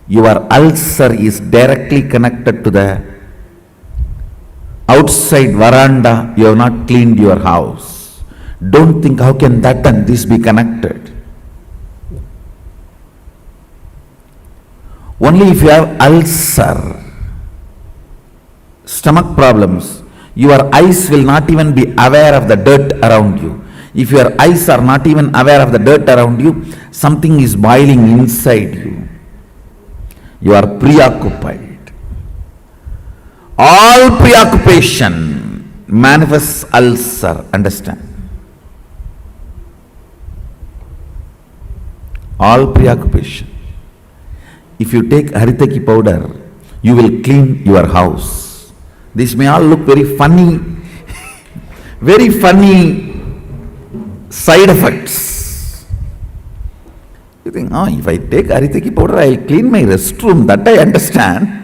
Your ulcer is directly connected to the outside veranda you have not cleaned your house. Don't think how can that and this be connected. Only if you have ulcer, stomach problems, your eyes will not even be aware of the dirt around you. If your eyes are not even aware of the dirt around you, something is boiling inside you. You are preoccupied. All preoccupation manifests ulcer. Understand? All preoccupation. If you take haritaki powder, you will clean your house. This may all look very funny, very funny side effects. You think, oh, if I take haritaki powder, I will clean my restroom. That I understand.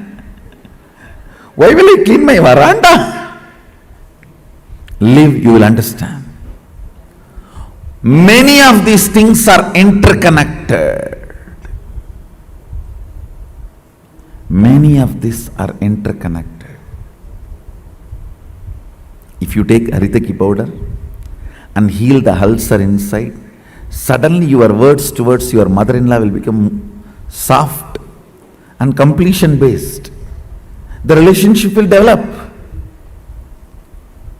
Why will I clean my veranda? Live, you will understand. Many of these things are interconnected. Many of these are interconnected. If you take haritaki powder and heal the ulcer inside, suddenly your words towards your mother-in-law will become soft and completion based. The relationship will develop.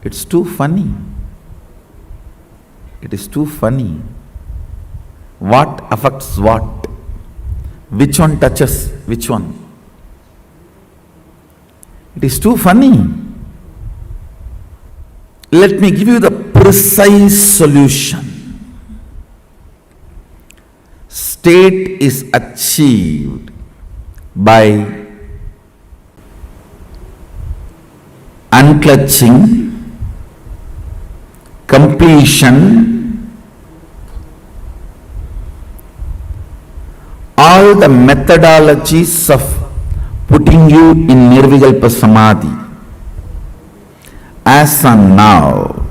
It's too funny. It is too funny. What affects what? Which one touches which one? It is too funny. Let me give you the precise solution. State is achieved by unclutching, completion, all the methodologies of putting you in Nirvikalpa Samadhi. As on now,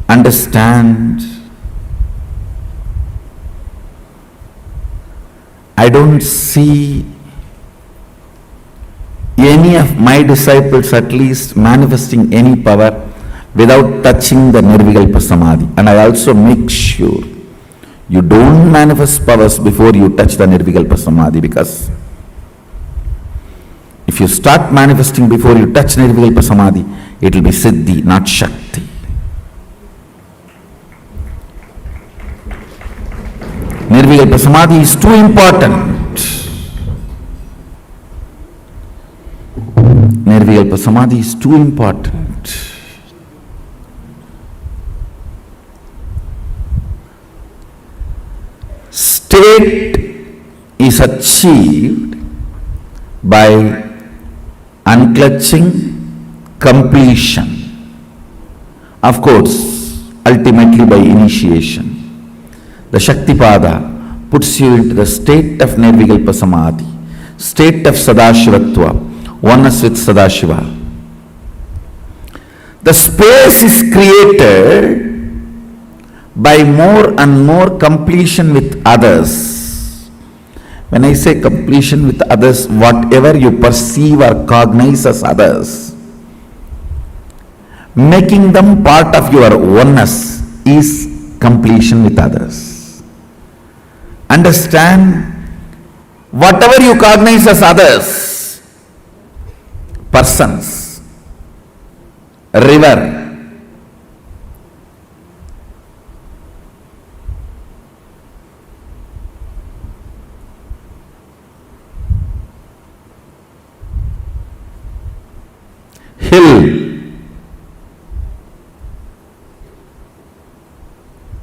understand, I don't see any of my disciples at least manifesting any power without touching the Nirvikalpa Samadhi. And I also make sure you don't manifest powers before you touch the Nirvikalpa Samadhi, because if you start manifesting before you touch Nirvikalpa Samadhi, it will be Siddhi, not Shakti. Nirvikalpa Samadhi is too important. Nirvikalpa Samadhi is too important. State is achieved by unclutching completion. Of course, ultimately by initiation. The Shaktipada puts you into the state of Nirvikalpa Samadhi, state of Sadashivatva, oneness with Sadashiva. The space is created by more and more completion with others. When I say completion with others, whatever you perceive or cognize as others, making them part of your oneness is completion with others. Understand, whatever you cognize as others, persons, river, hill,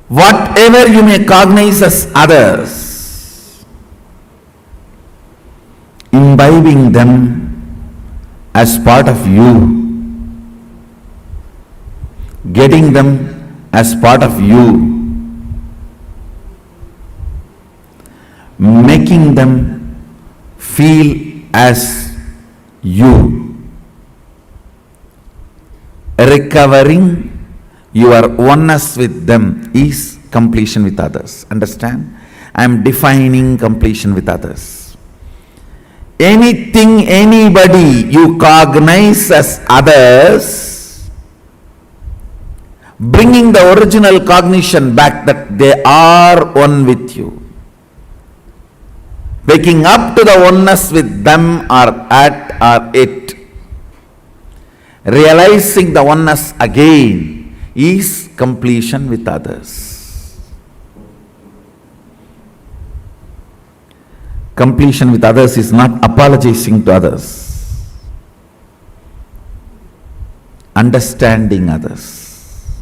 whatever you may cognize as others, imbibing them as part of you, getting them as part of you, making them feel as you, recovering your oneness with them is completion with others. Understand? I am defining completion with others. Anything, anybody you cognize as others, bringing the original cognition back that they are one with you, waking up to the oneness with them or at or it, realizing the oneness again is completion with others. Completion with others is not apologizing to others, understanding others.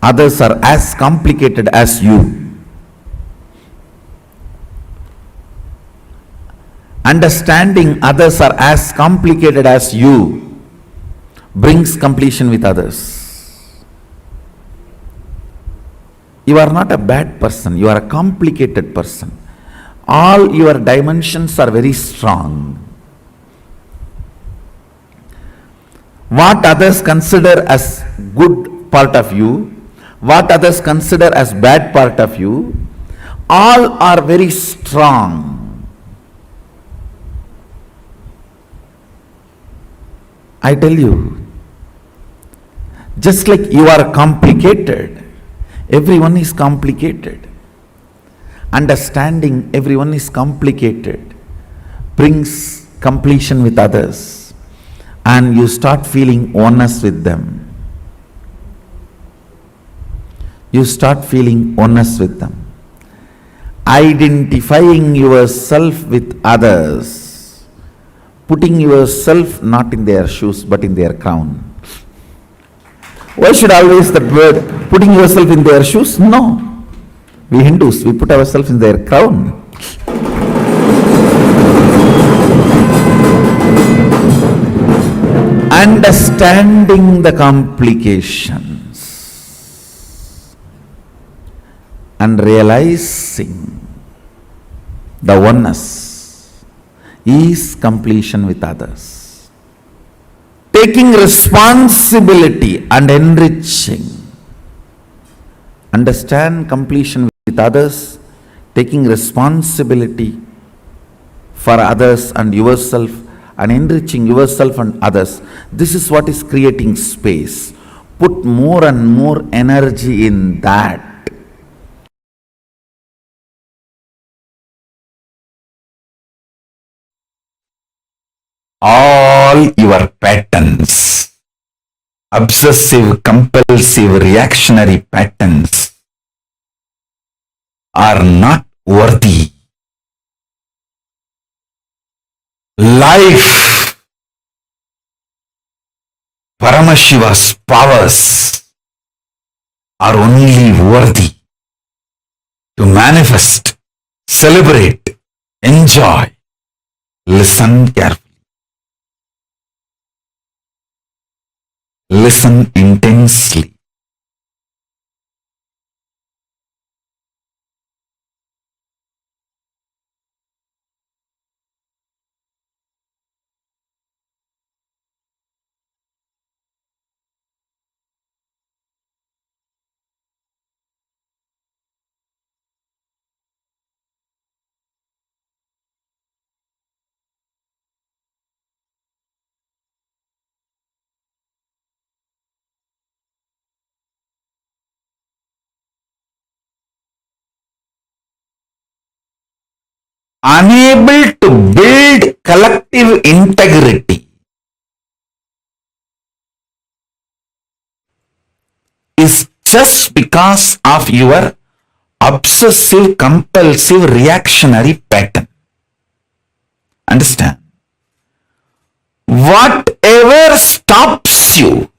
Others are as complicated as you. Understanding others are as complicated as you brings completion with others. You are not a bad person, you are a complicated person. All your dimensions are very strong. What others consider as good part of you, what others consider as bad part of you, all are very strong. I tell you, just like you are complicated, everyone is complicated. Understanding everyone is complicated brings completion with others, and you start feeling oneness with them. You start feeling oneness with them. Identifying yourself with others, putting yourself not in their shoes but in their crown. Why should always that word, putting yourself in their shoes? No. We Hindus, we put ourselves in their crown. Understanding the complications and realizing the oneness is completion with others. Taking responsibility and enriching. Understand completion with others, taking responsibility for others and yourself, and enriching yourself and others. This is what is creating space. Put more and more energy in that. All your patterns, obsessive, compulsive, reactionary patterns, are not worthy. life, Paramashiva's powers are only worthy to manifest, celebrate, enjoy. Listen carefully. Listen intensely. Unable to build collective integrity is just because of your obsessive compulsive reactionary pattern. Understand? Whatever stops you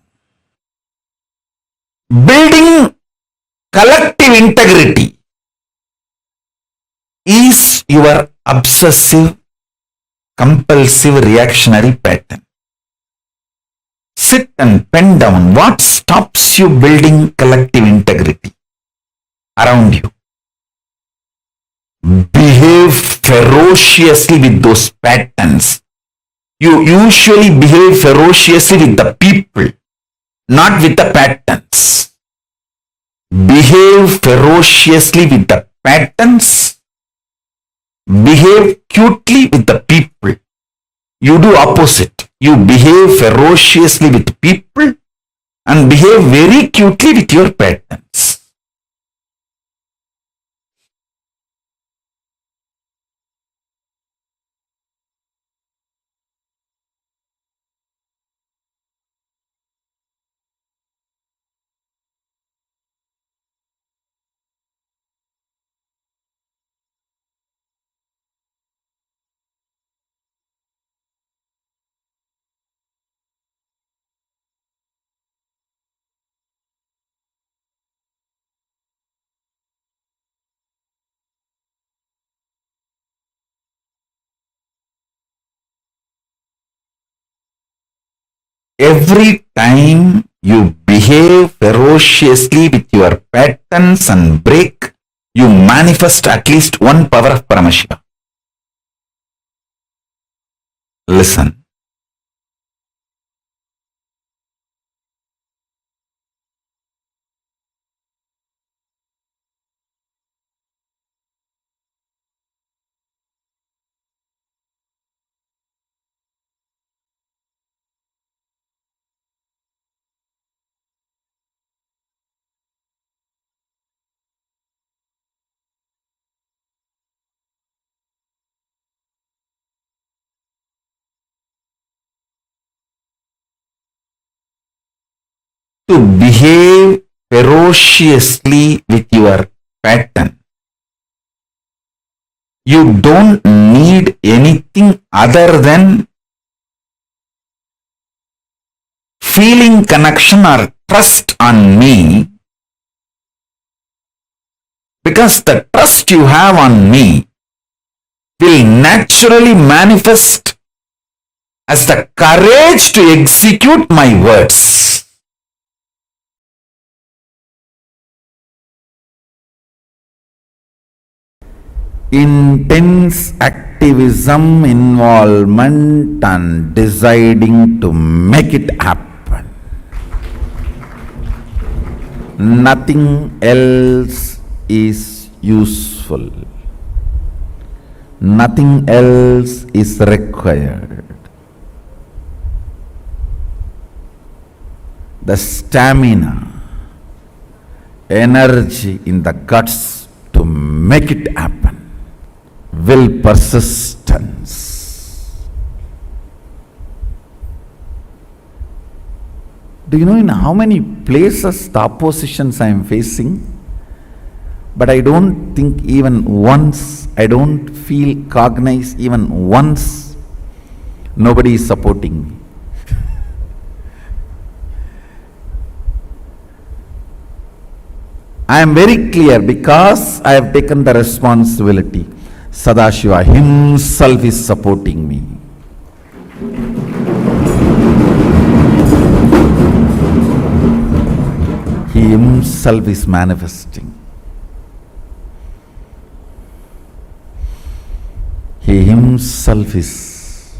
building collective integrity is your obsessive compulsive reactionary pattern. Sit and pen down what stops you building collective integrity around you. Behave ferociously with those patterns. You usually behave ferociously with the people, not with the patterns. Behave ferociously with the patterns. Behave cutely with the people. You do opposite. You behave ferociously with people and behave very cutely with your patterns. Every time you behave ferociously with your patterns and break, you manifest at least one power of Paramashiva. Listen. To behave ferociously with your pattern, you don't need anything other than feeling connection or trust on me, because the trust you have on me will naturally manifest as the courage to execute my words. Intense activism, involvement, and deciding to make it happen. Nothing else is useful. Nothing else is required. The stamina, energy in the guts to make it happen. Will, persistence. Do you know in how many places the oppositions I am facing? But I don't think even once, I don't feel cognized even once Nobody is supporting me. I am very clear because I have taken the responsibility. Sadashiva himself is supporting me. He himself is manifesting. He himself is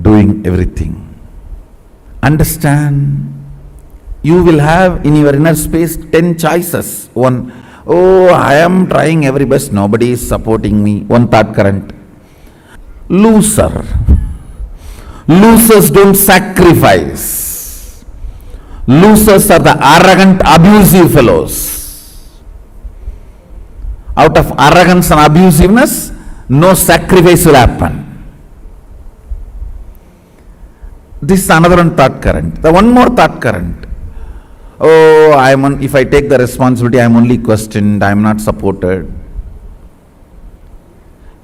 doing everything. Understand? You will have in your inner space 10 choices. One, oh, I am trying every best, nobody is supporting me. One thought current. Loser. Losers don't sacrifice. Losers are the arrogant, abusive fellows. Out of arrogance and abusiveness, no sacrifice will happen. This is another one thought current. The one more thought current. Oh, if I take the responsibility, I am only questioned, I am not supported.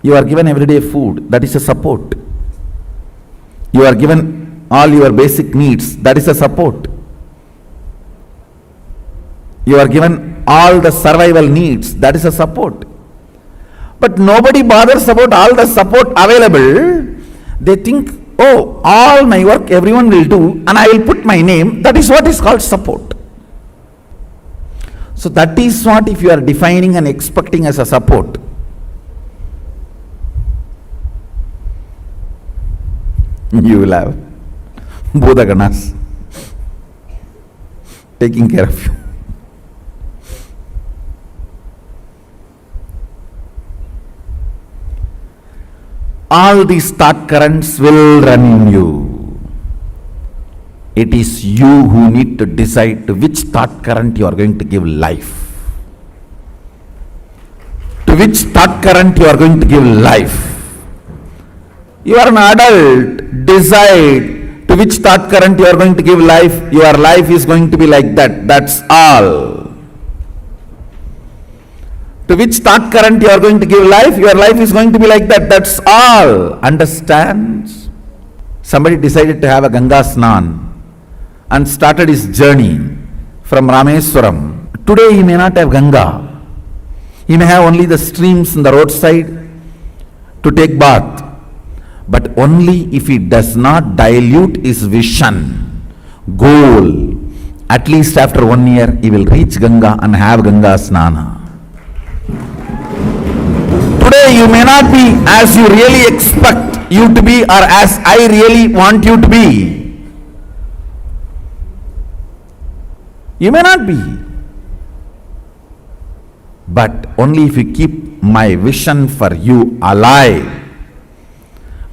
You are given everyday food, that is a support. You are given all your basic needs, that is a support. You are given all the survival needs, that is a support. But nobody bothers about all the support available. They think, oh, all my work everyone will do and I will put my name, that is what is called support. So that is what if you are defining and expecting as a support. You will have Bodhaganas taking care of you. All these thought currents will run in you. It is you who need to decide to which thought current you are going to give life. To which thought current you are going to give life. You are an adult, decide to which thought current you are going to give life. Your life is going to be like that, that's all. To which thought current you are going to give life, your life is going to be like that, that's all. Understand? Somebody decided to have a Ganga Snan and started his journey from Rameswaram. Today he may not have Ganga. He may have only the streams in the roadside to take bath. But only if he does not dilute his vision, goal, at least after 1 year he will reach Ganga and have Ganga Snana. Today you may not be as you really expect you to be or as I really want you to be. You may not be. But only if you keep my vision for you alive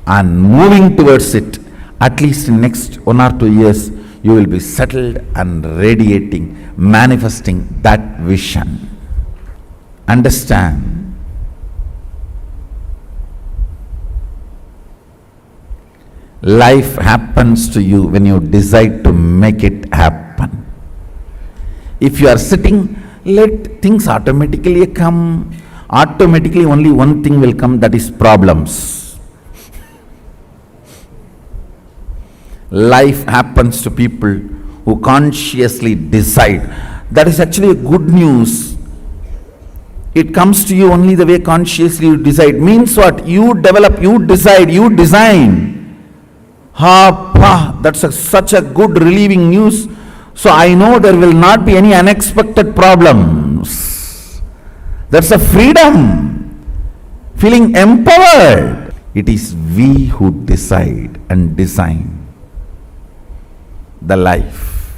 and moving towards it, at least in next 1 or 2 years, you will be settled and radiating, manifesting that vision. Understand? Life happens to you when you decide to make it happen. If you are sitting, let things automatically come. Automatically only one thing will come, that is problems. Life happens to people who consciously decide. That is actually a good news. It comes to you only the way consciously you decide. Means what? You develop, you decide, you design. That's such a good relieving news. So I know there will not be any unexpected problems. That's a freedom. Feeling empowered. It is we who decide and design the life.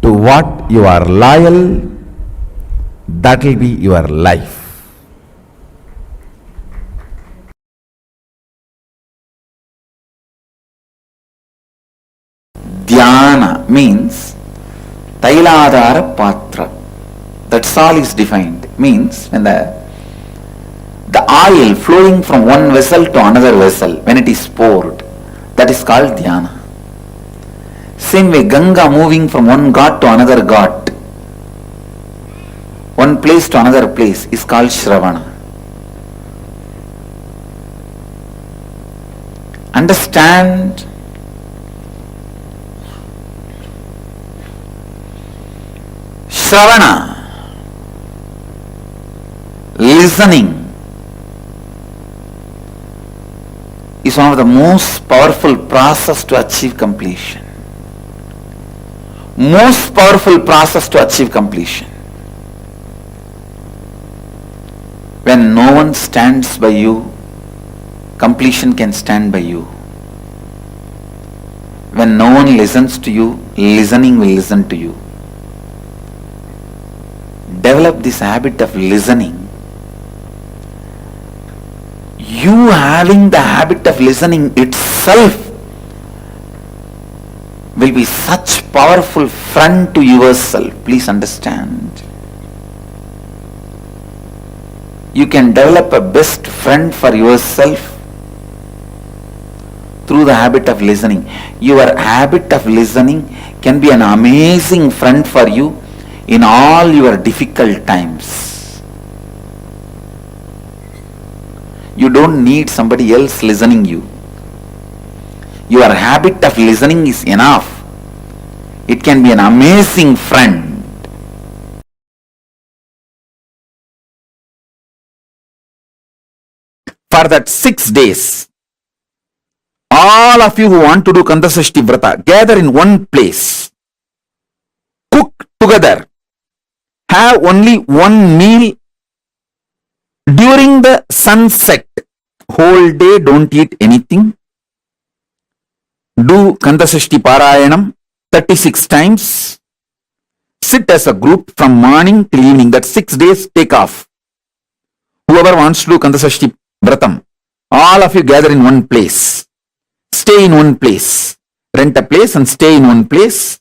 To what you are loyal, that will be your life. Dhyana means Tailadhara Patra. That's all is defined. Means when the oil flowing from one vessel to another vessel, when it is poured, that is called dhyana. Same way, Ganga moving from one god to another god, one place to another place, is called Shravana. understand? Shravana, listening, is one of the most powerful process to achieve completion. Most powerful process to achieve completion. When no one stands by you, completion can stand by you. When no one listens to you, listening will listen to you. Develop this habit of listening. You having the habit of listening itself will be such powerful friend to yourself. Please understand. You can develop a best friend for yourself through the habit of listening. Your habit of listening can be an amazing friend for you in all your difficult times. You don't need somebody else listening you. Your habit of listening is enough. It can be an amazing friend. For that 6 days, all of you who want to do Kandasashti Vrata, gather in one place. Cook together. Have only one meal during the sunset. Whole day don't eat anything. Do Kandasashti Parayanam 36 times. Sit as a group from morning till evening. That 6 days take off. Whoever wants to do Kandasashti Vratam, all of you gather in one place. Stay in one place. Rent a place and stay in one place.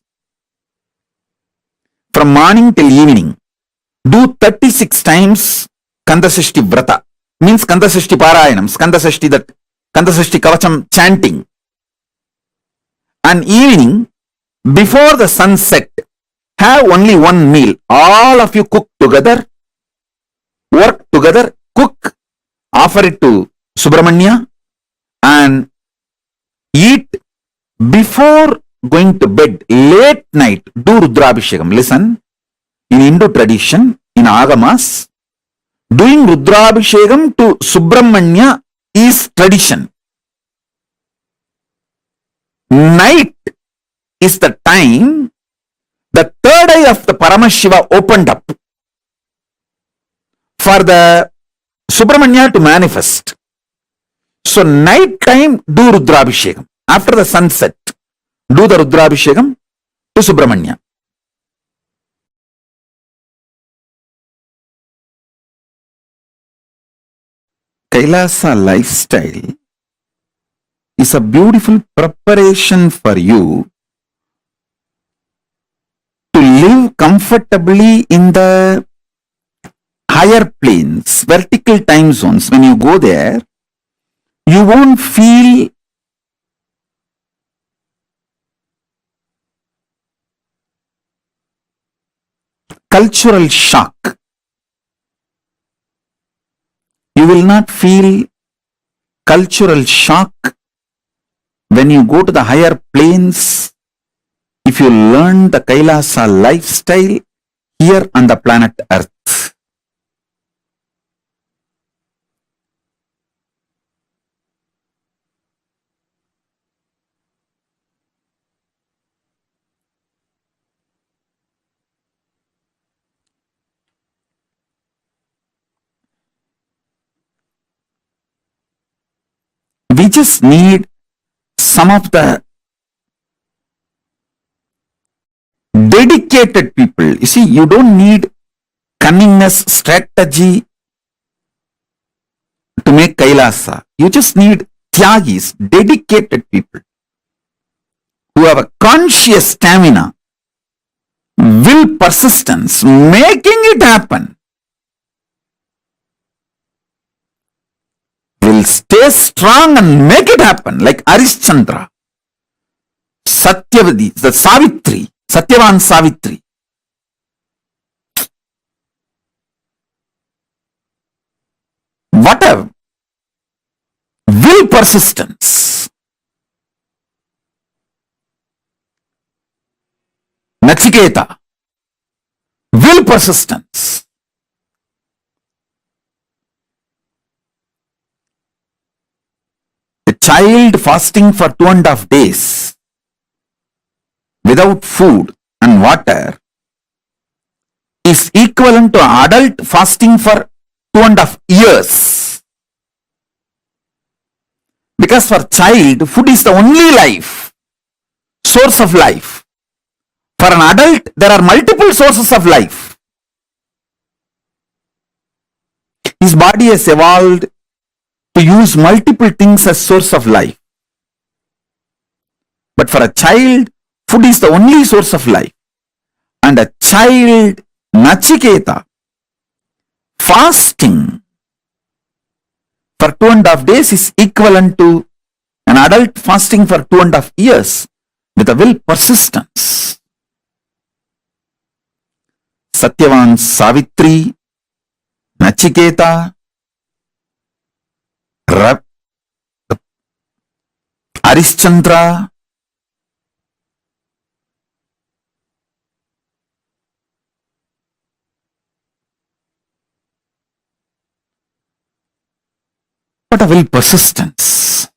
From morning till evening. Do 36 times Kandasashti Vrata. Means Kandasashti Parayanam. Kandasashti Kavacham chanting. And evening, before the sunset, have only one meal. All of you cook together, work together, cook, offer it to Subramanya, and eat before going to bed. Late night, do Rudrabhishekam. Listen, in Hindu tradition, in Agamas, doing Rudrabhishekam to Subramanya is tradition. Night is the time the third eye of the Paramashiva opened up for the Subramanya to manifest. So night time do Rudrabhishekam. After the sunset, do the Rudrabhishekam to Subramanya. Kailasa lifestyle is a beautiful preparation for you to live comfortably in the higher planes, vertical time zones. When you go there, you won't feel cultural shock. You will not feel cultural shock when you go to the higher planes if you learn the Kailasa lifestyle here on the planet Earth. We just need some of the dedicated people. You see, you don't need cunningness, strategy to make Kailasa. You just need Tyagis, dedicated people who have a conscious stamina, will, persistence, making it happen. Will stay strong and make it happen, like Arishchandra, Satyavadi, the Savitri, Satyavan Savitri. What a will, persistence. Nachiketa, will persistence. A child fasting for 2.5 days without food and water is equivalent to an adult fasting for 2.5 years. Because for child, food is the only life, source of life. For an adult, there are multiple sources of life. His body has evolved to use multiple things as source of life. But for a child, food is the only source of life. And a child, Nachiketa, fasting for 2.5 days is equivalent to an adult fasting for 2.5 years with a will persistence. Satyavan Savitri, Nachiketa, Arishchandra, what a will persistence.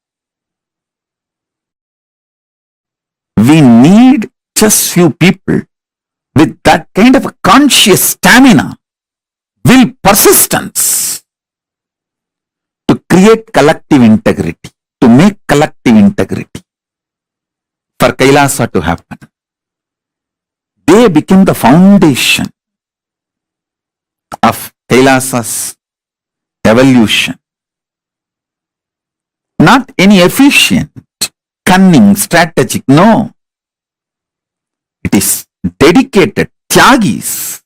We need just few people with that kind of a conscious stamina, will persistence to create collective integrity, to make collective integrity for Kailasa to happen. They became the foundation of Kailasa's evolution. Not any efficient, cunning, strategic, no. It is dedicated Tyagis.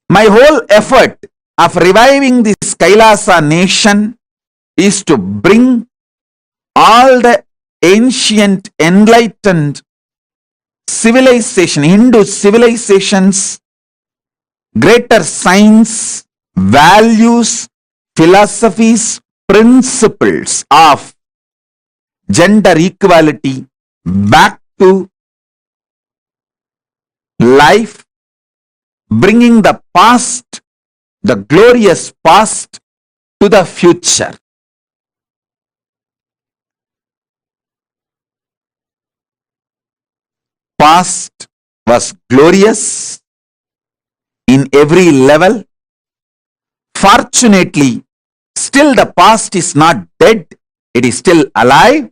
My whole effort of reviving this Kailasa nation is to bring all the ancient enlightened civilization, Hindu civilizations, greater science, values, philosophies, principles of gender equality back to life, bringing the past, the glorious past, to the future. Past was glorious in every level. Fortunately, still the past is not dead, it is still alive.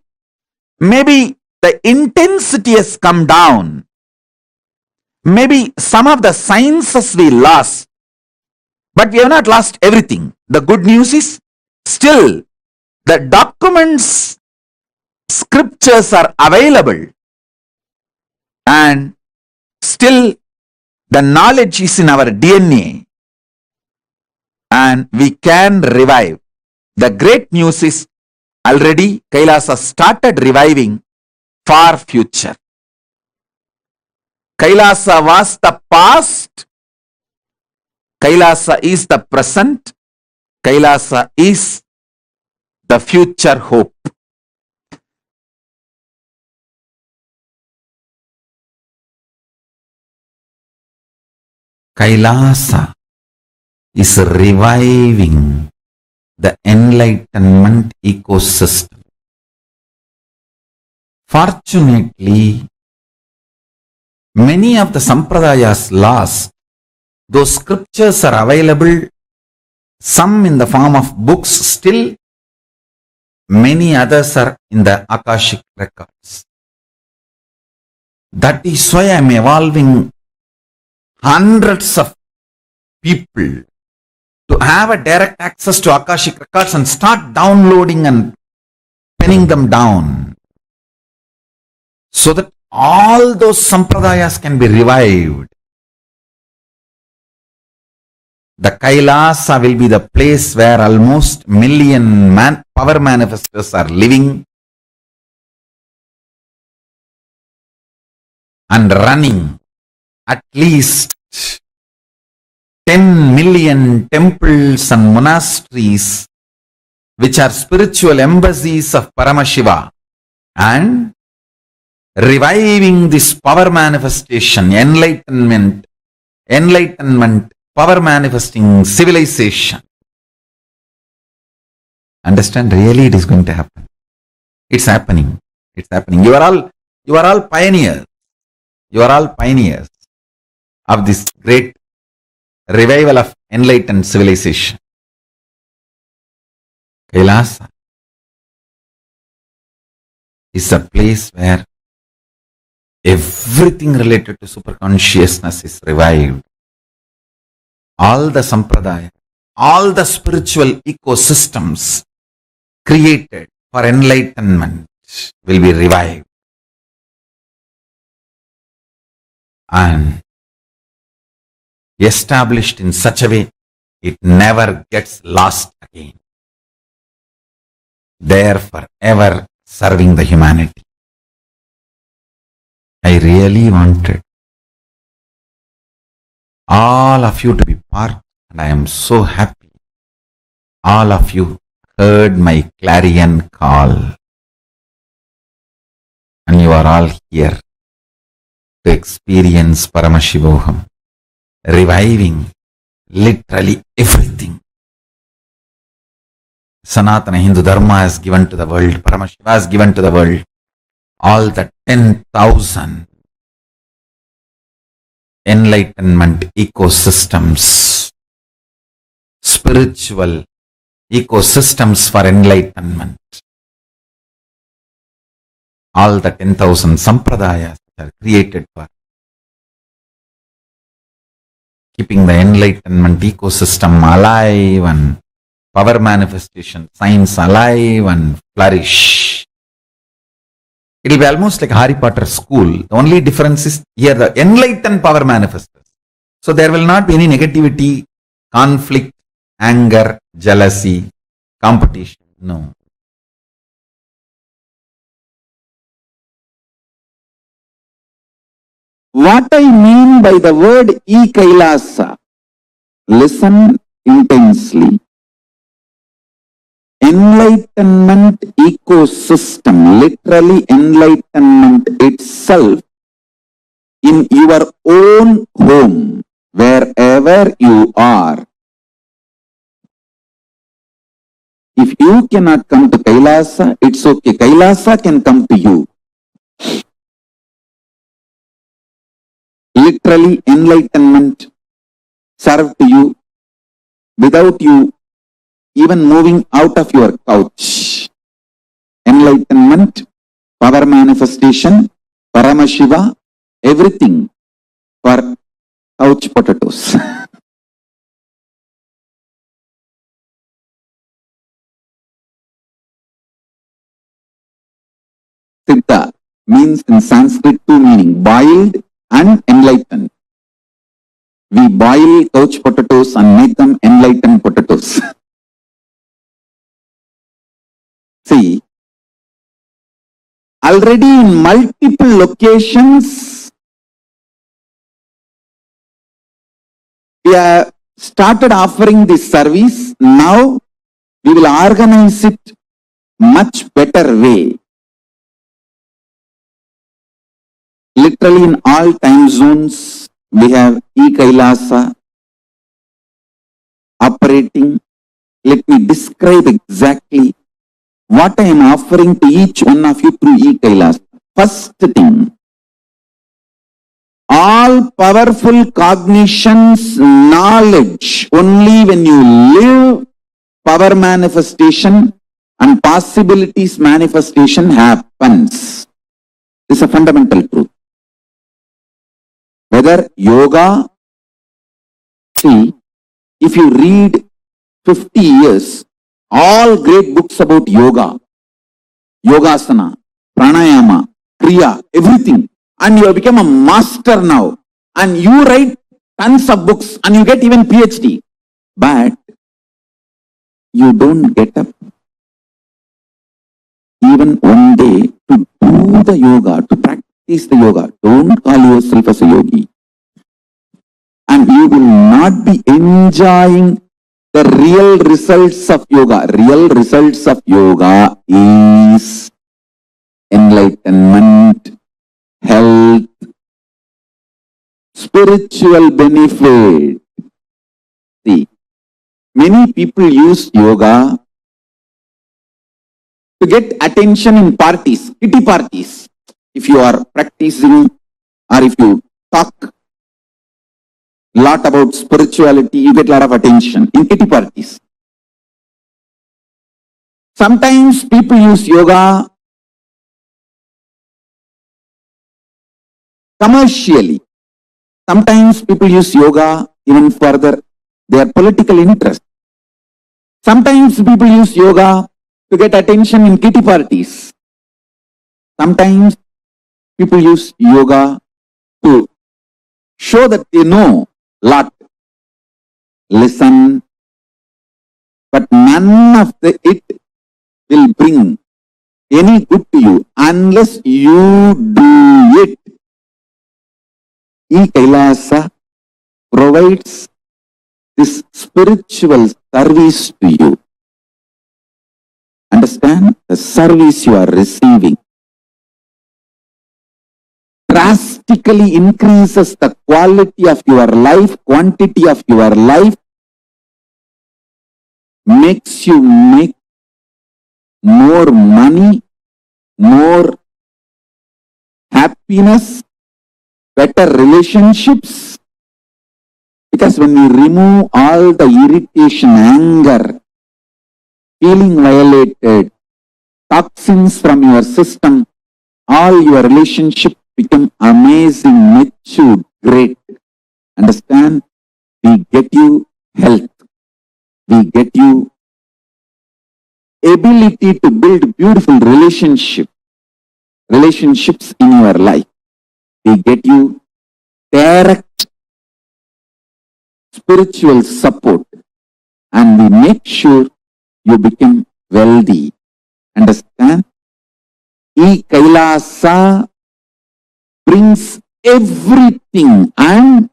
Maybe the intensity has come down. Maybe some of the sciences we lost, but we have not lost everything. The good news is still the documents, scriptures are available, and still the knowledge is in our DNA, and we can revive. The great news is already Kailasa started reviving for future. Kailasa was the past. Kailasa is the present. Kailasa is the future hope. Kailasa is reviving the enlightenment ecosystem. Fortunately, many of the Sampradayas lost. Those scriptures are available, some in the form of books still, many others are in the Akashic records. That is why I am evolving hundreds of people to have a direct access to Akashic records and start downloading and penning them down so that all those sampradayas can be revived. The Kailasa will be the place where almost million power manifestors are living and running at least 10 million temples and monasteries which are spiritual embassies of Paramashiva, and reviving this power manifestation, enlightenment, power manifesting civilization. Understand? Really it is going to happen. It's happening. It's happening. You are all pioneers. You are all pioneers of this great revival of enlightened civilization. Kailasa is a place where everything related to superconsciousness is revived. All the sampradaya, all the spiritual ecosystems created for enlightenment will be revived. And established in such a way, it never gets lost again. There forever serving the humanity. I really wanted all of you to be part, and I am so happy. All of you heard my clarion call, and you are all here to experience Paramashivoham, reviving literally everything. Sanatana Hindu Dharma has given to the world, Paramashiva has given to the world, all the 10,000 enlightenment ecosystems, spiritual ecosystems for enlightenment. All the 10,000 sampradayas are created for keeping the enlightenment ecosystem alive and power manifestation, science alive and flourish. It will be almost like Harry Potter school. The only difference is here the enlightened power manifestors. So there will not be any negativity, conflict, anger, jealousy, competition. No. What I mean by the word E-Kailasa, listen intensely. Enlightenment ecosystem, literally enlightenment itself in your own home, wherever you are. If you cannot come to Kailasa, it's okay. Kailasa can come to you. Literally enlightenment serve to you without you even moving out of your couch. Enlightenment, power manifestation, Paramashiva, everything for couch potatoes. Siddha means in Sanskrit two meaning, boiled and enlightened. We boil couch potatoes and make them enlightened potatoes. See, already in multiple locations, we have started offering this service. Now we will organize it much better way. Literally in all time zones, we have e-Kailasa operating. Let me describe exactly what I am offering to each one of you through e-Kailasa. First thing, all powerful cognitions, knowledge, only when you live, power manifestation and possibilities manifestation happens. This is a fundamental truth. Whether yoga, see, if you read 50 years, all great books about yoga, yogasana, pranayama, kriya, everything, and you have become a master now, and you write tons of books and you get even PhD, but you don't get up even one day to do the yoga, to practice the yoga. Don't call yourself as a yogi. And you will not be enjoying the real results of yoga. Real results of yoga is enlightenment, health, spiritual benefit. See, many people use yoga to get attention in parties, kitty parties. If you are practicing or if you talk a lot about spirituality, you get a lot of attention in kitty parties. Sometimes people use yoga commercially. Sometimes people use yoga even further their political interest. Sometimes people use yoga to get attention in kitty parties. Sometimes people use yoga to show that they know a lot. Listen, but none of it will bring any good to you unless you do it. E-Kailasa provides this spiritual service to you. Understand? The service you are receiving drastically increases the quality of your life, quantity of your life, makes you make more money, more happiness, better relationships. Because when you remove all the irritation, anger, feeling violated, toxins from your system, all your relationships become amazing, mature, great. Understand? We get you health. We get you ability to build beautiful relationships in your life. We get you direct spiritual support, and we make sure you become wealthy. Understand? E-Kailasa brings everything, and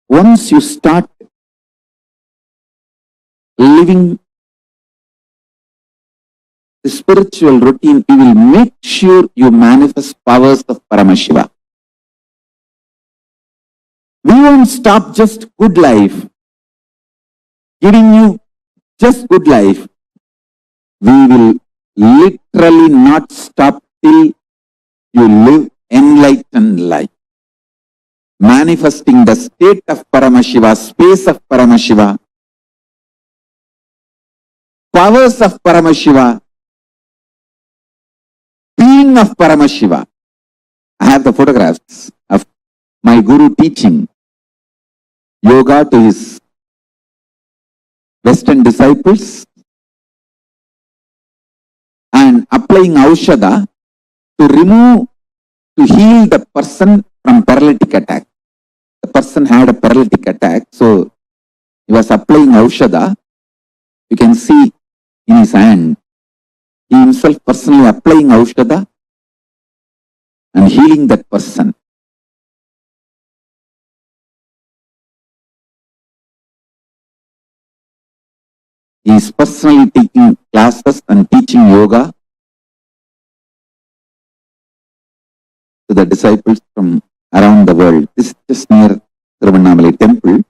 once you start living the spiritual routine, you will make sure you manifest powers of Paramashiva. We won't stop just good life, giving you just good life. We will literally not stop till you live enlightened life. Manifesting the state of Paramashiva, space of Paramashiva, powers of Paramashiva, being of Paramashiva. I have the photographs of my guru teaching yoga to his Western disciples and applying Aushadha to heal the person from paralytic attack. The person had a paralytic attack, so he was applying Aushadha. You can see in his hand, he himself personally applying Aushadha and healing that person. He is personally taking classes and teaching yoga to the disciples from around the world. This is just near Tiruvannamalai temple.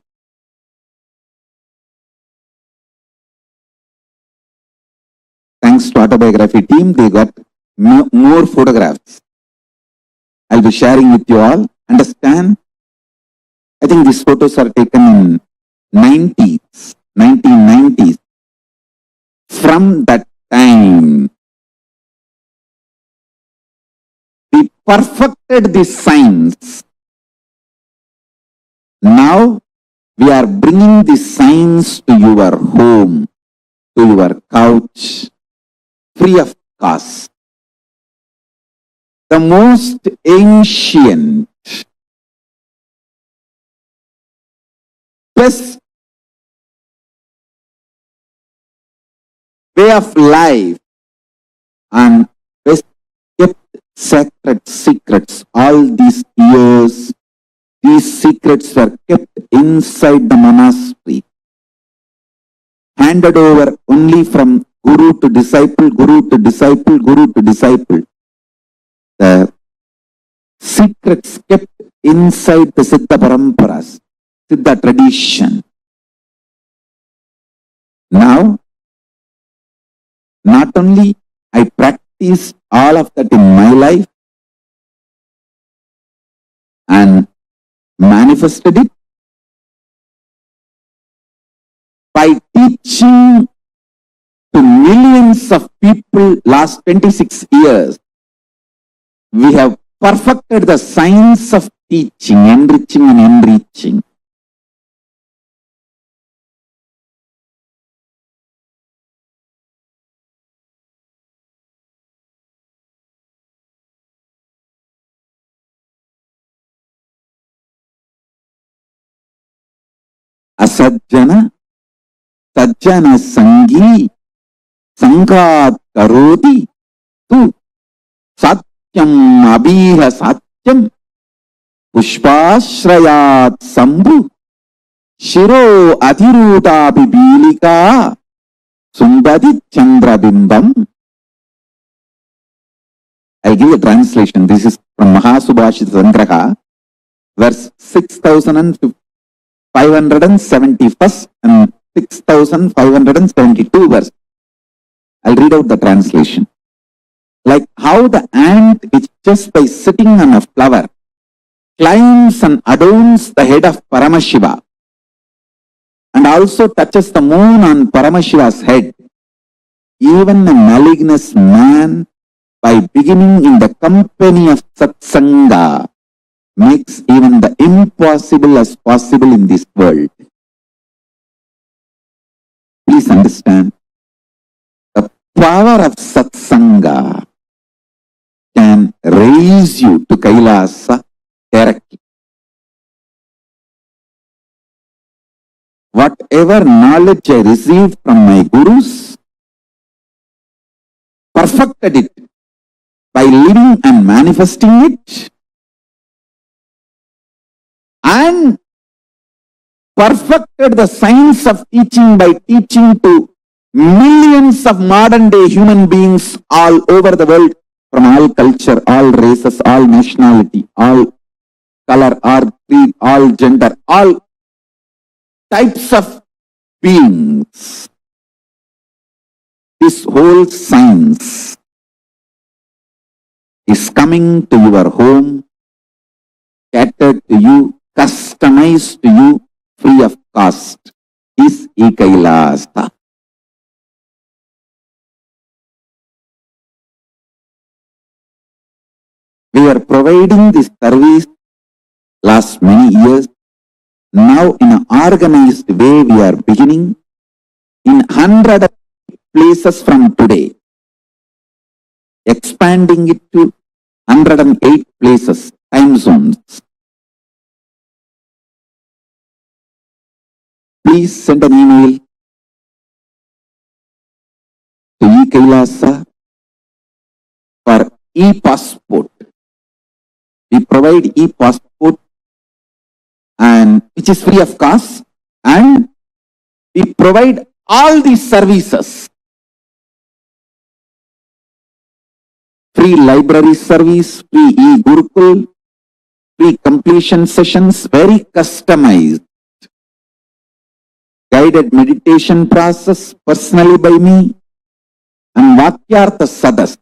Thanks to autobiography team, they got more photographs. I'll be sharing with you all. Understand? I think these photos are taken in 1990s. From that time, we perfected the science. Now, we are bringing the science to your home, to your couch, free of cost. The most ancient, best way of life and best kept sacred secrets. All these years, these secrets were kept inside the monastery, handed over only from guru to disciple, guru to disciple, guru to disciple. The secrets kept inside the Siddha Paramparas, Siddha tradition. Now, not only I practice all of that in my life and manifested it by teaching to millions of people last 26 years. We have perfected the science of teaching, enriching and enriching. Asajjana, sajjana sangi, sangat karoti, tu satyam abhiha satyam, pushpashrayat sambhu, shiro adhiruta bibilika, sundadi chandrabimbam. I'll give you a translation. This is from Mahasubhashita Sangraha, verse 6571 and 6572 verse. I'll read out the translation. Like how the ant, which just by sitting on a flower, climbs and adorns the head of Paramashiva, and also touches the moon on Paramashiva's head, even a malignous man, by beginning in the company of Satsanga, makes even the impossible as possible in this world. Please understand, the power of Satsanga can raise you to Kailasa directly. Whatever knowledge I received from my gurus, perfected it by living and manifesting it, and perfected the science of teaching by teaching to millions of modern day human beings all over the world, from all culture, all races, all nationality, all color, all creed, all gender, all types of beings. This whole science is coming to your home, catered to you, customized to you, free of cost. Is Kailasa. We are providing this service last many years. Now in an organized way we are beginning in 100 places from today, expanding it to 108 places, time zones. Please send an email to Kailasa for e-passport. We provide e-passport, and which is free of cost, and we provide all these services, free library service, free e-Gurukul, free completion sessions, very customized, guided meditation process personally by me, and Vakyartha Sadas.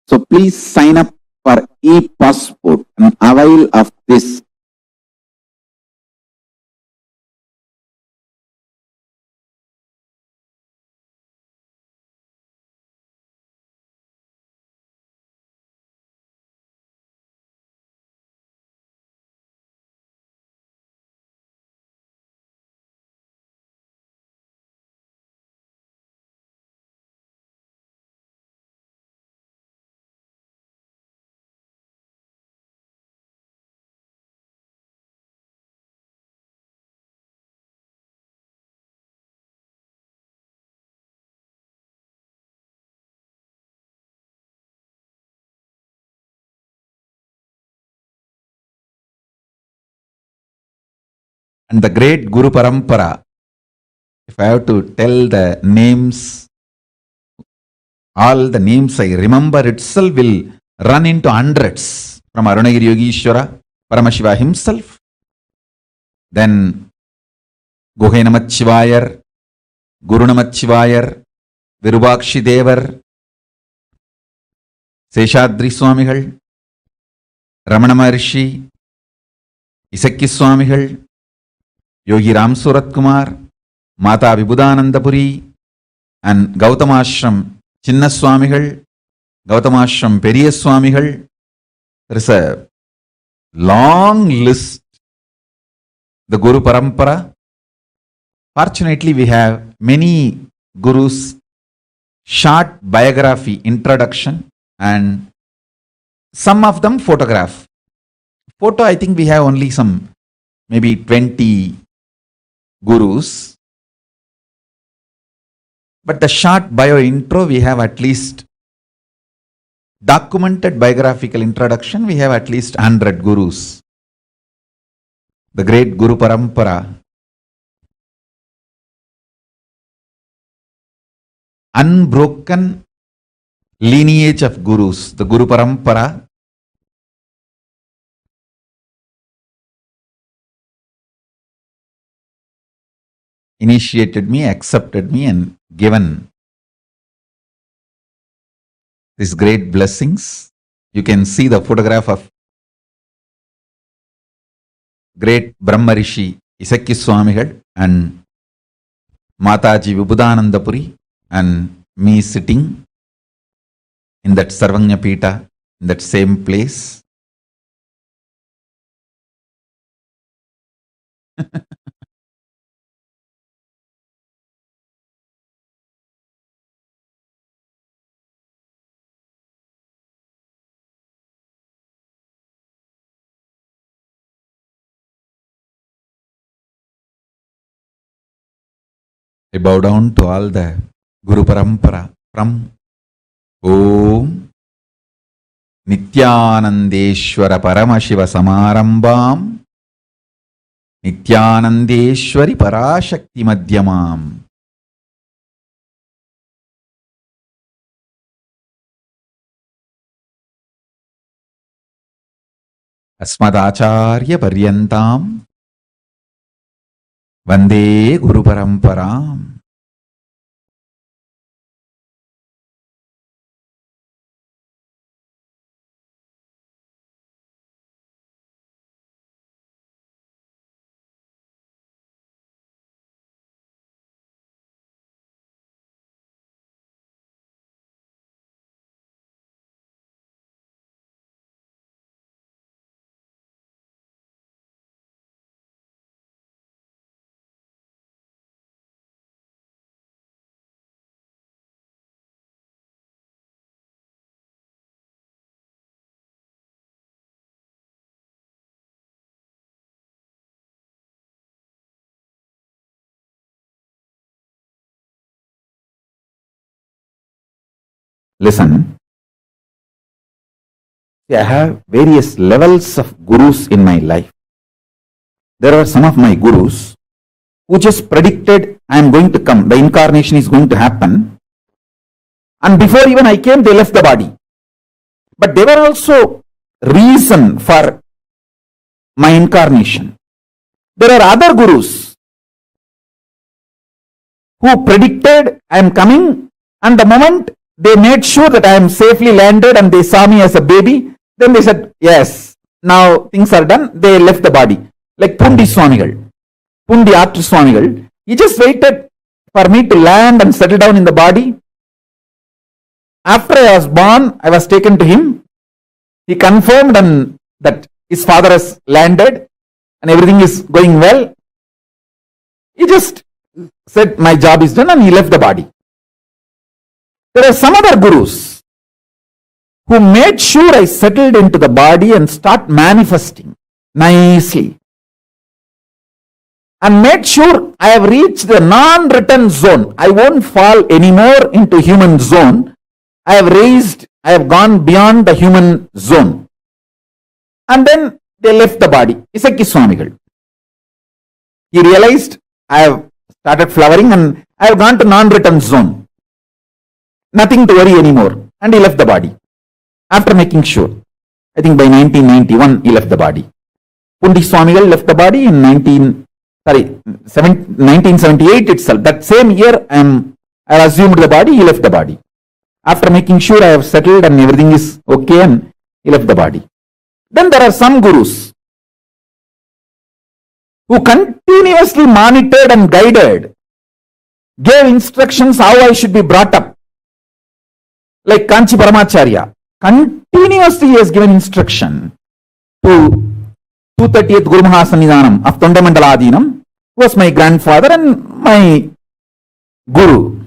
So please sign up for e-passport and avail of this. And the great Guru Parampara, if I have to tell the names, all the names I remember itself will run into hundreds. From Arunagiri Yogishwara, Paramashiva himself, then Guhe Namachivayar, Guru Namachivayar, Virubakshi Devar, Seshadri Swamigal, Ramana Maharishi, Isakki Swamigal, Yogi Ram Surat Kumar, Mata Vibhudanandapuri, and Gautamashram Chinna Swamigal, Gautamashram Periya Swamigal. There is a long list. The Guru Parampara. Fortunately, we have many gurus, short biography, introduction, and some of them photograph. Photo, I think we have only some, maybe 20 gurus. But the short bio intro, we have at least documented biographical introduction, we have at least 100 gurus. The great Guru Parampara, unbroken lineage of gurus, the Guru Parampara, initiated me, accepted me, and given these great blessings. You can see the photograph of great Brahma Rishi Isakki Swamigal and Mataji Vibhudanandapuri, and me sitting in that Sarvanya Pita, in that same place. I bow down to all the Guru Parampara from Om Nityanandeshwara Paramashiva Samarambam Nityanandeshwari Parashakti Madhyamam Asmadacharya Paryantam Vande Guru Paramparam. Listen, I have various levels of gurus in my life. There are some of my gurus who just predicted I am going to come. The incarnation is going to happen. And before even I came, they left the body. But they were also reason for my incarnation. There are other gurus who predicted I am coming, and the moment they made sure that I am safely landed and they saw me as a baby, then they said, yes, now things are done. They left the body. Like Pundi Swamigal, Pundi Artu Swamigal. He just waited for me to land and settle down in the body. After I was born, I was taken to him. He confirmed that his father has landed and everything is going well. He just said, my job is done, and he left the body. There are some other gurus who made sure I settled into the body and start manifesting nicely. And made sure I have reached the non-return zone. I won't fall anymore into human zone. I have gone beyond the human zone. And then they left the body. Isaki Swamigal. He realized I have started flowering and I have gone to non-return zone. Nothing to worry anymore. And he left the body. After making sure. I think by 1991 he left the body. Pundi Swamigal left the body in 1978 itself. That same year I assumed the body, he left the body. After making sure I have settled and everything is okay, and he left the body. Then there are some gurus who continuously monitored and guided, gave instructions how I should be brought up. Like Kanchi Paramacharya, continuously he has given instruction to 230th Guru Mahasannidhanam of Tondamandaladinam, who was my grandfather and my guru.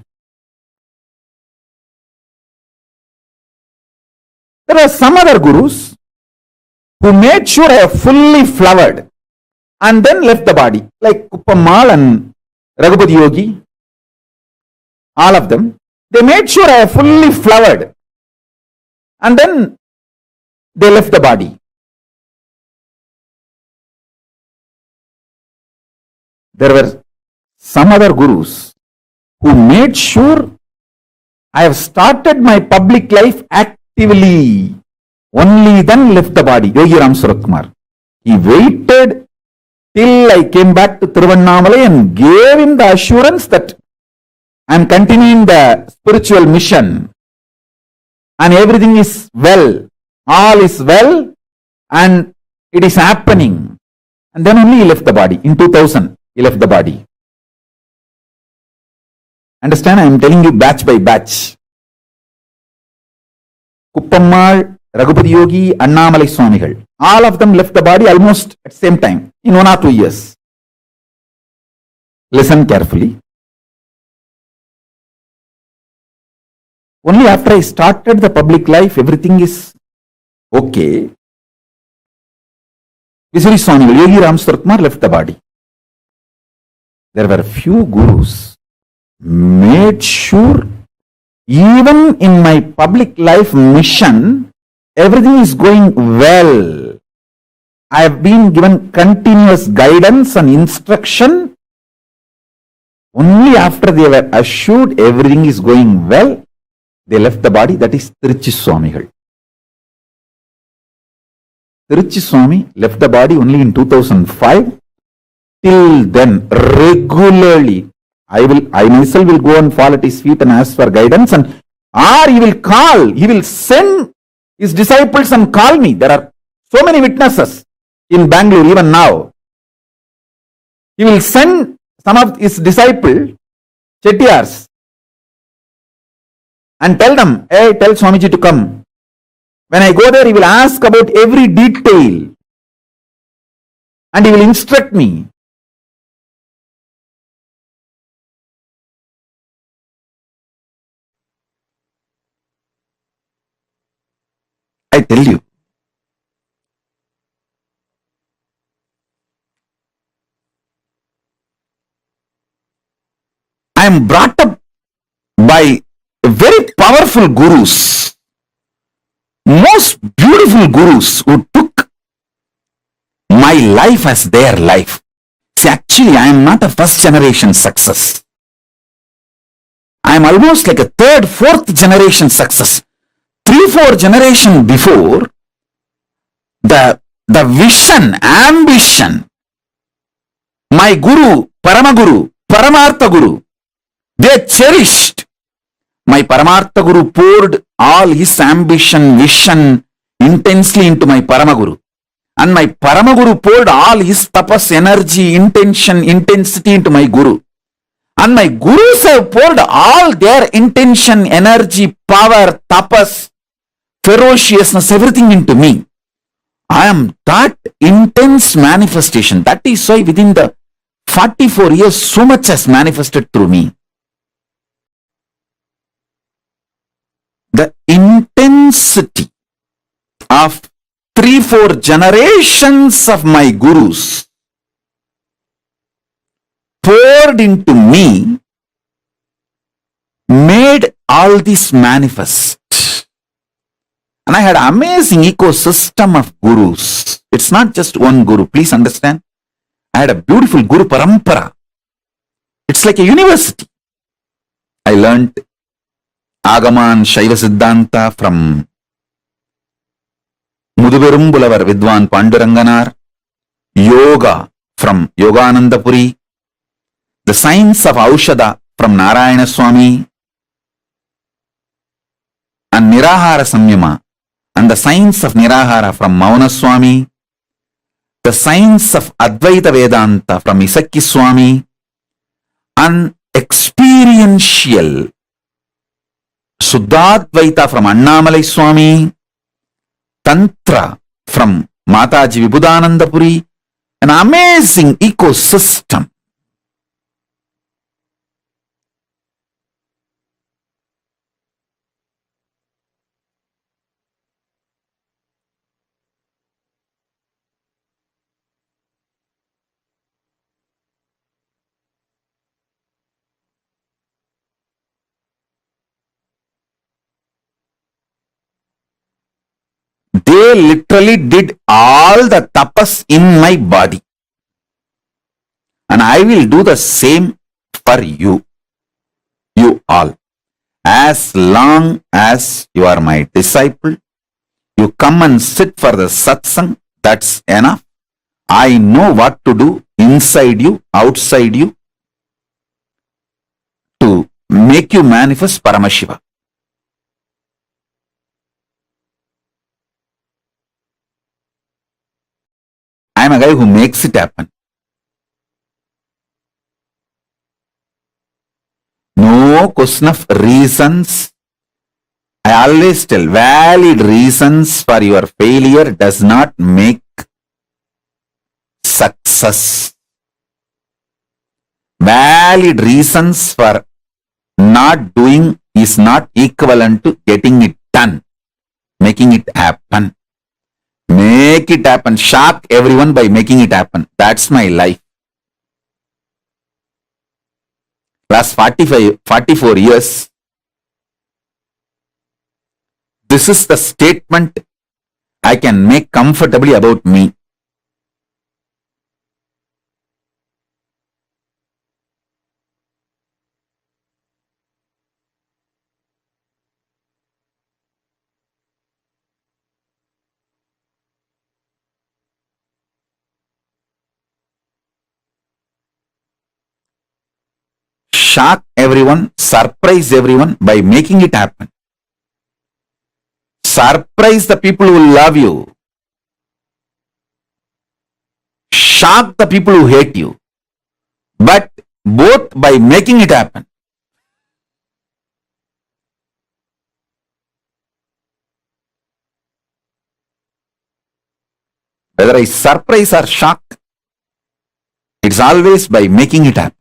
There are some other gurus who made sure I have fully flowered and then left the body, like Kuppammal and Raghupati Yogi, all of them. They made sure I have fully flowered and then they left the body. There were some other gurus who made sure I have started my public life actively. Only then left the body. Yogi Ram Suratkumar. He waited till I came back to Tiruvannamalai and gave him the assurance that I am continuing the spiritual mission and everything is well. All is well and it is happening. And then only he left the body. In 2000, he left the body. Understand? I am telling you batch by batch. Kuppammal, Raghupati Yogi, Annamalai Swamigal. All of them left the body almost at the same time, in 1 or 2 years. Listen carefully. Only after I started the public life, everything is okay. Visuri Swamigal, Yogi Ram Suratkumar left the body. There were few gurus made sure even in my public life mission, everything is going well. I have been given continuous guidance and instruction. Only after they were assured everything is going well, they left the body. That is Tiruchi Swamigal. Tiruchi Swami left the body only in 2005. Till then, regularly, I myself will go and fall at his feet and ask for guidance, or he will send his disciples and call me. There are so many witnesses in Bangalore even now. He will send some of his disciples, Chettiars, and tell them, hey, tell Swamiji to come. When I go there, he will ask about every detail and he will instruct me. I tell you, I am brought up by very powerful gurus, most beautiful gurus who took my life as their life. See, actually, I am not a first generation success. I am almost like a third, fourth generation success. 3-4 generation before, the vision, ambition, my Guru, Paramaguru, Paramartha Guru, they cherished. My Paramartha Guru poured all his ambition, vision intensely into my Paramaguru. And my Paramaguru poured all his tapas, energy, intention, intensity into my Guru. And my Gurus have poured all their intention, energy, power, tapas, ferociousness, everything into me. I am that intense manifestation. That is why within the 44 years, so much has manifested through me. The intensity of 3-4 generations of my Gurus poured into me made all this manifest. And I had an amazing ecosystem of Gurus. It's not just one Guru, please understand. I had a beautiful Guru Parampara. It's like a university. I learnt Agama and Shaiva Siddhanta from Muduberumbulavar Vidwan Panduranganar, Yoga from Yoganandapuri, the science of Aushada from Narayana Swami, and Nirahara Samyama, and the science of Nirahara from Mauna Swami, the science of Advaita Vedanta from Isakki Swami, and experiential Suddhadvaita from Annamalai Swami, Tantra from Mataji Vibhudanandapuri, an amazing ecosystem. They literally did all the tapas in my body. And I will do the same for you. You all. As long as you are my disciple, you come and sit for the satsang, that's enough. I know what to do inside you, outside you, to make you manifest Paramashiva. I am a guy who makes it happen. No question of reasons. I always tell, valid reasons for your failure does not make success. Valid reasons for not doing is not equivalent to getting it done, making it happen. Make it happen. Shock everyone by making it happen. That's my life. Last 44 years, this is the statement I can make comfortably about me. Shock everyone, surprise everyone by making it happen. Surprise the people who love you. Shock the people who hate you. But both by making it happen. Whether I surprise or shock, it's always by making it happen.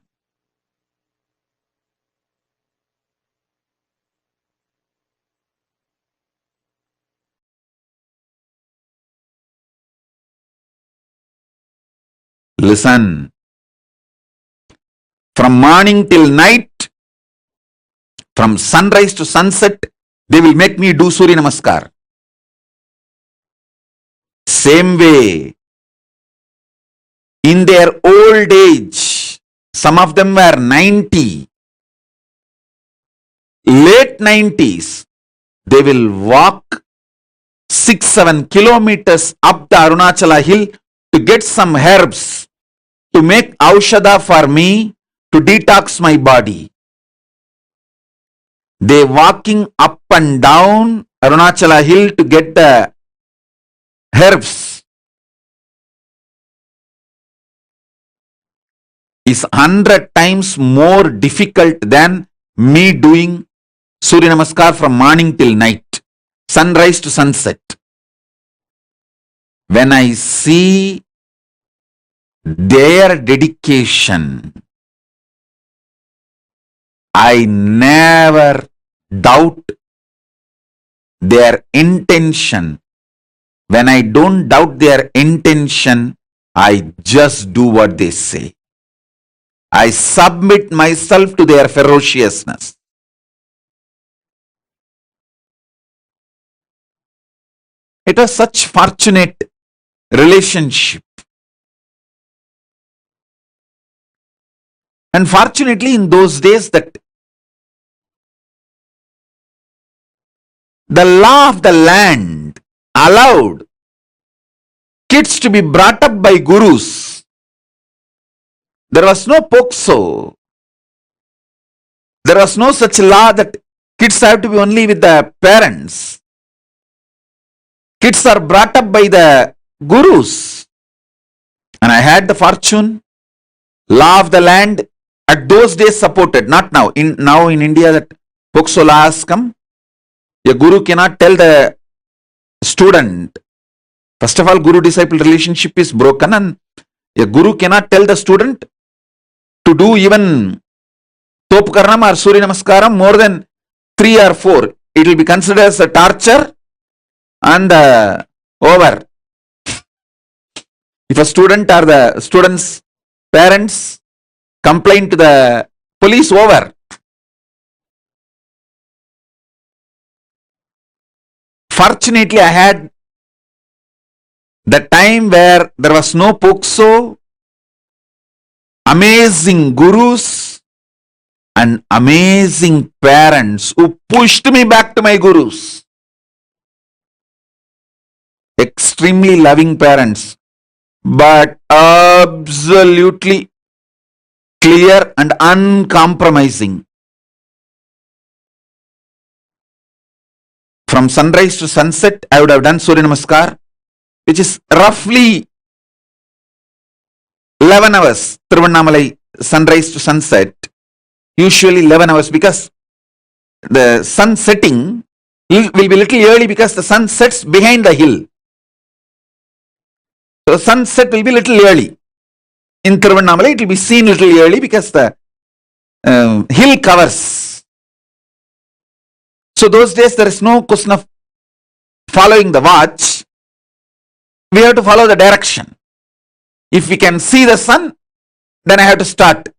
Listen. From morning till night, from sunrise to sunset, they will make me do Surya Namaskar. Same way, in their old age, some of them were 90. late 90s, they will walk 6-7 kilometers up the Arunachala hill to get some herbs to make aushadha for me to detox my body. They walking up and down Arunachala hill to get the herbs is 100 times more difficult than me doing Surya Namaskar from morning till night, sunrise to sunset. When I see their dedication, I never doubt their intention. When I don't doubt their intention, I just do what they say. I submit myself to their ferociousness. It was such fortunate relationship. And fortunately, in those days, that the law of the land allowed kids to be brought up by gurus. There was no POXO. There was no such law that kids have to be only with the parents. Kids are brought up by the gurus. And I had the fortune, law of the land at those days supported, not now. Now in India that POXO law has come. A guru cannot tell the student. First of all, guru-disciple relationship is broken, and a guru cannot tell the student to do even Topkaranam or Surya Namaskaram more than 3 or 4. It will be considered as a torture and over. If a student or the student's parents complain to the police, over. Fortunately, I had the time where there was no POXO, amazing gurus and amazing parents who pushed me back to my gurus. Extremely loving parents, but absolutely clear and uncompromising. From sunrise to sunset, I would have done Surya Namaskar, which is roughly 11 hours. Tiruvannamalai, sunrise to sunset, usually 11 hours, because the sun setting will be little early because the sun sets behind the hill. So sunset will be little early. In Tiruvannamalai, it will be seen little early because the hill covers. So those days there is no question of following the watch. We have to follow the direction. If we can see the sun, then I have to start.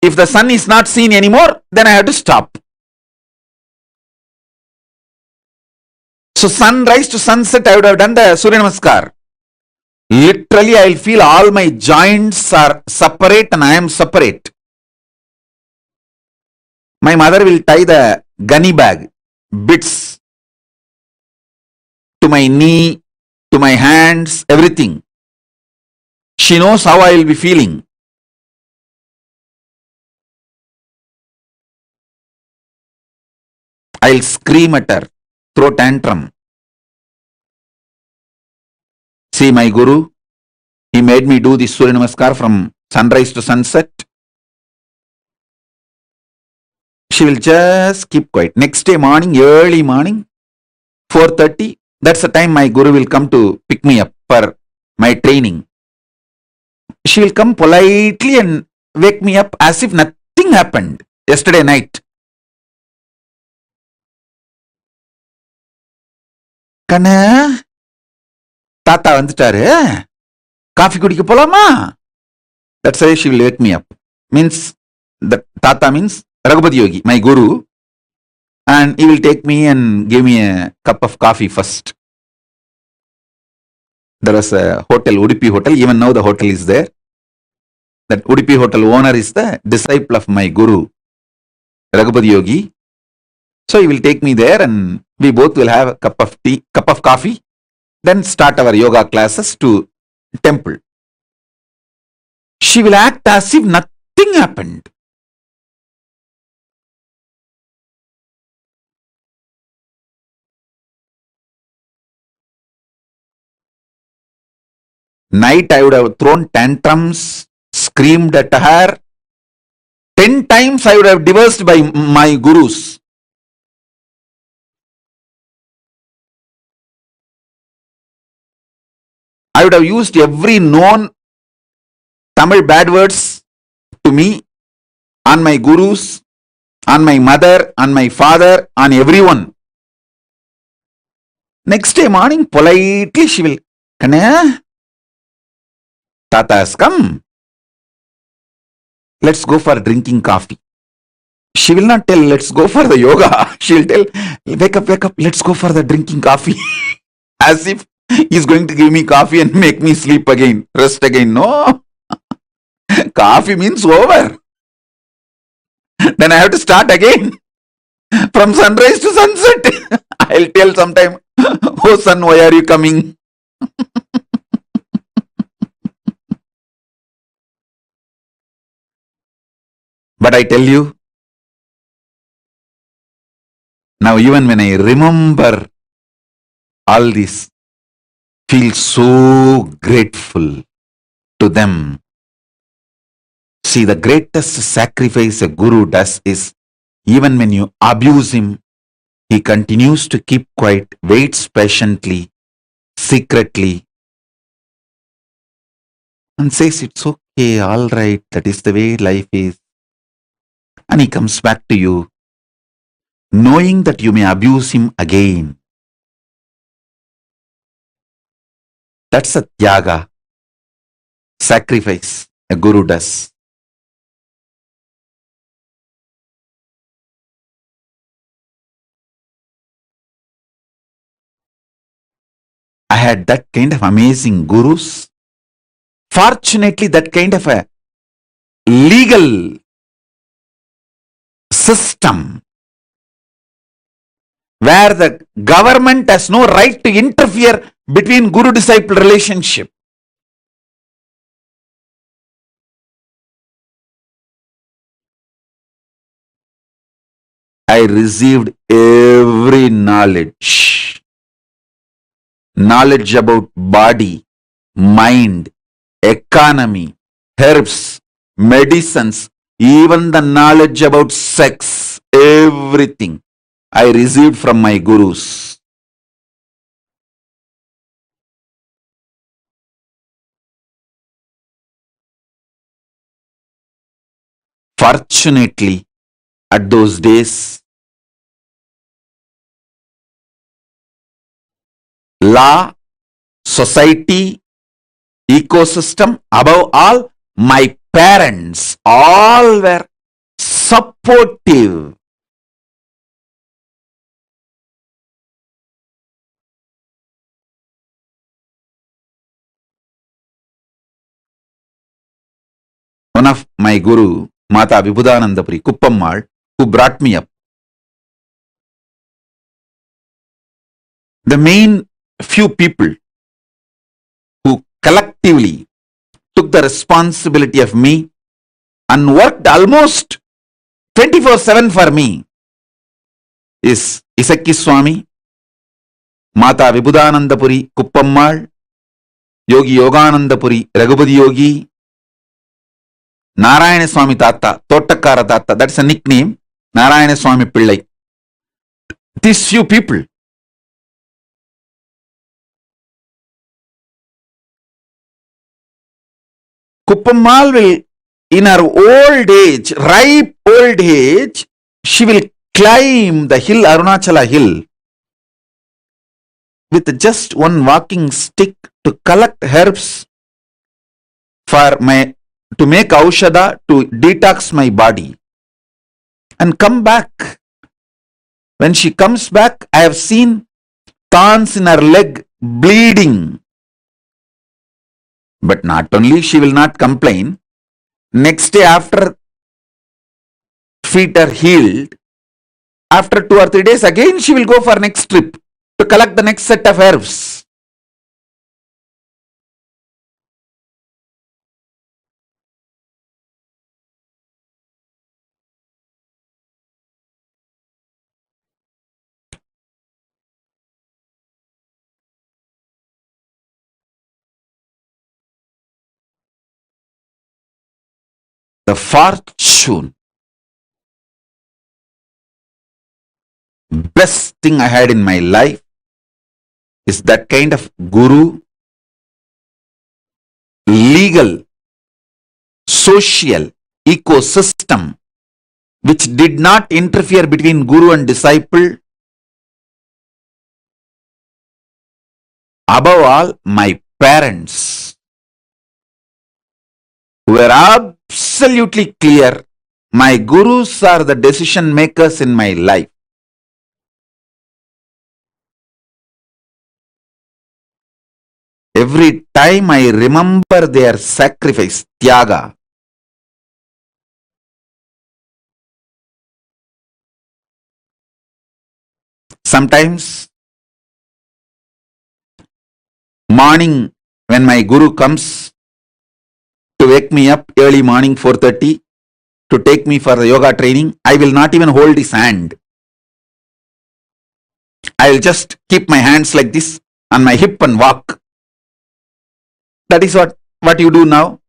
If the sun is not seen anymore, then I have to stop. So sunrise to sunset, I would have done the Surya Namaskar. Literally, I will feel all my joints are separate and I am separate. My mother will tie the gunny bag, bits, to my knee, to my hands, everything. She knows how I will be feeling. I'll scream at her, throw tantrum. See my guru, he made me do this Surya Namaskar from sunrise to sunset. She will just keep quiet. Next day morning, early morning, 4:30, that's the time my guru will come to pick me up for my training. She will come politely and wake me up as if nothing happened yesterday night. Kanna, Tata வந்துட்டாரு, coffee குடிக்க போலாமா? That's why she will wake me up. Means, the Tata means Raghupati Yogi, my guru, and he will take me and give me a cup of coffee first. There was a hotel, Udupi Hotel, even now the hotel is there. That Udupi Hotel owner is the disciple of my guru. Raghupati Yogi. So he will take me there and we both will have a cup of tea, cup of coffee, then start our yoga classes to temple. She will act as if nothing happened. Night I would have thrown tantrums, screamed at her. 10 times I would have divorced by my gurus. I would have used every known Tamil bad words to me, on my gurus, on my mother, on my father, on everyone. Next day morning, politely she will, Kanaya, Tata has come. Let's go for drinking coffee. She will not tell, let's go for the yoga. She will tell, wake up, let's go for the drinking coffee. As if he's going to give me coffee and make me sleep again, rest again. No. Coffee means over. Then I have to start again. From sunrise to sunset. I'll tell sometime, oh son, why are you coming? But I tell you, now even when I remember all this, feel so grateful to them. See, the greatest sacrifice a guru does is, even when you abuse him, he continues to keep quiet, waits patiently, secretly, and says, it's okay, all right, that is the way life is. And he comes back to you, knowing that you may abuse him again. That's a tyaga, sacrifice a guru does. I had that kind of amazing gurus. Fortunately, that kind of a legal system where the government has no right to interfere between guru-disciple relationship. I received every knowledge. Knowledge about body, mind, economy, herbs, medicines, even the knowledge about sex, everything I received from my gurus. Fortunately, at those days, law, society, ecosystem, above all, my parents, all were supportive. One of my guru, Mata Vibhudanandapuri, Kuppammal, who brought me up, the main few people who collectively took the responsibility of me and worked almost 24/7 for me is Isakki Swami, Mata Vibhudanandapuri, Kuppammal, Yogi Yoganandapuri, Raghupati Yogi, Narayana Swami Tata, Tottakkara Tata, that's a nickname, Narayana Swami Pillai. These few people. Kuppammal will, in her old age, ripe old age, she will climb the hill, Arunachala hill, with just one walking stick to collect herbs to make aushadha, to detox my body, and come back. When she comes back, I have seen thorns in her leg bleeding. But not only she will not complain, next day after feet are healed, after 2 or 3 days, again she will go for next trip to collect the next set of herbs. The fortune, best thing I had in my life is that kind of guru, legal, social ecosystem which did not interfere between guru and disciple. Above all, my parents were absolutely clear. My gurus are the decision makers in my life. Every time I remember their sacrifice, tyaga, sometimes morning when my guru comes to wake me up early morning 4:30 to take me for the yoga training, I will not even hold his hand. I will just keep my hands like this on my hip and walk. That is what you do now,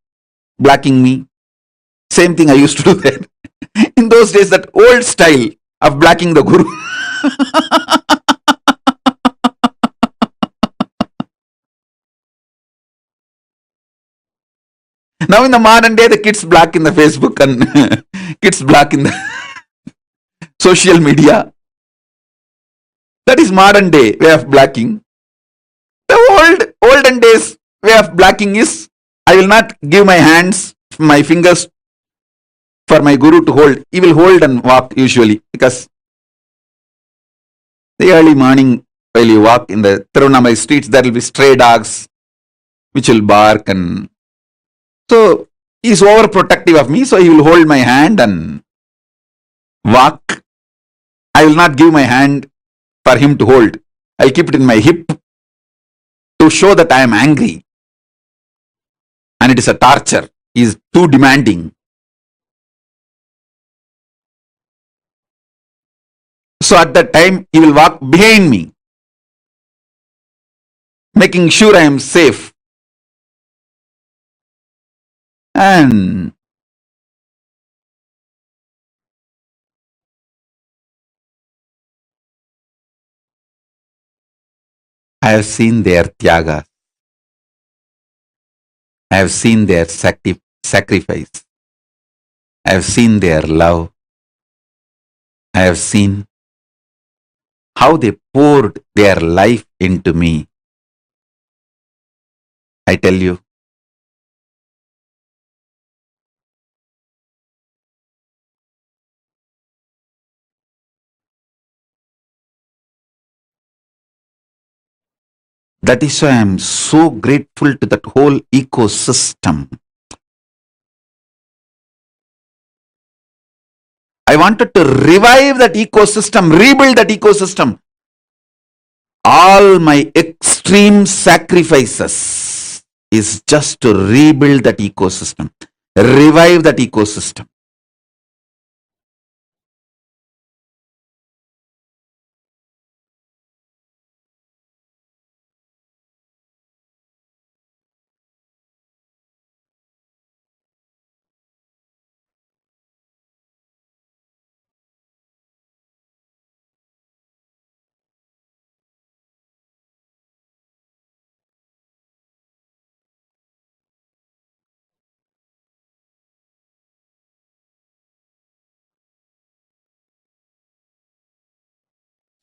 blacking me. Same thing I used to do then. In those days, that old style of blacking the guru. Now in the modern day, the kids black in the Facebook and kids black in the social media. That is modern day way of blacking. The olden days way of blacking is I will not give my hands, my fingers for my guru to hold. He will hold and walk usually because the early morning while you walk in the Tirunamai streets, there will be stray dogs which will bark, and so he is overprotective of me, so he will hold my hand and walk. I will not give my hand for him to hold. I'll keep it in my hip to show that I am angry. And it is a torture. He is too demanding. So at that time, he will walk behind me, making sure I am safe. And I have seen their tyaga. I have seen their sacrifice. I have seen their love. I have seen how they poured their life into me. I tell you, that is why I am so grateful to that whole ecosystem. I wanted to revive that ecosystem, rebuild that ecosystem. All my extreme sacrifices is just to rebuild that ecosystem, revive that ecosystem.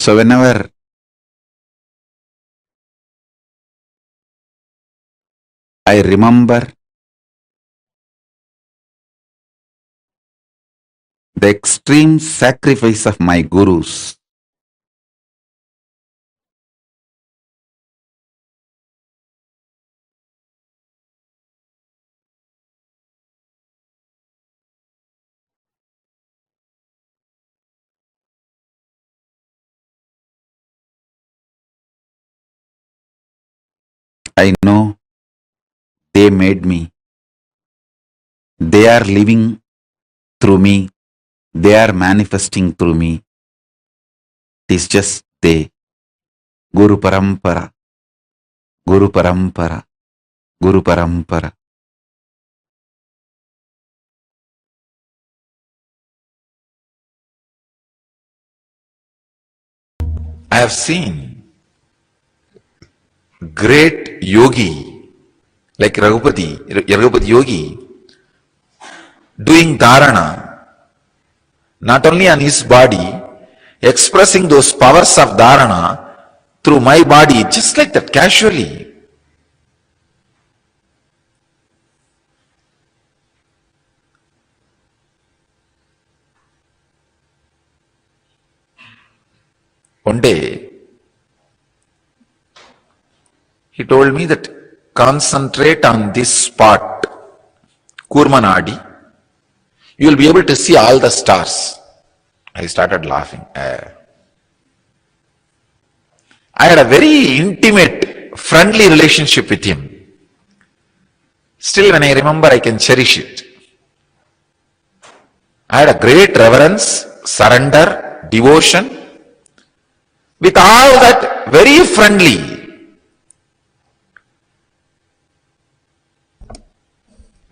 So whenever I remember the extreme sacrifice of my gurus, I know they made me. They are living through me. They are manifesting through me. It is just they. Guru Parampara. Guru Parampara. Guru Parampara. I have seen great yogi like Raghupati Yogi doing dharana, not only on his body, expressing those powers of dharana through my body, just like that, casually. One day, he told me that concentrate on this spot, Kurmanadi, you will be able to see all the stars. I started laughing. I had a very intimate, friendly relationship with him. Still, when I remember, I can cherish it. I had a great reverence, surrender, devotion. With all that, very friendly.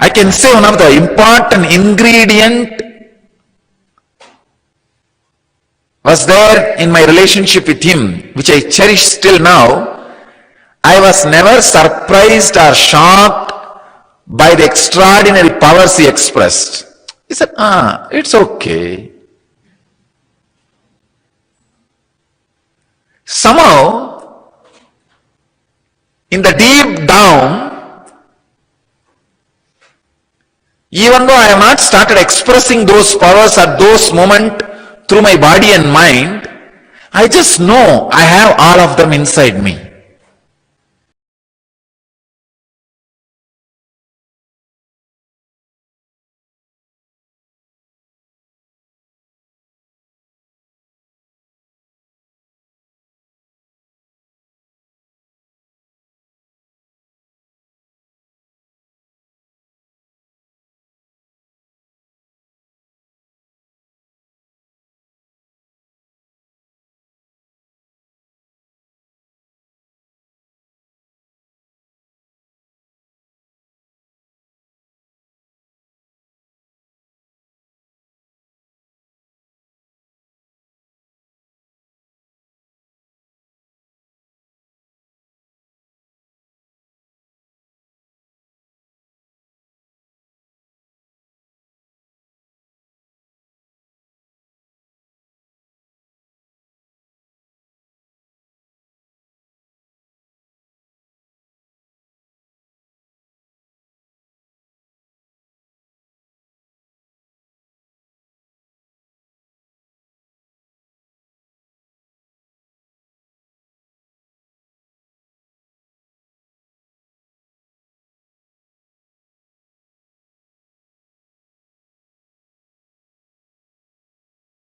I can say one of the important ingredient was there in my relationship with him, which I cherish still now. I was never surprised or shocked by the extraordinary powers he expressed. He said, it's okay. Somehow, in the deep down, even though I have not started expressing those powers at those moments through my body and mind, I just know I have all of them inside me.